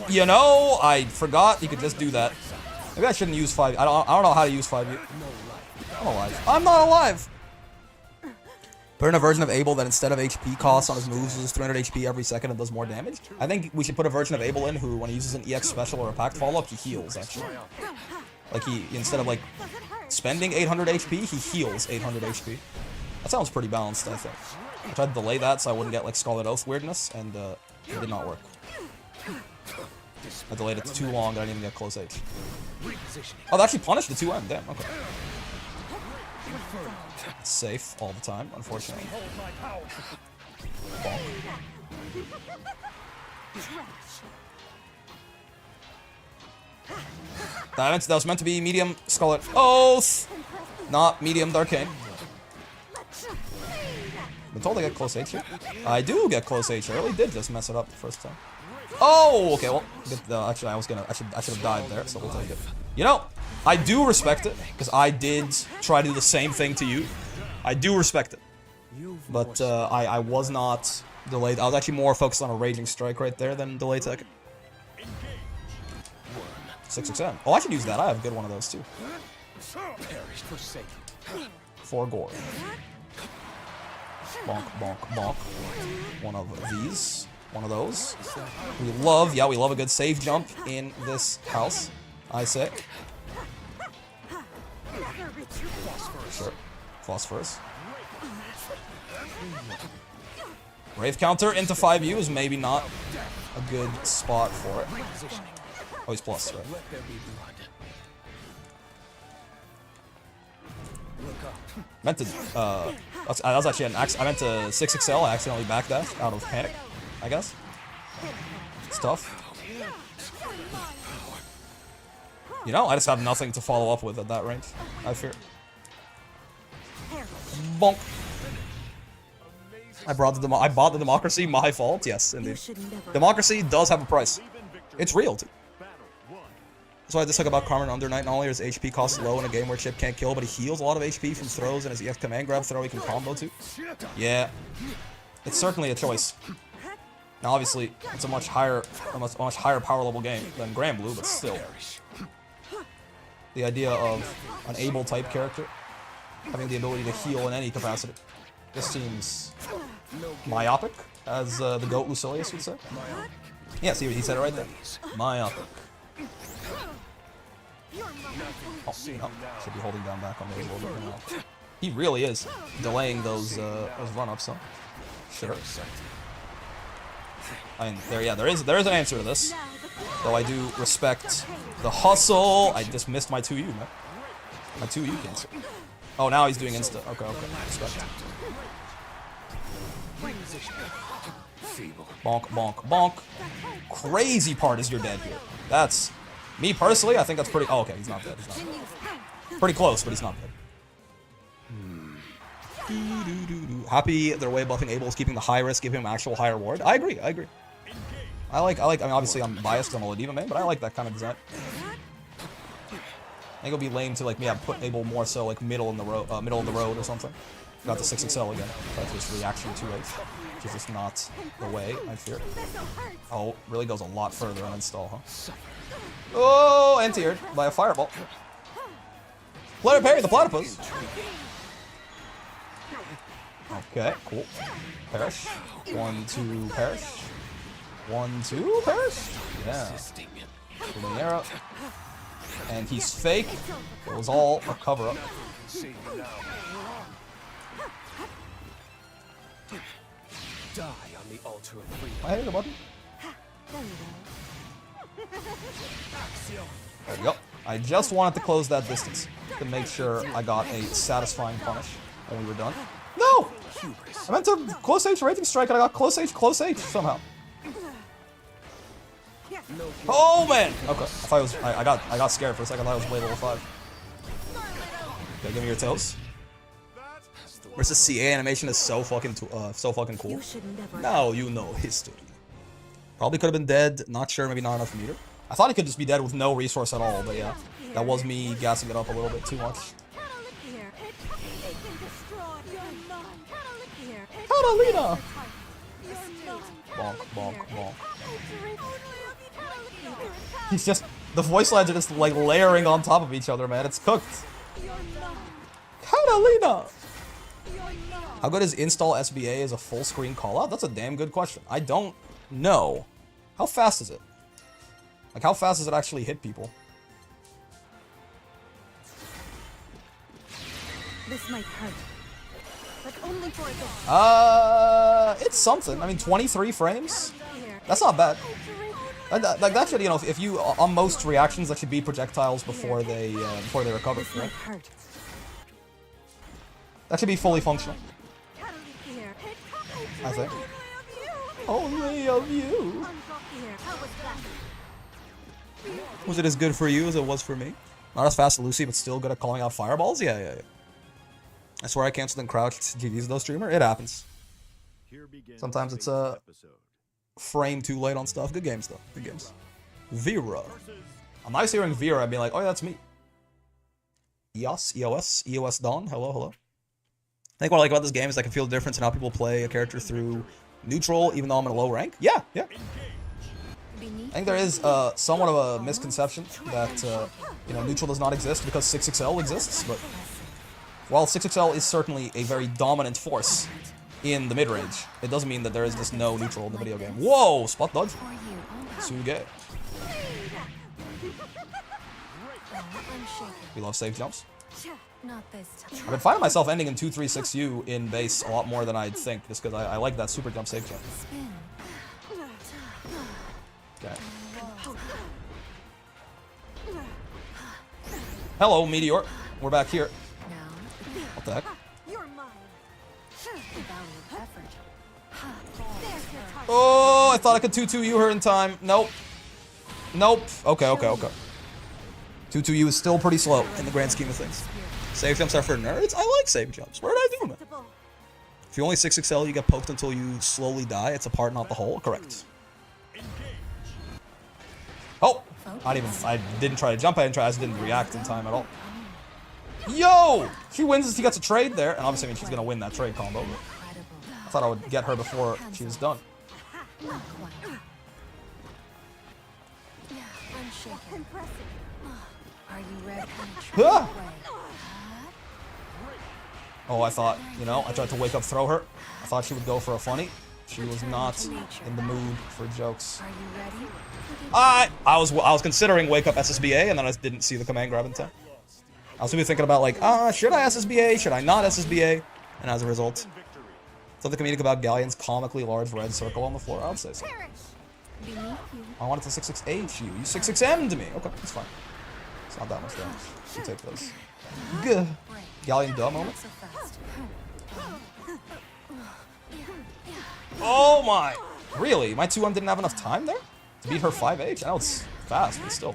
You know, I forgot you could just do that. Maybe I shouldn't use 5. I don't know how to use 5. I'm alive. I'm not alive! Put in a version of Abel that instead of HP costs on his moves uses 300 HP every second and does more damage. I think we should put a version of Abel in who, when he uses an EX special or a pact follow-up, he heals, actually. Like, instead of, like, spending 800 HP, he heals 800 HP. That sounds pretty balanced, I think. I tried to delay that so I wouldn't get, like, Scarlet Oath weirdness, and it did not work. I delayed it too long that I didn't even get close H. Oh, they actually punished the 2M, damn, okay. It's safe all the time, unfortunately. Bonk. That was meant to be medium Scarlet Oath, not medium Darkane. Been told I get close H here. I do get close H. I really did just mess it up the first time. Oh, okay. Well, actually, I should have died there, so we'll take it. You know, I do respect it because I did try to do the same thing to you. I do respect it, but I was not delayed. I was actually more focused on a raging strike right there than delay tech. 6xm. Oh, I should use that. I have a good one of those too. 4 gore. Bonk, bonk, bonk. One of these. One of those. We love a good save jump in this house, I say. Sure. Phosphorus. Brave counter into 5U is maybe not a good spot for it. Oh, he's plus, right? Meant to, that was actually an accident. I meant to 6xl, I accidentally backdashed out of panic, I guess. It's tough. You know, I just have nothing to follow up with at that range, I fear. Bonk. I bought the democracy, my fault, yes, indeed. Democracy does have a price. It's real, too. That's why I dislike about Carmen Under Night. Not only is HP cost low in a game where Chip can't kill, but he heals a lot of HP from throws, and his EX command grab throw he can combo too. Yeah, it's certainly a choice. Now, obviously, it's a much higher power level game than Grand Blue, but still. The idea of an able type character having the ability to heal in any capacity. This seems myopic, as the GOAT Lucilius would say. Yeah, see, he said it right there. Myopic. Oh, no. Should be holding down back on those a little bit now. He really is delaying those run-ups, huh? Sure. I mean, there is an answer to this. Though I do respect the hustle. I just missed my 2U, man. My 2U cancel. Oh, now he's doing insta. Okay. Respect. Bonk, bonk, bonk. Crazy part is you're dead here. That's... Me personally, I think that's pretty... Oh, okay, he's not dead. He's not dead. Pretty close, but he's not dead. Happy they're way buffing Abel's keeping the high risk, giving him actual high reward. I agree. I like, I mean, obviously I'm biased, I'm a Ladiva main, but I like that kind of design. I think it'll be lame to, like, me, put Abel more so, like, middle of the road or something. Got the 6XL again. That's just reaction to it, which is just not the way, I fear. Oh, really goes a lot further on install, huh? Oh, anti-aired by a fireball. Let her parry the platypus. Okay, cool. Perish. 1, 2, perish. 1, 2, perish. Yeah. Shooting arrow. And he's fake. It was all a cover-up. Die on the altar of freedom. I hit the button. There we go. I just wanted to close that distance to make sure I got a satisfying punish when we were done. No! I meant to close H rating strike and I got close H somehow. Oh man! Okay, I thought it was. I got scared for a second. I thought it was blade level 5. Okay, give me your toes. Versus CA animation is so fucking cool. Now you know history. Probably could have been dead. Not sure. Maybe not enough meter. I thought he could just be dead with no resource at all. But yeah, that was me gassing it up a little bit too much. Catalina! Bonk, bonk, bonk. He's just... The voice lines are just, like, layering on top of each other, man. It's cooked. Catalina! How good is install SBA as a full screen callout? That's a damn good question. I don't know. How fast is it? Like, how fast does it actually hit people? This might hurt. But only for a bit. It's something. I mean, 23 frames? That's not bad. Like, that should, you know, if you, on most reactions, that should be projectiles before they recover, right? That should be fully functional. I think. Only of you. Was it as good for you as it was for me? Not as fast as Luci, but still good at calling out fireballs? Yeah. I swear I canceled and crouched GG's though, streamer. It happens. Sometimes it's a frame too late on stuff. Good games though. Good games. Vera. I'm nice hearing Vera and being like, oh yeah, that's me. EOS Dawn. Hello. I think what I like about this game is I can feel the difference in how people play a character through neutral, even though I'm in a low rank. Yeah. I think there is somewhat of a misconception that you know, neutral does not exist because 6XL exists, but while 6XL is certainly a very dominant force in the mid-range, it doesn't mean that there is just no neutral in the video game. Whoa! Spot dodge. Suge. We love safe jumps. I've been finding myself ending in 236U in base a lot more than I'd think, just because I like that super jump safe jump. Okay. Hello, Meteor. We're back here. What the heck? Oh, I thought I could 2-2U her in time. Nope. Okay. 2-2U is still pretty slow in the grand scheme of things. Save jumps are for nerds? I like save jumps. What did I do, man? If you only 6XL, you get poked until you slowly die. It's a part, not the whole. Correct. Oh! I didn't try to jump. I just didn't react in time at all. Yo! She wins. She gets a trade there. And obviously, I mean, she's going to win that trade combo. But I thought I would get her before she was done. Are you ready? Ah! Oh, I thought, you know, I tried to wake up throw her. I thought she would go for a funny. She was not in the mood for jokes. Are you ready? I was considering wake up SSBA, and then I didn't see the command grab in time. I was really thinking about like, should I SSBA? Should I not SSBA? And as a result, something comedic about Galleon's comically large red circle on the floor. I would say so. I wanted to 6-6H you. You 6-6M'd me. Okay, that's fine. It's not that much damage. You take those. Good. Galleon duh moment. Oh my! Really? My 2M didn't have enough time there? To beat her 5H? I know it's fast, but still.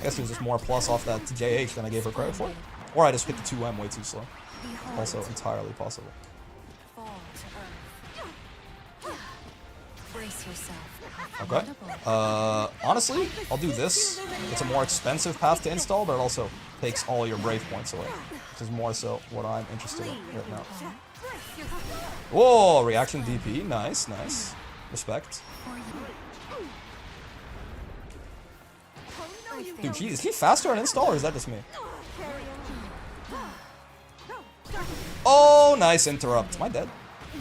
I guess it was just more plus off that JH than I gave her credit for. Or I just hit the 2M way too slow. Also entirely possible. Okay. Honestly, I'll do this. It's a more expensive path to install, but it also takes all your brave points away. Which is more so what I'm interested in right now. Whoa, reaction DP. Nice, nice. Respect. Dude, is he faster on install, or is that just me? Oh, nice interrupt. Am I dead?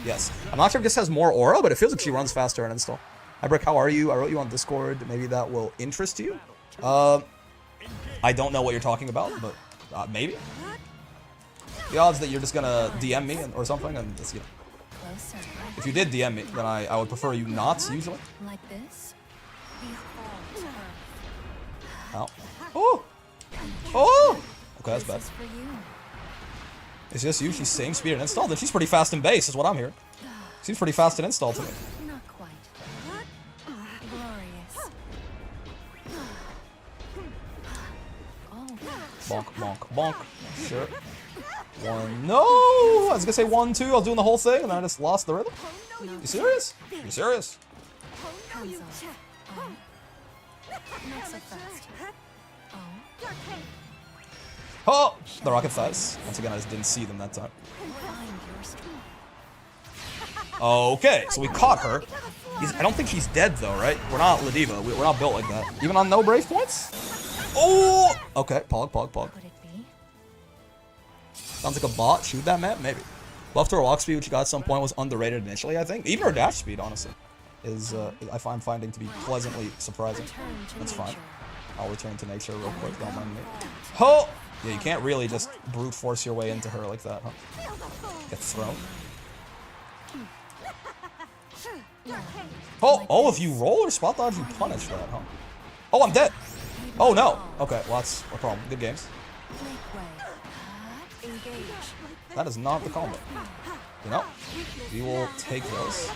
Yes. I'm not sure if this has more aura, but it feels like she runs faster on install. Hi, Brick, how are you? I wrote you on Discord. Maybe that will interest you. I don't know what you're talking about, but maybe. The odds that you're just gonna DM me or something, and just, you know. If you did DM me, then I would prefer you not, usually. Like this? Ow. Oh! Oh! Okay, that's bad. It's just you, she's saying speed and install, then she's pretty fast in base, is what I'm hearing. Seems pretty fast in install to me. Not quite. Glorious. Bonk, bonk, bonk. Sure. One. No! I was gonna say 1, 2. I was doing the whole thing, and then I just lost the rhythm. You serious? You serious? Hands off. Not so fast. Oh! The rocket thighs. Once again, I just didn't see them that time. Okay, so we caught her. I don't think she's dead, though, right? We're not Ladiva. We're not built like that. Even on no brave points? Oh! Okay, pog, pog, pog. Could it be? Sounds like a bot. Shoot that map? Maybe. Buff to her walk speed, which she got at some point, was underrated initially, I think. Even her dash speed, honestly, is I find finding to be pleasantly surprising. That's fine. I'll return to nature real quick. Don't mind me. Oh! Yeah, you can't really just brute force your way into her like that, huh? Get thrown. Oh, if you roll or spot dodge, you punish that, huh? Oh, I'm dead. Oh, no. Okay, well, that's a problem. Good games. That is not the combo. You know, we will take those.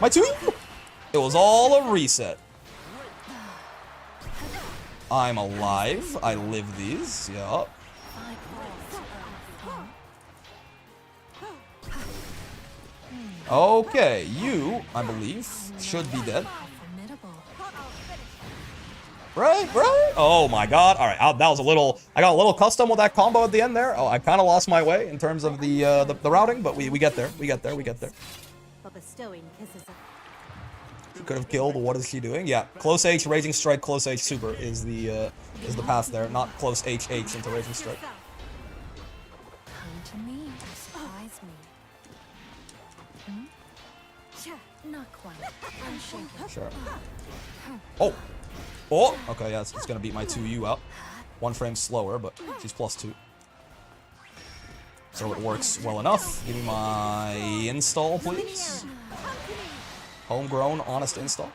My 2! It was all a reset. I'm alive. I live these. Yup. Okay, you, I believe, should be dead. Right? Oh my god. Alright, that was a little... I got a little custom with that combo at the end there. Oh, I kind of lost my way in terms of the routing, but we get there. We get there. But bestowing kisses of She could have killed. What is she doing? Yeah, close H, Raging Strike, close H, super is the path there. Not close H into Raging Strike. Come to me to surprise me. Not quite. Unshaken. Sure. Oh! Oh! Okay, yeah, it's gonna beat my 2U out. 1 frame slower, but she's +2. So it works well enough. Give me my install, please. Homegrown, honest install.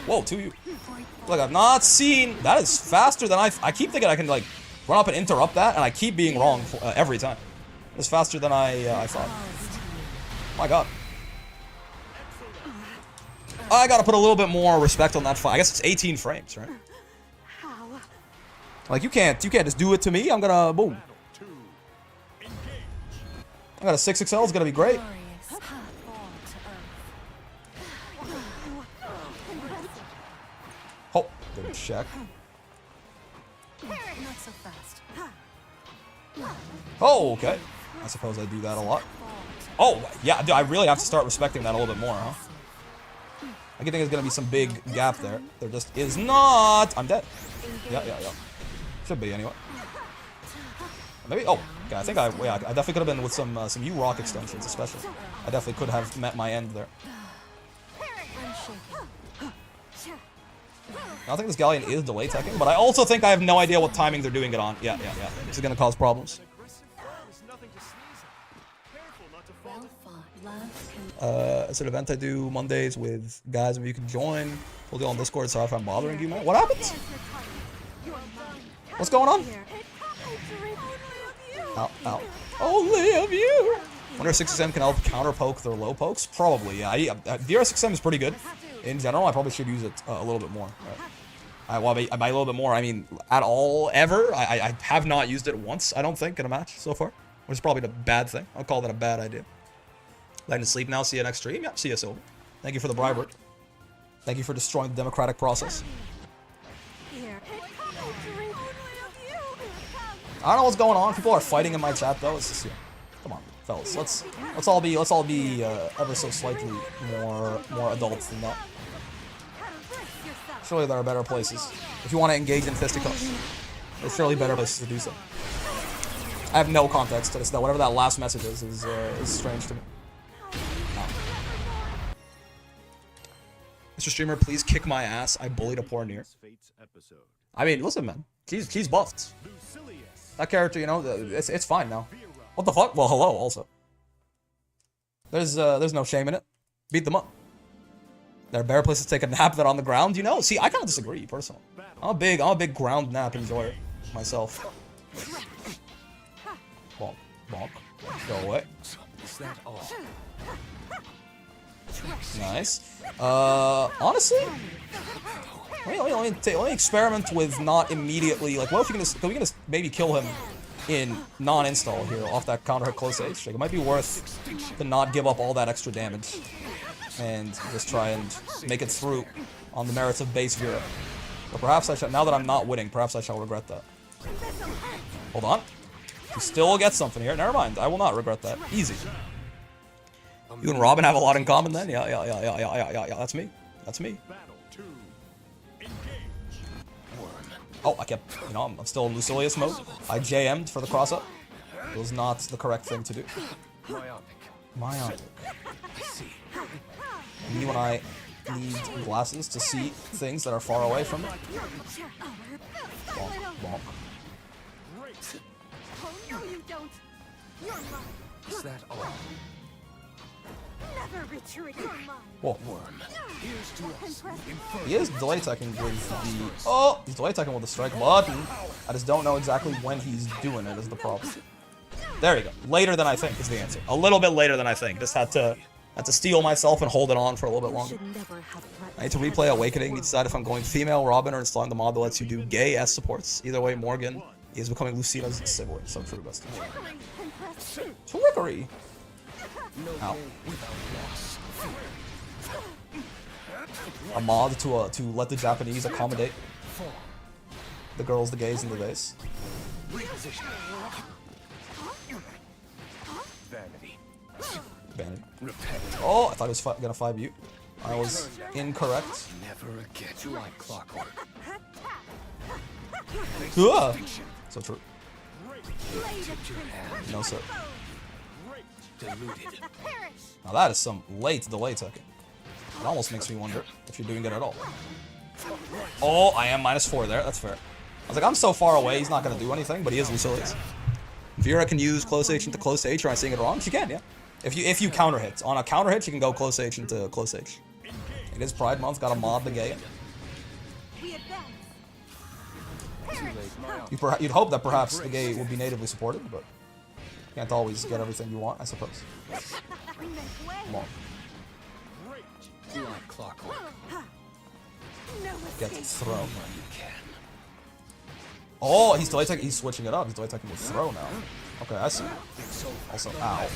Whoa, 2U. Look, I've not seen... That is faster than I keep thinking I can, like, run up and interrupt that, and I keep being wrong every time. It's faster than I thought. My god. I gotta put a little bit more respect on that fight. I guess it's 18 frames, right? Like, you can't just do it to me. I'm gonna... Boom. I got a 6XL. It's gonna be great. Oh, good check. Oh, okay. I suppose I do that a lot. Oh, yeah, dude, I really have to start respecting that a little bit more, huh? I think there's gonna be some big gap there. There just is not. I'm dead. Yeah. Should be anyway. Maybe. Oh, okay. I think I definitely could have been with some U-Rock extensions, especially. I definitely could have met my end there. I think this Galleon is delay teching, but I also think I have no idea what timing they're doing it on. Yeah. This is gonna cause problems. It's an event I do Mondays with guys, and you can join. We'll do it on Discord. Sorry if I'm bothering you, man. What happened? What's going on? Ow. Only of you. Wonder if 6XM can help counter poke their low pokes? Probably, yeah. Vera 6XM is pretty good. In general, I probably should use it a little bit more. Well, by a little bit more, I mean at all, ever. I have not used it once, I don't think, in a match so far. Which is probably a bad thing. I'll call that a bad idea. Letting to sleep now. See you next stream. Yep, see you, Silver. Thank you for the bribery. Thank you for destroying the democratic process. I don't know what's going on. People are fighting in my chat though. It's just, come on, fellas. Let's all be ever so slightly more adults than that. Surely there are better places. If you want to engage in fisticuffs, there's surely better places to do so. I have no context to this though. Whatever that last message is strange to me. Mr. Streamer, please kick my ass. I bullied a poor near. I mean, listen, man. He's buffed. That character, you know, it's fine now. What the fuck? Well, hello, also. There's no shame in it. Beat them up. There are better places to take a nap than on the ground, you know? See, I kind of disagree, personally. I'm a big ground nap enjoyer myself. Bonk, bonk. Go away. Nice. Honestly, let me experiment with not immediately, like, what if we can just maybe kill him in non-install here off that counter hit close H. Like, it might be worth to not give up all that extra damage and just try and make it through on the merits of base Vera. But perhaps I shall, now that I'm not winning, perhaps I shall regret that. Hold on. You still get something here. Never mind. I will not regret that. Easy. You and Robin have a lot in common then? Yeah. That's me. That's me. Oh, I kept, you know, I'm still in Lucilius mode. I JM'd for the cross-up. It was not the correct thing to do. Myopic. And you and I need glasses to see things that are far away from me. Bonk, bonk. Is that all? Whoa. He is delay teching with the... Oh! He's delay teching with the strike button. I just don't know exactly when he's doing it is the problem. There you go. Later than I think is the answer. A little bit later than I think. Just had to steel myself and hold it on for a little bit longer. I need to replay Awakening to decide if I'm going female Robin or installing the mod that lets you do gay S supports. Either way, Morgan is becoming Lucina's sibling. So true, best. Trickery! Ow. A mod to let the Japanese accommodate the girls, the gays, and the gays. Vanity. Oh, I thought he was gonna 5U. I was incorrect. Never again. Like clockwork. So true. No sir. Now that is some late delay teching. It almost makes me wonder if you're doing it at all. Oh, I am -4 there. That's fair. I was like, I'm so far away, he's not going to do anything, but he is Lucilius. Vera can use close H into close H, or am I saying it wrong? She can, yeah. If you counter hit. On a counter hit, she can go close H into close H. It is Pride Month, gotta mod the gay. You'd hope that perhaps the gay would be natively supported, but you can't always get everything you want, I suppose. Come on. Like clockwork. Get throw. Oh, he's delay teching. He's switching it up. He's delay teching with throw now. Okay, I see. Also, ow.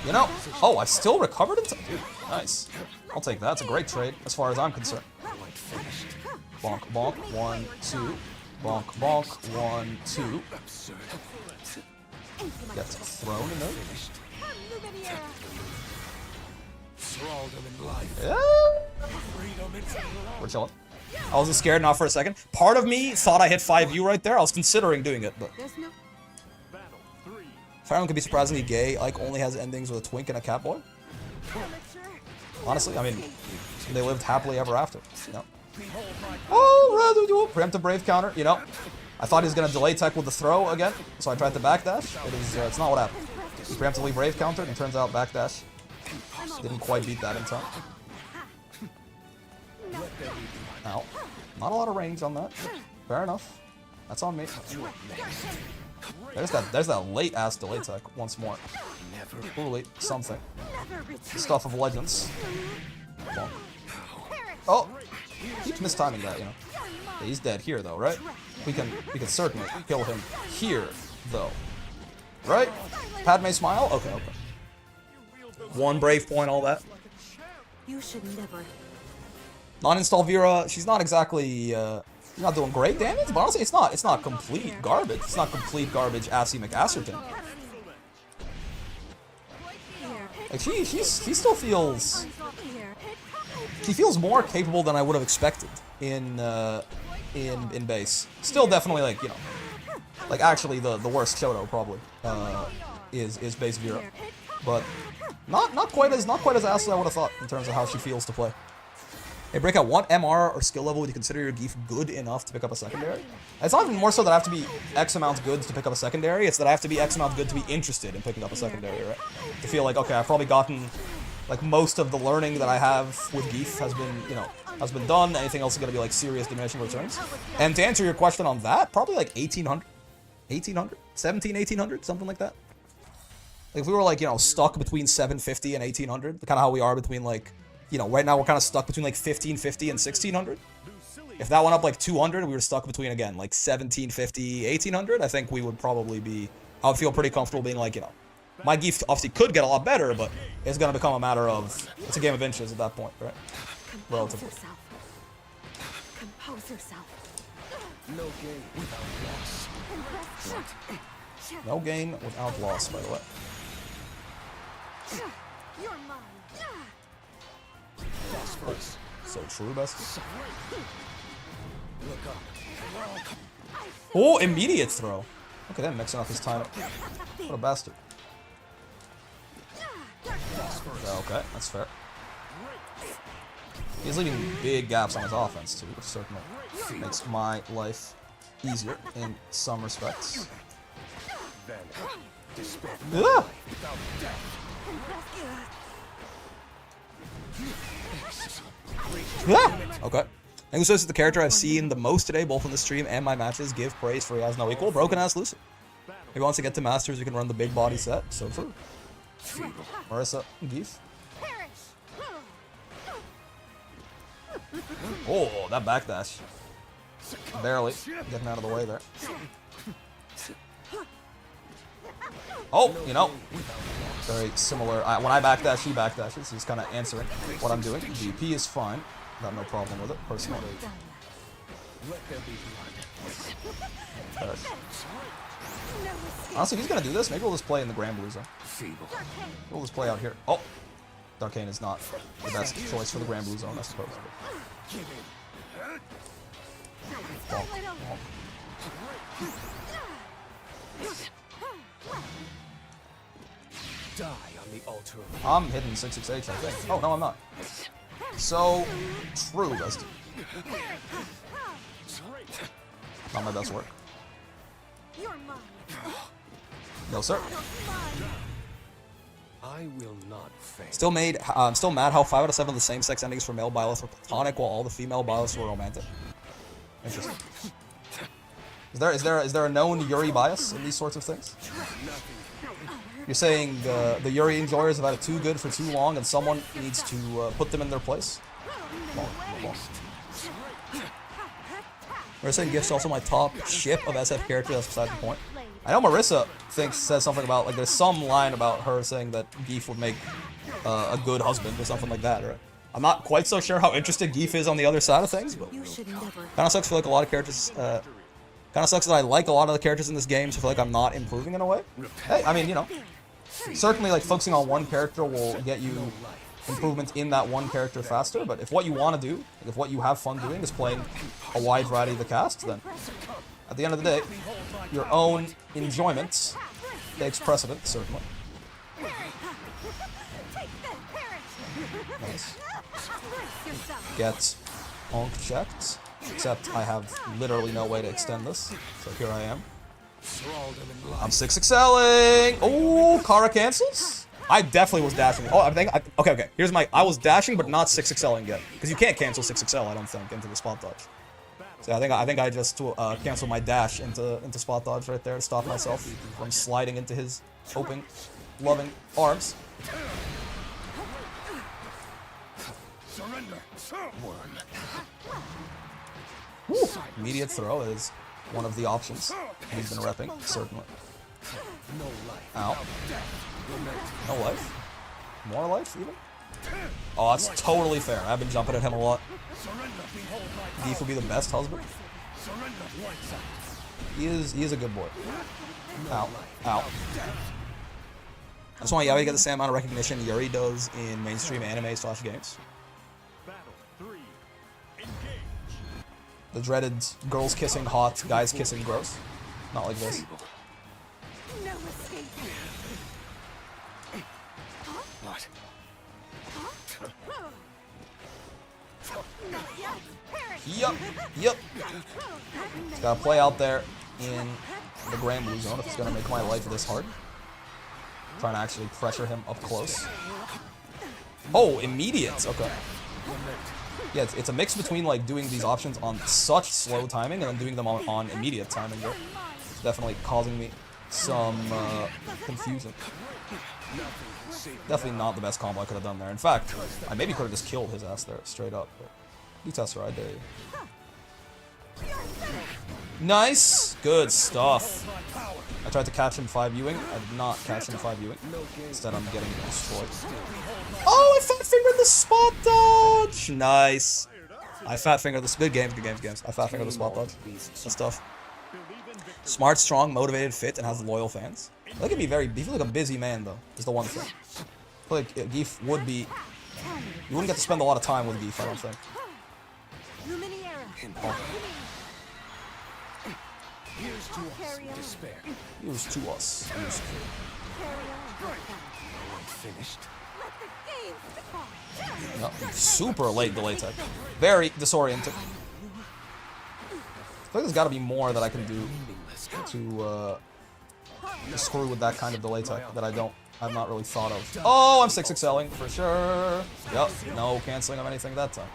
You know, oh, I still recovered it. Dude, nice. I'll take that. It's a great trade as far as I'm concerned. Bonk, bonk, 1, 2. Bonk, bonk, 1, 2. Get thrown in there. thraldom in life. Yeah. Freedom in We're chilling. I wasn't scared enough for a second. Part of me thought I hit 5U right there. I was considering doing it, but There's no. Battle 3. Fire Emblem can be surprisingly gay. Ike only has endings with a twink and a cat boy. Honestly, I mean, they lived happily ever after. You know. Oh, rather do a preemptive brave counter. You know, I thought he was gonna delay tech with the throw again, so I tried to backdash. It's not what happened. He preemptively brave countered, and turns out backdash didn't quite beat that in time. Ow. Not a lot of range on that. Fair enough. That's on me. There's that late ass delay tech once more. Truly something. Stuff of legends. Oh, keeps mistiming that, you know. Yeah, he's dead here though, right? We can certainly kill him here though, right? Padme smile. Okay. One brave point, all that. You should never. Non-install Vera. She's not exactly. She's not doing great damage, but honestly, it's not complete garbage. It's not complete garbage. Assy McAsserton. Like she still feels. She feels more capable than I would have expected in base. Still definitely like, you know, like actually the worst Shoto probably is base Vera, but not quite as ass as I would have thought in terms of how she feels to play. Hey, Breakout, what MR or skill level would you consider your Geef good enough to pick up a secondary? It's not even more so that I have to be X amount good to pick up a secondary, it's that I have to be X amount good to be interested in picking up a secondary, right? To feel like, okay, I've probably gotten, like, most of the learning that I have with Geef has been, you know, has been done. Anything else is going to be, like, serious diminishing returns. And to answer your question on that, probably, like, 1800? 1800? 17, 1800? Something like that? Like, if we were, like, you know, stuck between 750 and 1800, kind of how we are between, like, you know, right now we're kind of stuck between like 1550 and 1600. If that went up like 200, we were stuck between, again, like 1750, 1800. I think we would probably be, I would feel pretty comfortable being like, you know, my Geef obviously could get a lot better, but it's going to become a matter of, it's a game of inches at that point, right? Relatively. Compose yourself. No gain without loss. No gain without loss, by the way. You're mine. So true, best. Oh, immediate throw. Look at him mixing up his time. What a bastard. Okay, that's fair. He's leaving big gaps on his offense too, which certainly makes my life easier in some respects. Ah! Ah! Okay. Angus says the character I've seen the most today, both in the stream and my matches. Give praise for he has no equal. Broken ass Luci. If he wants to get to Masters, you can run the big body set. So true. Marissa, Geef. Oh, that backdash. Barely getting out of the way there. Oh, you know, very similar. When I backdash, he backdashes. He's kind of answering what I'm doing. GP is fine. Got no problem with it, personally. Honestly, if he's gonna do this, maybe we'll just play in the Grand Blue Zone. We'll just play out here. Oh, Darkane is not the best choice for the Grand Blue Zone, I suppose. Bonk, bonk. Die on the altar of I'm hitting 668, I think. Oh, no, I'm not. So true, Bestie. Not my best work. You're mine. No, sir. I will not fail. Still mad how 5 out of 7 of the same sex endings for male bios were platonic while all the female bios were romantic. Interesting. Is there a known Yuri bias in these sorts of things? You're saying the Yuri enjoyers have had it too good for too long and someone needs to put them in their place? Marissa and Gift's also my top ship of SF character, that's beside the point. I know Marissa says something about, like, there's some line about her saying that Geef would make a good husband or something like that, right? I'm not quite so sure how interested Geef is on the other side of things, but kind of sucks for like a lot of characters. Kind of sucks that I like a lot of the characters in this game, so I feel like I'm not improving in a way. Hey, I mean, you know, certainly like focusing on one character will get you improvement in that one character faster, but if what you want to do, if what you have fun doing is playing a wide variety of the cast, then at the end of the day, your own enjoyment takes precedent, certainly. Nice. Get honk checked, except I have literally no way to extend this, so here I am. I'm 6 excelling! Oh, Kara cancels? I definitely was dashing. Oh, okay. Here's my. I was dashing, but not 6 excelling yet, because you can't cancel 6 excel. I don't think into the spot dodge. So I think I just canceled my dash into spot dodge right there to stop myself from sliding into his open, loving arms. Surrender. Worm. Woo. Immediate throw is one of the options he's been repping, certainly. No life. Ow. No life? More life, even? Oh, that's totally fair. I've been jumping at him a lot. Deef would be the best husband. He is a good boy. Ow. Ow. That's why Yaoi get the same amount of recognition Yuri does in mainstream anime/games. The dreaded girls kissing hot, guys kissing gross. Not like this. No escape. What? Yup. It's gotta play out there in the Grand Blue Zone if it's gonna make my life this hard. Trying to actually pressure him up close. Oh, immediate. Okay. Yeah, it's a mix between like doing these options on such slow timing and then doing them on immediate timing. But it's definitely causing me some confusion. Definitely not the best combo I could have done there. In fact, I maybe could have just killed his ass there straight up. But you test her, I dare you. Nice, good stuff. I tried to catch him 5-Uing. I did not catch him 5-Uing. Instead, I'm getting destroyed. Oh, I fat fingered the spot dodge. Nice. I fat fingered this. Good games. I fat fingered the spot dodge. Good stuff. Smart, strong, motivated, fit, and has loyal fans. Look at me, he feels like a busy man though. Is the one thing. I feel like Geef would be. You wouldn't get to spend a lot of time with Geef, I don't think. Oh. Here's to us, despair. Here's to us. Finished. No, super late delay tech. Very disorienting. I feel like there's got to be more that I can do to screw with that kind of delay tech that I've not really thought of. Oh, I'm 6 excelling for sure. Yep, no canceling of anything that time.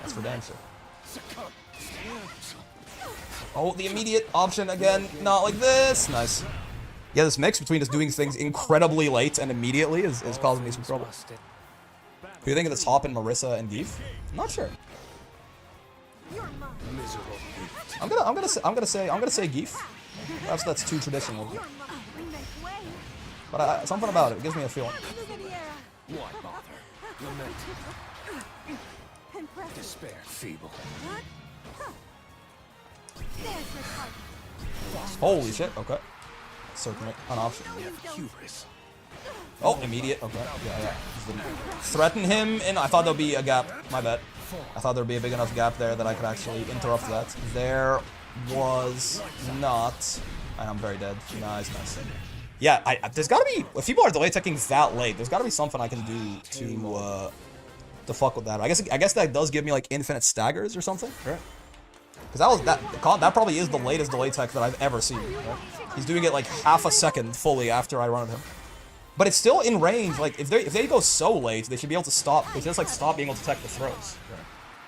That's for damn sure. Oh, the immediate option again, not like this. Nice. Yeah, this mix between just doing things incredibly late and immediately is causing me some trouble. Who do you think of the top in Marissa and Geef? I'm not sure. I'm gonna say Geef. Perhaps that's too traditional. But something about it gives me a feeling. Why bother? Lament. Despair. Feeble. Holy shit, okay. Certainly an option. Hubris. Oh, immediate, okay. Yeah. Threaten him, and I thought there'd be a gap. My bad. I thought there'd be a big enough gap there that I could actually interrupt that. There was not. And I'm very dead. Nice. Yeah, there's gotta be, if people are delay teching that late, there's gotta be something I can do to fuck with that. I guess that does give me like infinite staggers or something, right? Because that probably is the latest delay tech that I've ever seen. Right? He's doing it like half a second fully after I run at him. But it's still in range. Like if they go so late, they should be able to stop. They should just like stop being able to tech the throws. Right?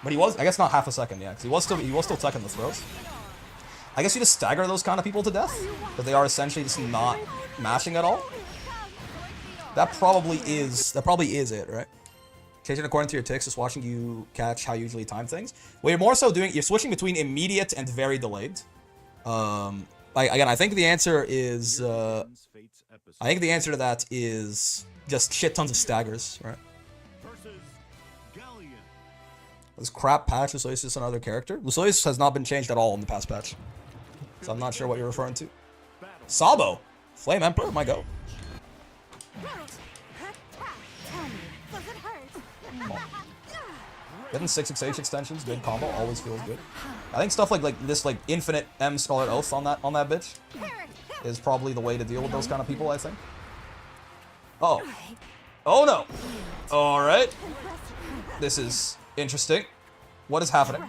But he was, I guess not half a second, yeah, because he was still teching the throws. I guess you just stagger those kind of people to death, because they are essentially just not mashing at all. That probably is it, right? Changing according to your ticks, just watching you catch how you usually time things. Well, you're more so you're switching between immediate and very delayed. Again, I think the answer is, I think the answer to that is just shit tons of staggers, right? This crap patch, Lucilius is another character. Lucilius has not been changed at all in the past patch. So I'm not sure what you're referring to. Sabo! Flame Emperor, my go. Does it hurt? Well, getting 6xh extensions mid combo always feels good. I think stuff like this infinite M Scarlet Oath on that bitch is probably the way to deal with those kind of people, I think. Oh. Oh no. Alright. This is interesting. What is happening?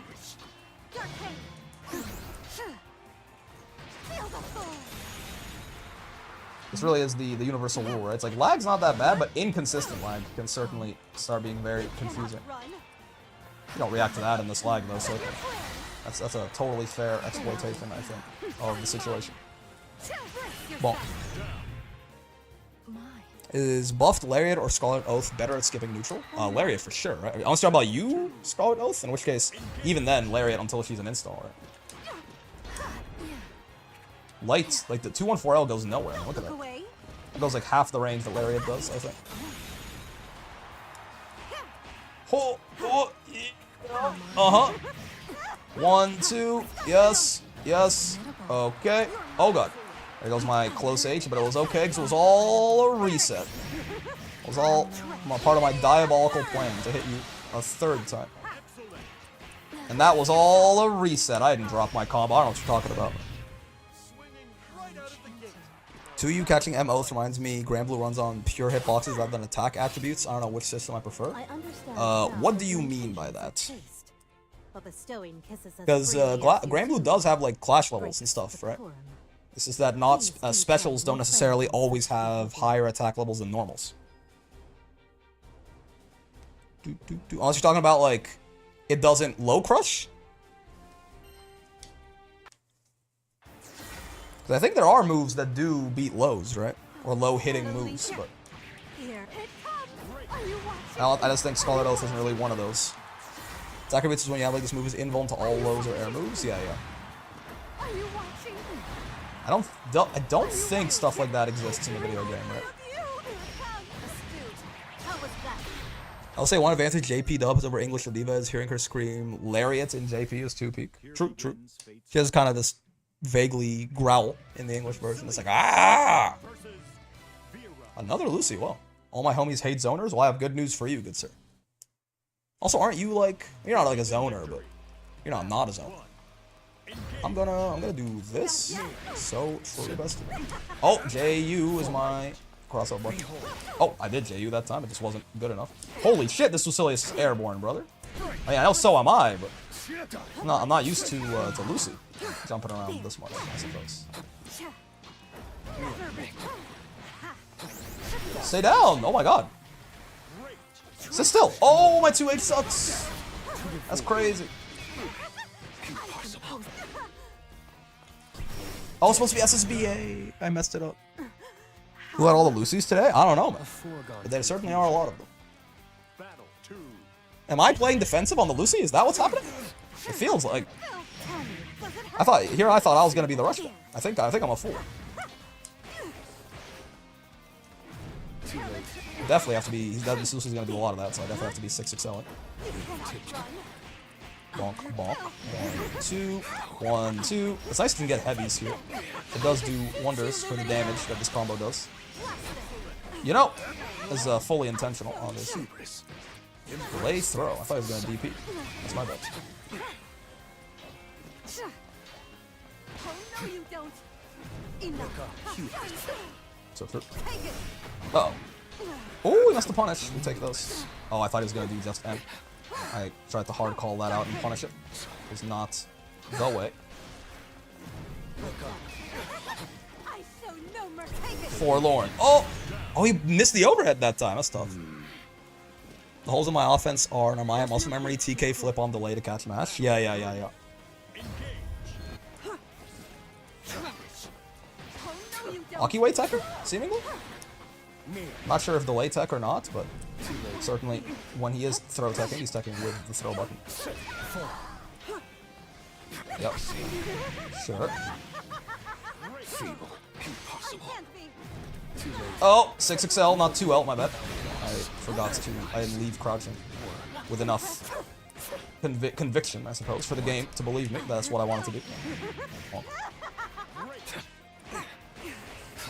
This really is the universal rule, right? It's like lag's not that bad, but inconsistent lag can certainly start being very confusing. You don't react to that in this lag though, so that's a totally fair exploitation, I think, of the situation. Bon. Is buffed Lariat or Scarlet Oath better at skipping neutral? Lariat for sure, right? I was talking about you, Scarlet Oath, in which case, even then, Lariat until she's an install, right? Light, like the 214L goes nowhere. Look at that. It goes like half the range that Lariat does, I think. Oh, oh, uh-huh. 1, 2, yes, yes, okay. Oh god. There goes my close H, but it was okay because it was all a reset. It was all part of my diabolical plan to hit you a third time. And that was all a reset. I didn't drop my combo. I don't know what you're talking about. 2U catching M Oath reminds me Granblue runs on pure hitboxes rather than attack attributes. I don't know which system I prefer. What do you mean by that? Because Granblue does have like clash levels and stuff, right? It's just that not specials don't necessarily always have higher attack levels than normals. Unless you're talking about like it doesn't low crush. I think there are moves that do beat lows, right? Or low hitting moves, but I just think Scarlet Oath isn't really one of those. Attack attributes is when you have like this move is invuln to all lows or air moves. Yeah, yeah. I don't think stuff like that exists in the video game, right? I'll say one advantage JP dubs over English Ladiva is hearing her scream Lariat in JP is 2-peak. True, true. She has kind of this vaguely growl in the English version. It's like, ah! Another Luci, well. All my homies hate zoners? Well, I have good news for you, good sir. Also, aren't you like, you're not like a zoner, but you're not a zoner. I'm gonna do this. So for the best. Oh, JU is my crossover button. Oh, I did JU that time. It just wasn't good enough. Holy shit, this Lucilius is airborne, brother. I mean, I know so am I, but I'm not used to Luci jumping around this much, I suppose. Stay down. Oh my god. Sit still. Oh, my 2H sucks. That's crazy. Oh, it's supposed to be SSBA. I messed it up. Who had all the Lucis today? I don't know, man. But there certainly are a lot of them. Am I playing defensive on the Luci? Is that what's happening? It feels like. I thought I was gonna be the rush guy. I think I'm a fool. Definitely have to be. This Luci's gonna do a lot of that, so I definitely have to be 6xL. Bonk, bonk. 1, 2, 1, 2. It's nice to get heavies here. It does do wonders for the damage that this combo does. You know, it's fully intentional on this. Delay throw. I thought he was gonna DP. That's my bad. So through. Uh oh. Oh, he missed the punish. We'll take those. Oh, I thought he was gonna do just M. I tried to hard call that out and punish it. It was not the way. Forlorn. Oh! Oh, he missed the overhead that time. That's tough. The holes in my offense are Narmaya, muscle memory, TK, flip on delay to catch mash. Yeah. Lucky way techer, seemingly? Not sure if delay tech or not, but certainly when he is throw teching, he's teching with the throw button. Yep. Sure. Oh, 6xL, not 2L, my bad. I forgot to, I didn't leave crouching with enough conviction, I suppose, for the game to believe me. That's what I wanted to do. Oh.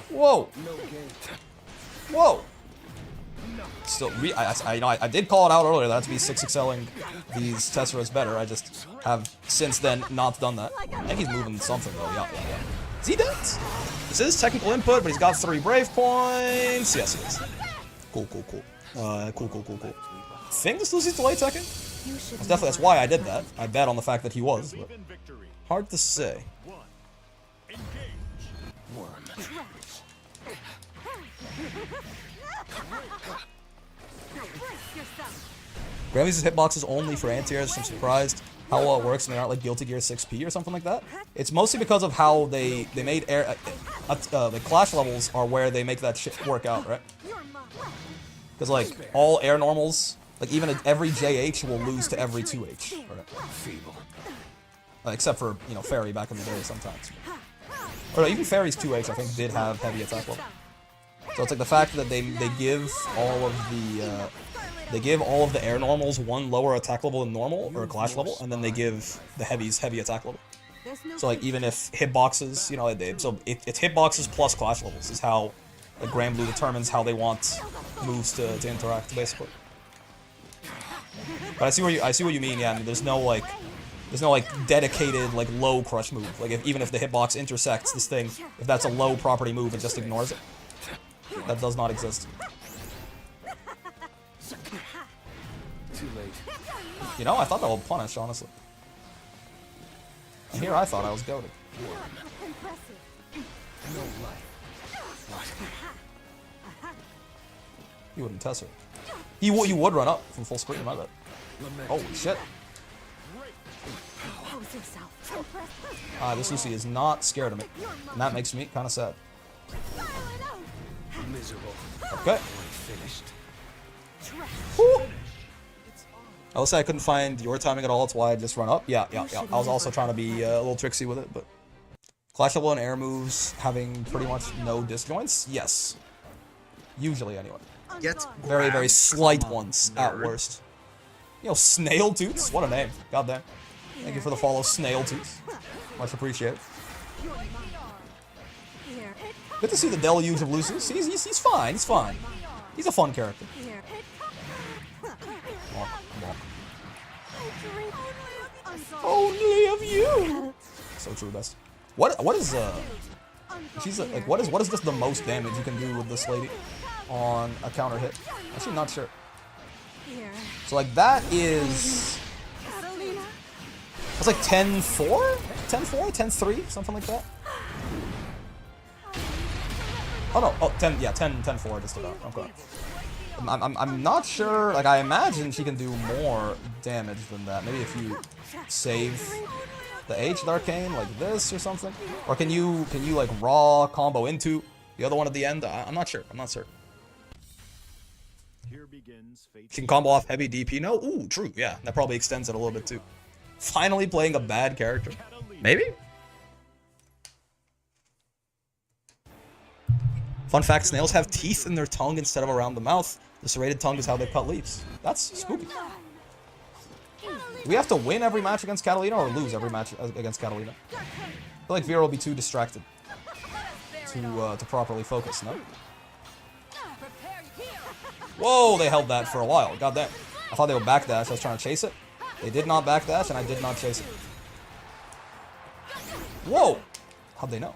Whoa! Whoa! still, I did call it out earlier that to be 6XLing these Tesseras better. I just have since then not done that. I think he's moving something though. Yeah. Is he dead? This is technical input, but he's got 3 brave points. Yes, he is. Cool. Cool. Think this Luci's delay teching? That's why I did that. I bet on the fact that he was. But hard to say. Grammy's hitbox is only for anti-airs. I'm surprised how well it works and they're not like Guilty Gear 6P or something like that. It's mostly because of how they made air the clash levels are where they make that shit work out, right? Because like all air normals, like even every JH will lose to every 2H, right? Except for, you know, Fairy back in the day sometimes. Or no, even Fairy's 2H I think did have heavy attack level. So it's like the fact that they give all of the air normals one lower attack level than normal or clash level, and then they give the heavies heavy attack level. So like even if hitboxes, you know, it's hitboxes plus clash levels is how like Grand Blue determines how they want moves to interact basically. But I see what you mean. Yeah, I mean, there's no like dedicated like low crush move. Like even if the hitbox intersects this thing, if that's a low property move, it just ignores it. That does not exist. Too late. You know, I thought that would punish, honestly. And here I thought I was goated. No life. You wouldn't test her. You would run up from full screen, my bad. Holy shit. This Luci is not scared of me. And that makes me kind of sad. Miserable. Okay. Finished. Woo. I will say I couldn't find your timing at all, that's why I just run up. Yeah. I was also trying to be a little tricksy with it, but... Clash level and air moves having pretty much no disjoints? Yes. Usually, anyway. Very, very slight ones, at worst. You know, Snail Toots? What a name. God damn. Thank you for the follow, Snail Toots. Much appreciated. Good to see the deluge of Lucius. He's fine, he's fine. He's a fun character. Only of you. So true, best. What is she's like what is this the most damage you can do with this lady on a counter hit? Actually not sure. So like that is it's like 10-4? 10-4? 10-3? Something like that? Oh no, oh 10-4 just about. Okay. I'm not sure, like I imagine she can do more damage than that. Maybe if you save the H with Arcane like this or something. Or can you like raw combo into the other one at the end? I'm not sure. I'm not certain. She can combo off heavy DP. No? Ooh, true. Yeah, that probably extends it a little bit too. Finally playing a bad character. Maybe? Fun fact, snails have teeth in their tongue instead of around the mouth. The serrated tongue is how they cut leaves. That's spooky. Do we have to win every match against Catalina or lose every match against Catalina? I feel like Vera will be too distracted to properly focus, no? Whoa, they held that for a while. God damn. I thought they would backdash. I was trying to chase it. They did not backdash, and I did not chase it. Whoa! How'd they know?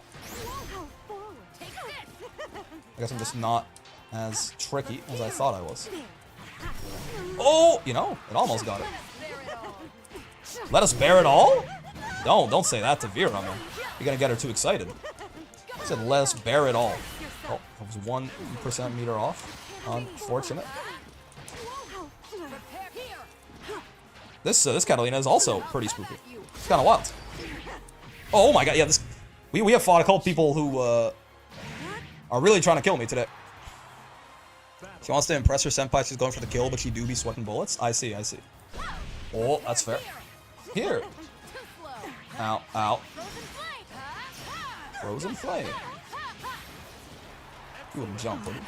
I guess I'm just not as tricky as I thought I was. Oh! You know, it almost got it. Let us bear it all? Don't say that to Vera, man. You're gonna get her too excited. I said let us bear it all. Oh, I was 1% meter off. Unfortunate. This Catalina is also pretty spooky. It's kind of wild. Oh my god, yeah, this we have fought a couple people who are really trying to kill me today. She wants to impress her senpai, she's going for the kill, but she do be sweating bullets. I see. Oh, that's fair. Here. Ow, ow. Frozen flame. You wouldn't jump, would you?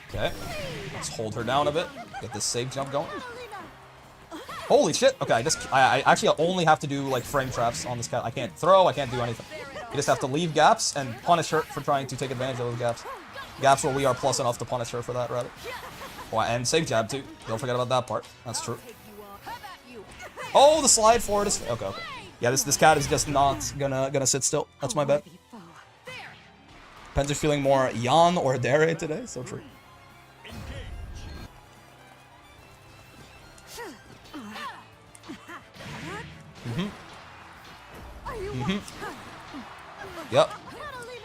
Okay. Let's hold her down a bit. Get this safe jump going. Holy shit. Okay, I actually only have to do like frame traps on this cat. I can't throw, I can't do anything. You just have to leave gaps and punish her for trying to take advantage of those gaps. Gaps where we are plus enough to punish her for that, rather. Oh, and safe jab, too. Don't forget about that part. That's true. Oh, the slide forward is... Okay, okay. Yeah, this cat is just not gonna sit still. That's my bet. Pens are feeling more Yan or Dere today. So true. Yep.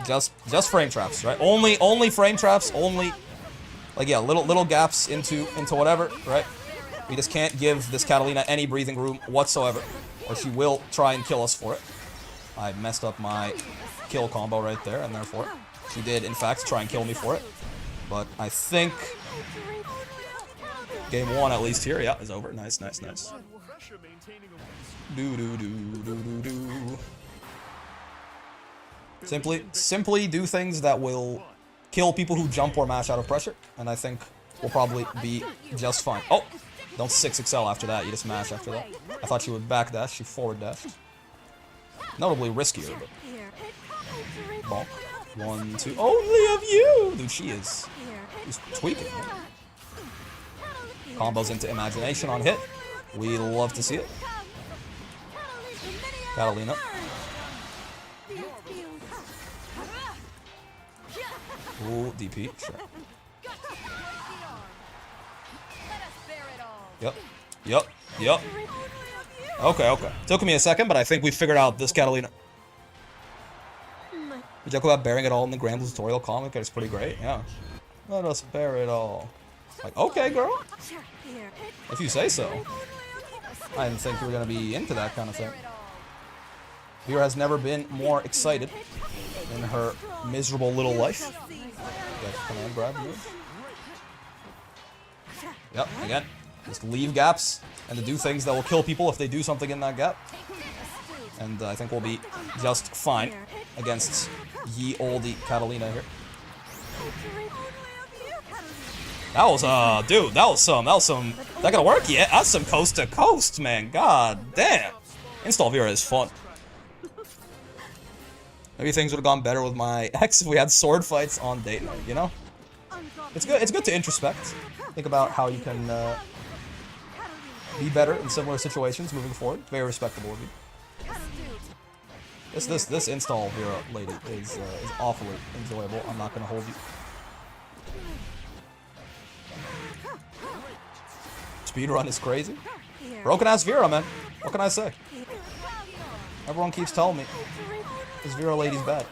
Just frame traps, right? Only frame traps. Only, like, yeah, little gaps into whatever, right? We just can't give this Catalina any breathing room whatsoever, or she will try and kill us for it. I messed up my kill combo right there, and therefore she did, in fact, try and kill me for it. But I think game 1, at least here, yeah, is over. Nice, nice, nice. Do. Simply do things that will kill people who jump or mash out of pressure, and I think we'll probably be just fine. Oh! Don't 6XL after that, you just mash after that. I thought she would backdash, she forward dashed. Notably riskier, but... Bonk. 1, 2... Only of you! Dude, she's tweaking. Man. Combos into imagination on hit. We love to see it. Catalina. Ooh, DP, sure. Yep. Okay. Took me a second, but I think we figured out this Catalina. We joke about bearing it all in the Grand tutorial comic, it's pretty great, yeah. Let us bear it all. Like, okay, girl. If you say so. I didn't think you were gonna be into that kind of thing. Vera has never been more excited in her miserable little life. Command grab move. Yep, again. Just leave gaps and to do things that will kill people if they do something in that gap. And I think we'll be just fine against ye olde Catalina here. That was, dude, that was some, that gonna work yet? That's some coast to coast, man. God damn. Install Vera is fun. Maybe things would have gone better with my ex if we had sword fights on date night, you know? It's good to introspect. Think about how you can, be better in similar situations moving forward. Very respectable of you. This install Vera lady is awfully enjoyable. I'm not gonna hold you. Speedrun is crazy. Broken ass Vera, man. What can I say? Everyone keeps telling me this Vera lady's bad.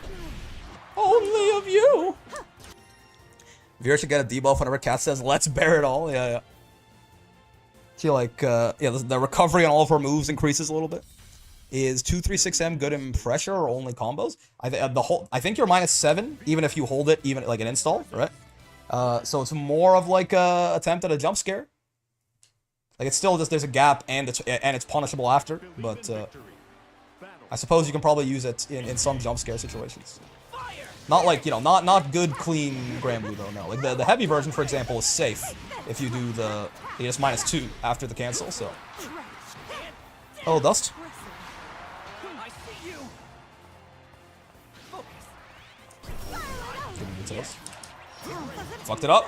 Only of you. Vera should get a debuff whenever Cat says, "Let's bear it all." Yeah. She like, yeah, the recovery on all of her moves increases a little bit. Is 236M good in pressure or only combos? I think you're -7 even if you hold it, even like an install, right? So it's more of like a attempt at a jump scare. Like it's still just there's a gap and it's punishable after, but I suppose you can probably use it in some jump scare situations. Not like, you know, not good clean Grand Blue though. No, like the heavy version, for example, is safe if you do the just -2 after the cancel. So, oh, dust. Fucked it up.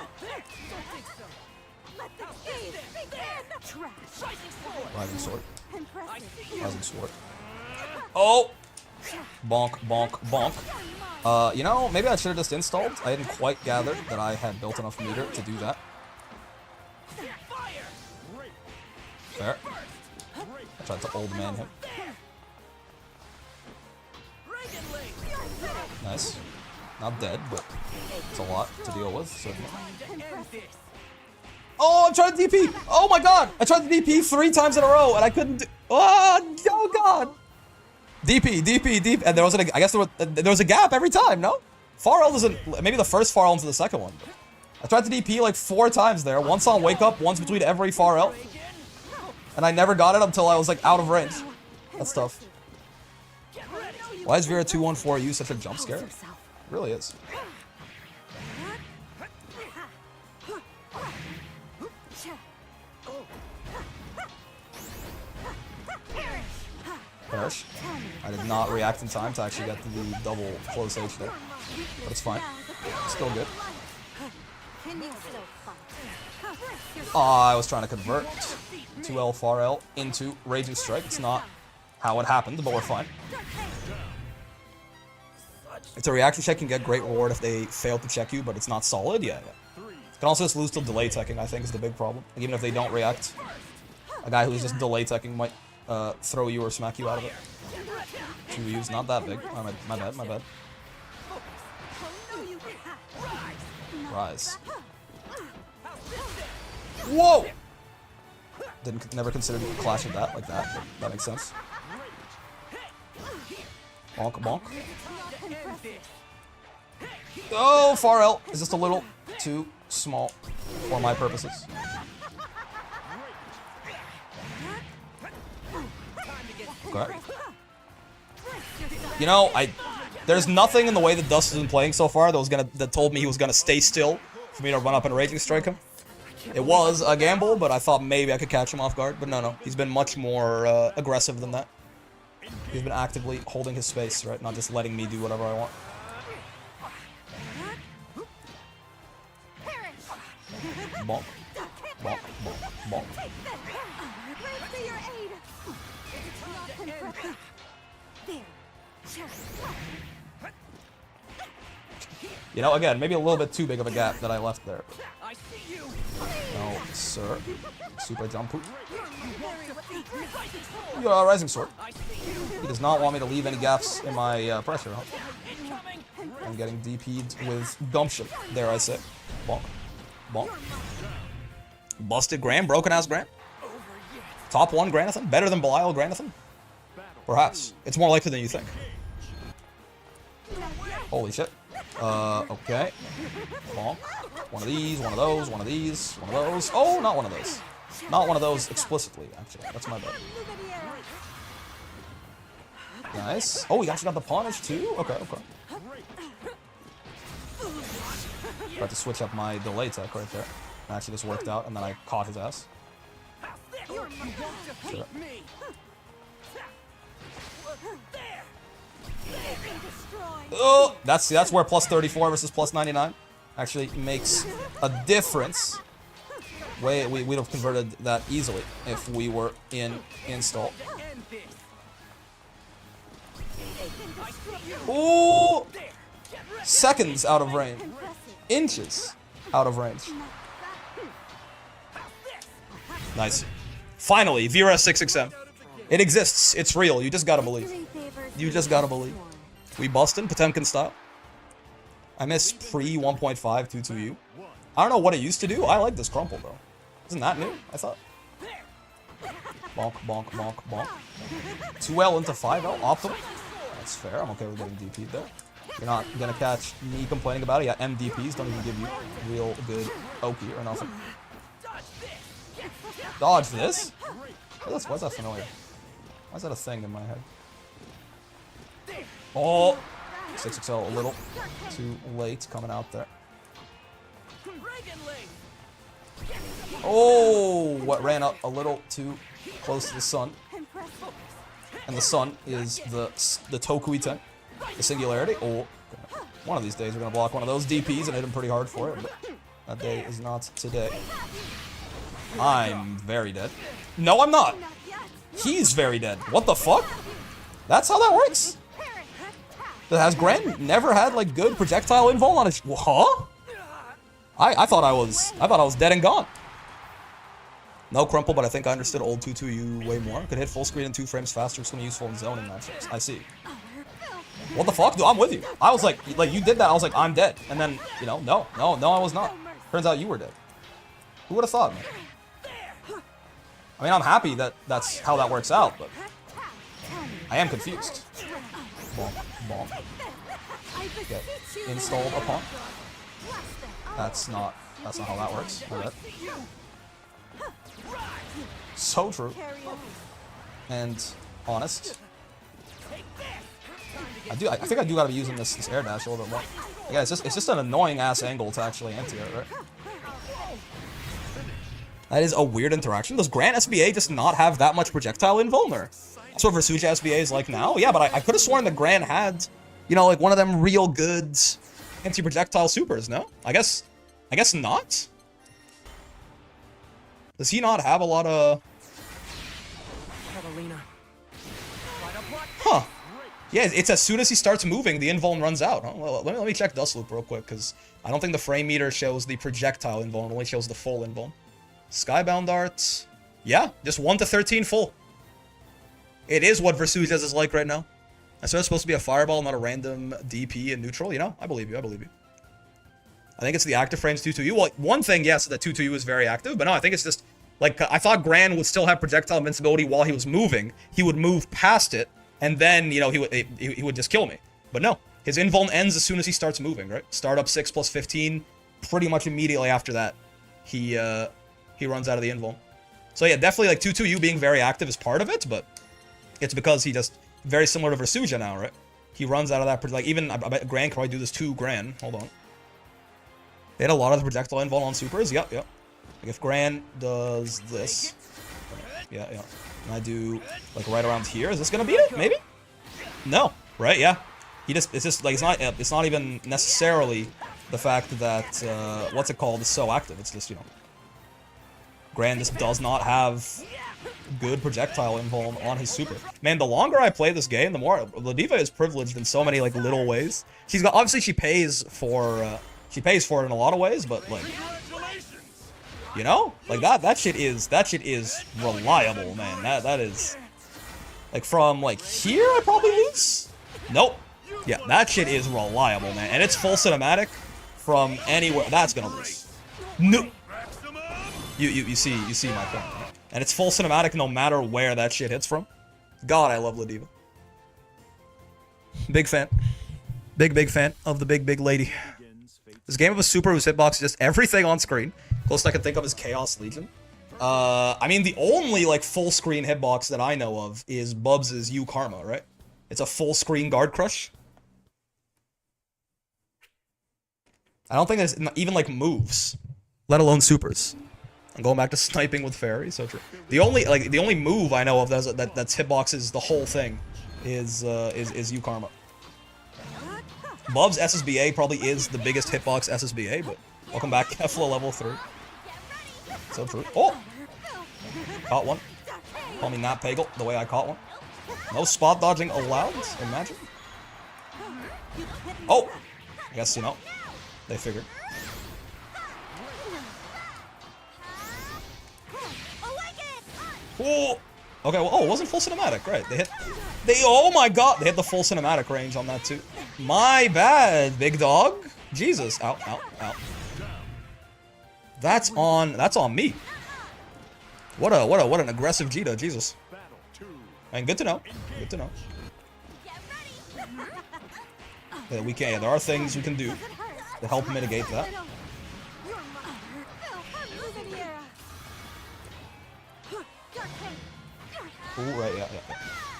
Rising sword. Rising sword. Oh! Bonk, bonk, bonk. You know, maybe I should have just installed. I didn't quite gather that I had built enough meter to do that. Fair. I tried to old man him. Nice. Not dead, but it's a lot to deal with, certainly. Oh, I'm trying to DP! Oh my god! I tried to DP 3 times in a row, and I couldn't do... Oh god! DP, and there was I guess there was a gap every time, no? Far L isn't... Maybe the first Far L into the second one. But I tried to DP like 4 times there. Once on Wake Up, once between every Far L. And I never got it until I was like out of range. That's tough. Why is Vera 214U such a jump scare? It really is. Perish. I did not react in time to actually get to the double close H there. But it's fine. Still good. I was trying to convert 2L, far L into Raging Strike. It's not how it happened, but we're fine. It's a reaction check, can get great reward if they fail to check you, but it's not solid. Yeah. You can also just lose to delay teching, I think, is the big problem. Like, even if they don't react, a guy who's just delay teching might throw you or smack you out of it. 2U's not that big. Oh, my bad. Rise. Whoa! Never considered a clash of that like that, but that makes sense. Bonk, bonk. Oh, far L is just a little too small for my purposes. Okay. You know, there's nothing in the way that Dust has been playing so far that told me he was gonna stay still for me to run up and Raging Strike him. It was a gamble, but I thought maybe I could catch him off guard. But no, he's been much more aggressive than that. He's been actively holding his space, right? Not just letting me do whatever I want. Bonk. Bonk, bonk, bonk. You know, again, maybe a little bit too big of a gap that I left there. No, sir. Super jump. Rising Sword. He does not want me to leave any gaps in my pressure. Huh? I'm getting DP'd with gumption, dare I say. Bonk. Bonk. Busted Graham, broken ass Graham. Top 1 Granathan, better than Belial Granathan? Perhaps. It's more likely than you think. Holy shit. Okay. Bonk. One of these, one of those, one of these, one of those. Oh, not one of those. Not one of those explicitly, actually. That's my bad. Nice. Oh, he actually got the punish too? Okay. Tried to switch up my delay tech right there. And actually just worked out, and then I caught his ass. Sure. Oh, that's where plus 34 versus plus 99 actually makes a difference. We'd have converted that easily if we were in install. Ooh! Seconds out of range. Inches out of range. Nice. Finally, Vera 6XM. It exists. It's real. You just gotta believe. You just gotta believe. We bustin' Potemkin style. I miss pre 1.5 22U. I don't know what it used to do. I like this crumple though. Isn't that new? I thought. Bonk, bonk, bonk, bonk. 2L into 5L, optimal. That's fair. I'm okay with getting DP'd there. You're not gonna catch me complaining about it. Yeah, MDPs don't even give you real good Oki or nothing. Dodge this? Why is that familiar? Why is that a thing in my head? Oh! 6XL a little too late coming out there. Oh! What ran up a little too close to the sun. And the sun is the Tokuiten, the singularity. Oh, one of these days we're gonna block one of those DPs and hit him pretty hard for it, but that day is not today. I'm very dead. No, I'm not. He's very dead. What the fuck? That's how that works? Has Gran never had like good projectile invul on his? Huh? I thought I was dead and gone. No crumple, but I think I understood old 2-2U way more. Could hit full screen in 2 frames faster. It's gonna be useful in zoning matchups. I see. What the fuck? Dude, I'm with you. I was like you did that. I was like, I'm dead. And then, you know, no, I was not. Turns out you were dead. Who would have thought, man? I mean, I'm happy that that's how that works out, but I am confused. Bonk, bonk. Get installed upon. That's not how that works. I bet. So true. And honest. I think I do gotta be using this air dash a little bit more. Yeah, it's just an annoying ass angle to actually anti it, right? That is a weird interaction. Does Grant SBA just not have that much projectile invulner? That's what Versucha SBA is like now. Yeah, but I could have sworn that Gran had, you know, like one of them real good anti-projectile supers, no? I guess not. Does he not have a lot of... Catalina. Huh. Yeah, it's as soon as he starts moving, the invuln runs out. Oh, well, let me check Dust Loop real quick, because I don't think the frame meter shows the projectile invuln, it only shows the full invuln. Skybound Arts. Yeah, just 1 to 13 full. It is what Versucha's is like right now. I swear it's supposed to be a fireball, not a random DP in neutral. You know, I believe you, I believe you. I think it's the active frames 2-2U. Well, one thing, yes, that 2-2U is very active, but no, I think it's just, like, I thought Gran would still have projectile invincibility while he was moving. He would move past it, and then, you know, he would just kill me. But no, his invuln ends as soon as he starts moving, right? Start up 6 plus 15, pretty much immediately after that, he runs out of the invuln. So yeah, definitely, like, 2-2U being very active is part of it, but it's because he just, very similar to Versucha now, right? He runs out of that, like, even, I bet Gran could probably do this to Gran. Hold on. They had a lot of the projectile invuln on supers. Yep. Like if Gran does this. Yeah. And I do, like, right around here. Is this gonna beat it? Maybe? No. Right? Yeah. It's just, like, it's not even necessarily the fact that, what's it called, is so active. It's just, you know, Gran just does not have good projectile invuln on his super. Man, the longer I play this game, the more Ladiva is privileged in so many, like, little ways. She's got, obviously she pays for it in a lot of ways, but, like, you know, like, that shit is reliable, man. That is, like, from, like, here I probably lose. Nope. Yeah, that shit is reliable, man, and it's full cinematic from anywhere. That's gonna lose. No. You see my point. And it's full cinematic no matter where that shit hits from. God, I love Ladiva. Big fan. Big fan of the big lady. This game of a super whose hitbox is just everything on screen. Closest I can think of is Chaos Legion. I mean, the only, like, full screen hitbox that I know of is Bubs' U Karma, right? It's a full screen guard crush. I don't think there's even, like, moves, let alone supers. I'm going back to sniping with Fairy, so true. The only move I know of that's hitboxes the whole thing is U Karma. Bub's SSBA probably is the biggest hitbox SSBA, but welcome back, Kefla level 3. So true. Oh! Caught one. Call me Nat Pagel, the way I caught one. No spot dodging allowed, imagine. Oh! I guess, you know, they figured. Oh! Okay, well, oh, it wasn't full cinematic, right? Oh my god, they hit the full cinematic range on that too. My bad, big dog. Jesus, out. That's on me. What an aggressive Jita, Jesus. And good to know. Yeah, we can. Yeah, there are things we can do to help mitigate that. Ooh, right, yeah.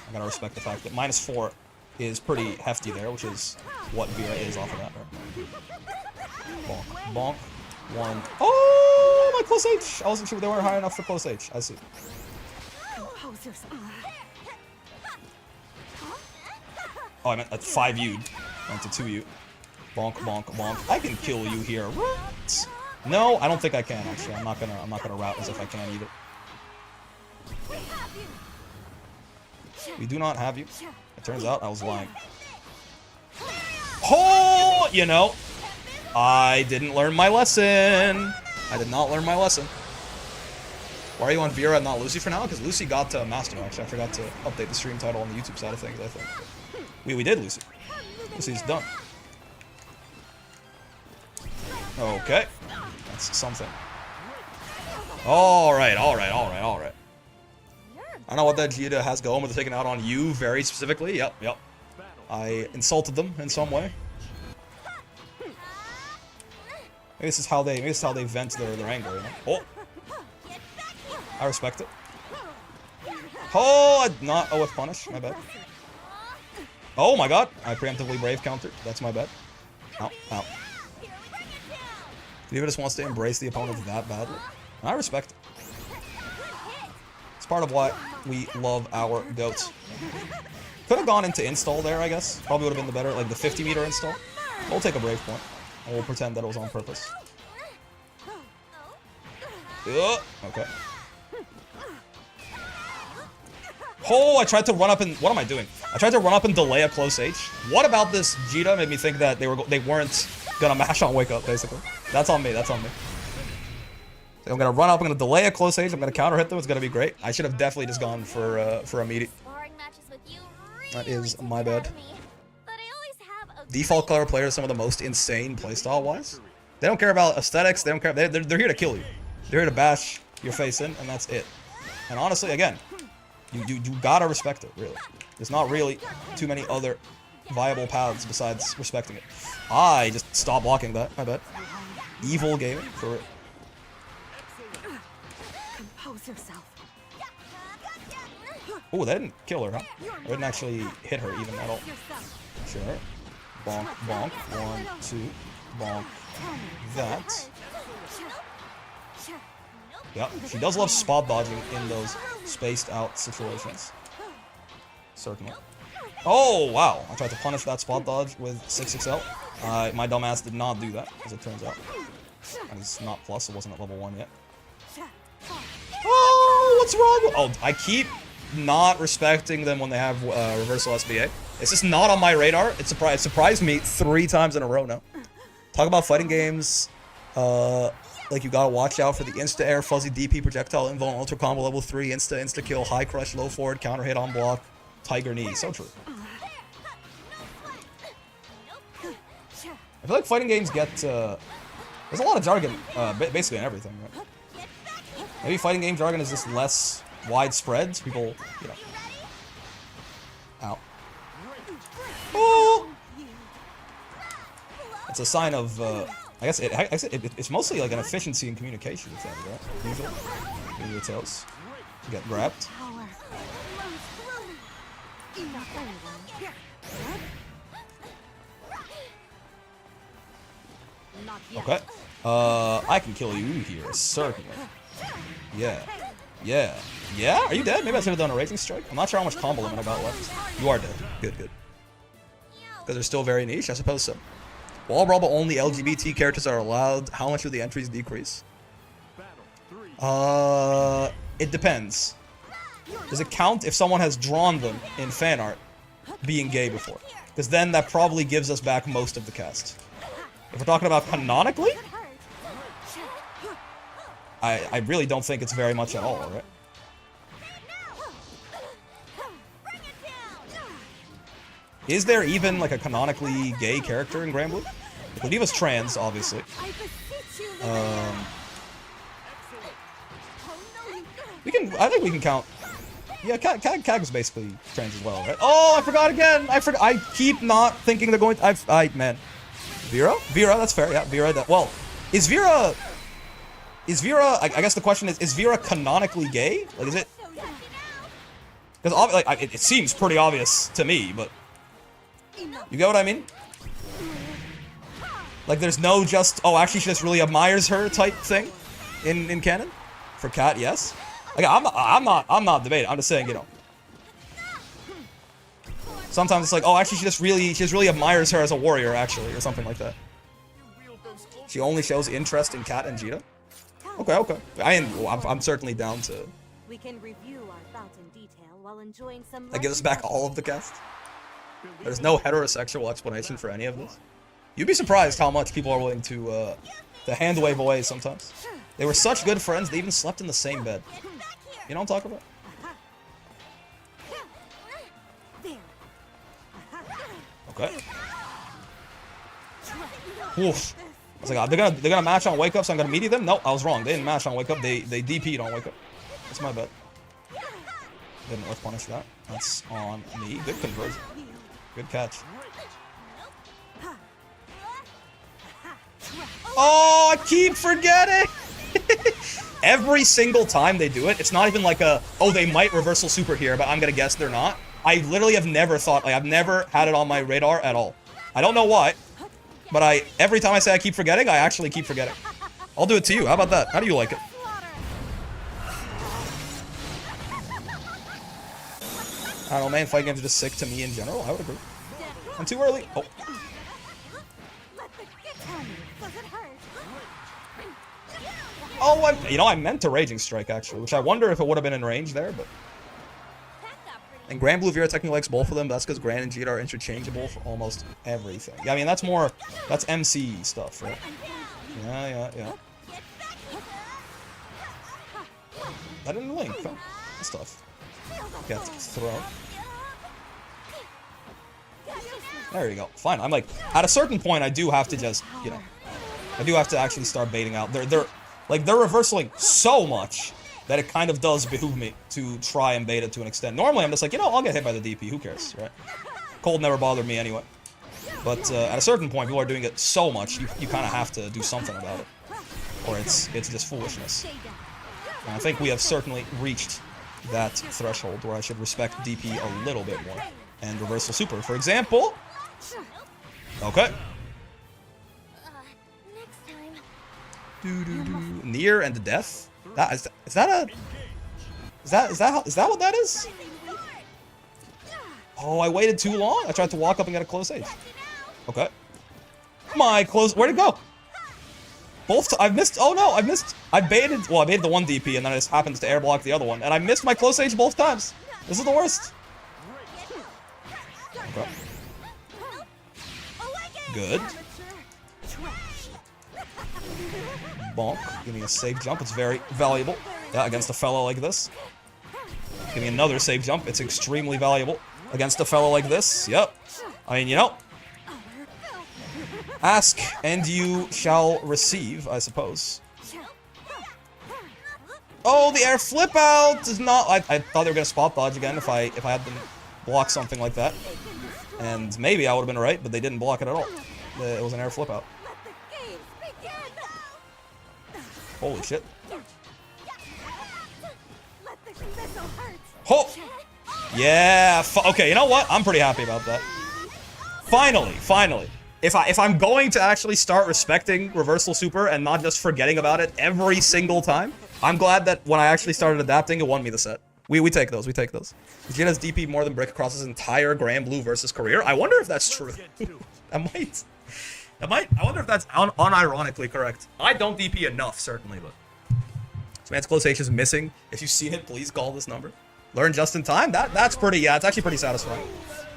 I gotta respect the fact that -4 is pretty hefty there, which is what Vera is off of that, right? Bonk. One. Oh, my close H! I wasn't sure they weren't high enough for close H. I see. Oh, I meant at 5U. Went to 2U. Bonk. I can kill you here. What? No, I don't think I can, actually. I'm not gonna route as if I can either. We do not have you. It turns out I was lying. Oh, you know, I didn't learn my lesson. I did not learn my lesson. Why are you on Vera and not Luci for now? Because Luci got to Master, actually. I forgot to update the stream title on the YouTube side of things, I think. We did, Luci. Luci's done. Okay. That's something. Alright. I don't know what that Jita has going with taking out on you very specifically. Yep. I insulted them in some way. Maybe this is how they vent their anger, you know? Oh! I respect it. Oh, I did not owe a punish. My bad. Oh my god! I preemptively brave countered. That's my bad. Ow. Diva just wants to embrace the opponent that badly. I respect it. part of why we love our goats. Could have gone into install there, I guess. Probably would have been the better, like the 50-meter install. We'll take a brave point, and we'll pretend that it was on purpose. Okay. Oh, I tried to run up and... What am I doing? I tried to run up and delay a close H. What about this Jita made me think that they weren't gonna mash on wake up, basically. That's on me, that's on me. So I'm gonna run up, I'm gonna delay a close H, I'm gonna counter hit them, it's gonna be great. I should have definitely just gone for a meaty. That is my bad. Default color players are some of the most insane playstyle-wise. They don't care about aesthetics, they don't care, they're here to kill you. They're here to bash your face in, and that's it. And honestly, again, you gotta respect it, really. There's not really too many other viable paths besides respecting it. I just stopped blocking that, I bet. Evil gaming, for it. Compose yourself. Oh, that didn't kill her, huh? I didn't actually hit her even at all. Sure. Bonk, bonk. 1, 2. Bonk. That. Yeah, she does love spot dodging in those spaced out situations. Certainly. Oh, wow. I tried to punish that spot dodge with 6XL. My dumbass did not do that, as it turns out. And it's not plus, it wasn't at level 1 yet. Oh, what's wrong? Oh, I keep not respecting them when they have reversal SBA. It's just not on my radar. It surprised me 3 times in a row now. Talk about fighting games. Like, you gotta watch out for the insta-air, fuzzy DP, projectile, invuln, ultra combo, level 3, insta-kill, high crush, low forward, counter hit on block, tiger knee. So true. I feel like fighting games get, there's a lot of jargon, basically in everything, right? Maybe fighting game jargon is just less widespread, so people, you know. Ow. Oh! It's a sign of, I guess it's mostly like an efficiency in communication thing, right? Usually. Maybe it's else. You get grabbed. Okay. I can kill you here, certainly. Yeah. Yeah. Yeah? Are you dead? Maybe I should have done a Raging Strike. I'm not sure how much combo limit I got left. You are dead. Good, good. Because they're still very niche? I suppose so. Wall Brawl, but only LGBT characters are allowed. How much will the entries decrease? It depends. Does it count if someone has drawn them in fan art being gay before? Because then that probably gives us back most of the cast. If we're talking about canonically, I really don't think it's very much at all, right? Is there even like a canonically gay character in Granblue? Ladiva's trans, obviously. I think we can count. Yeah, Kag is basically trans as well, right? Oh, I forgot again. I keep not thinking they're going to, man. Vera? Vera, that's fair. Yeah, Vera. Well, is Vera? I guess the question is Vera canonically gay? Like, is it? Because like, it seems pretty obvious to me, but you get what I mean? Like, there's no just, oh, actually she just really admires her type thing in canon. For Cat, yes. Like, I'm not debating. I'm just saying, you know. Sometimes it's like, oh, actually she just really admires her as a warrior, actually, or something like that. She only shows interest in Cat and Jita. Okay, okay. I'm certainly down to. We can review our bout in detail while enjoying some. That gives us back all of the cast. There's no heterosexual explanation for any of this. You'd be surprised how much people are willing to hand wave away sometimes. They were such good friends, they even slept in the same bed. You know what I'm talking about? Okay. Oof. I was like, they're gonna match on wake up, so I'm gonna meaty them? No, I was wrong. They didn't match on wake up. They DP'd on wake up. That's my bet. Didn't worth punish that. That's on me. Good conversion. Good catch. Oh, I keep forgetting. Every single time they do it, it's not even like a, oh, they might reversal super here, but I'm gonna guess they're not. I literally have never thought, like, I've never had it on my radar at all. I don't know why, but every time I say I keep forgetting, I actually keep forgetting. I'll do it to you. How about that? How do you like it? I don't know, man, fight games are just sick to me in general. I would agree. And too early. Oh. Oh, you know, I meant to Raging Strike, actually, which I wonder if it would have been in range there, but... And Grand Blue Vera technically likes both of them, but that's because Grand and Vegeta are interchangeable for almost everything. Yeah, I mean, that's more... That's MC stuff, right? Yeah. That didn't link, huh? That's tough. Get thrown. There you go. Fine. I'm like, at a certain point, I do have to just, you know... I do have to actually start baiting out. They're reversaling so much that it kind of does behoove me to try and bait it to an extent. Normally, I'm just like, you know, I'll get hit by the DP. Who cares, right? Cold never bothered me anyway. But at a certain point, people are doing it so much, you kind of have to do something about it. Or it's just foolishness. And I think we have certainly reached that threshold where I should respect DP a little bit more. And Reversal Super, for example. Okay. Near and the death. Is that what that is? Oh, I waited too long. I tried to walk up and get a close age. Okay. My close. Where'd it go? I've missed. Oh no, I've missed. I baited. Well, I baited the one DP and then it just happens to air block the other one, and I missed my close age both times. This is the worst. Okay. Good. Bonk. Give me a safe jump. It's very valuable. Yeah, against a fellow like this. Give me another safe jump. It's extremely valuable. Against a fellow like this. Yep. I mean, you know. Ask and you shall receive, I suppose. Oh, the air flip out is not... I thought they were going to spot dodge again if I had them block something like that. And maybe I would have been right, but they didn't block it at all. It was an air flip out. Holy shit. Oh! Yeah! Okay, you know what? I'm pretty happy about that. Finally. If I'm going to actually start respecting Reversal Super and not just forgetting about it every single time, I'm glad that when I actually started adapting, it won me the set. We take those. Vegeta's DP more than Brick across his entire Grand Blue versus career. I wonder if that's true. I wonder if that's unironically correct. I don't DP enough, certainly, but... This man's close H is missing. If you've seen it, please call this number. Learn just in time? That's pretty, yeah, it's actually pretty satisfying.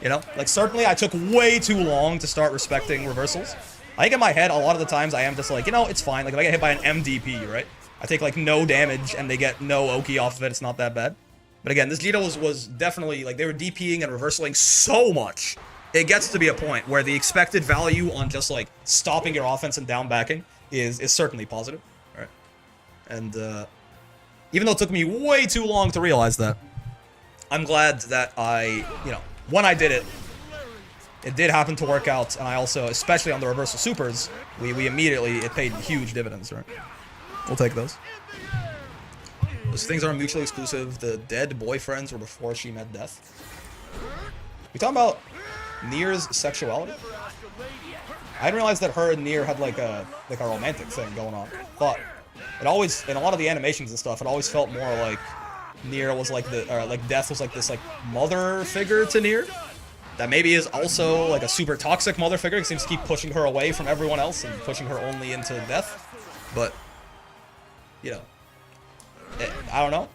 You know? Like, certainly I took way too long to start respecting reversals. I think in my head, a lot of the times I am just like, you know, it's fine. Like, if I get hit by an MDP, right? I take, like, no damage and they get no Oki off of it. It's not that bad. But again, this Vegeta was definitely, like, they were DPing and reversaling so much. It gets to be a point where the expected value on just, like, stopping your offense and down backing is certainly positive. Right? And, even though it took me way too long to realize that, I'm glad that you know, when I did it, it did happen to work out, and I also, especially on the Reversal Supers, we immediately, it paid huge dividends, right? We'll take those. Those things aren't mutually exclusive. The dead boyfriends were before she met death. We talking about Nier's sexuality? I didn't realize that her and Nier had like a romantic thing going on. But it always, in a lot of the animations and stuff, it always felt more like Nier was like like Death was like this like mother figure to Nier. That maybe is also like a super toxic mother figure. He seems to keep pushing her away from everyone else and pushing her only into death. But, you know, I don't know.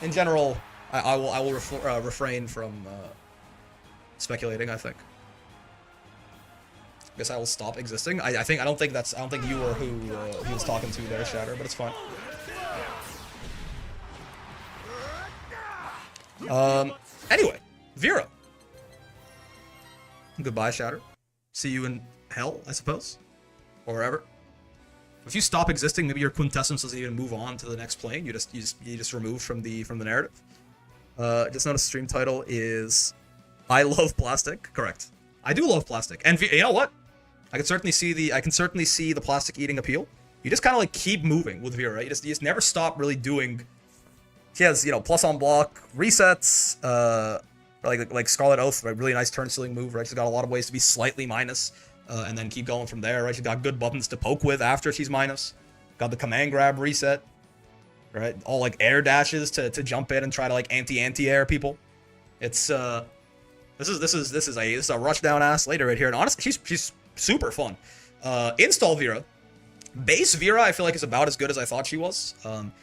In general, I will refrain from speculating. I think. I guess I will stop existing. I don't think you were who he was talking to there, Shatter, but it's fine. Anyway, Vera. Goodbye, Shatter. See you in hell, I suppose, or wherever. If you stop existing, maybe your quintessence doesn't even move on to the next plane. You just remove from the narrative. Just notice the stream title is "I love plastic." Correct. I do love plastic, and you know what? I can certainly see the plastic eating appeal. You just kind of like keep moving with Vera. You just never stop really doing. She has, you know, plus on block resets, like Scarlet Oath, right? Really nice turn sealing move, right? She's got a lot of ways to be slightly minus, and then keep going from there, right? She's got good buttons to poke with after she's minus. Got the command grab reset, right? All like air dashes to jump in and try to like anti-air people. It's this is a rush down ass later right here, and honestly, she's super fun. Install Vera, base Vera, I feel like is about as good as I thought she was.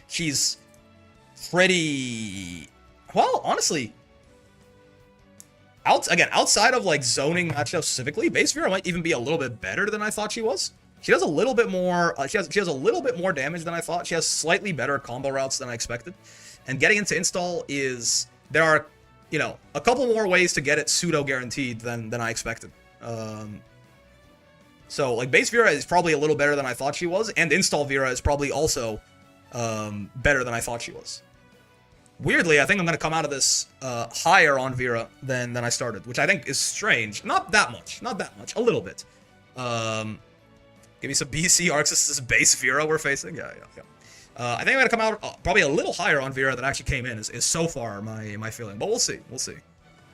She's pretty well, honestly. Outside of like zoning matchups specifically, base Vera might even be a little bit better than I thought she was. She does a little bit more. She has a little bit more damage than I thought. She has slightly better combo routes than I expected. And getting into install there are, you know, a couple more ways to get it pseudo guaranteed than I expected. So like base Vera is probably a little better than I thought she was, and install Vera is probably also better than I thought she was. Weirdly, I think I'm going to come out of this higher on Vera than I started, which I think is strange. Not that much. A little bit. Give me some BC Arcs. This is base Vera we're facing. Yeah. I think I'm going to come out probably a little higher on Vera than actually came in, is so far my feeling. But we'll see.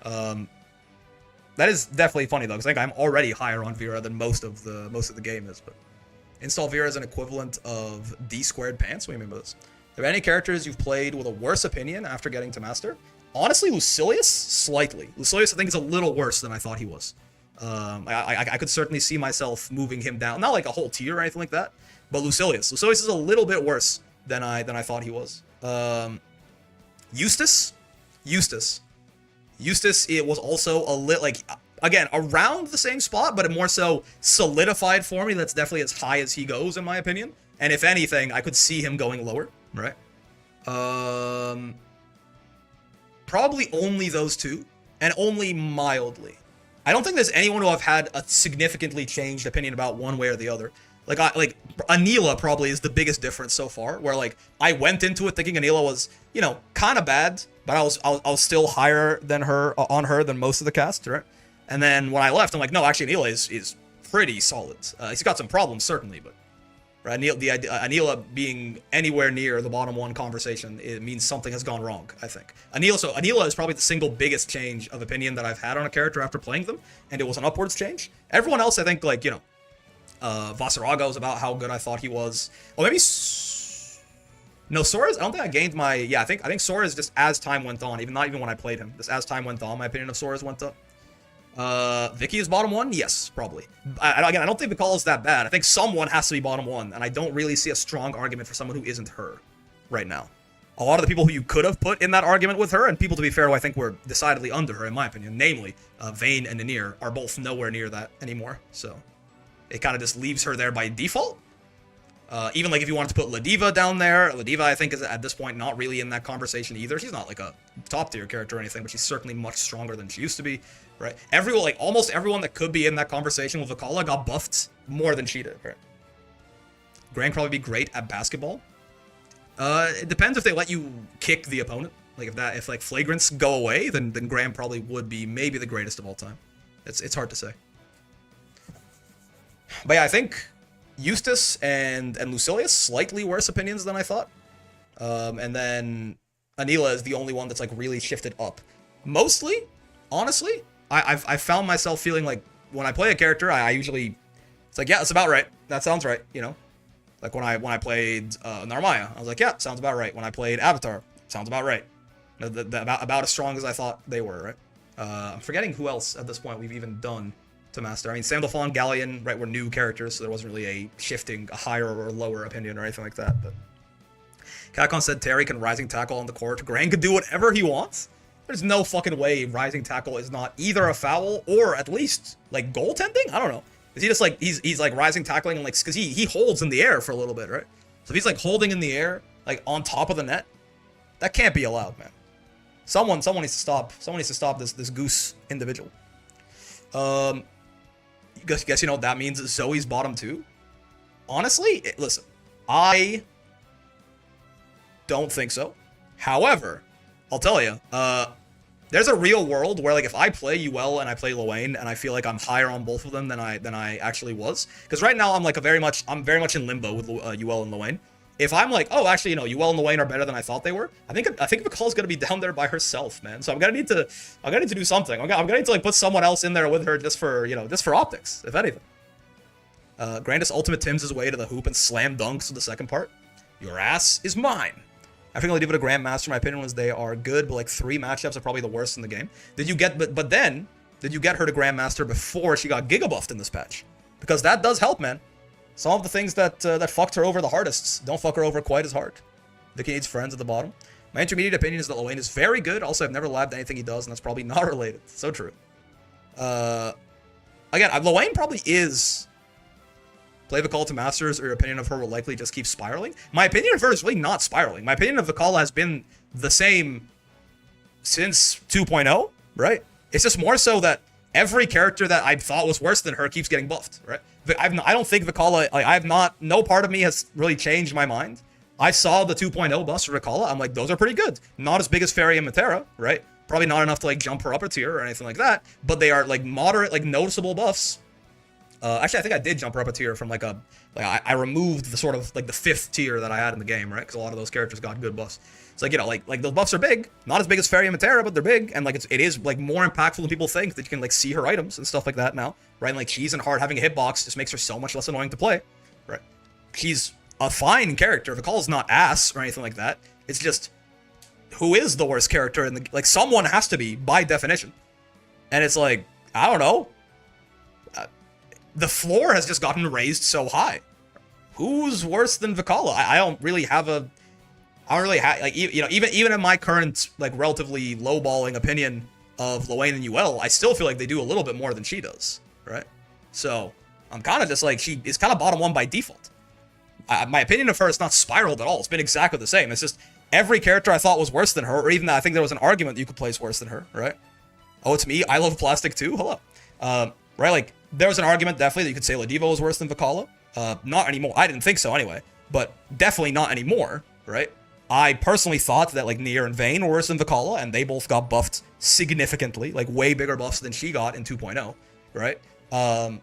That is definitely funny, though, because I think I'm already higher on Vera than most of the game is. But install Vera is an equivalent of D squared pants. What do you mean by this? Are there any characters you've played with a worse opinion after getting to Master? Honestly, Lucilius, slightly. Lucilius, I think, is a little worse than I thought he was. I could certainly see myself moving him down. Not like a whole tier or anything like that, but Lucilius. Lucilius is a little bit worse than I thought he was. Eustace, it was also a lit, like, again, around the same spot, but it more so solidified for me. That's definitely as high as he goes, in my opinion. And if anything, I could see him going lower, right? Probably only those two, and only mildly. I don't think there's anyone who I've had a significantly changed opinion about one way or the other. Like Anila probably is the biggest difference so far, where like I went into it thinking Anila was, you know, kind of bad, but I was still higher than her on her than most of the cast, right? And then when I left, I'm like, no, actually Anila is pretty solid. He's got some problems certainly, but right, Anila being anywhere near the bottom one conversation, it means something has gone wrong, I think. Anila is probably the single biggest change of opinion that I've had on a character after playing them, and it was an upwards change. Everyone else, I think, like, you know, Vasaraga was about how good I thought he was. Well, maybe no, Sora's, I don't think I gained my, I think Sora's just as time went on, not even when I played him, just as time went on, my opinion of Sora's went up. Vicky is bottom one? Yes, probably. Again, I don't think the call is that bad. I think someone has to be bottom one, and I don't really see a strong argument for someone who isn't her right now. A lot of the people who you could have put in that argument with her, and people, to be fair, who I think were decidedly under her, in my opinion, namely, Vayne and Ninier, are both nowhere near that anymore, so it kind of just leaves her there by default. Even like if you wanted to put Ladiva down there, Ladiva I think is at this point not really in that conversation either. She's not like a top tier character or anything, but she's certainly much stronger than she used to be, right? Everyone, like almost everyone that could be in that conversation with Akala got buffed more than she did, right? Gran probably be great at basketball. It depends if they let you kick the opponent. Like if like flagrants go away, then Gran probably would be maybe the greatest of all time. It's hard to say. But yeah, I think Eustace and Lucilius, slightly worse opinions than I thought. And then Anila is the only one that's like really shifted up. Mostly, honestly, I've found myself feeling like when I play a character, I usually, it's like, yeah, that's about right. That sounds right, you know? Like when I played Narmaya, I was like, yeah, sounds about right. When I played Avatar, sounds about right. About as strong as I thought they were, right? I'm forgetting who else at this point we've even done to Master. I mean, Sandalphon, Galleon, right, were new characters, so there wasn't really a shifting, a higher or lower opinion or anything like that. But Kakon said Terry can Rising Tackle on the court. Gran can do whatever he wants. There's no fucking way Rising Tackle is not either a foul or at least, like, goaltending? I don't know. Is he just, like, he's like, Rising Tackling, and, like, because he holds in the air for a little bit, right? So if he's, like, holding in the air, like, on top of the net, that can't be allowed, man. Someone needs to stop. Someone needs to stop this goose individual. Guess you know what that means? Zoe's bottom two? Honestly, listen, I don't think so. However, I'll tell you, there's a real world where, like, if I play UL and I play Luane and I feel like I'm higher on both of them than I actually was, because right now I'm like very much in limbo with UL and Luane. If I'm like, oh, actually, you know, UL and Luane are better than I thought they were, I think Mikal's gonna be down there by herself, man. So I'm gonna need to do something. I'm gonna need to like put someone else in there with her just for optics, if anything. Grandis ultimate Tims his way to the hoop and slam dunks with the second part. Your ass is mine. I think Ladiva to Grandmaster, my opinion was they are good, but like 3 matchups are probably the worst in the game. Did you get, but then, did you get her to Grandmaster before she got Giga buffed in this patch? Because that does help, man. Some of the things that that fucked her over the hardest don't fuck her over quite as hard. Vicky needs friends at the bottom. My intermediate opinion is that Lowain is very good. Also, I've never labbed anything he does, and that's probably not related. So true. Again, Lowain probably is... Play Vicala to Masters, or your opinion of her will likely just keep spiraling. My opinion of her is really not spiraling. My opinion of Vicala has been the same since 2.0, right? It's just more so that every character that I thought was worse than her keeps getting buffed, right? I don't think Vicala, like, I've not, no part of me has really changed my mind. I saw the 2.0 buffs for Vicala. I'm like, those are pretty good. Not as big as Fairy and Matera, right? Probably not enough to like jump her up a tier or anything like that, but they are like moderate, like noticeable buffs. Actually, I think I did jump her up a tier from like I removed the sort of like the 5th tier that I had in the game, right? Because a lot of those characters got good buffs. It's like, you know, like those buffs are big, not as big as Fairy and Matera, but they're big, and like it is like more impactful than people think, that you can like see her items and stuff like that now, right? And like she's in hard, having a hitbox just makes her so much less annoying to play, right? She's a fine character. Vicala's not ass or anything like that. It's just, who is the worst character in the, like, someone has to be by definition, and it's like, I don't know. The floor has just gotten raised so high. Who's worse than Vicala? I don't really have a... I don't really have... Like, you know, even in my current, like, relatively low-balling opinion of Lowain and UL, I still feel like they do a little bit more than she does, right? So, I'm kind of just like, she is kind of bottom 1 by default. My opinion of her is not spiraled at all. It's been exactly the same. It's just, every character I thought was worse than her, or even that I think there was an argument that you could place worse than her, right? Oh, it's me? I love plastic too? Hello. Right, like... There was an argument, definitely, that you could say Ladiva was worse than Vicala. Not anymore. I didn't think so anyway. But definitely not anymore, right? I personally thought that, like, Nier and Vayne were worse than Vicala, and they both got buffed significantly. Like, way bigger buffs than she got in 2.0, right? UL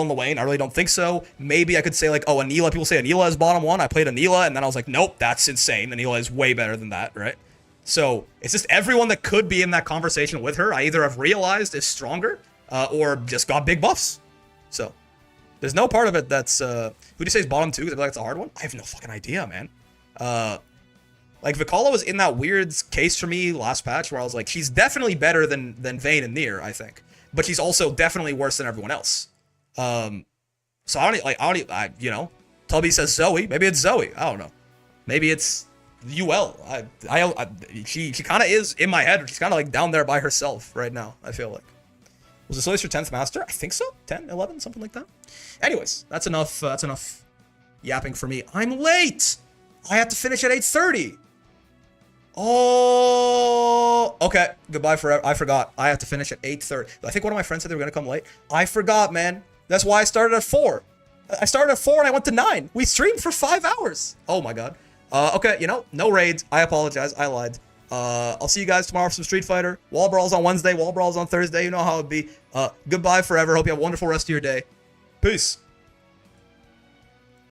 and Lowain, I really don't think so. Maybe I could say, like, oh, Anila. People say Anila is bottom 1. I played Anila, and then I was like, nope, that's insane. Anila is way better than that, right? So, it's just everyone that could be in that conversation with her, I either have realized is stronger, or just got big buffs. So, there's no part of it that's, who do you say is bottom 2? Because I feel like it's a hard one? I have no fucking idea, man. Like, Vicala was in that weird case for me last patch where I was like, she's definitely better than Vayne and Nier, I think. But she's also definitely worse than everyone else. So you know, Tubby says Zoe. Maybe it's Zoe. I don't know. Maybe it's UL. She kind of is in my head. She's kind of like down there by herself right now, I feel like. Was Lucilius your 10th master? I think so. 10, 11, something like that. Anyways, that's enough yapping for me. I'm late! I have to finish at 8:30. Oh, okay. Goodbye forever. I forgot. I have to finish at 8:30. I think one of my friends said they were going to come late. I forgot, man. That's why I started at 4. I started at 4 and I went to 9. We streamed for 5 hours. Oh my god. Okay, you know, no raids. I apologize. I lied. I'll see you guys tomorrow for some Street Fighter. Wall Brawls on Wednesday, Wall Brawls on Thursday. You know how it'd be. Goodbye forever. Hope you have a wonderful rest of your day. Peace.